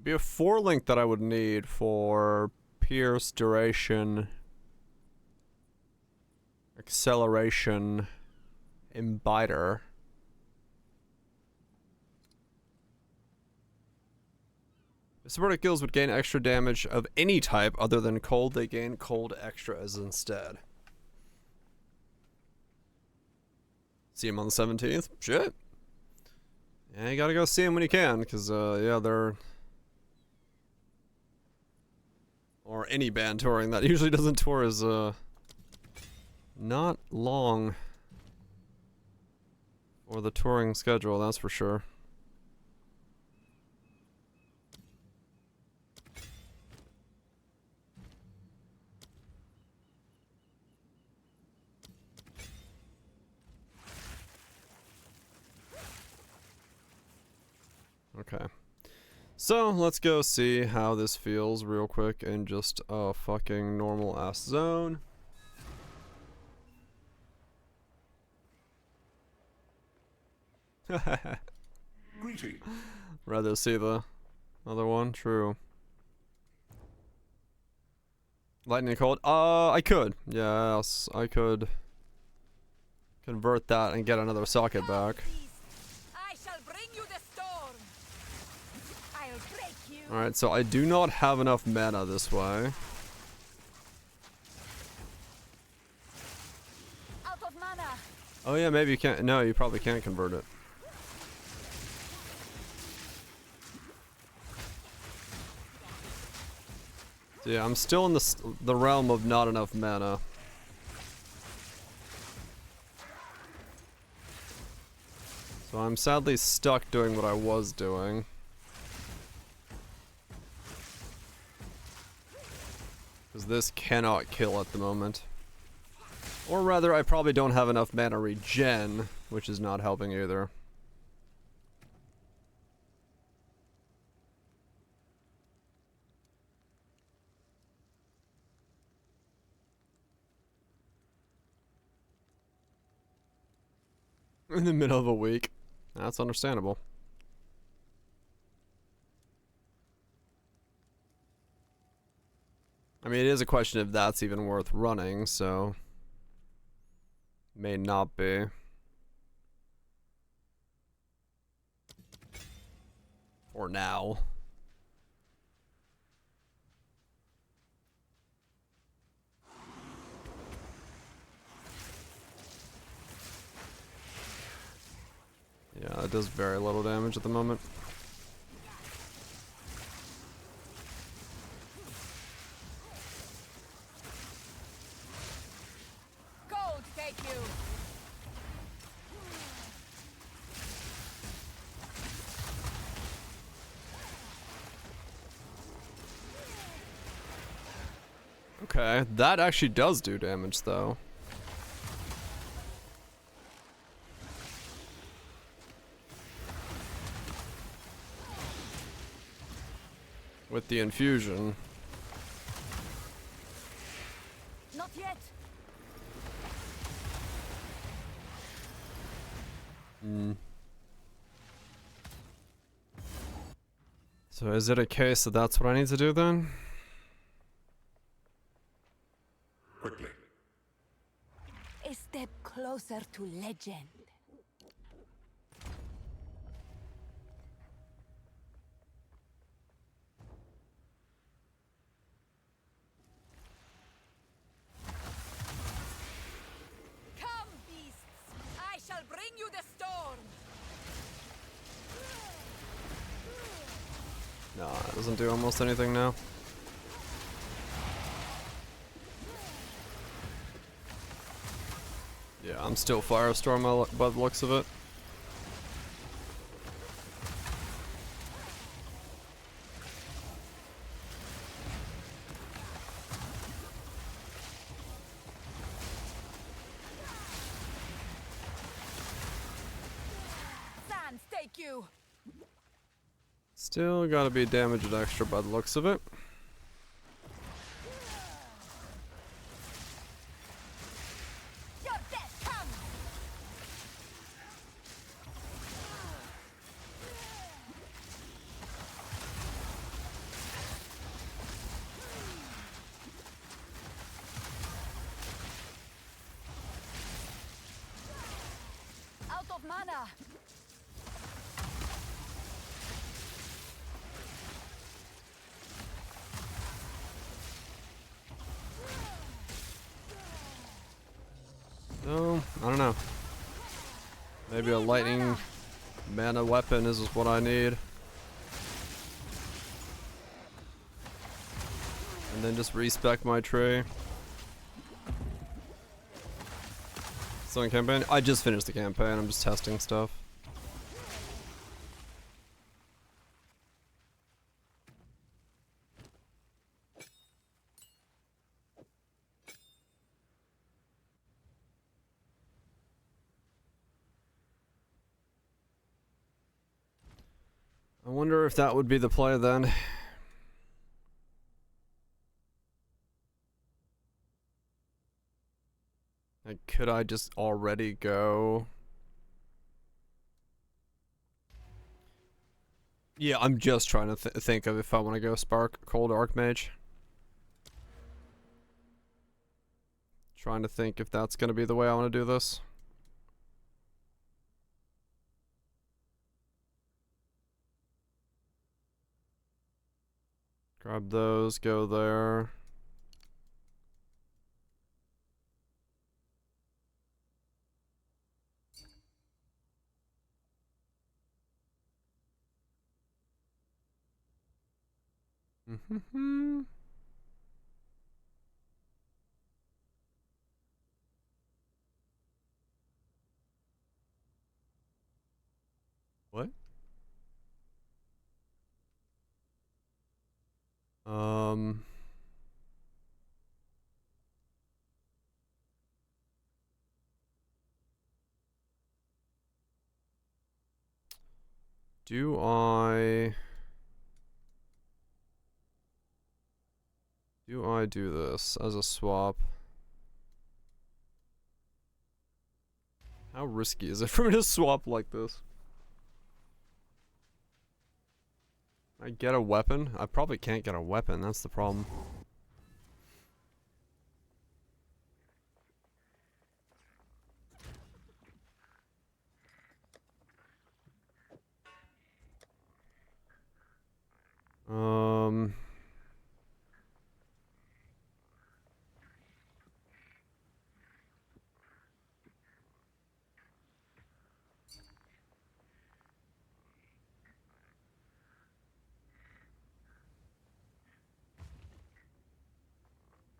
be a 4-link that I would need for pierce, duration, acceleration, imbiter. Subordinate guilds would gain extra damage of any type other than cold. They gain cold extras instead. See him on the 17th? Shit. Yeah, you gotta go see him when you can, because, yeah, they're... Or any band touring that usually doesn't tour is, not long for the touring schedule, that's for sure. Okay. So, let's go see how this feels real quick in just a fucking normal ass zone. Greeting. Rather see the other one, true. Lightning cold? I could. Yes, I could convert that and get another socket back. Alright, so I do not have enough mana this way. Out of mana. Oh yeah, maybe you can't. No, you probably can't convert it. So yeah, I'm still in the realm of not enough mana. So I'm sadly stuck doing what I was doing. Because this cannot kill at the moment. Or rather, I probably don't have enough mana regen, which is not helping either. In the middle of a week. That's understandable. I mean, it is a question if that's even worth running, so... May not be. Or now. Yeah, it does very little damage at the moment. Gold take you. Okay, that actually does do damage though. With the infusion. Not yet. So is it a case that that's what I need to do then? Quickly. A step closer to legend. Come, beasts! I shall bring you the storm! No, it doesn't do almost anything now. Yeah, I'm still Firestorm by the looks of it. Sands, take you! Still gotta be damaged extra by the looks of it. of mana. No, I don't know. Maybe a lightning mana weapon is what I need. And then just respec my tree. Still in campaign? I just finished the campaign, I'm just testing stuff. I wonder if that would be the play then. Like, could I just already go? Yeah, I'm just trying to think of if I want to go Spark Cold Archmage. Trying to think if that's going to be the way I want to do this. Grab those, go there. What? Do I do this as a swap? How risky is it for me to swap like this? I get a weapon? I probably can't get a weapon, that's the problem.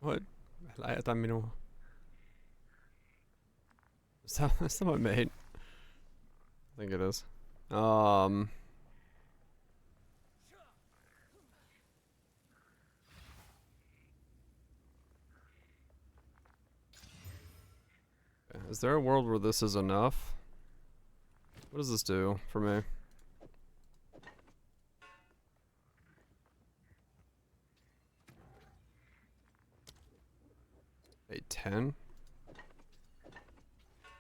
What? I también. Is that my mate? I think it is. Is there a world where this is enough? What does this do for me? A 10?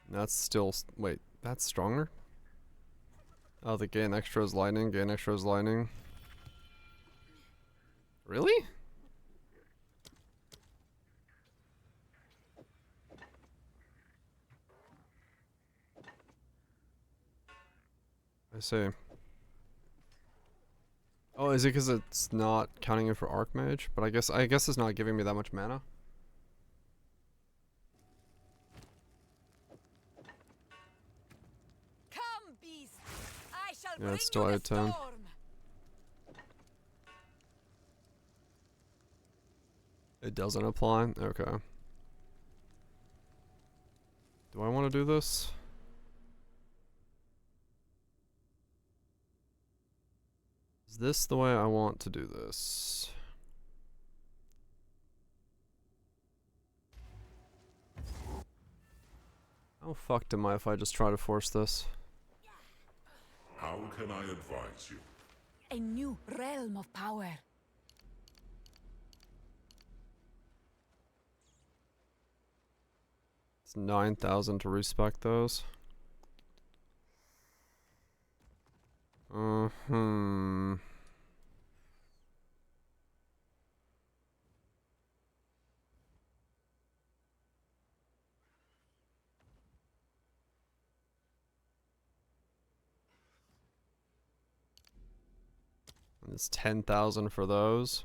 That's still... Wait, that's stronger? Oh, the gain extra is lightning, gain extra is lightning. Really? I see. Oh, is it because it's not counting it for Archmage? But I guess it's not giving me that much mana. Come, beast. I shall Yeah, it's still at 10. It doesn't apply? Okay. Do I want to do this? Is this the way I want to do this? How fucked am I if I just try to force this? How can I advise you? A new realm of power. It's 9,000 to respec those. It's 10,000 for those.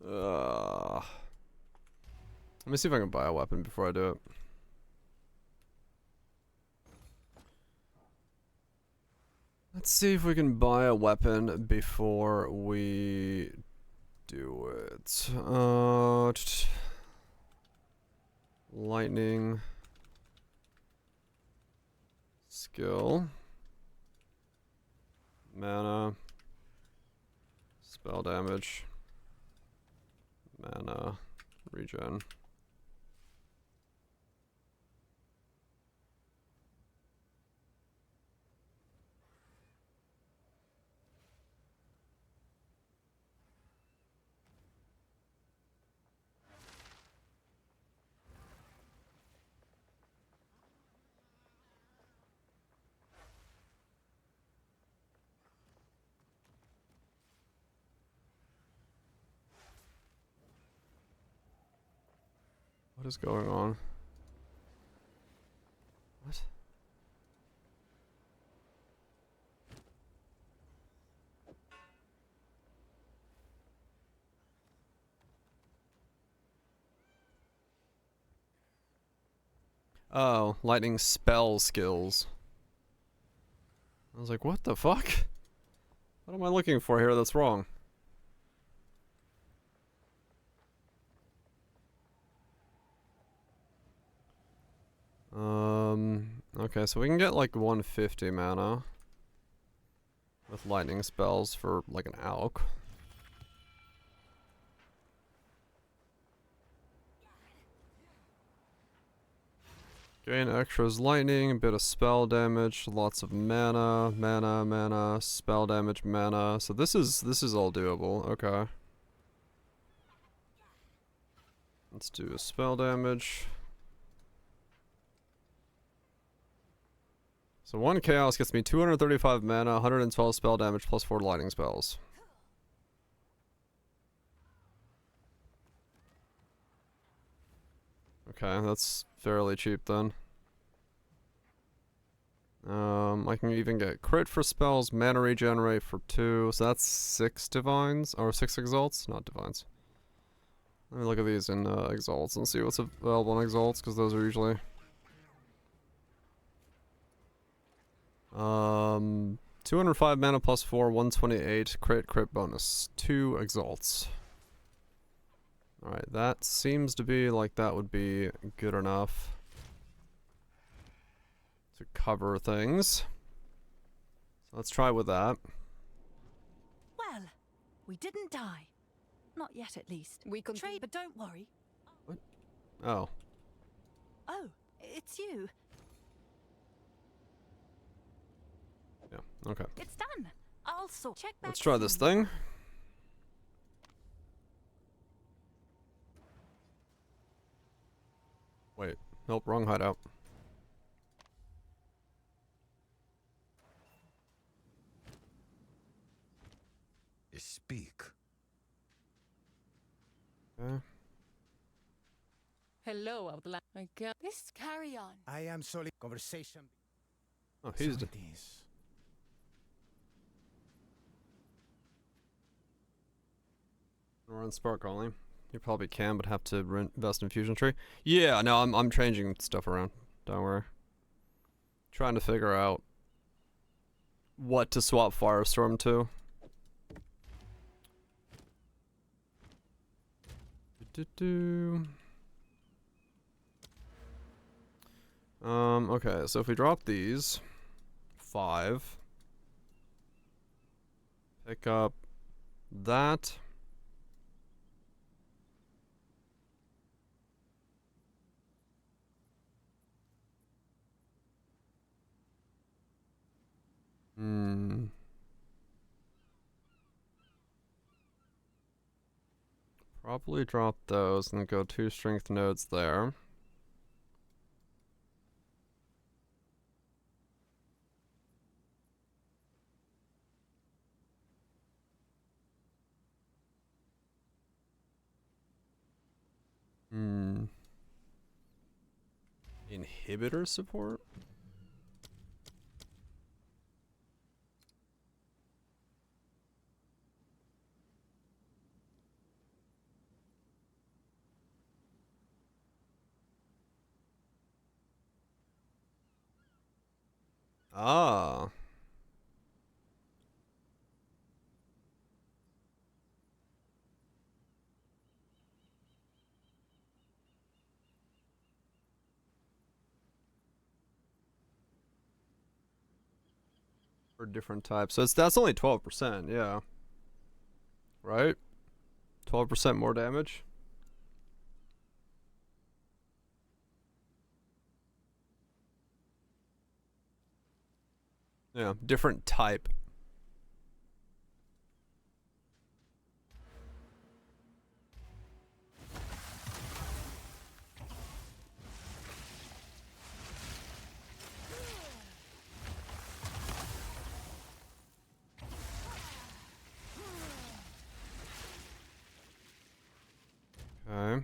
Let me see if I can buy a weapon before I do it. Let's see if we can buy a weapon before we do it. Lightning. Skill. Mana. Spell damage. Mana. Regen. What is going on? What? Oh, lightning spell skills. I was like, what the fuck? What am I looking for here that's wrong? Okay, so we can get like 150 mana with lightning spells for like an alch. Gain extras lightning, a bit of spell damage, lots of mana, spell damage, mana. So this is all doable. Okay. Let's do a spell damage. So 1 chaos gets me 235 mana, 112 spell damage, plus 4 lightning spells. Okay, that's fairly cheap then. I can even get crit for spells, mana regenerate for 2, so that's 6 divines, or 6 exalts? Not divines. Let me look at these in exalts and see what's available in exalts, because those are usually... 205 mana plus 4, 128, crit bonus, 2 exalts. Alright, that seems to be like that would be good enough to cover things. So let's try with that. Well, we didn't die. Not yet, at least. We can trade, but don't worry. What? Oh. Oh, it's you. Yeah, okay. It's done. Also, check back. Let's try this thing. Wait, nope, wrong hideout. Speak. Okay. Hello, Outland. I can't. This carry on. I am solely conversation. Oh, he's dead. We're on spark calling. You probably can, but have to invest in Fusion Tree. Yeah, no, I'm changing stuff around. Don't worry. Trying to figure out what to swap Firestorm to. Okay, so if we drop these 5, pick up that. Probably drop those and go 2 strength nodes there. Inhibitor support? Ah. For different types. So that's only 12%, yeah. Right? 12% more damage. Yeah, different type. Okay.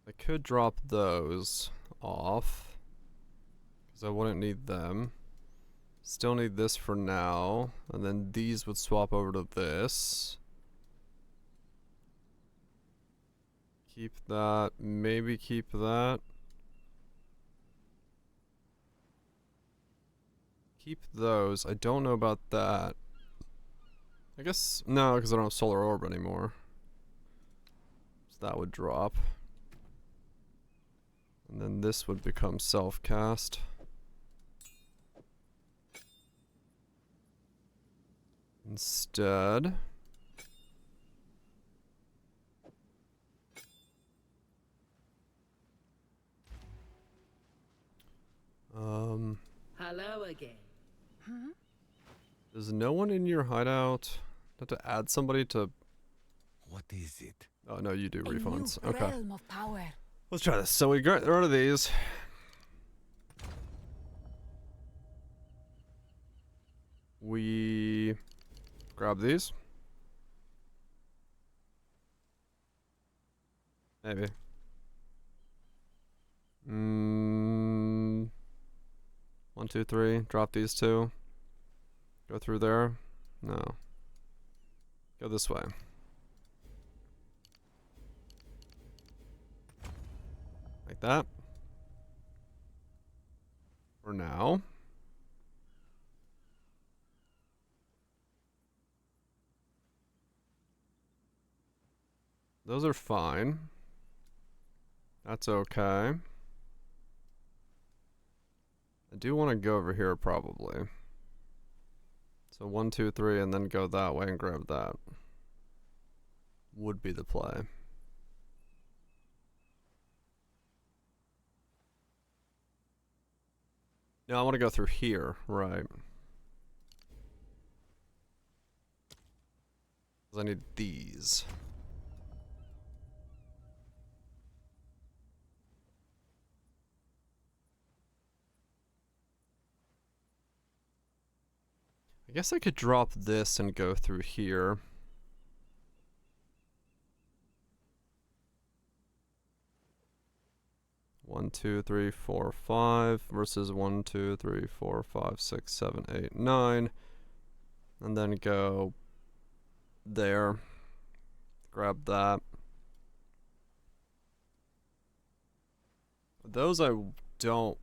I could drop those off, because I wouldn't need them. Still need this for now, and then these would swap over to this. Keep that, maybe keep that. Keep those. I don't know about that. I guess, no, because I don't have Solar Orb anymore. So that would drop. And then this would become self-cast. Instead. Hello again. Huh? There's no one in your hideout? Have to add somebody to... What is it? Oh, no, you do A refunds. new Okay. realm of power. Let's try this. So we got rid of these. We grab these. Maybe. 1, 2, 3. Drop these two. Go through there. No. Go this way. Like that. For now. Those are fine. That's okay. I do want to go over here probably. So 1, 2, 3, and then go that way and grab that. Would be the play. No, I want to go through here, right? Because I need these. I guess I could drop this and go through here. One, 2, 3, 4, 5 versus 1, 2, 3, 4, 5, 6, 7, 8, 9. And then go there. Grab that. Those I don't...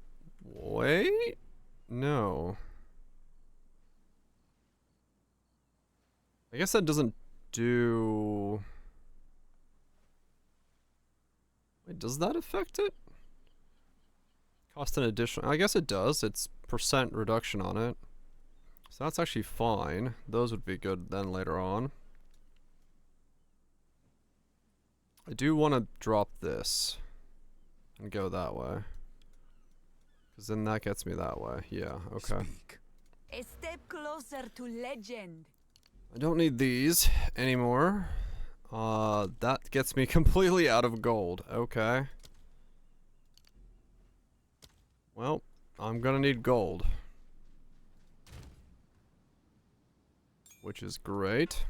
Wait? No. I guess that doesn't do... Wait, does that affect it? Cost an additional... I guess it does. It's % reduction on it. So that's actually fine. Those would be good then later on. I do want to drop this. And go that way. Because then that gets me that way. Yeah, okay. A step closer to legend. I don't need these anymore. That gets me completely out of gold. Okay. Well, I'm gonna need gold. Which is great.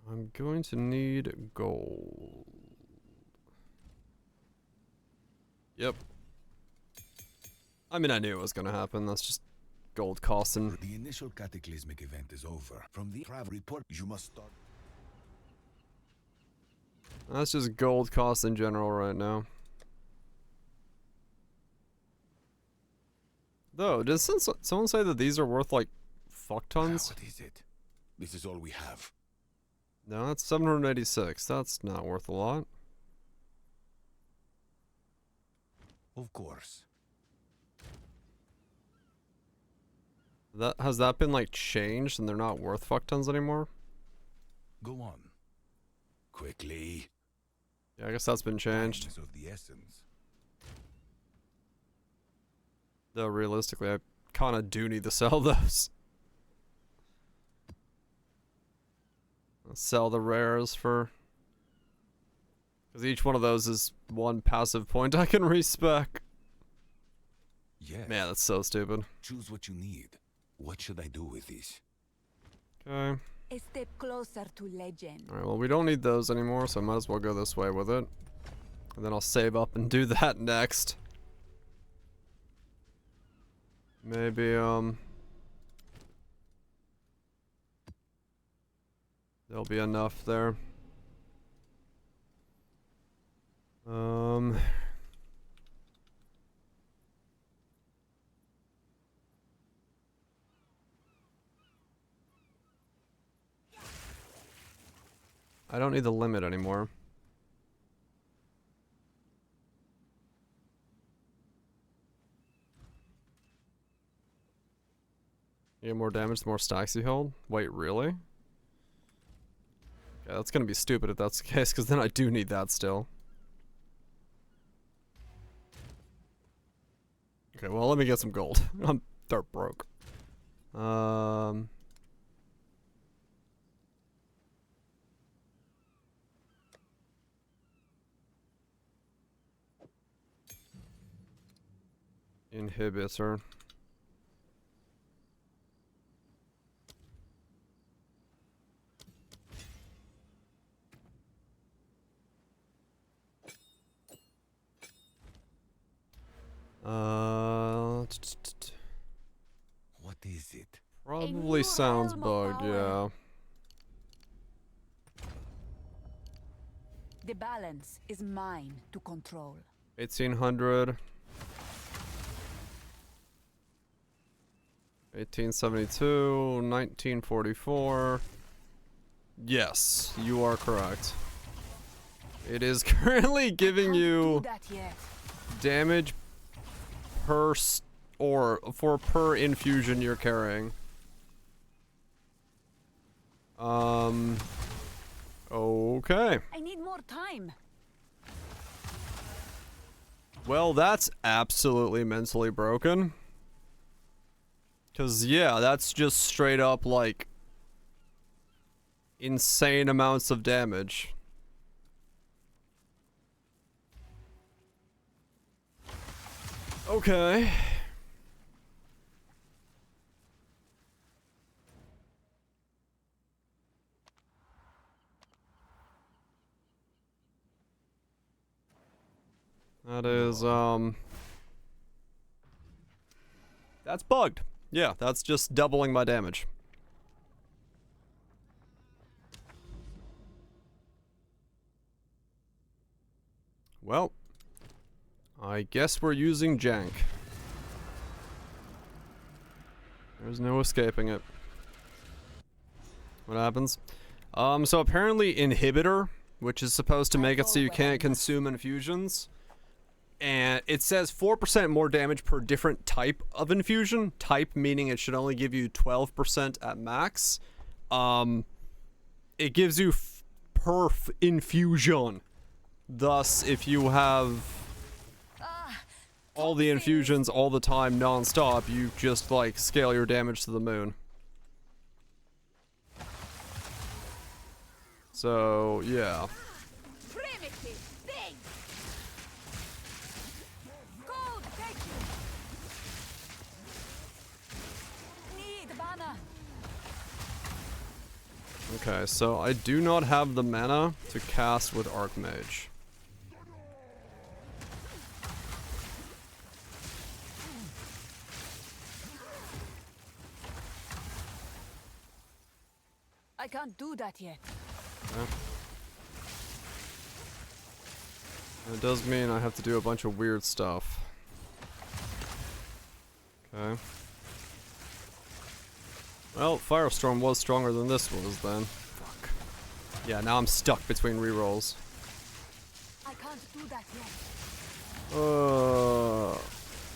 I'm going to need gold. Yep. I mean, I knew it was gonna happen. That's just gold costing. The initial cataclysmic event is over. From the travel report, you must start. That's just gold cost in general right now. Though, did someone say that these are worth like fuck tons? What is it? This is all we have. No, that's 786. That's not worth a lot. Of course. Has that been like changed and they're not worth fuck tons anymore? Go on. Quickly. Yeah, I guess that's been changed. Of the essence. Though realistically, I kind of do need to sell those. I'll sell the rares for... because each one of those is one passive point I can respec. Yes. Man, that's so stupid. Choose what you need. What should I do with these? Okay. A step closer to legend. Alright, well we don't need those anymore, so I might as well go this way with it. And then I'll save up and do that next. Maybe, there'll be enough there. I don't need the limit anymore. You get more damage the more stacks you hold? Wait, really? Yeah, that's gonna be stupid if that's the case, because then I do need that still. Okay, well, let me get some gold. I'm dirt broke. Inhibitor. What is it? Probably sounds bugged, yeah. The balance is mine to control. 1800. 1872, 1944. Yes, you are correct. It is currently giving you damage per per infusion you're carrying. Okay. I need more time. Well, that's absolutely mentally broken. 'Cause yeah, that's just straight up like insane amounts of damage. Okay. That is, that's bugged. Yeah, that's just doubling my damage. Well, I guess we're using jank. There's no escaping it. What happens? So apparently inhibitor, which is supposed to make it so you can't consume infusions, and it says 4% more damage per different type of infusion. Type meaning it should only give you 12% at max. It gives you per infusion. Thus, if you have all the infusions all the time non-stop, you just like scale your damage to the moon. So, yeah. Okay, so I do not have the mana to cast with Archmage. I can't do that yet. Okay. It does mean I have to do a bunch of weird stuff. Okay. Well, Firestorm was stronger than this was then. Fuck. Yeah, now I'm stuck between rerolls. I can't do that yet.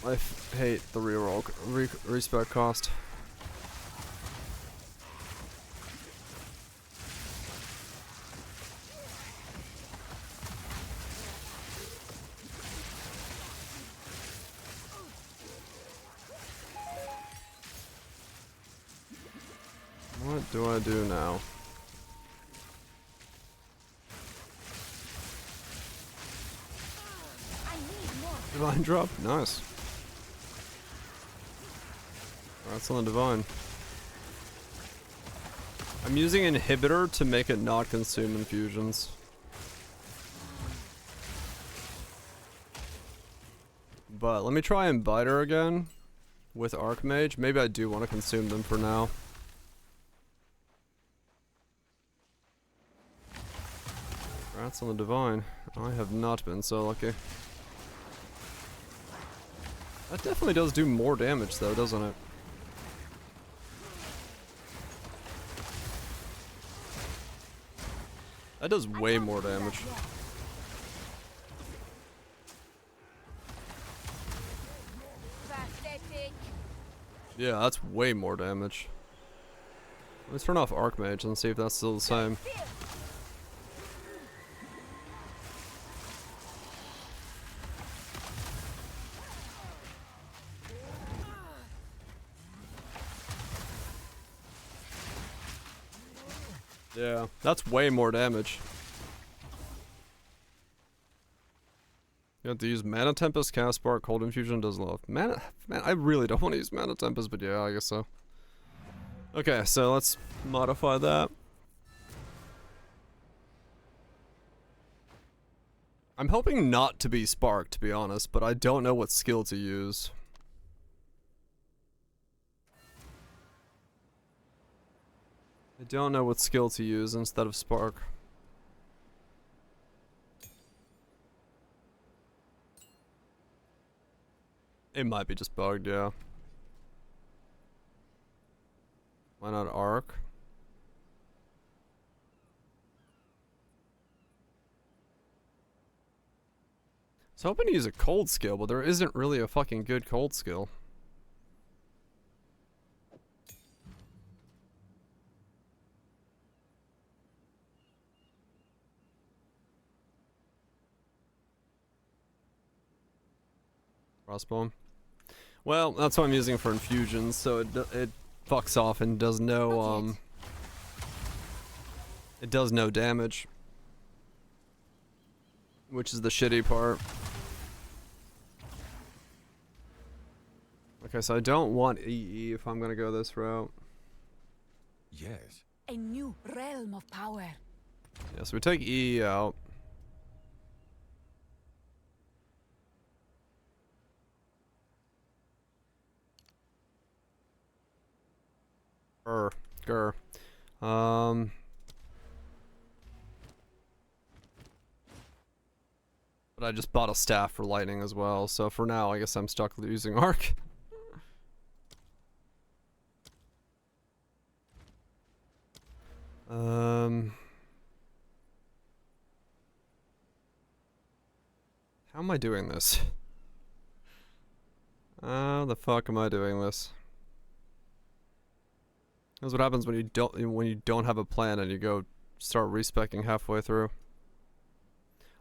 I hate the reroll respec cost. What do I do now? Divine drop, nice. That's on the divine. I'm using inhibitor to make it not consume infusions. But let me try and bite her again with Archmage. Maybe I do want to consume them for now. Rats on the divine. I have not been so lucky. That definitely does do more damage though, doesn't it? That does way more damage. Yeah, that's way more damage. Let's turn off Archmage and see if that's still the same. Yeah, that's way more damage. You have to use Mana Tempest, Cast Spark, Cold Infusion, does love. Man, I really don't want to use Mana Tempest, but yeah, I guess so. Okay, so let's modify that. I'm hoping not to be Spark, to be honest, but I don't know what skill to use. I don't know what skill to use instead of Spark. It might be just bugged, yeah. Why not Arc? I was hoping to use a cold skill, but there isn't really a fucking good cold skill. Crossbone. Well, that's what I'm using for infusions, so it fucks off and does no it does no damage, which is the shitty part. Okay, so I don't want EE if I'm gonna go this route. Yes. A new realm of power. Yeah, so we take EE out. Grr. But I just bought a staff for lightning as well, so for now I guess I'm stuck using arc. How am I doing this? How the fuck am I doing this? That's what happens when you don't have a plan and you go start respecking halfway through.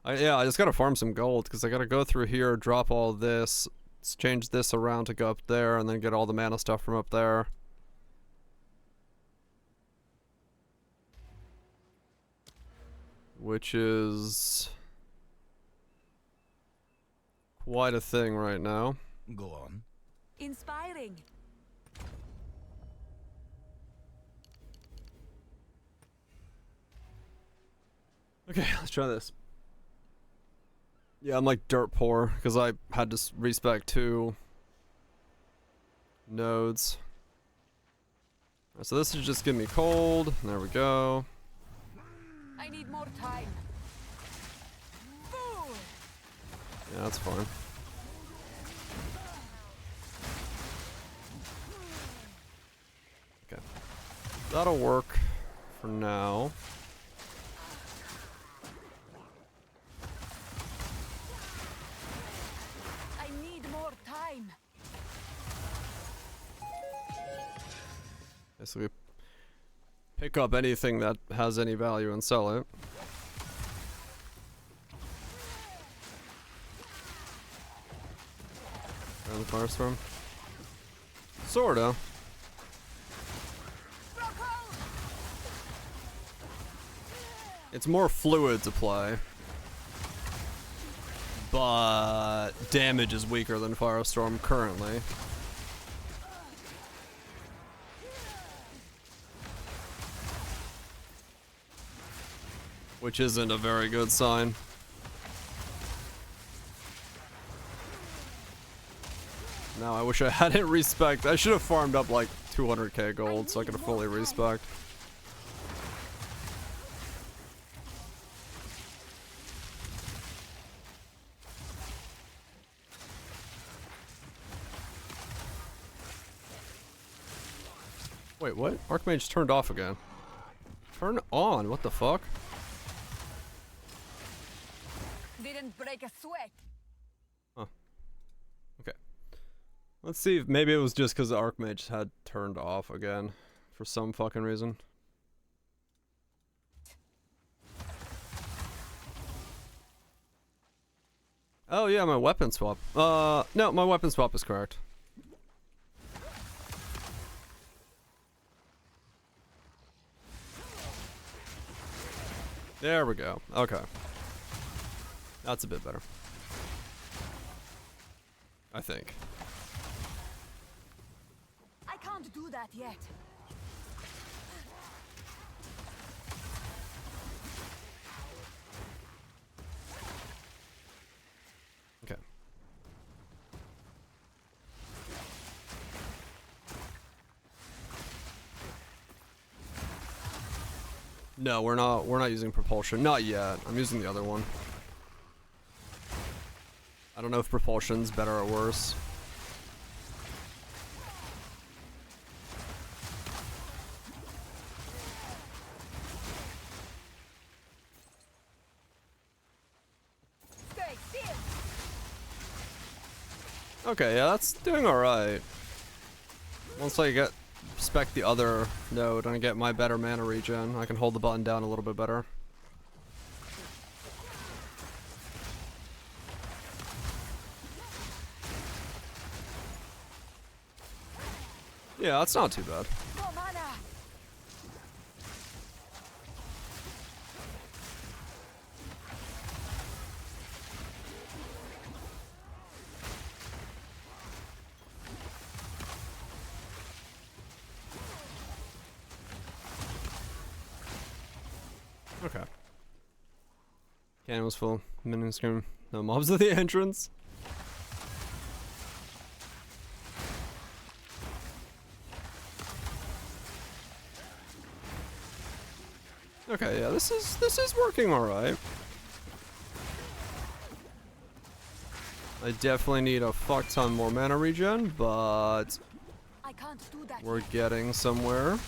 Yeah, I just gotta farm some gold because I gotta go through here, drop all this, change this around to go up there, and then get all the mana stuff from up there. Which is quite a thing right now. Go on. Inspiring. Okay, let's try this. Yeah, I'm like dirt poor because I had to respec 2 nodes. So this is just give me cold. There we go. I need more time. Yeah, that's fine. Okay. That'll work for now. I need more time. Basically, pick up anything that has any value and sell it. Around the Firestorm. Sorta. It's more fluid to play. But damage is weaker than Firestorm currently. Which isn't a very good sign. Now I wish I hadn't respec. I should have farmed up like 200k gold so I could have fully respec. Wait, what? Archmage turned off again. Turn on? What the fuck? Didn't break a sweat. Huh. Okay. Let's see if maybe it was just because the Archmage had turned off again for some fucking reason. Oh yeah, my weapon swap. No, my weapon swap is correct. There we go. Okay. That's a bit better. I think. I can't do that yet. Okay. No, we're not using propulsion. Not yet. I'm using the other one. I don't know if propulsion's better or worse. Stay still. Okay, yeah, that's doing alright. Once I get spec the other node and I get my better mana regen, I can hold the button down a little bit better. Yeah, that's not too bad. No mana. Okay. Cannon was full. Minion scream. No mobs at the entrance. Okay, yeah, this is working alright. I definitely need a fuck ton more mana regen, but I can't do that. we're getting somewhere.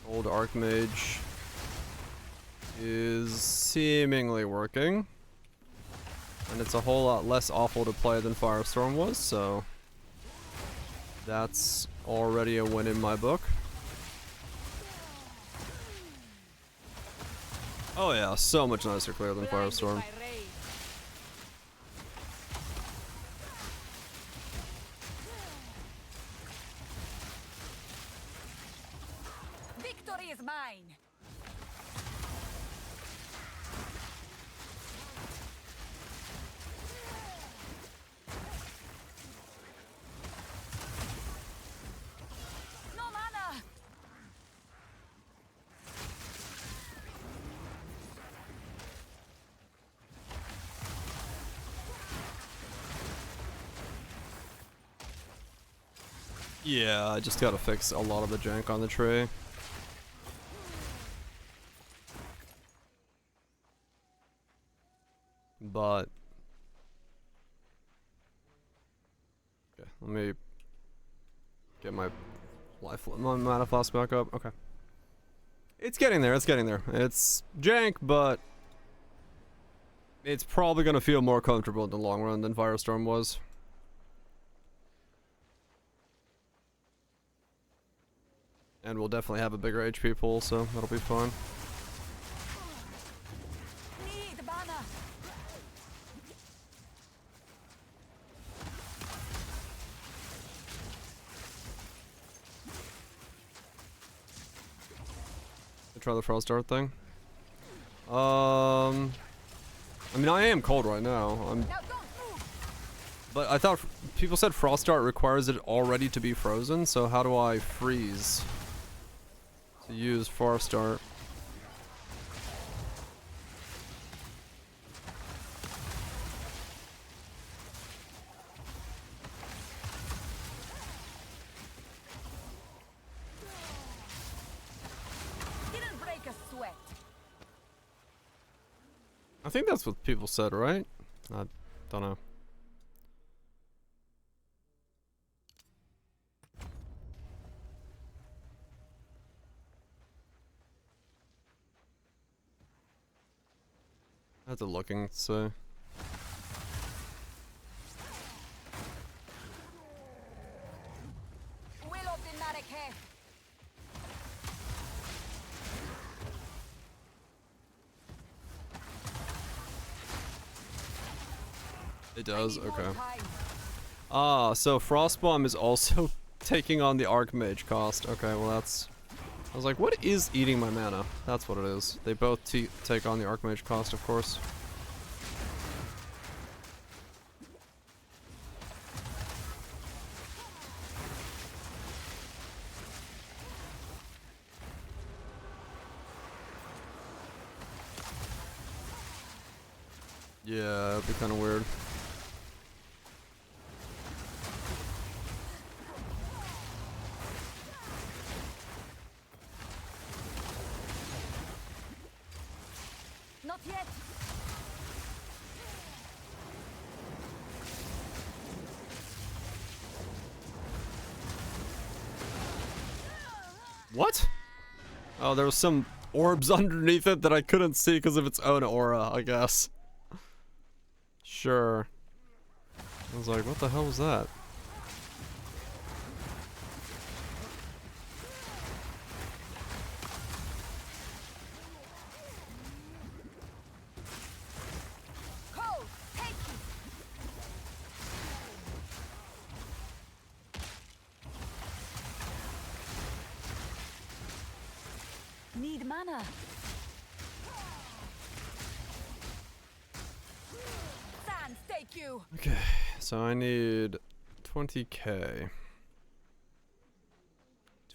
Old Archmage is seemingly working. And it's a whole lot less awful to play than Firestorm was, so that's already a win in my book. Oh yeah, so much nicer clear than Firestorm. Victory is mine. No mana. Yeah, I just gotta fix a lot of the jank on the tree. But okay, let me get my mana flask back up. Okay. It's getting there, it's getting there. It's jank, but it's probably gonna feel more comfortable in the long run than Firestorm was. And we'll definitely have a bigger HP pool, so that'll be fun. Need mana. Try the frost dart thing. I mean, I am cold right now. But I thought people said frost dart requires it already to be frozen. So how do I freeze to use frost dart? I think that's what people said, right? I don't know. I have to look and see. It does? Okay. Ah, so Frostbomb is also taking on the Archmage cost. Okay, well that's... I was like, what is eating my mana? That's what it is. They both take on the Archmage cost, of course. Yeah, it'd be kind of weird. Not yet. What? Oh, there was some orbs underneath it that I couldn't see because of its own aura, I guess. Sure. I was like, what the hell was that? Need mana. Sans, take you. Okay, so I need 20k.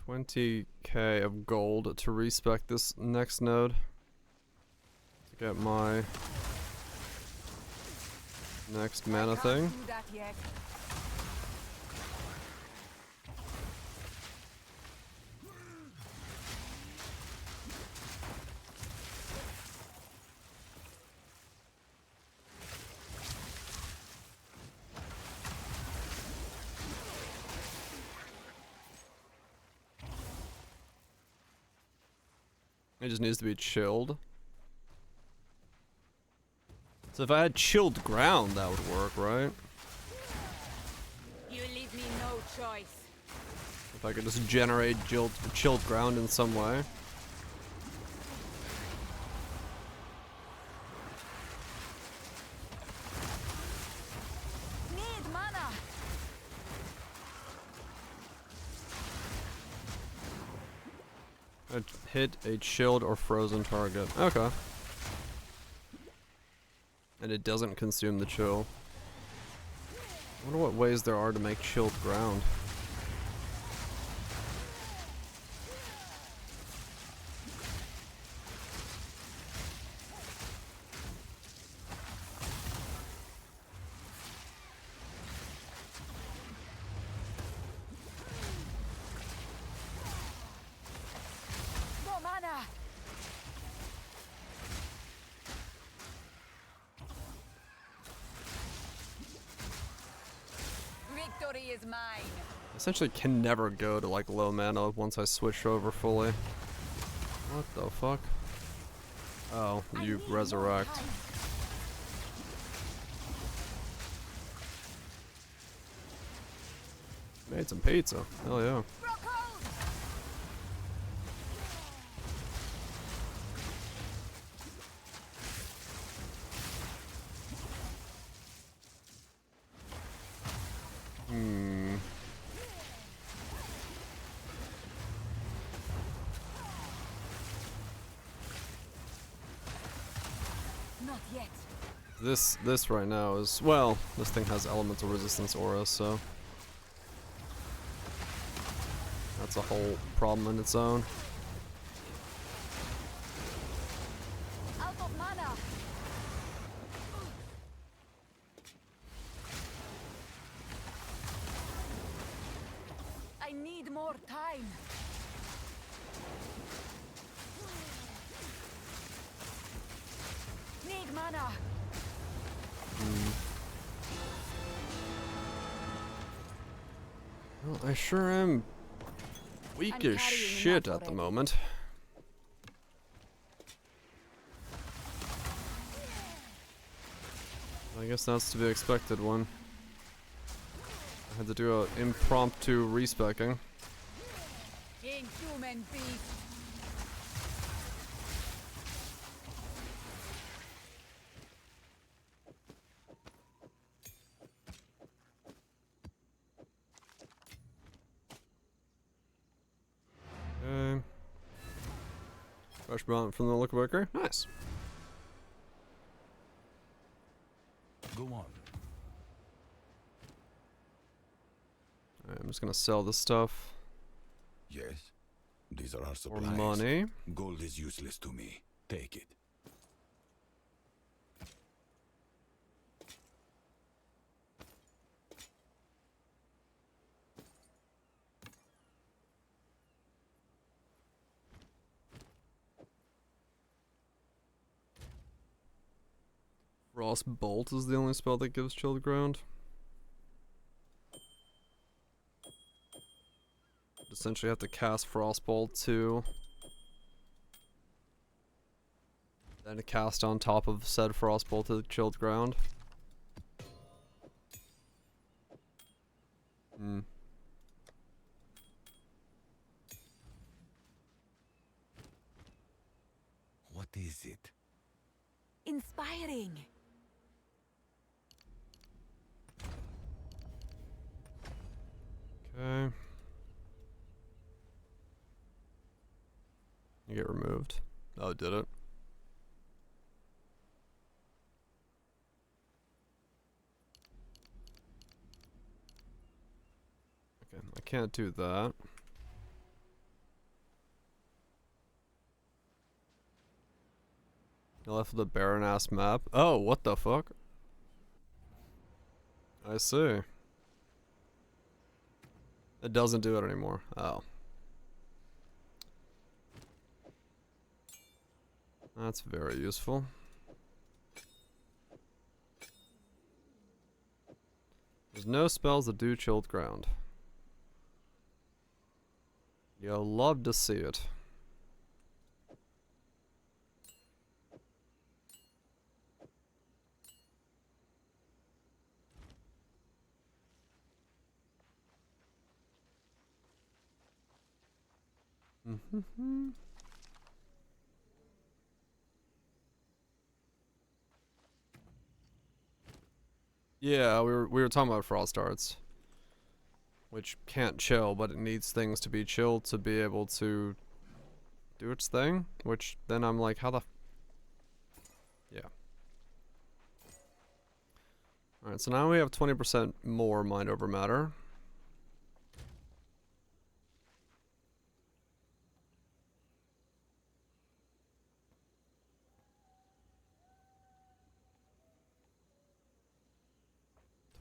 20k of gold to respec this next node. To get my next mana thing. Do that yet. It just needs to be chilled. So if I had chilled ground, that would work, right? You leave me no choice. If I could just generate chilled ground in some way. Need mana. I'd hit a chilled or frozen target. Okay. And it doesn't consume the chill. I wonder what ways there are to make chilled ground. glory is mine. Essentially can never go to like low mana once I switch over fully. What the fuck? Oh, you resurrect. Made some pizza. Hell yeah. Not yet. This right now is, well, this thing has elemental resistance aura, so that's a whole problem in its own. Out of mana. I need more time. Need mana. Well, I sure am weak as shit at the moment. I guess that's to be expected one. I had to do an impromptu respecking. Inhuman beast. Okay. Fresh bond from the look worker. Nice. Go on. Alright, I'm just gonna sell this stuff. Yes. These are our For supplies. money. Gold is useless to me. Take it. Frost Bolt is the only spell that gives chilled ground. Essentially have to cast Frostbolt too. Then to cast on top of said Frostbolt to chilled ground. What is it? Inspiring. Okay. You get removed. Oh, did it? Okay, I can't do that. I left with a barren ass map. Oh, what the fuck? I see. It doesn't do it anymore. Oh. That's very useful. There's no spells that do chilled ground. You'll love to see it. Yeah, we were talking about frost darts, which can't chill, but it needs things to be chilled to be able to do its thing. Which then I'm like, how the? Yeah. All right, so now we have 20% more mind over matter.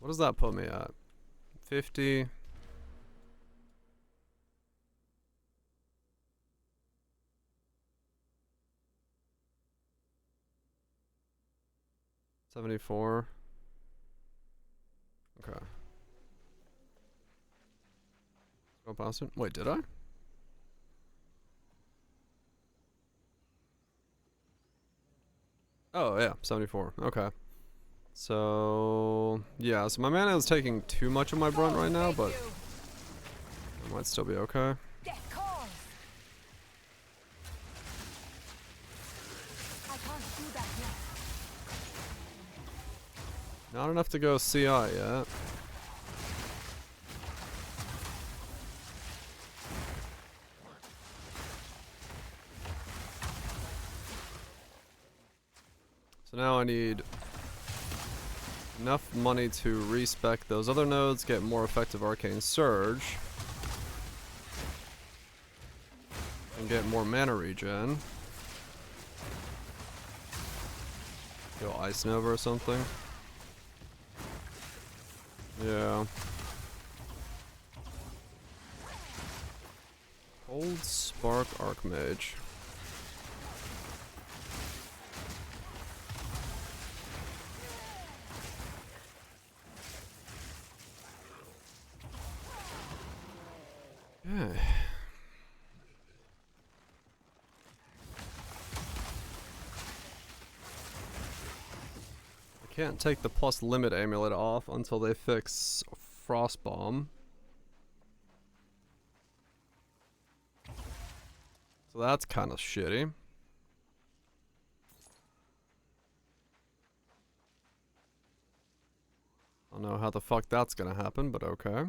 What does that put me at? 50. $74. Okay. Go past it. Wait, did I? Oh, yeah, 74. Okay. So, yeah, so my mana is taking too much of my brunt right now, but it might still be okay. Not enough to go CI yet. So now I need enough money to respec those other nodes, get more effective Arcane Surge, and get more mana regen. Go Ice Nova or something. Yeah. Cold Spark Archmage. Okay. I can't take the plus limit amulet off until they fix Frostbomb. So that's kind of shitty. I don't know how the fuck that's gonna happen, but okay.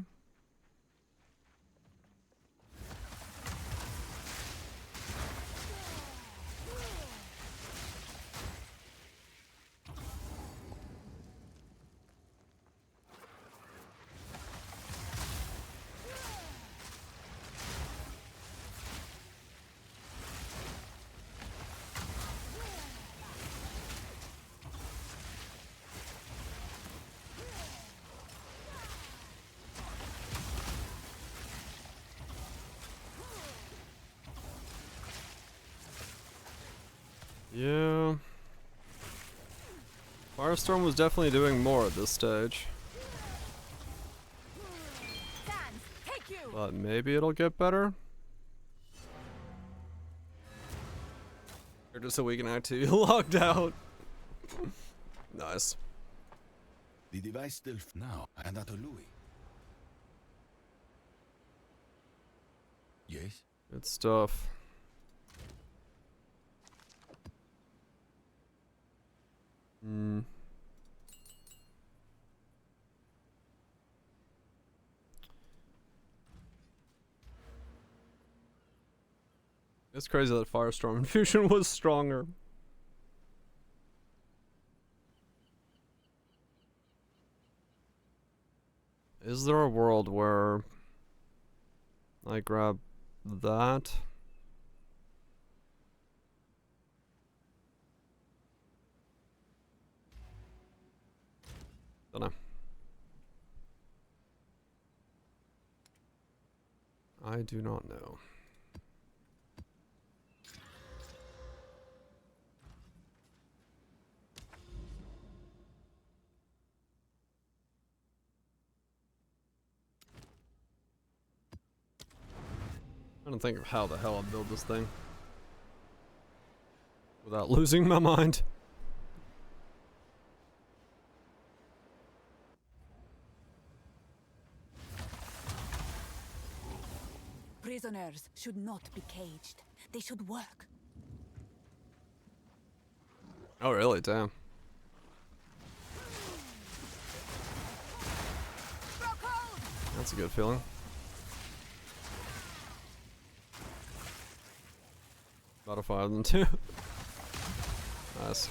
Yeah. Firestorm was definitely doing more at this stage. But maybe it'll get better. Or just so we can actually logged out. Nice. The device still now, and at Louis. Yes. Good stuff. Hmm. It's crazy that Firestorm Infusion was stronger. Is there a world where I grab that? Don't know. I do not know. I don't think of how the hell I build this thing without losing my mind. Prisoners should not be caged. They should work. Oh, really? Damn. That's a good feeling. About a 5 of them too. Nice.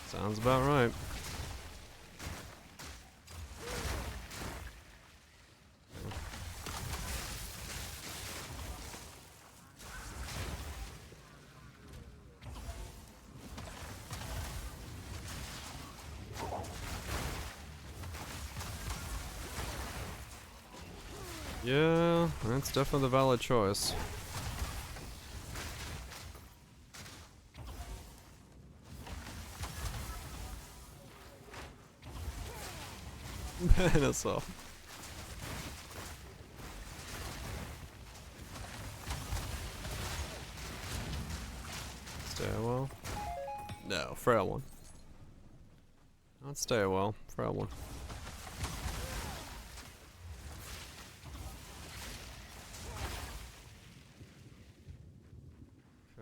Sounds about right. Yeah, that's definitely the valid choice. NSO. Stairwell. No, frail one. Not stairwell, frail one.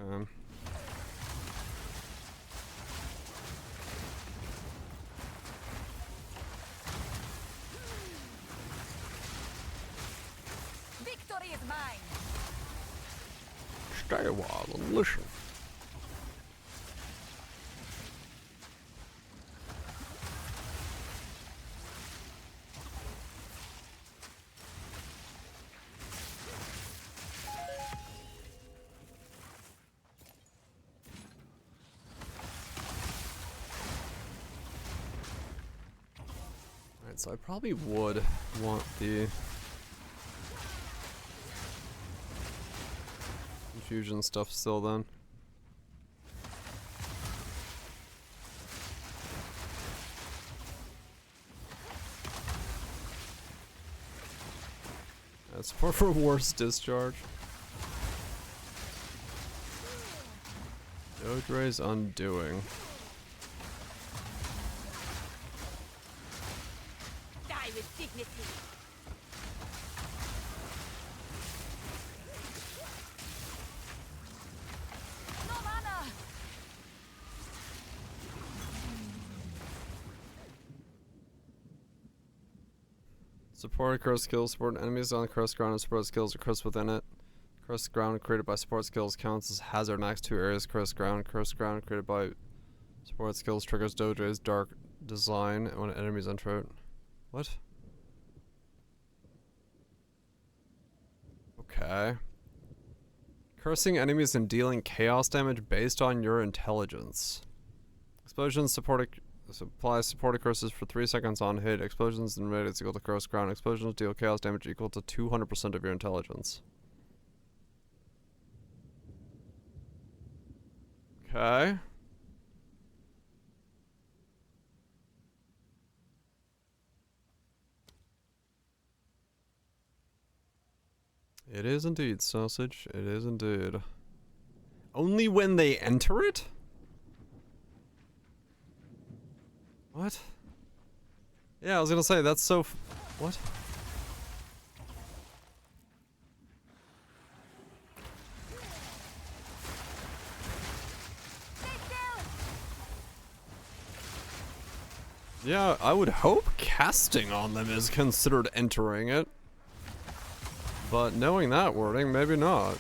Okay. Victory is mine. Stay a while and listen. Alright, so I probably would want the Infusion stuff still then. Support for worse discharge. Dodre's Undoing. Die with dignity. No mana. Support curse skills, support enemies on the cursed ground and support skills are cursed within it. Cursed ground created by support skills counts as hazard max 2 areas. Cursed ground created by support skills triggers Dodre's dark design when enemies enter it. What? Okay. Cursing enemies and dealing chaos damage based on your intelligence. Explosions supply supported curses for 3 seconds on hit. Explosions and rate is equal to cursed ground. Explosions deal chaos damage equal to 200% of your intelligence. Okay. It is indeed, sausage. It is indeed. Only when they enter it? What? Yeah, I was gonna say, that's so what? Yeah, I would hope casting on them is considered entering it. But knowing that wording, maybe not.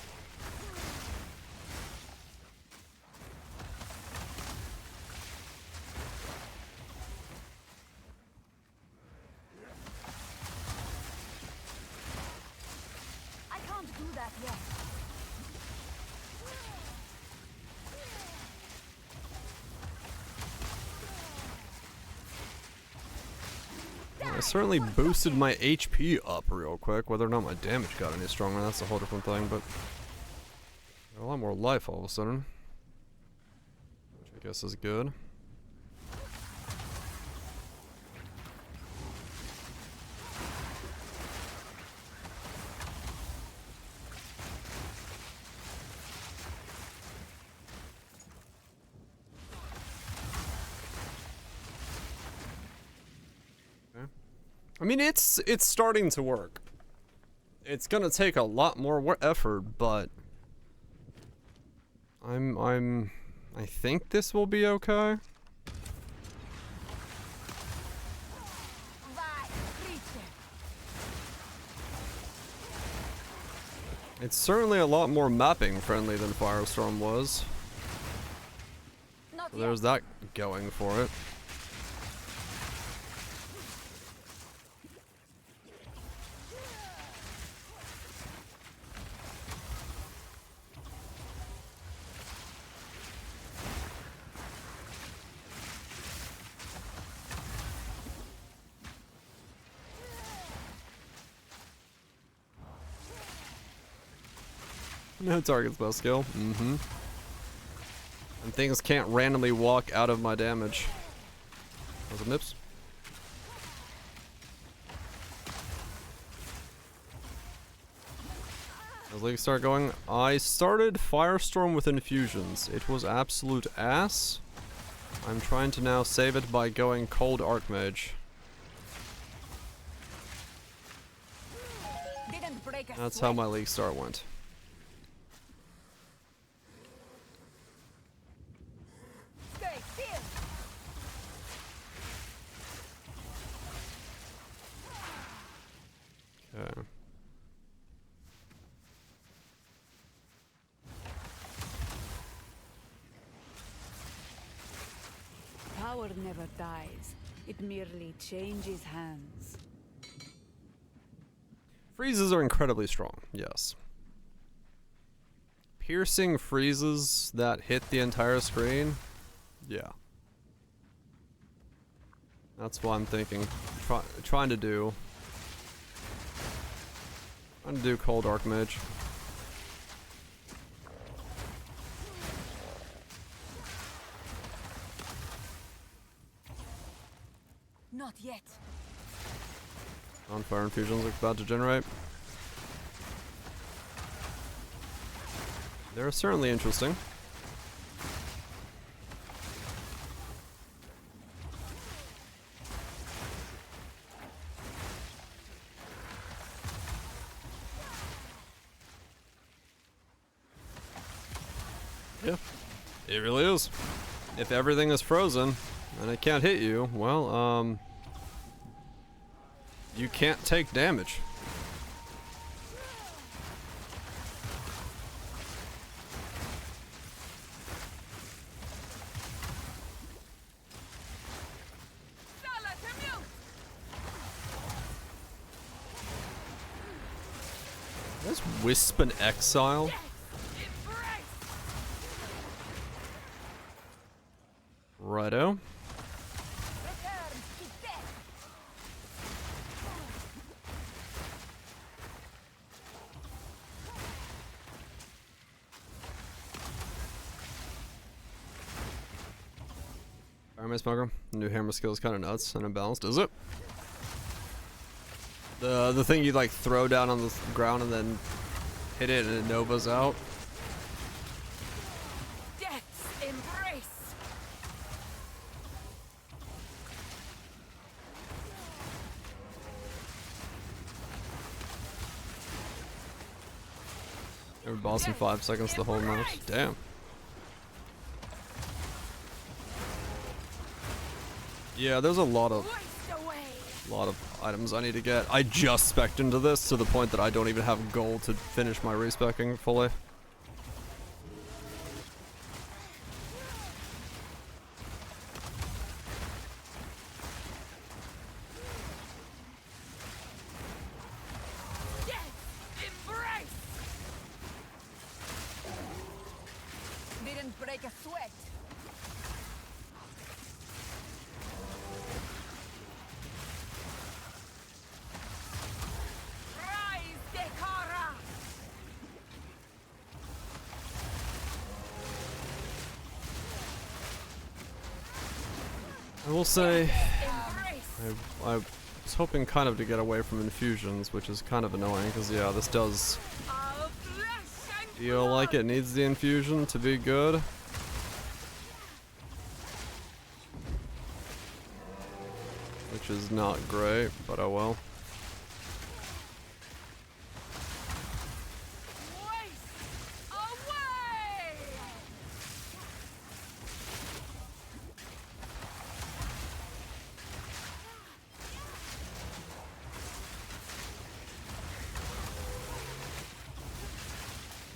I can't do that yet. I certainly boosted my HP up real quick. Whether or not my damage got any stronger, that's a whole different thing, but a lot more life all of a sudden, which I guess is good. I mean, it's starting to work. It's gonna take a lot more effort, but I think this will be okay. It's certainly a lot more mapping friendly than Firestorm was. So there's that going for it. No target's best skill. Mm-hmm. And things can't randomly walk out of my damage. Was it Nips? As league start going, I started Firestorm with Infusions. It was absolute ass. I'm trying to now save it by going cold Archmage. That's how my league start went. Okay. Power never dies. It merely changes hands. Freezes are incredibly strong, yes. Piercing freezes that hit the entire screen? Yeah. That's what I'm thinking. Trying to do cold Archmage. Not yet. On-fire infusions are about to generate. They're certainly interesting. Yeah, it really is. If everything is frozen and it can't hit you, well, you can't take damage. That's Wisp and Exile. Righto. Alright, Smoker. The new hammer skill is kind of nuts and imbalanced, is it? The thing you like throw down on the ground and then hit it and it novas out. Death's embrace. Every boss in 5 seconds the whole match. Damn. Yeah, there's a lot of items I need to get. I just spec'd into this to the point that I don't even have gold to finish my respecking fully. Didn't break a sweat. I will say, I was hoping kind of to get away from infusions, which is kind of annoying, because yeah, this does feel like it needs the infusion to be good. Which is not great, but oh well.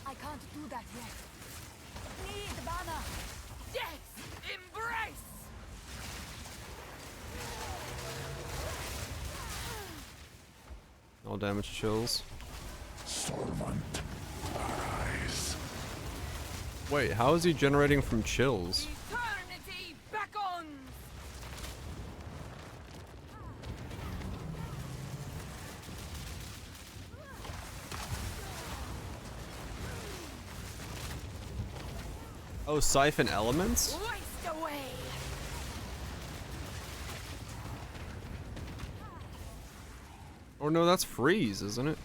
I can't do that yet. Need mana. Death's embrace. All damage chills. Servant, arise. Wait, how is he generating from chills? Eternity beckons. Oh, siphon elements? Waste away. Or no, that's freeze, isn't it?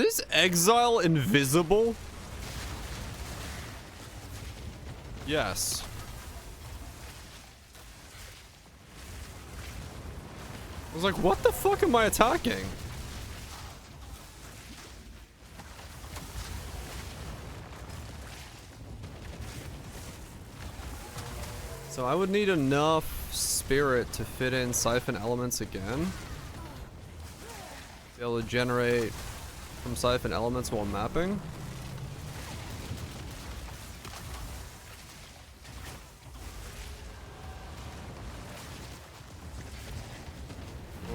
Is Exile invisible? Yes. I was like, what the fuck am I attacking? So I would need enough spirit to fit in siphon elements again. Be able to generate from siphon elements while mapping.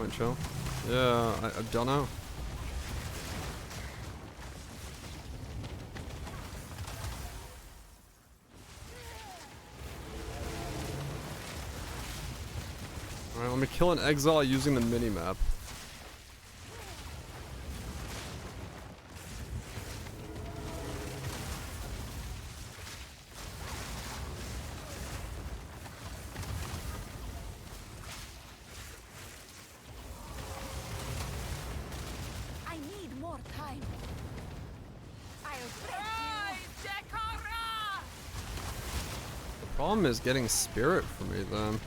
Wait, chill. Yeah, I don't know. Alright, let me kill an exile using the minimap. I need more time. The problem is getting spirit for me then.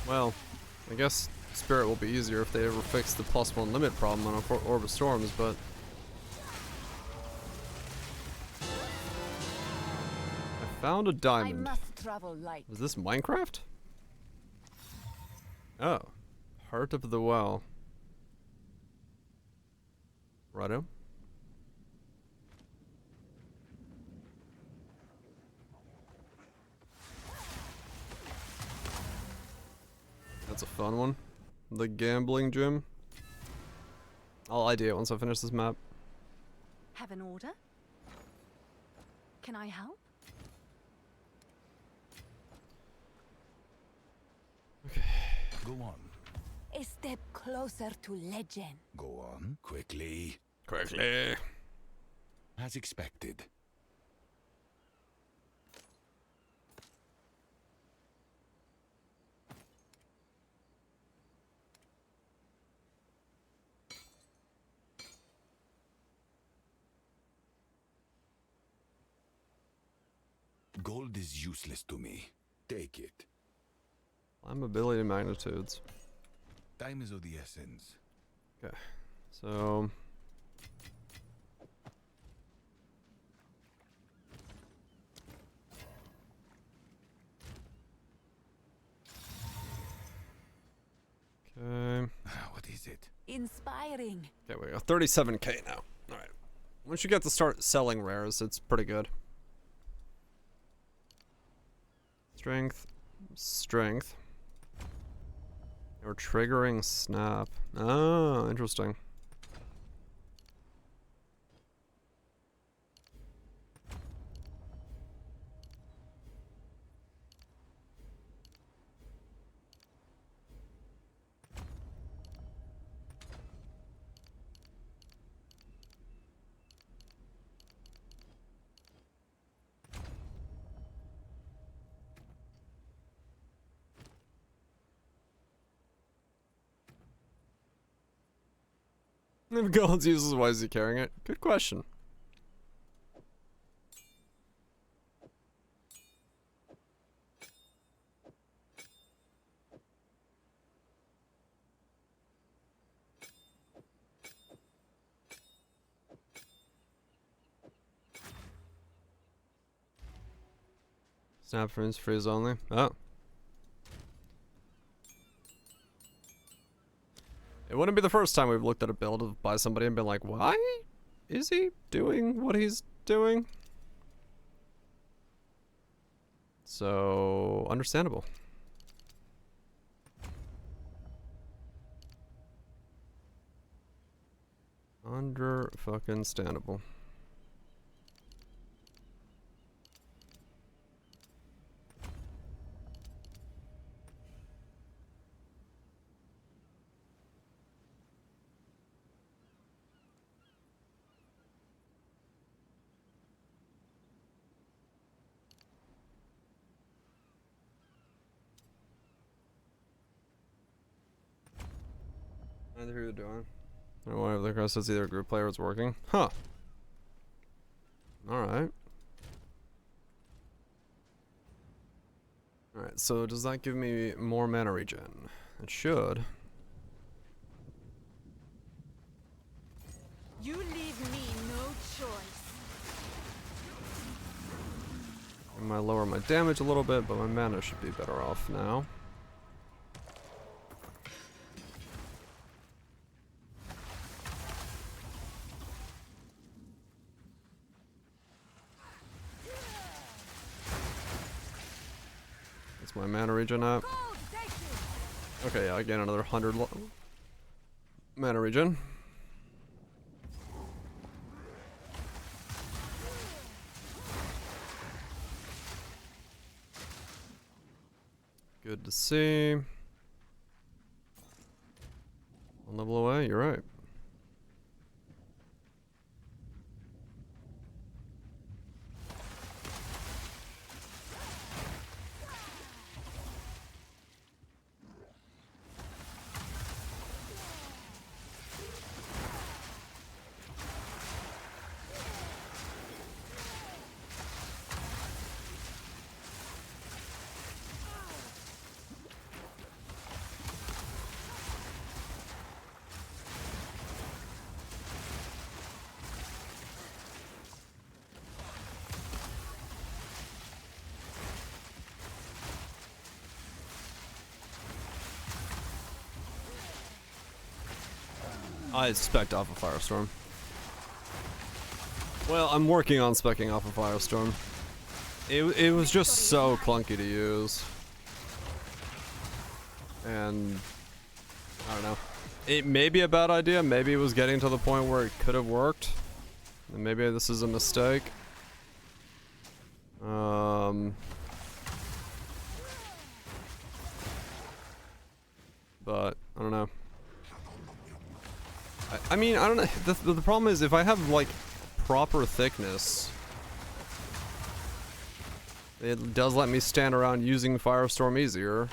Well, I guess spirit will be easier if they ever fix the +1 limit problem on Orb of Storms, but I found a diamond. Is this Minecraft? Oh. Heart of the Well. Righto. That's a fun one. The gambling gym. I'll ID it once I finish this map. Have an order? Can I help? Go on. A step closer to legend. Go on. Quickly. Quickly. As expected. Gold is useless to me. Take it. Climbability magnitudes. Time is of the essence. Okay. So okay. What is it? Inspiring. Okay, we got 37k now. Alright. Once you get to start selling rares, it's pretty good. Strength. Strength. Or triggering snap. Oh, interesting. If Gold's useless, why is he carrying it? Good question. Snap frames freeze only. Oh. It wouldn't be the first time we've looked at a build by somebody and been like, why is he doing what he's doing? So, understandable. Fucking-standable. Neither here nor doing. Or whatever the cross says, either group player is working. Huh. Alright. Alright, so does that give me more mana regen? It should. You leave me no choice. I might lower my damage a little bit, but my mana should be better off now. What's my mana regen at? Okay, yeah, I gain another 100 mana regen. Good to see. One level away, you're right. I spec'd off a Firestorm. Well, I'm working on spec'ing off a Firestorm. It was just so clunky to use. And I don't know. It may be a bad idea, maybe it was getting to the point where it could have worked. And maybe this is a mistake. But I don't know. I mean, I don't know. The problem is if I have like proper thickness, it does let me stand around using Firestorm easier.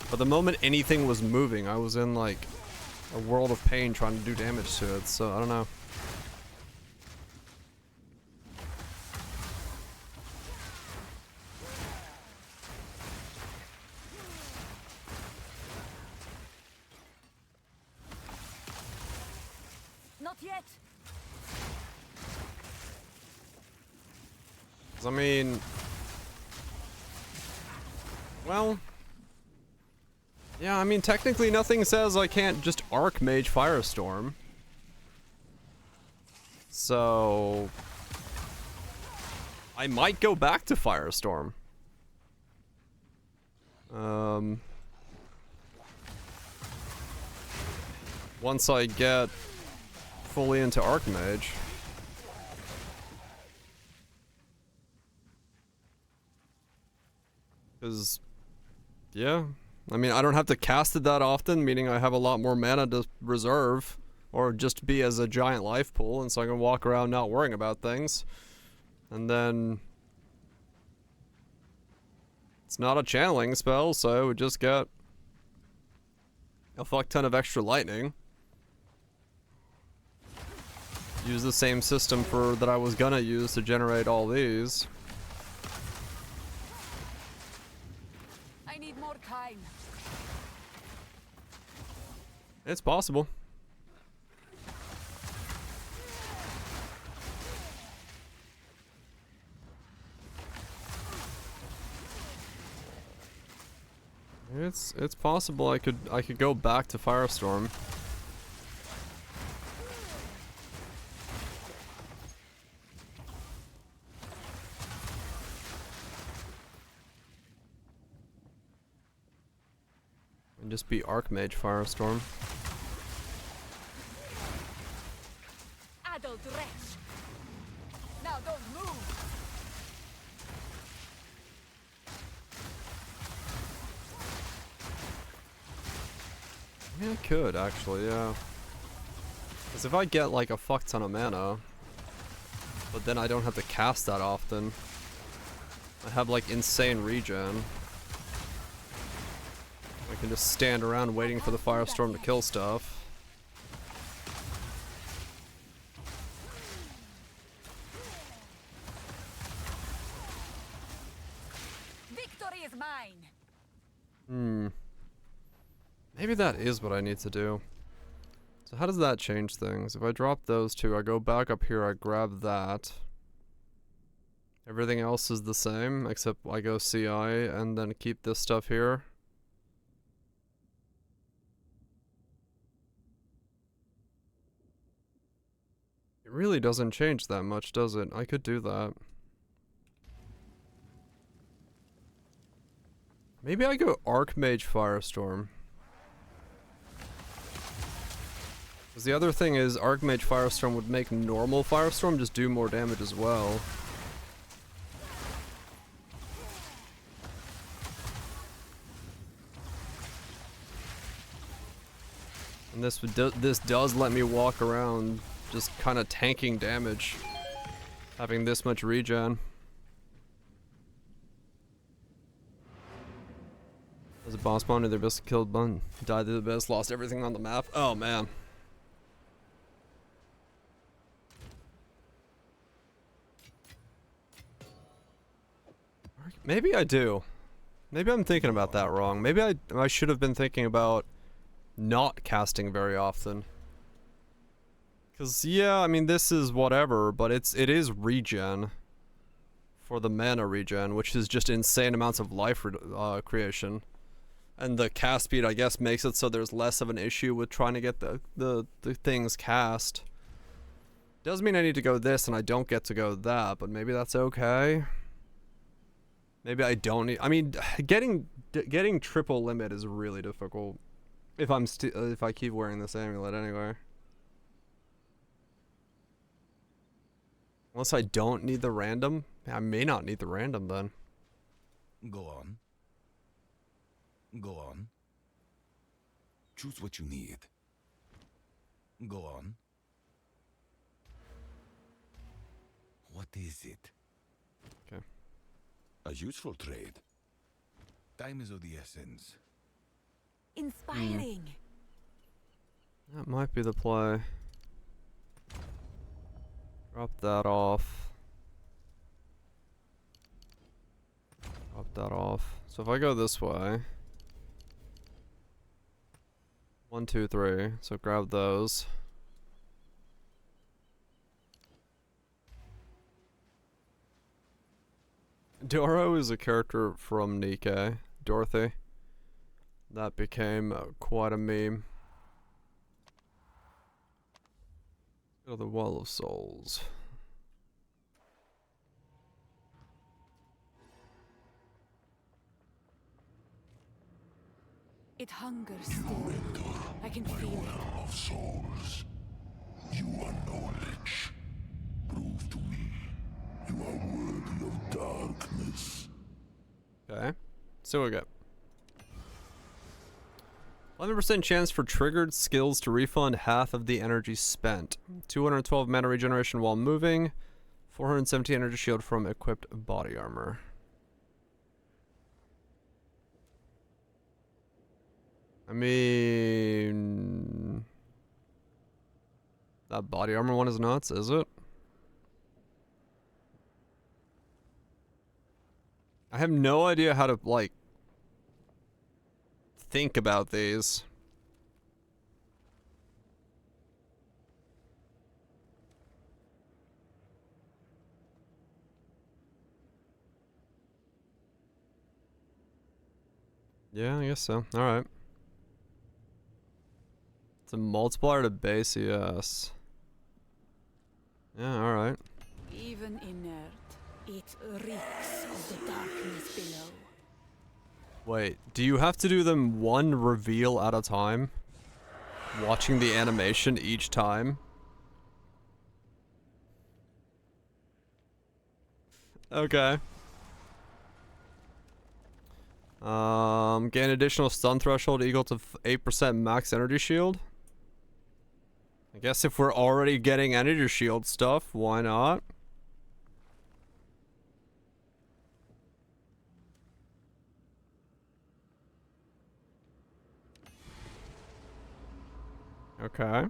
But the moment anything was moving, I was in like a world of pain trying to do damage to it. So I don't know. Not yet. I mean, well, yeah, I mean, technically nothing says I can't just Archmage Firestorm. So I might go back to Firestorm. Once I get fully into Archmage. Because, yeah, I mean, I don't have to cast it that often, meaning I have a lot more mana to reserve, or just be as a giant life pool, and so I can walk around not worrying about things. And then it's not a channeling spell, so I would just get a fuck ton of extra lightning. Use the same system for that I was gonna use to generate all these. I need more time. It's possible. It's possible I could go back to Firestorm. And just be Archmage Firestorm. Adult wretch. Now don't move. Yeah, I could actually, yeah. Because if I get like a fuck ton of mana, but then I don't have to cast that often, I have like insane regen. I can just stand around waiting for the Firestorm to kill stuff. is mine. Maybe that is what I need to do. So how does that change things? If I drop those two, I go back up here, I grab that. Everything else is the same, except I go CI and then keep this stuff here. It really doesn't change that much, does it? I could do that. Maybe I go Archmage Firestorm. Because the other thing is, Archmage Firestorm would make normal Firestorm just do more damage as well. And this does let me walk around just kind of tanking damage, having this much regen. As a boss spawn, their best killed bun, died to the best, lost everything on the map. Oh man. Maybe I do. Maybe I'm thinking about that wrong. Maybe I should have been thinking about not casting very often. Cause yeah, I mean this is whatever, but it is regen. For the mana regen, which is just insane amounts of life creation. And the cast speed, I guess, makes it so there's less of an issue with trying to get the things cast. Does mean I need to go this and I don't get to go that, but maybe that's okay. Maybe I don't need. I mean, getting triple limit is really difficult. If I keep wearing this amulet anyway. Unless I don't need the random. I may not need the random then. Go on. Go on. Choose what you need. Go on. What is it? Okay. A useful trade. Time is of the essence. Inspiring. That might be the play. Drop that off. Drop that off. So if I go this way. 1, 2, 3. So grab those. Doro is a character from Nikke. Dorothy. That became quite a meme. Go to the Wall of Souls. It hungers still. I can feel it. Of souls, you are knowledge. Prove to me you are worthy of darkness. Okay. So we got 11% chance for triggered skills to refund half of the energy spent. 212 mana regeneration while moving. 470 energy shield from equipped body armor. I mean, that body armor one is nuts, is it? I have no idea how to, like, think about these. Yeah, I guess so. Alright. It's a multiplier to base ES. Yeah, alright. Even inert, it reeks of the darkness below. Wait, do you have to do them one reveal at a time? Watching the animation each time? Okay. Gain additional stun threshold equal to 8% max energy shield. I guess if we're already getting energy shield stuff, why not? Okay.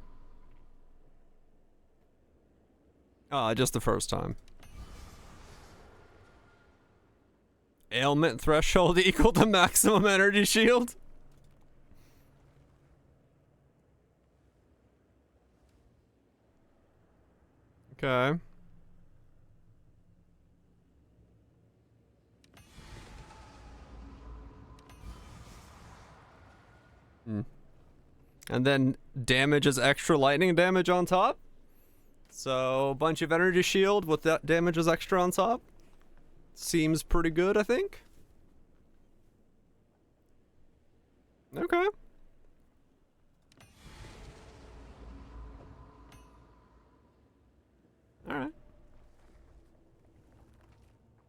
Just the first time. Ailment threshold equal to maximum energy shield? Okay. And then damage is extra lightning damage on top. So a bunch of energy shield with that damage is extra on top. Seems pretty good, I think. Okay. Alright.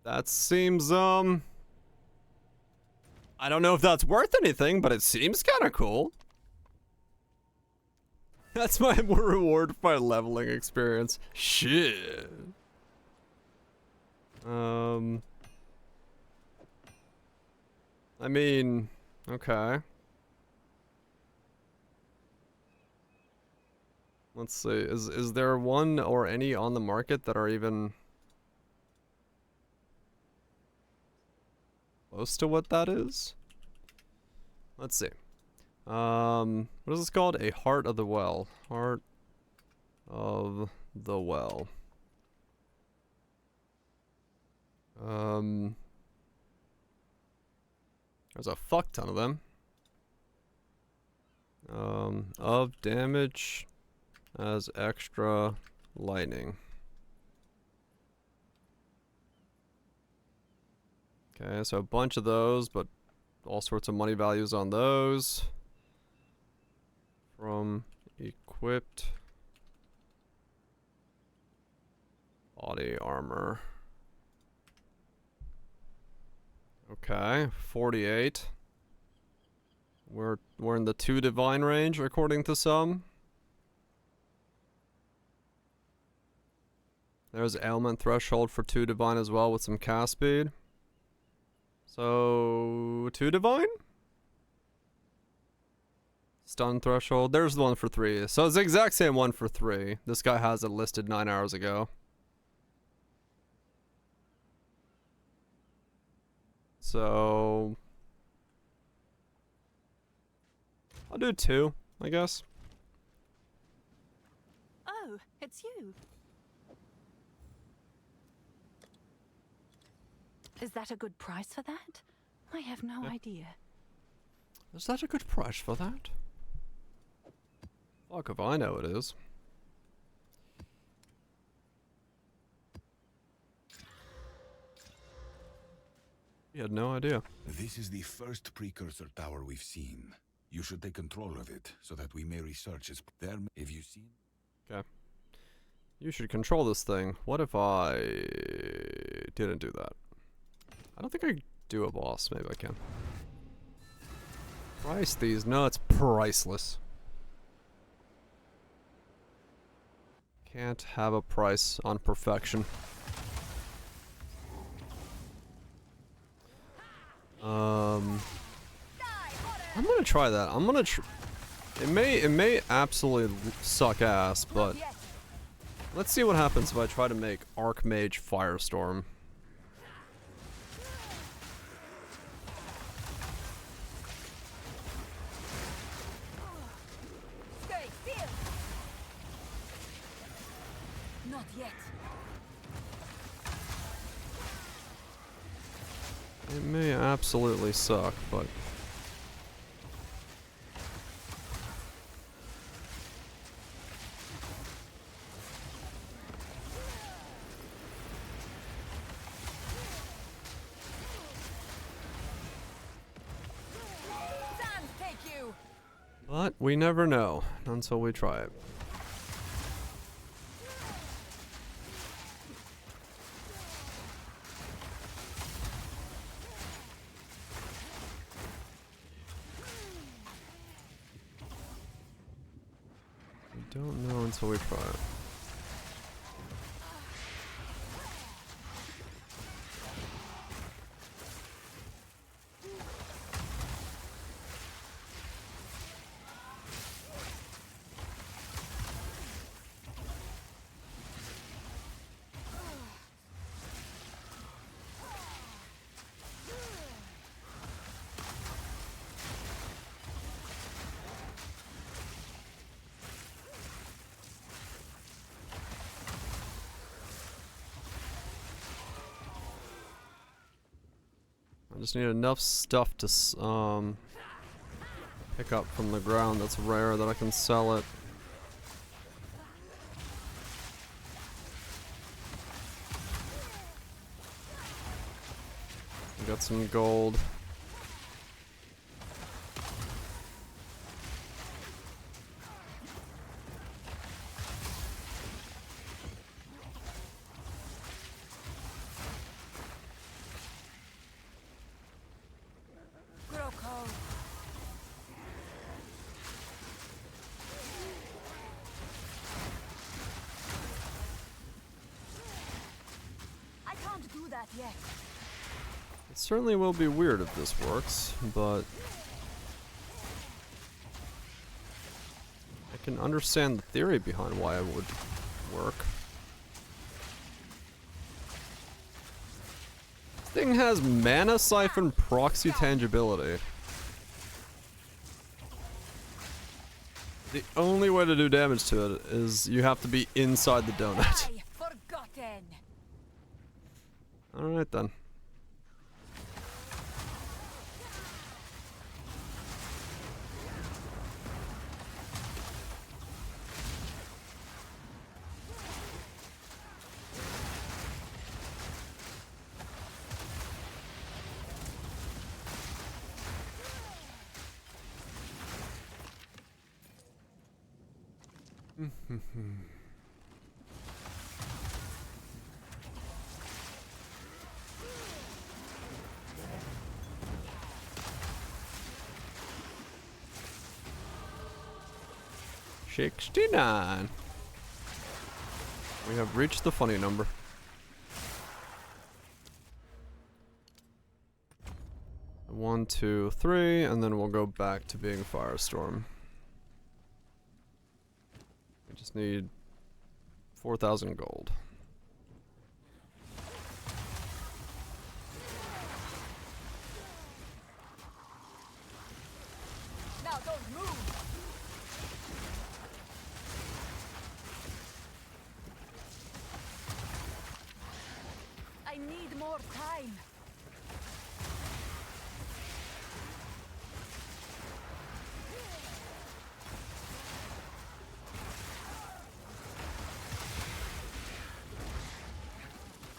That seems, I don't know if that's worth anything, but it seems kind of cool. That's my reward for my leveling experience. Shit. I mean, okay. Let's see. Is there one or any on the market that are even close to what that is? Let's see. What is this called? A Heart of the Well. Heart of the Well. There's a fuck ton of them. Of damage as extra lightning. Okay, so a bunch of those, but all sorts of money values on those. From equipped body armor. Okay, 48. We're in the 2 divine range according to some. There's ailment threshold for 2 divine as well with some cast speed. So 2 divine? Stun threshold. There's the one for 3. So it's the exact same one for 3. This guy has it listed 9 hours ago. So I'll do 2, I guess. Oh, it's you. Is that a good price for that? I have no idea. Is that a good price for that? Fuck if I know it is. He had no idea. This is the first precursor tower we've seen. You should take control of it so that we may research its there. Have you seen? Okay. You should control this thing. What if I didn't do that? I don't think I do a boss. Maybe I can. Price these nuts. Priceless. Can't have a price on perfection. I'm gonna try that. I'm gonna it may absolutely suck ass, but let's see what happens if I try to make Archmage Firestorm. Not yet. It may absolutely suck, but we never know until we try it. We don't know until we try it. I just need enough stuff to pick up from the ground that's rare that I can sell it. We got some gold. Yet. It certainly will be weird if this works, but I can understand the theory behind why it would work. This thing has mana siphon proxy tangibility. The only way to do damage to it is you have to be inside the donut. Forgotten. Alright then. $69. We have reached the funny number. One, two, three, and then we'll go back to being Firestorm. We just need 4,000 gold. Now don't move. I need more time.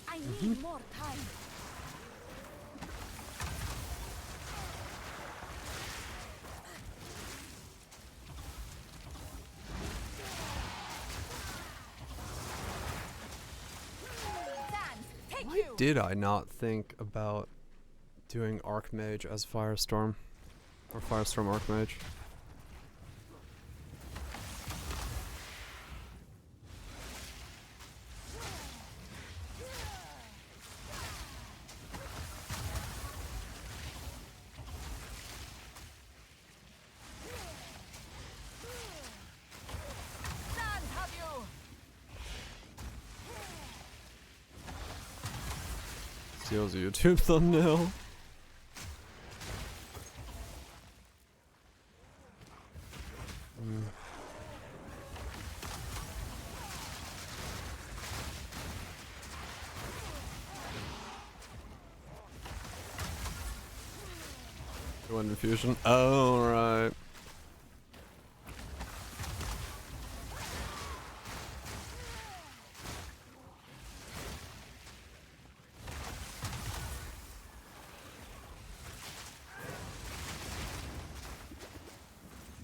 I need more time. Why did I not think about doing Archmage as Firestorm? Or Firestorm Archmage? Steals a YouTube thumbnail. One infusion. Oh, right.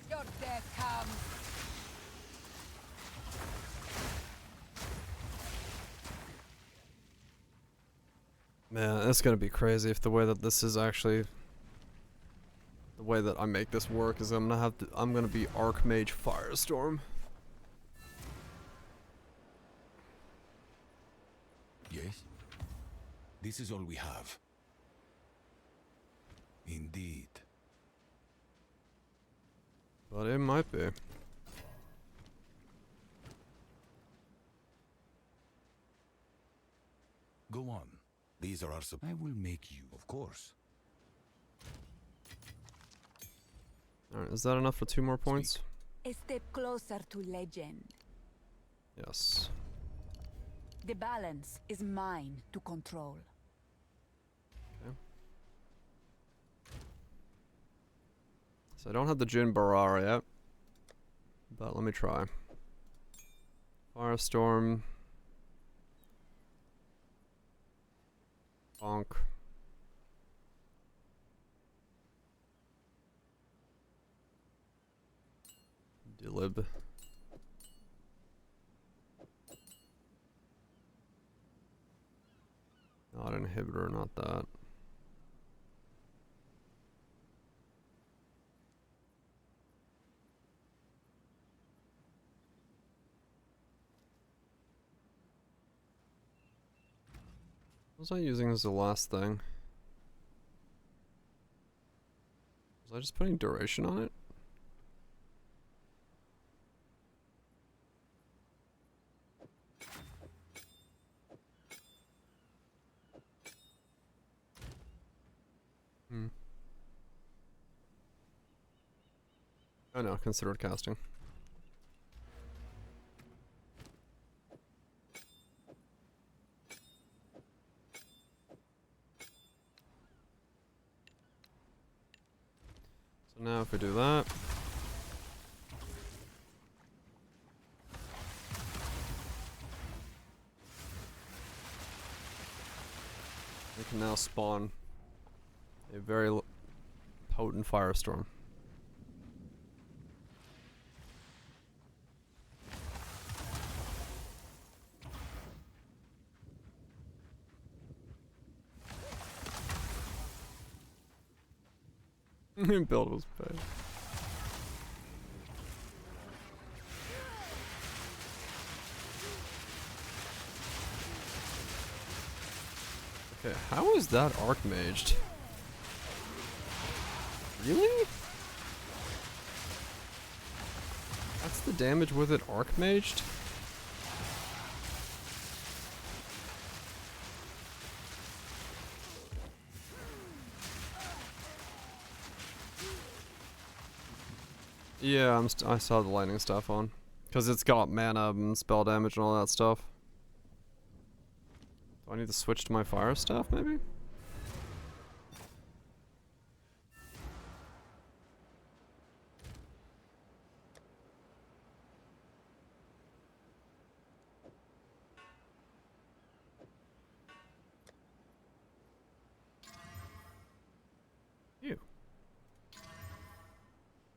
Your death comes. Man, it's gonna be crazy if the way that this is actually the way that I make this work is I'm gonna be Archmage Firestorm. Yes? This is all we have. Indeed. But it might be. Go on. These are our I will make you, of course. Alright, is that enough for 2 more points? A step closer to legend. Yes. The balance is mine to control. Okay. So I don't have the Jin Barara yet. But let me try. Firestorm. Bonk. Dilib. Not an inhibitor, not that. What was I using as the last thing? Was I just putting duration on it? Oh no, considered casting. So now if we do that. We can now spawn a very potent Firestorm. Build was bad. Okay, how is that Archmaged? Really? That's the damage with it Archmaged? Yeah, I saw the lightning stuff on. Because it's got mana and spell damage and all that stuff. Do I need to switch to my fire staff, maybe? Ew.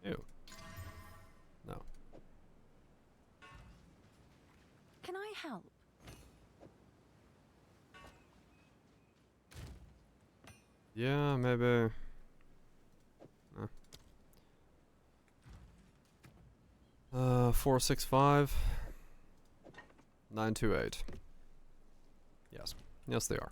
Ew. No. Can I help? Yeah, maybe. 465 928. Yes. Yes, they are.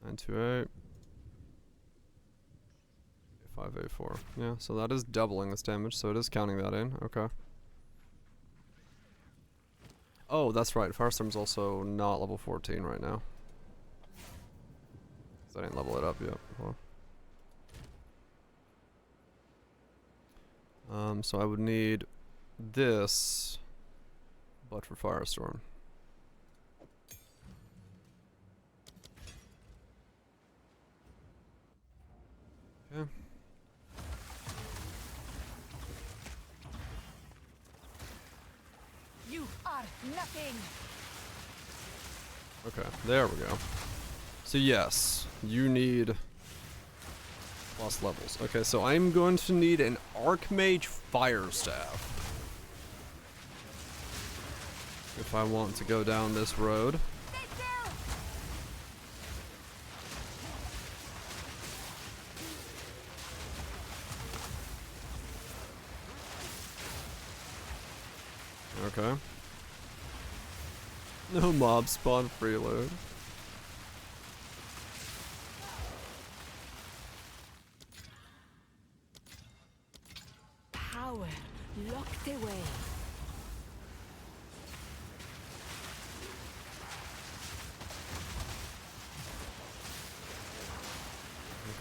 Nine two eight. 584. Yeah, so that is doubling this damage, so it is counting that in. Okay. Oh, that's right. Firestorm's also not level 14 right now. Because I didn't level it up yet. Well. So I would need this, but for Firestorm. Okay. You are nothing. Okay, there we go. So yes, you need plus levels. Okay, so I'm going to need an Archmage Fire Staff if I want to go down this road. Okay. No mob spawn freeload. Power locked away.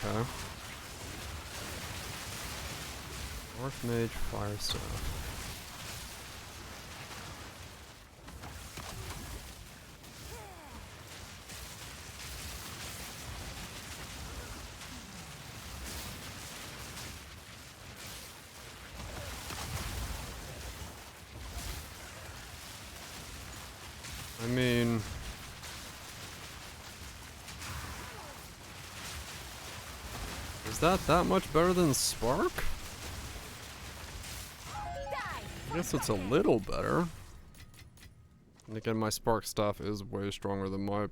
Okay. Archmage, Firestorm. I mean, is that much better than Spark? I guess it's a little better. And again, my Spark staff is way stronger than my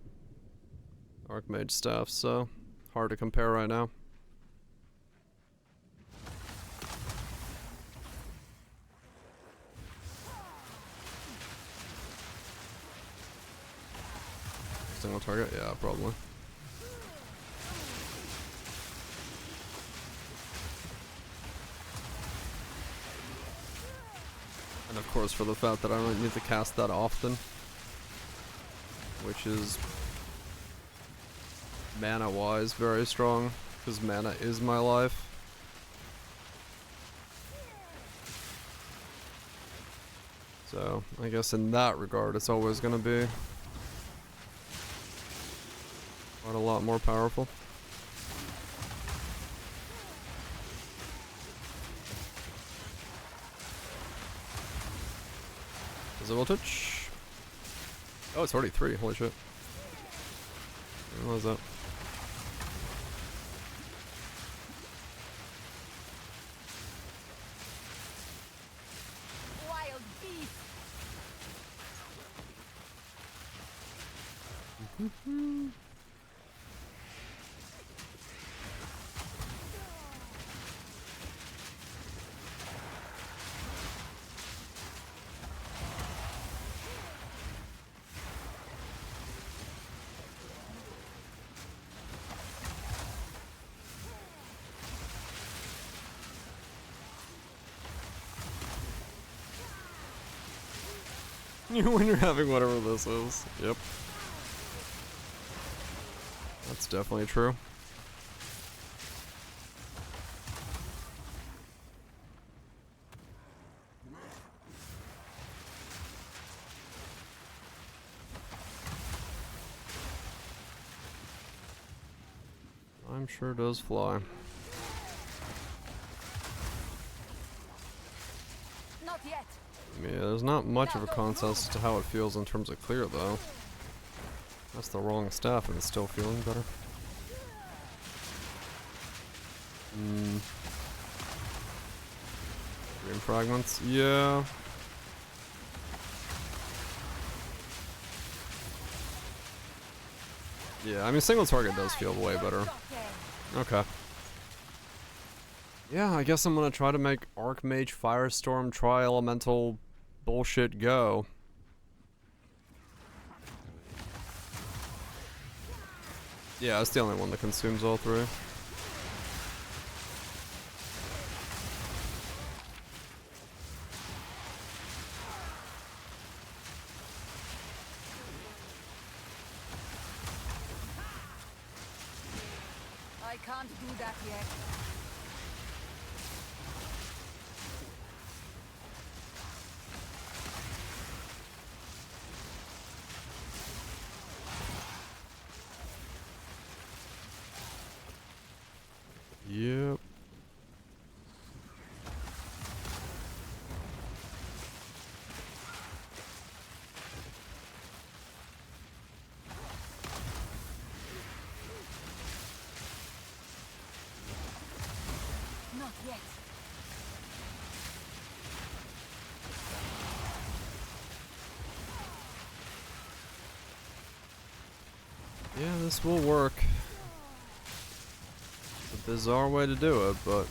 Archmage staff, so hard to compare right now. Single target? Yeah, probably. And of course for the fact that I don't need to cast that often. Which is mana wise very strong, because mana is my life. So I guess in that regard it's always gonna be quite a lot more powerful. Visible touch. Oh, it's already 3. Holy shit. What was that? Wild beast. When you're having whatever this is. Yep. That's definitely true. Time sure does fly. Not yet. Yeah, there's not much of a contest to how it feels in terms of clear, though. That's the wrong staff and it's still feeling better. Dream fragments? Yeah. Yeah, I mean, single target does feel way better. Okay. Yeah, I guess I'm gonna try to make Archmage, Firestorm, Tri-Elemental bullshit go. Yeah, it's the only one that consumes all 3. I can't do that yet. Yep. Not yet. Yeah, this will work. It's a bizarre way to do it, but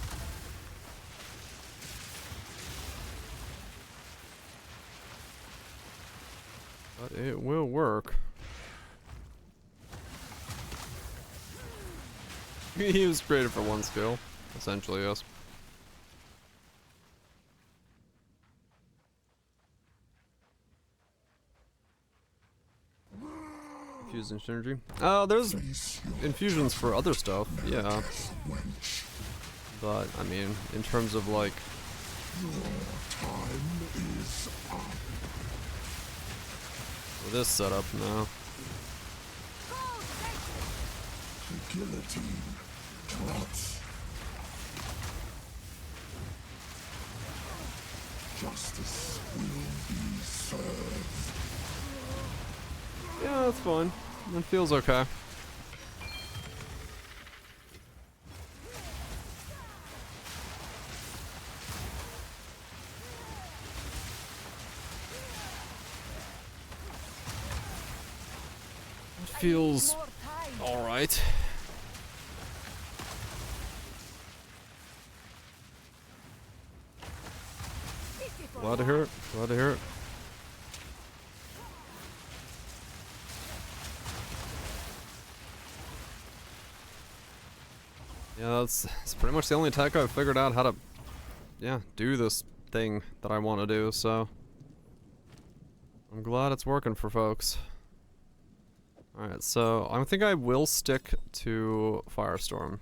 it will work. He was created for one skill, essentially, yes. Infusion synergy. There's infusions for other stuff, yeah. But I mean, in terms of like Time is up. With this setup now. The guillotine drops. Justice will be served. Yeah, that's fine. It feels okay. It feels alright. Glad to hear it. Glad to hear it. Yeah, that's pretty much the only attack I've figured out how to, yeah, do this thing that I want to do, so I'm glad it's working for folks. Alright, so I think I will stick to Firestorm.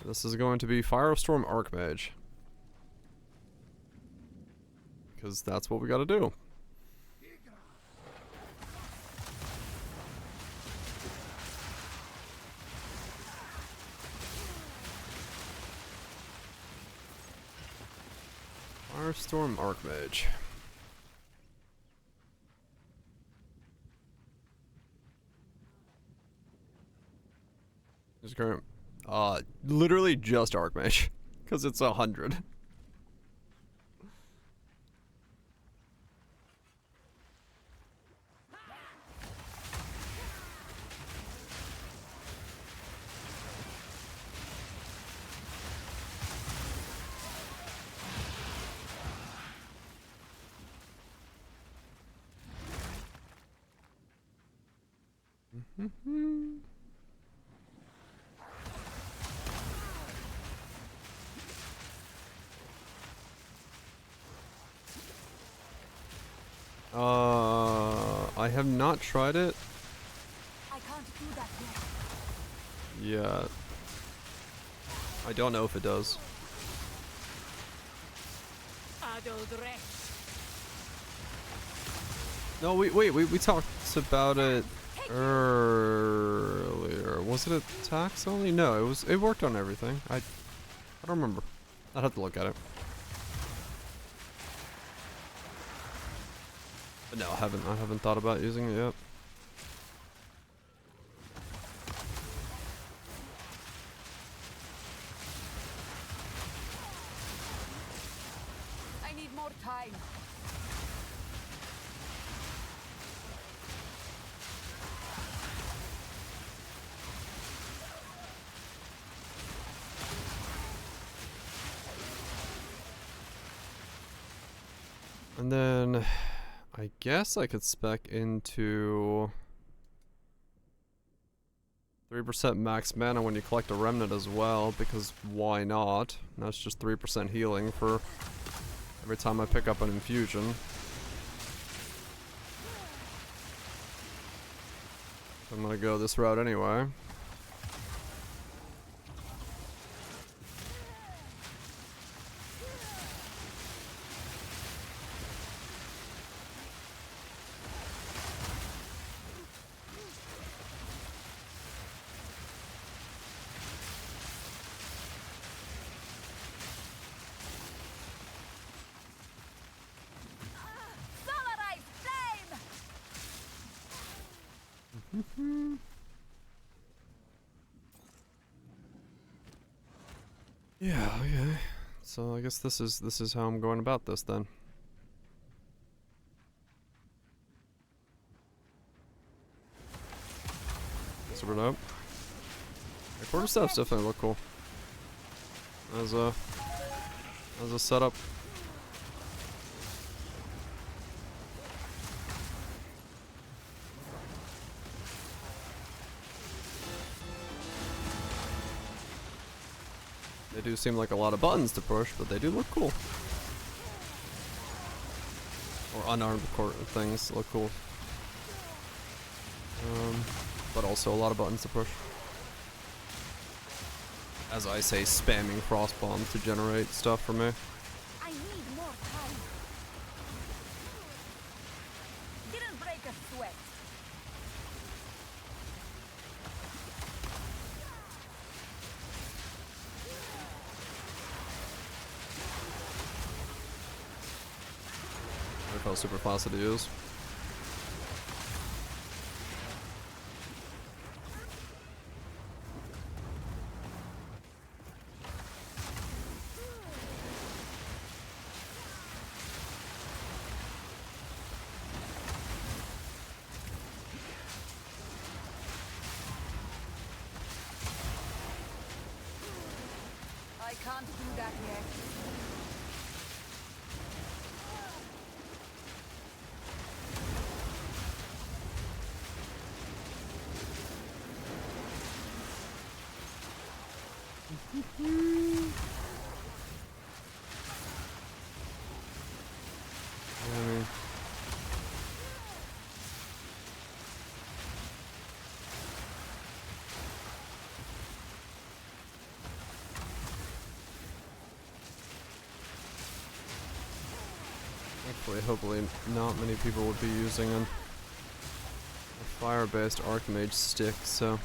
This is going to be Firestorm Archmage. Because that's what we gotta do. Firestorm Archmage. Just current, literally just Archmage, because it's 100. I have not tried it. I can't do that yet. Yeah. I don't know if it does. No, we talked about it earlier. Was it attacks only? No, it worked on everything. I don't remember. I'd have to look at it. But no, I haven't thought about using it yet. I need more time. And then I guess I could spec into 3% max mana when you collect a remnant as well, because why not? And that's just 3% healing for every time I pick up an infusion. I'm gonna go this route anyway. Yeah, okay. So I guess this is how I'm going about this then. Sort it out. The quarterstaffs definitely look cool. As a setup. They do seem like a lot of buttons to push, but they do look cool. Or unarmed things look cool. But also a lot of buttons to push. As I say, spamming cross bombs to generate stuff for me. I need Look how super fast it is. I can't do that yet. Hopefully not many people would be using a fire-based Archmage stick, so...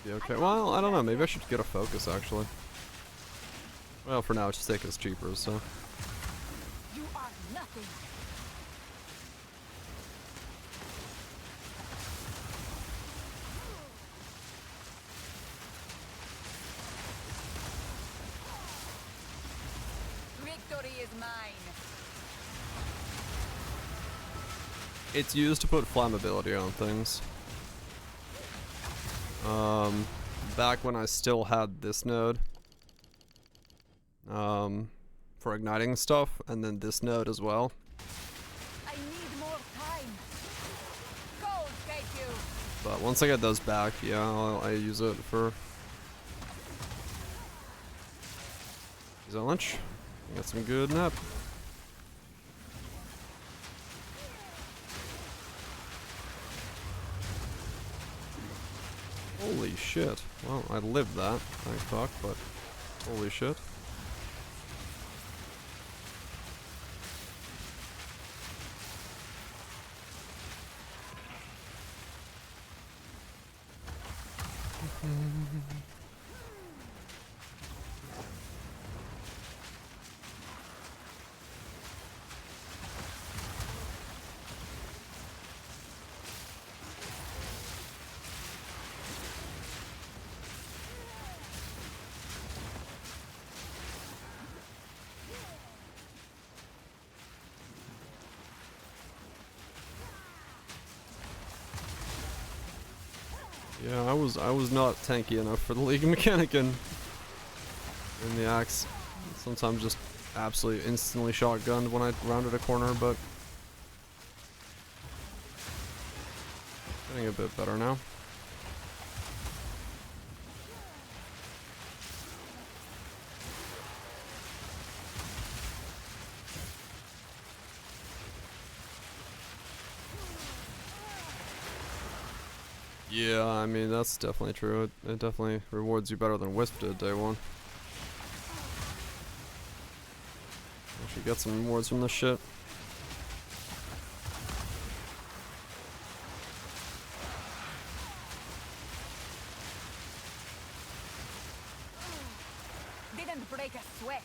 Be okay. Well, I don't know, maybe I should get a focus, actually. Well, for now, stick is cheaper, so... You are nothing. Victory is mine. It's used to put flammability on things. Back when I still had this node. For igniting stuff, and then this node as well. I need more time. Gold, thank you. But once I get those back, yeah, I use it for... Use that lunch. Get some good nap. Holy shit. Well, I lived that, thank fuck, but holy shit. Yeah, I was not tanky enough for the League mechanic in the axe. Sometimes just absolutely instantly shotgunned when I rounded a corner, but getting a bit better now. Yeah, I mean, that's definitely true. It definitely rewards you better than Wisp did day one. Actually get some rewards from this shit. Didn't break a sweat.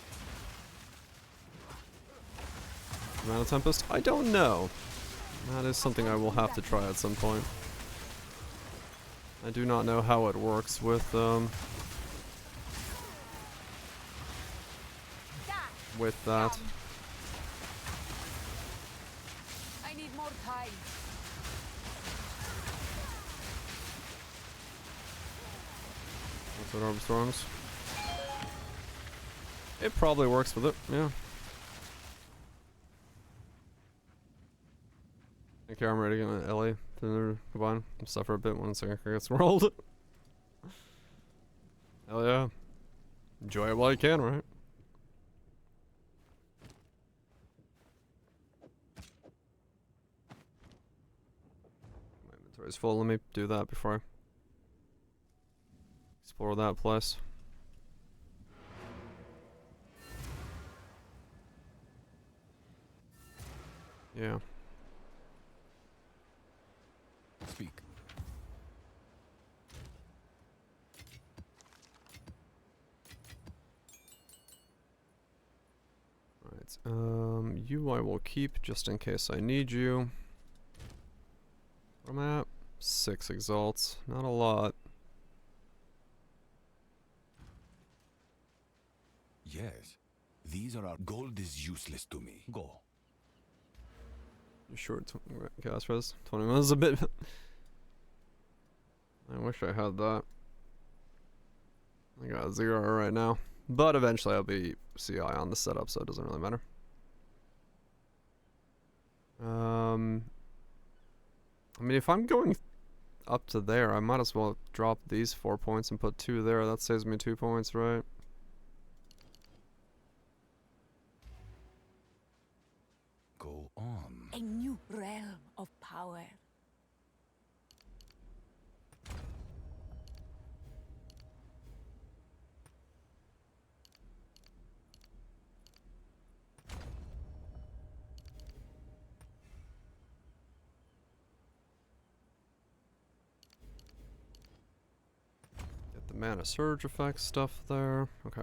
Mana Tempest? I don't know. That is something I will have to try at some point. I do not know how it works with that. I need more time. What's that, Orb Storms? It probably works with it, yeah. Okay, I'm ready to get an LA to combine and stuff for a bit once I gets rolled. Hell yeah. Enjoy it while you can, right? My inventory's full, let me do that before I explore that place. Yeah. Speak. Right, You I will keep just in case I need you. Where am I at? 6 exalts. Not a lot. Yes. These are our gold is useless to me. Go. You sure? Gas res? 20 minutes is a bit. I wish I had that. I got 0 right now. But eventually I'll be CI on the setup, so it doesn't really matter. I mean, if I'm going up to there, I might as well drop these 4 points and put 2 there. That saves me 2 points, right? Go on. A new realm of power. Get the mana surge effect stuff there. Okay.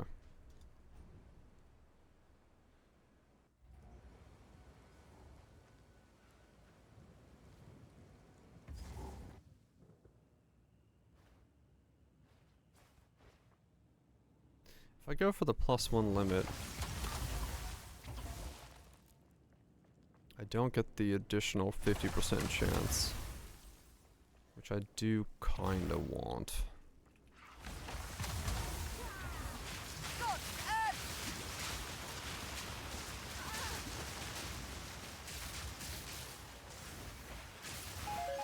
If I go for the +1 limit, I don't get the additional 50% chance, which I do kinda want.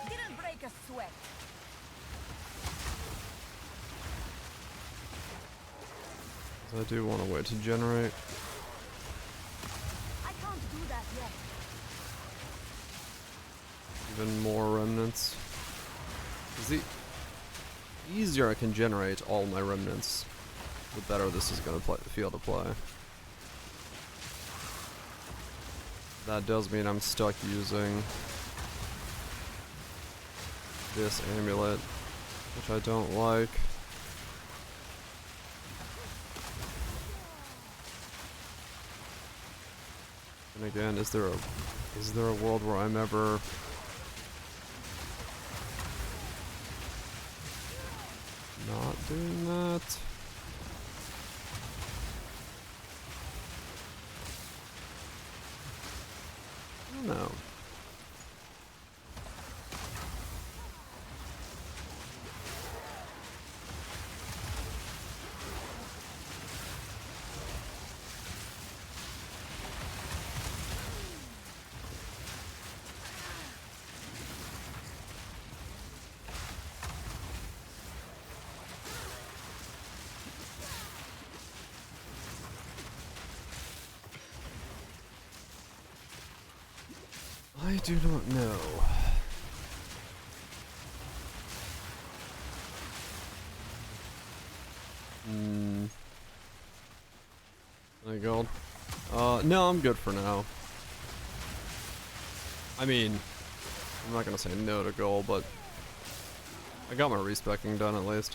Didn't break a sweat. I do want to wait to generate. I can't do that yet. Even more remnants. 'Cause the easier I can generate all my remnants, the better this is going to feel to play. That does mean I'm stuck using this amulet, which I don't like. And again, is there a world where I'm ever not doing that? I don't know. I do not know. Any gold? No, I'm good for now. I mean, I'm not gonna say no to gold, but I got my respecking done at least.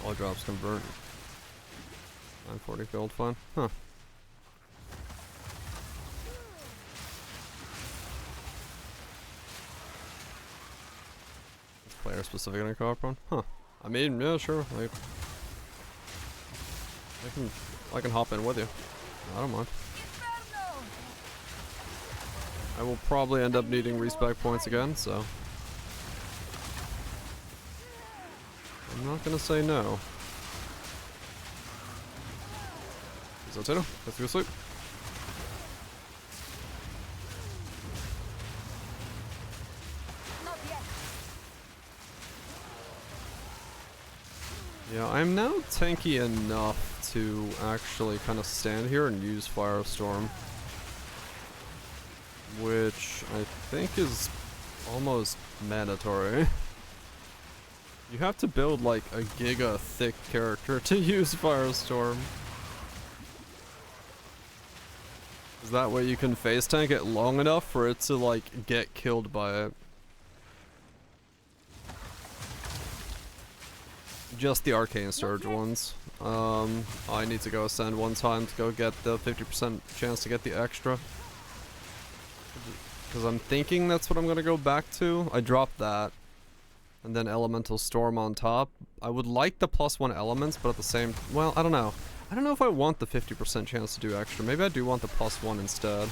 All drops convert. 940 gold, fine. Huh. Player specific in a co-op run? Huh. I mean, yeah, sure. Like, I can hop in with you. I don't mind. I will probably end up needing respec points again, so I'm not gonna say no. Zotero, let's go sleep. Yeah, I'm now tanky enough to actually kind of stand here and use Firestorm, which I think is almost mandatory. You have to build like a giga thick character to use Firestorm. Is that way you can face tank it long enough for it to like get killed by it. Just the Arcane Surge ones. I need to go ascend one time to go get the 50% chance to get the extra. Because I'm thinking that's what I'm gonna go back to. I dropped that. And then Elemental Storm on top. I would like the +1 elements, but at the same... Well, I don't know. I don't know if I want the 50% chance to do extra. Maybe I do want the +1 instead.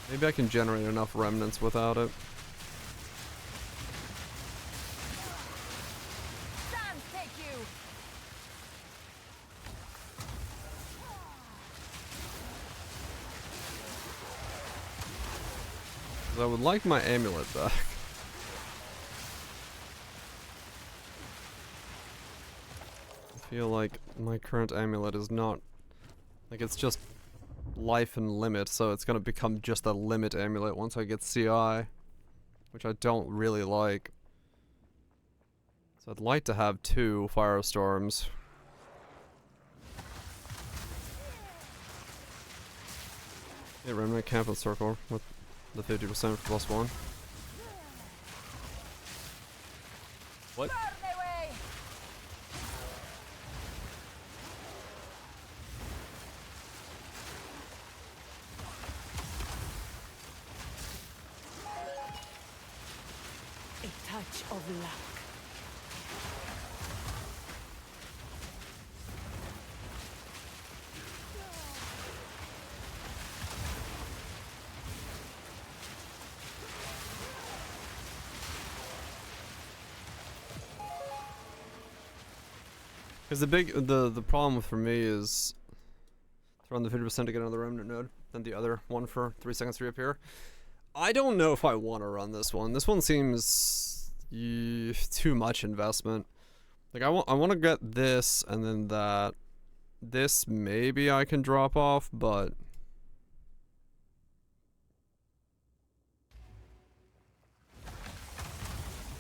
Maybe I can generate enough remnants without it. I would like my amulet back. I feel like my current amulet is not... Like, it's just life and limit, so it's gonna become just a limit amulet once I get CI. Which I don't really like. So I'd like to have 2 Firestorms. Yeah, Remnant Camp and Circle with the 50% for +1. What? A touch of luck. Because the problem for me is throwing the 50% to get another remnant node, then the other one for 3 seconds to reappear. I don't know if I want to run this one. This one seems too much investment. Like I want to get this and then that. This maybe I can drop off, but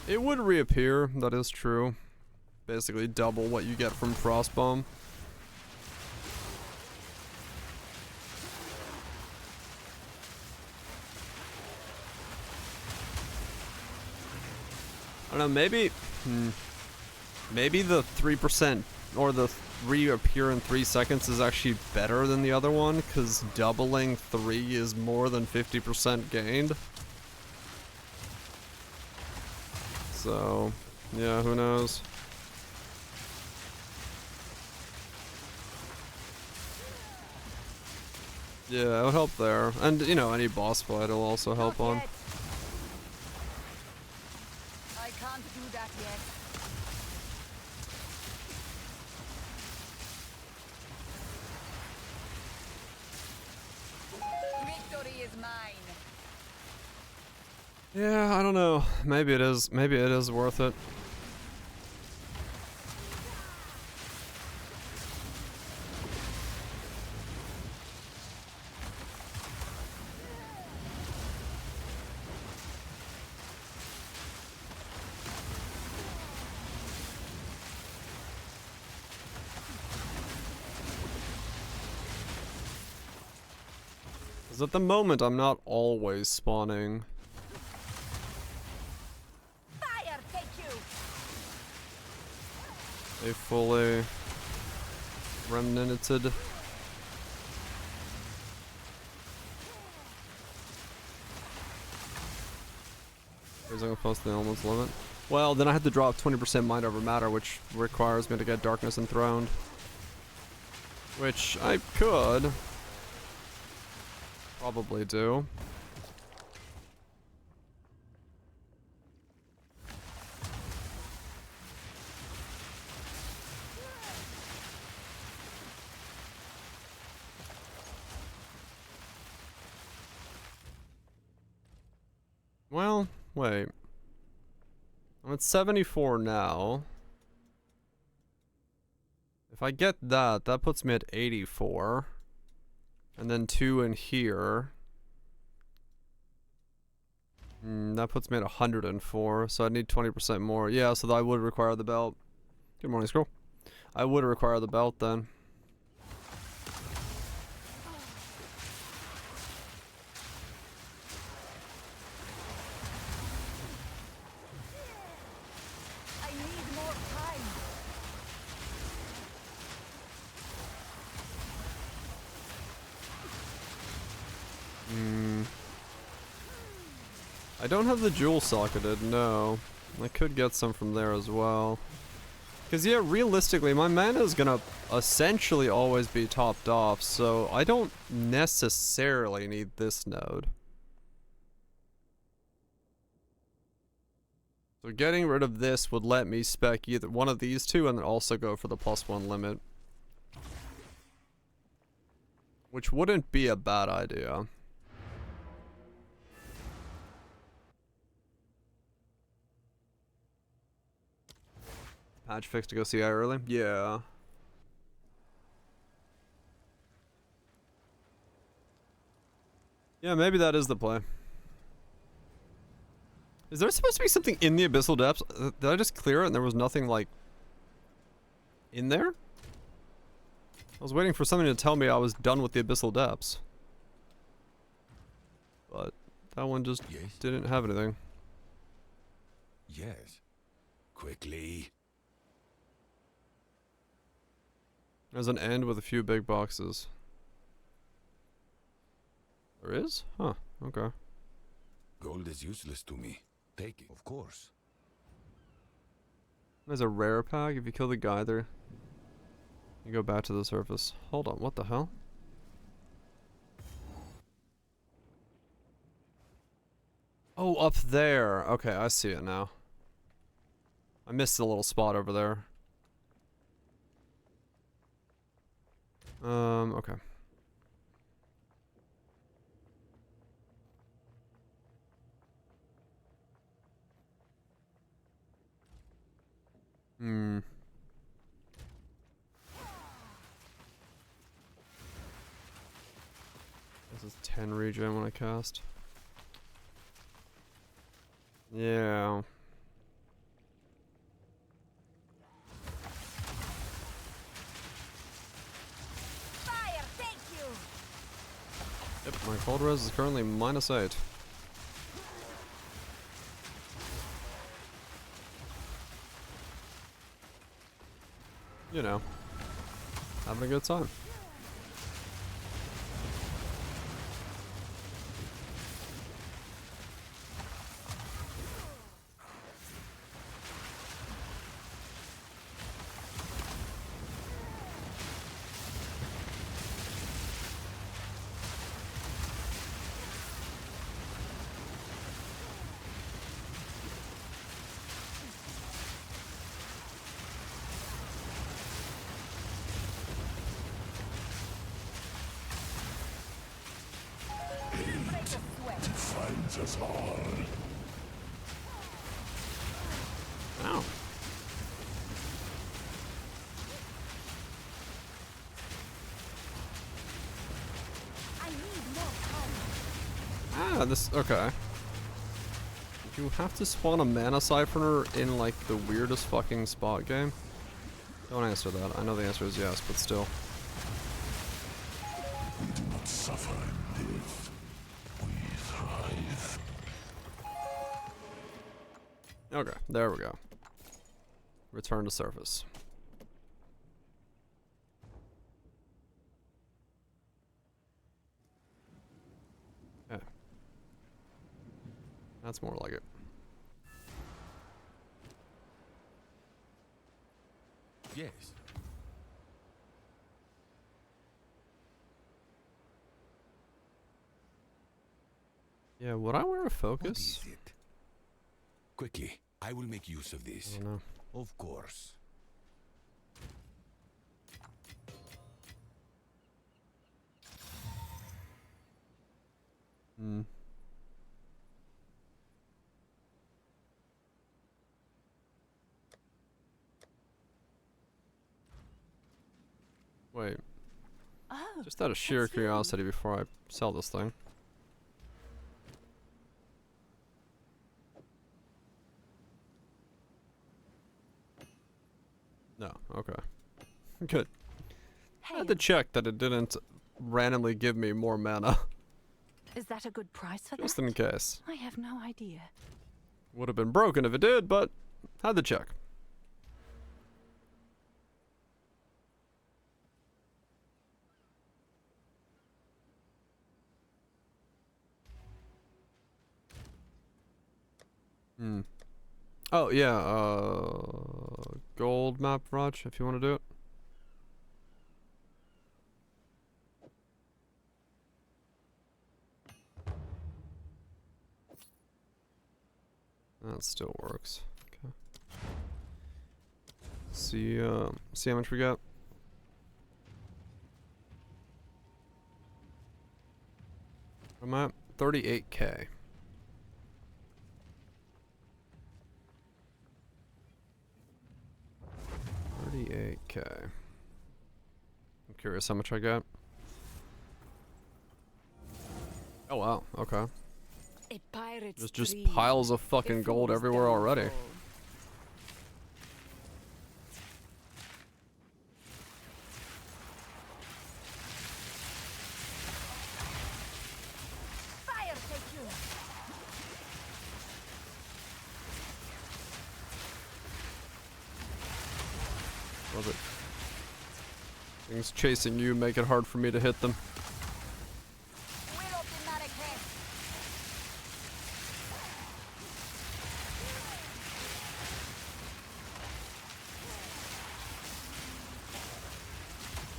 it would reappear. That is true. Basically double what you get from Frostbomb. I don't know, maybe maybe the 3% or the reappear in 3 seconds is actually better than the other one, because doubling 3 is more than 50% gained. So, yeah, who knows? Yeah, it'll help there. And, you know, any boss fight will also help on. I can't do that yet. Victory is mine. Yeah, I don't know. Maybe it is worth it. Because at the moment, I'm not always spawning. Fire, take you. A fully remnanted. Raising past the elements limit. Well, then I had to drop 20% mind over matter, which requires me to get darkness enthroned. Which I could probably do. Well, wait. I'm at 74 now. If I get that, that puts me at 84. And then 2 in here. That puts me at 104, so I need 20% more. Yeah, so I would require the belt. Good morning, Scroll. I would require the belt then. I need more time. I don't have the jewel socketed, no. I could get some from there as well. Because, yeah, realistically, my mana is gonna essentially always be topped off, so I don't necessarily need this node. So getting rid of this would let me spec either one of these two and then also go for the +1 limit. Which wouldn't be a bad idea. Patch fix to go CI early? Yeah. Yeah, maybe that is the play. Is there supposed to be something in the Abyssal Depths? Did I just clear it and there was nothing, like, in there? I was waiting for something to tell me I was done with the Abyssal Depths. But that one just didn't have anything. Yes. Quickly. There's an end with a few big boxes. There is? Huh, okay. Gold is useless to me. Take it. Of course. There's a rare pack. If you kill the guy there, you go back to the surface. Hold on, what the hell? Oh, up there. Okay, I see it now. I missed a little spot over there. Okay. This is 10 regen when I cast. Yeah. Fire, thank you. Yep, my cold res is currently -8. You know, having a good time. Defines us all. Ow. I need more time. Ah, this, okay. You have to spawn a mana siphoner in like the weirdest fucking spot game? Don't answer that. I know the answer is yes, but still. We do not suffer and live. We thrive. Okay, there we go. Return to surface. Yeah. That's more like it. Yes. Yeah, would I wear a focus? What is it? Quickly, I will make use of this. I don't know. Of course. Wait. Oh, Just out of sheer curiosity before I sell this thing. Good. I had to check that it didn't randomly give me more mana. Is that a good price for Just that? in case. I have no idea. Would have been broken if it did, but had to check. Oh, yeah, gold map, Raj, if you want to do it. That still works. Okay. See how much we got. I'm at 38K. 38K. I'm curious how much I got. Oh wow, okay. A pirate's There's just dream. piles of fucking gold everywhere already. Fire take you. Love it. Things chasing you make it hard for me to hit them.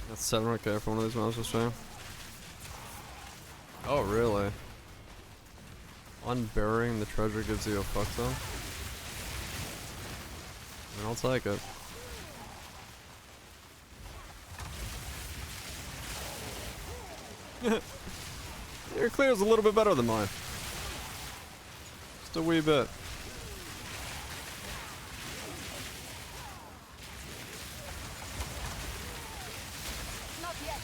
That's 700K for one of these maps this time. Oh, really? Unburying the treasure gives you a fuck ton? I mean, I'll take it. Your clear's a little bit better than mine. Just a wee bit. Not yet.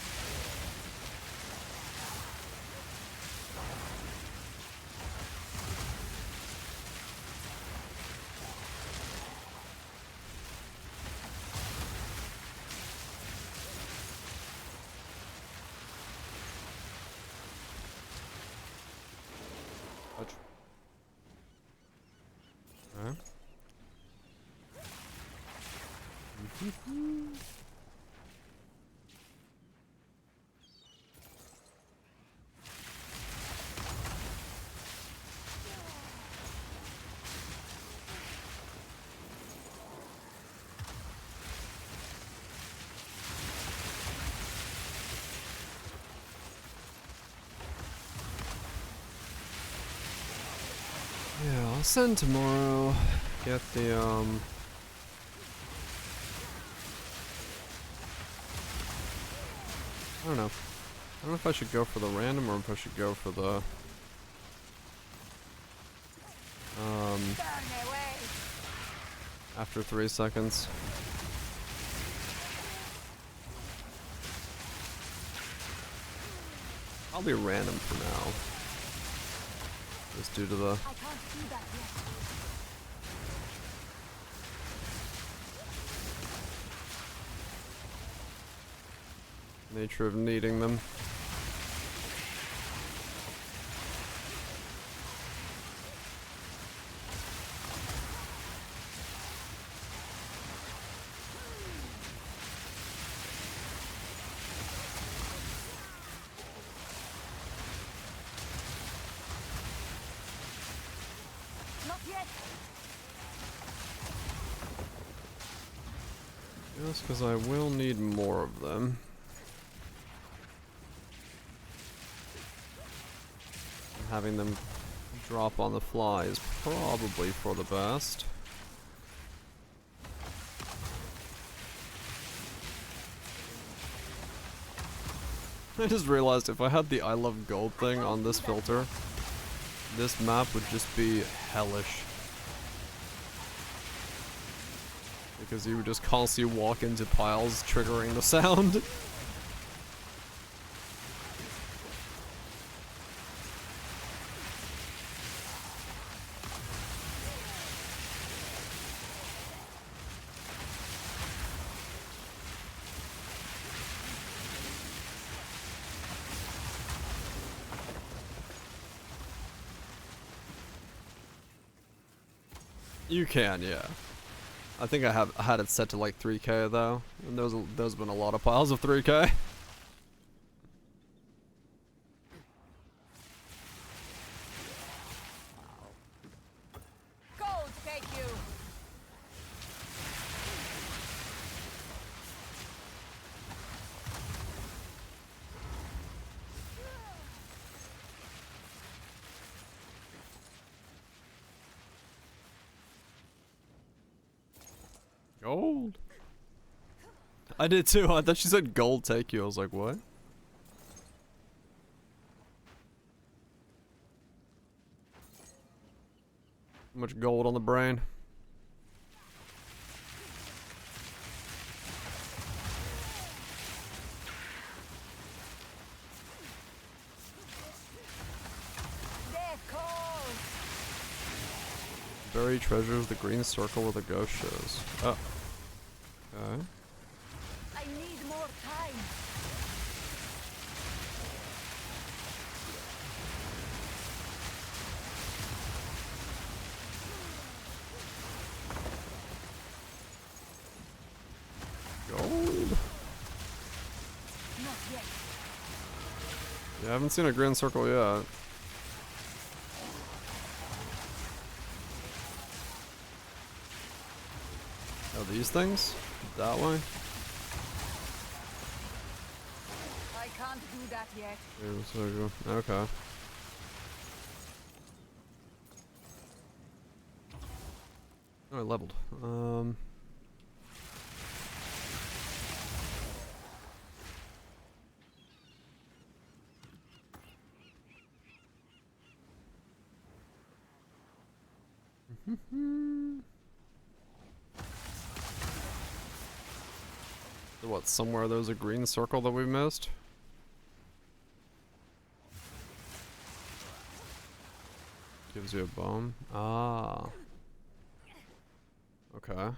Touch. Alright. Yeah, I'll send tomorrow. Get the, I don't know. I don't know if I should go for the random or if I should go for the, after 3 seconds. I'll be random for now. Just due to the nature of needing them. Just because I will need more of them. Having them drop on the fly is probably for the best. I just realized if I had the I love gold thing on this filter, this map would just be hellish. Because you would just constantly walk into piles, triggering the sound. You can, yeah. I think I had it set to like 3K though, and there's been a lot of piles of 3K. Gold take you. Gold. I did too. I thought she said gold take you. I was like, what? Too much gold on the brain. Buried treasures, the green circle where the ghost shows. Oh. Okay. I need more time. Gold. Not yet. Yeah, I haven't seen a green circle yet. Oh, these things? That way? I can't do that yet. Okay. Oh, I leveled. So what, somewhere there's a green circle that we missed? Gives you a bomb. Ah. Okay. And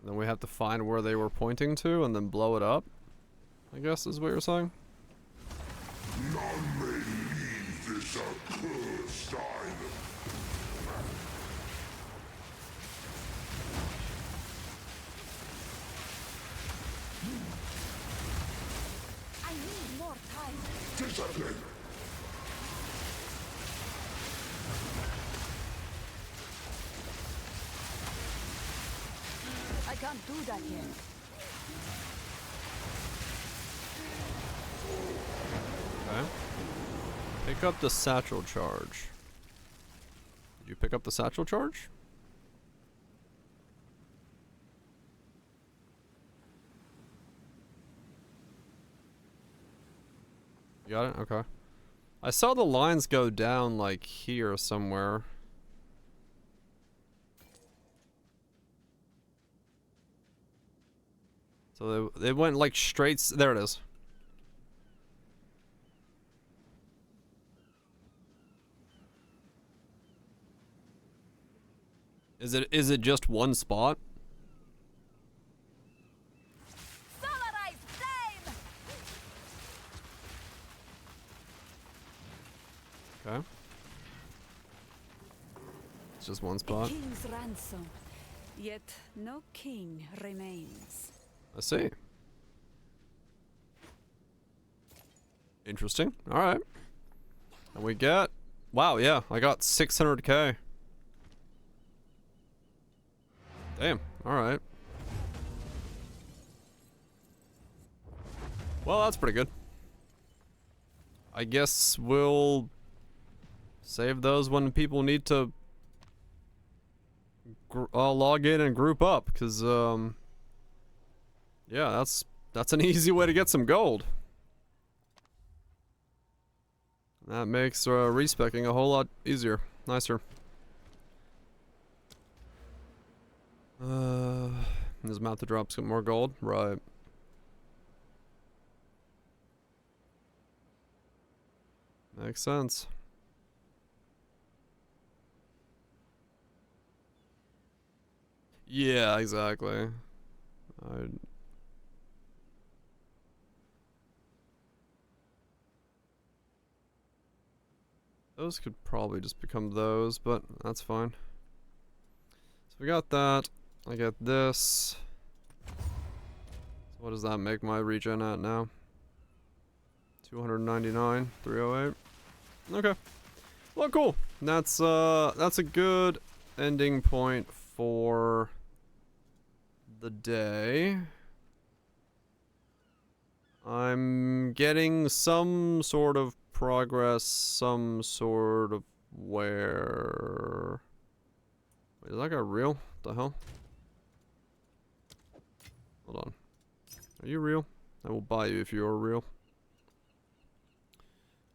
then we have to find where they were pointing to and then blow it up, I guess is what you're saying? None may leave this accursed island. I need more time. Discipline. I can't do that yet. Okay. Pick up the satchel charge. Did you pick up the satchel charge? You got it? Okay. I saw the lines go down like here somewhere. So they went like straight. There it is. Is it just one spot? Solarized flame! Okay. It's just one spot. A king's ransom, yet no king remains. I see. Interesting. All right. And we get. Wow. Yeah, I got 600K. Damn. All right. Well, that's pretty good. I guess we'll save those when people need to log in and group up, because yeah, that's an easy way to get some gold. That makes respecking a whole lot easier, nicer. There's mouth to drop some more gold, right? Makes sense. Yeah, exactly. Those could probably just become those, but that's fine. we got that. I get this. So what does that make my regen at now? 299, 308. Okay. Well, cool. That's a good ending point for the day. I'm getting some sort of progress, some sort of where... Wait, is that guy real? What the hell? Hold on. Are you real? I will buy you if you're real.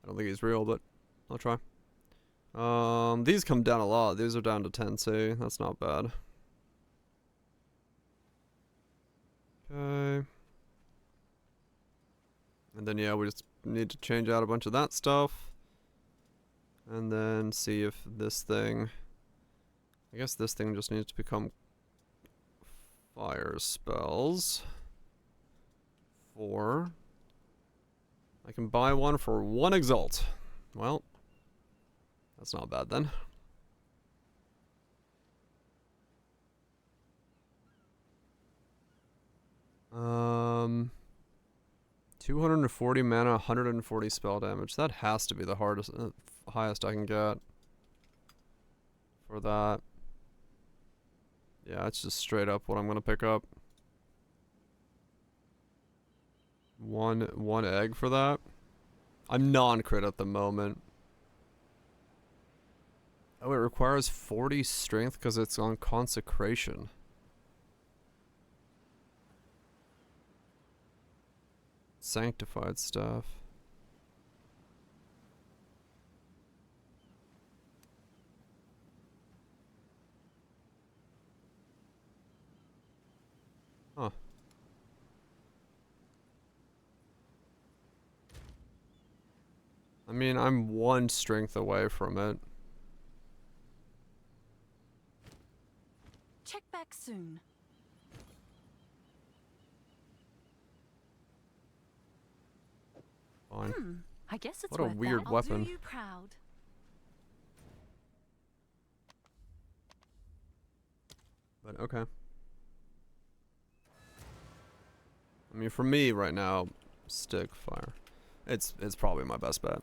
I don't think he's real, but I'll try. These come down a lot. These are down to 10C. That's not bad. Okay. And then, yeah, we just need to change out a bunch of that stuff. And then see if this thing... I guess this thing just needs to become fire spells. 4. I can buy one for 1 exalt. Well, that's not bad then. Um, 240 mana, 140 spell damage. That has to be the hardest, highest I can get for that. Yeah, it's just straight up what I'm gonna pick up. One egg for that. I'm non-crit at the moment. Oh, it requires 40 strength because it's on consecration. Sanctified stuff. Huh. I mean, I'm 1 strength away from it. Check back soon. Fine. I guess it's what a worth weird that. weapon. I'll do you proud. But okay. I mean, for me right now, stick fire. It's probably my best bet.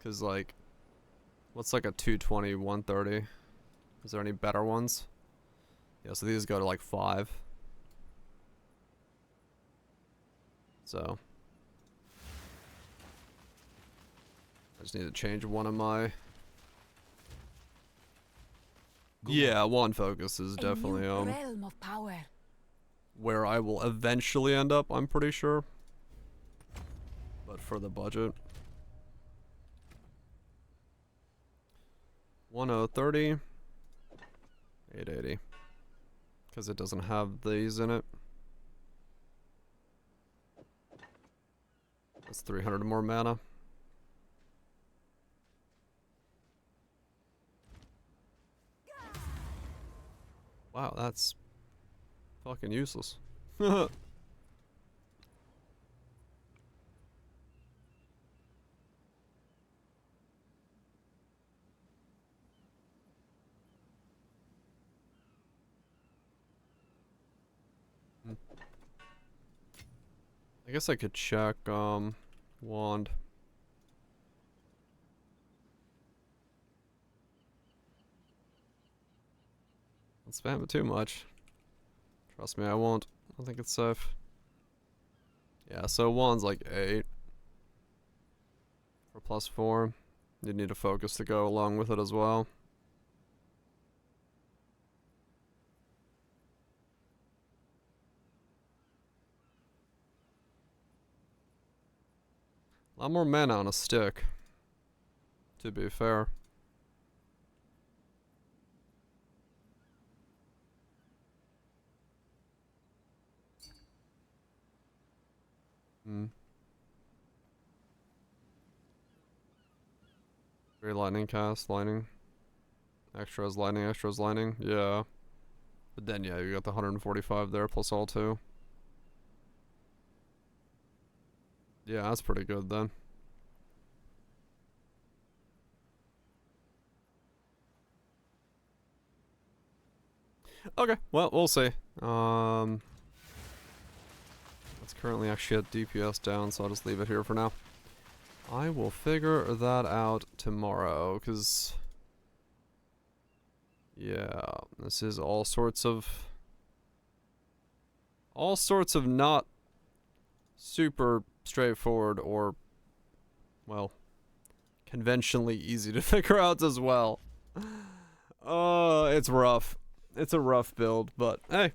Cause like, what's like a 220, 130? Is there any better ones? Yeah, so these go to like 5. So I just need to change one of my. Yeah, one focus is definitely realm of power. where I will eventually end up, I'm pretty sure. But for the budget. 1030. 880. Because it doesn't have these in it. That's 300 more mana. Wow, that's fucking useless. I guess I could check, wand. Don't spam it too much. Trust me, I won't. I don't think it's safe. Yeah, so wand's like 8. For +4. You need a focus to go along with it as well. A lot more mana on a stick, to be fair. Very lightning cast, lightning. Extras, lightning, yeah. But then, yeah, you got the 145 there, plus all 2. Yeah, that's pretty good then. Okay, well, we'll see. It's currently actually at DPS down, so I'll just leave it here for now. I will figure that out tomorrow, because... yeah, this is all sorts of not super straightforward or, well, conventionally easy to figure out as well. It's rough. It's a rough build, but hey,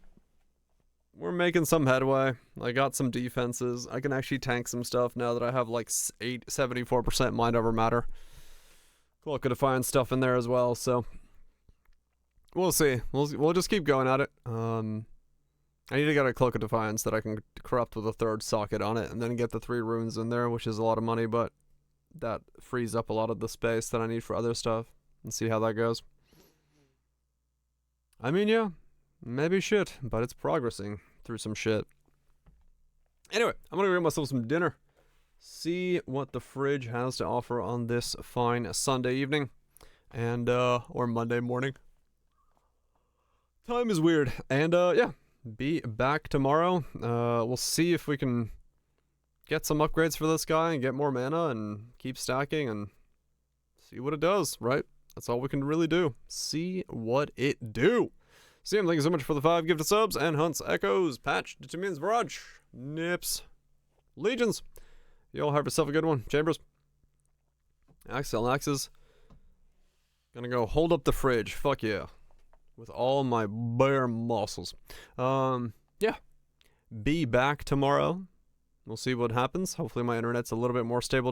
we're making some headway. I got some defenses. I can actually tank some stuff now that I have like 74% mind over matter. Cloak of Defiance stuff in there as well, so we'll see. We'll just keep going at it. I need to get a Cloak of Defiance that I can corrupt with a 3rd socket on it, and then get the 3 runes in there, which is a lot of money, but that frees up a lot of the space that I need for other stuff. And see how that goes. I mean, yeah, maybe shit, but it's progressing through some shit. Anyway, I'm gonna get myself some dinner. See what the fridge has to offer on this fine Sunday evening. And, or Monday morning. Time is weird. And, yeah, be back tomorrow. We'll see if we can get some upgrades for this guy and get more mana and keep stacking and see what it does, right? That's all we can really do. See what it do. Sam, thank you so much for the 5 gifted subs. And Hunts, Echoes, Patch, Determines, Barrage, Nips, Legions. Y'all have yourself a good one. Chambers. Axel Axes. Gonna go hold up the fridge. Fuck yeah. With all my bare muscles. Yeah. Be back tomorrow. We'll see what happens. Hopefully my internet's a little bit more stable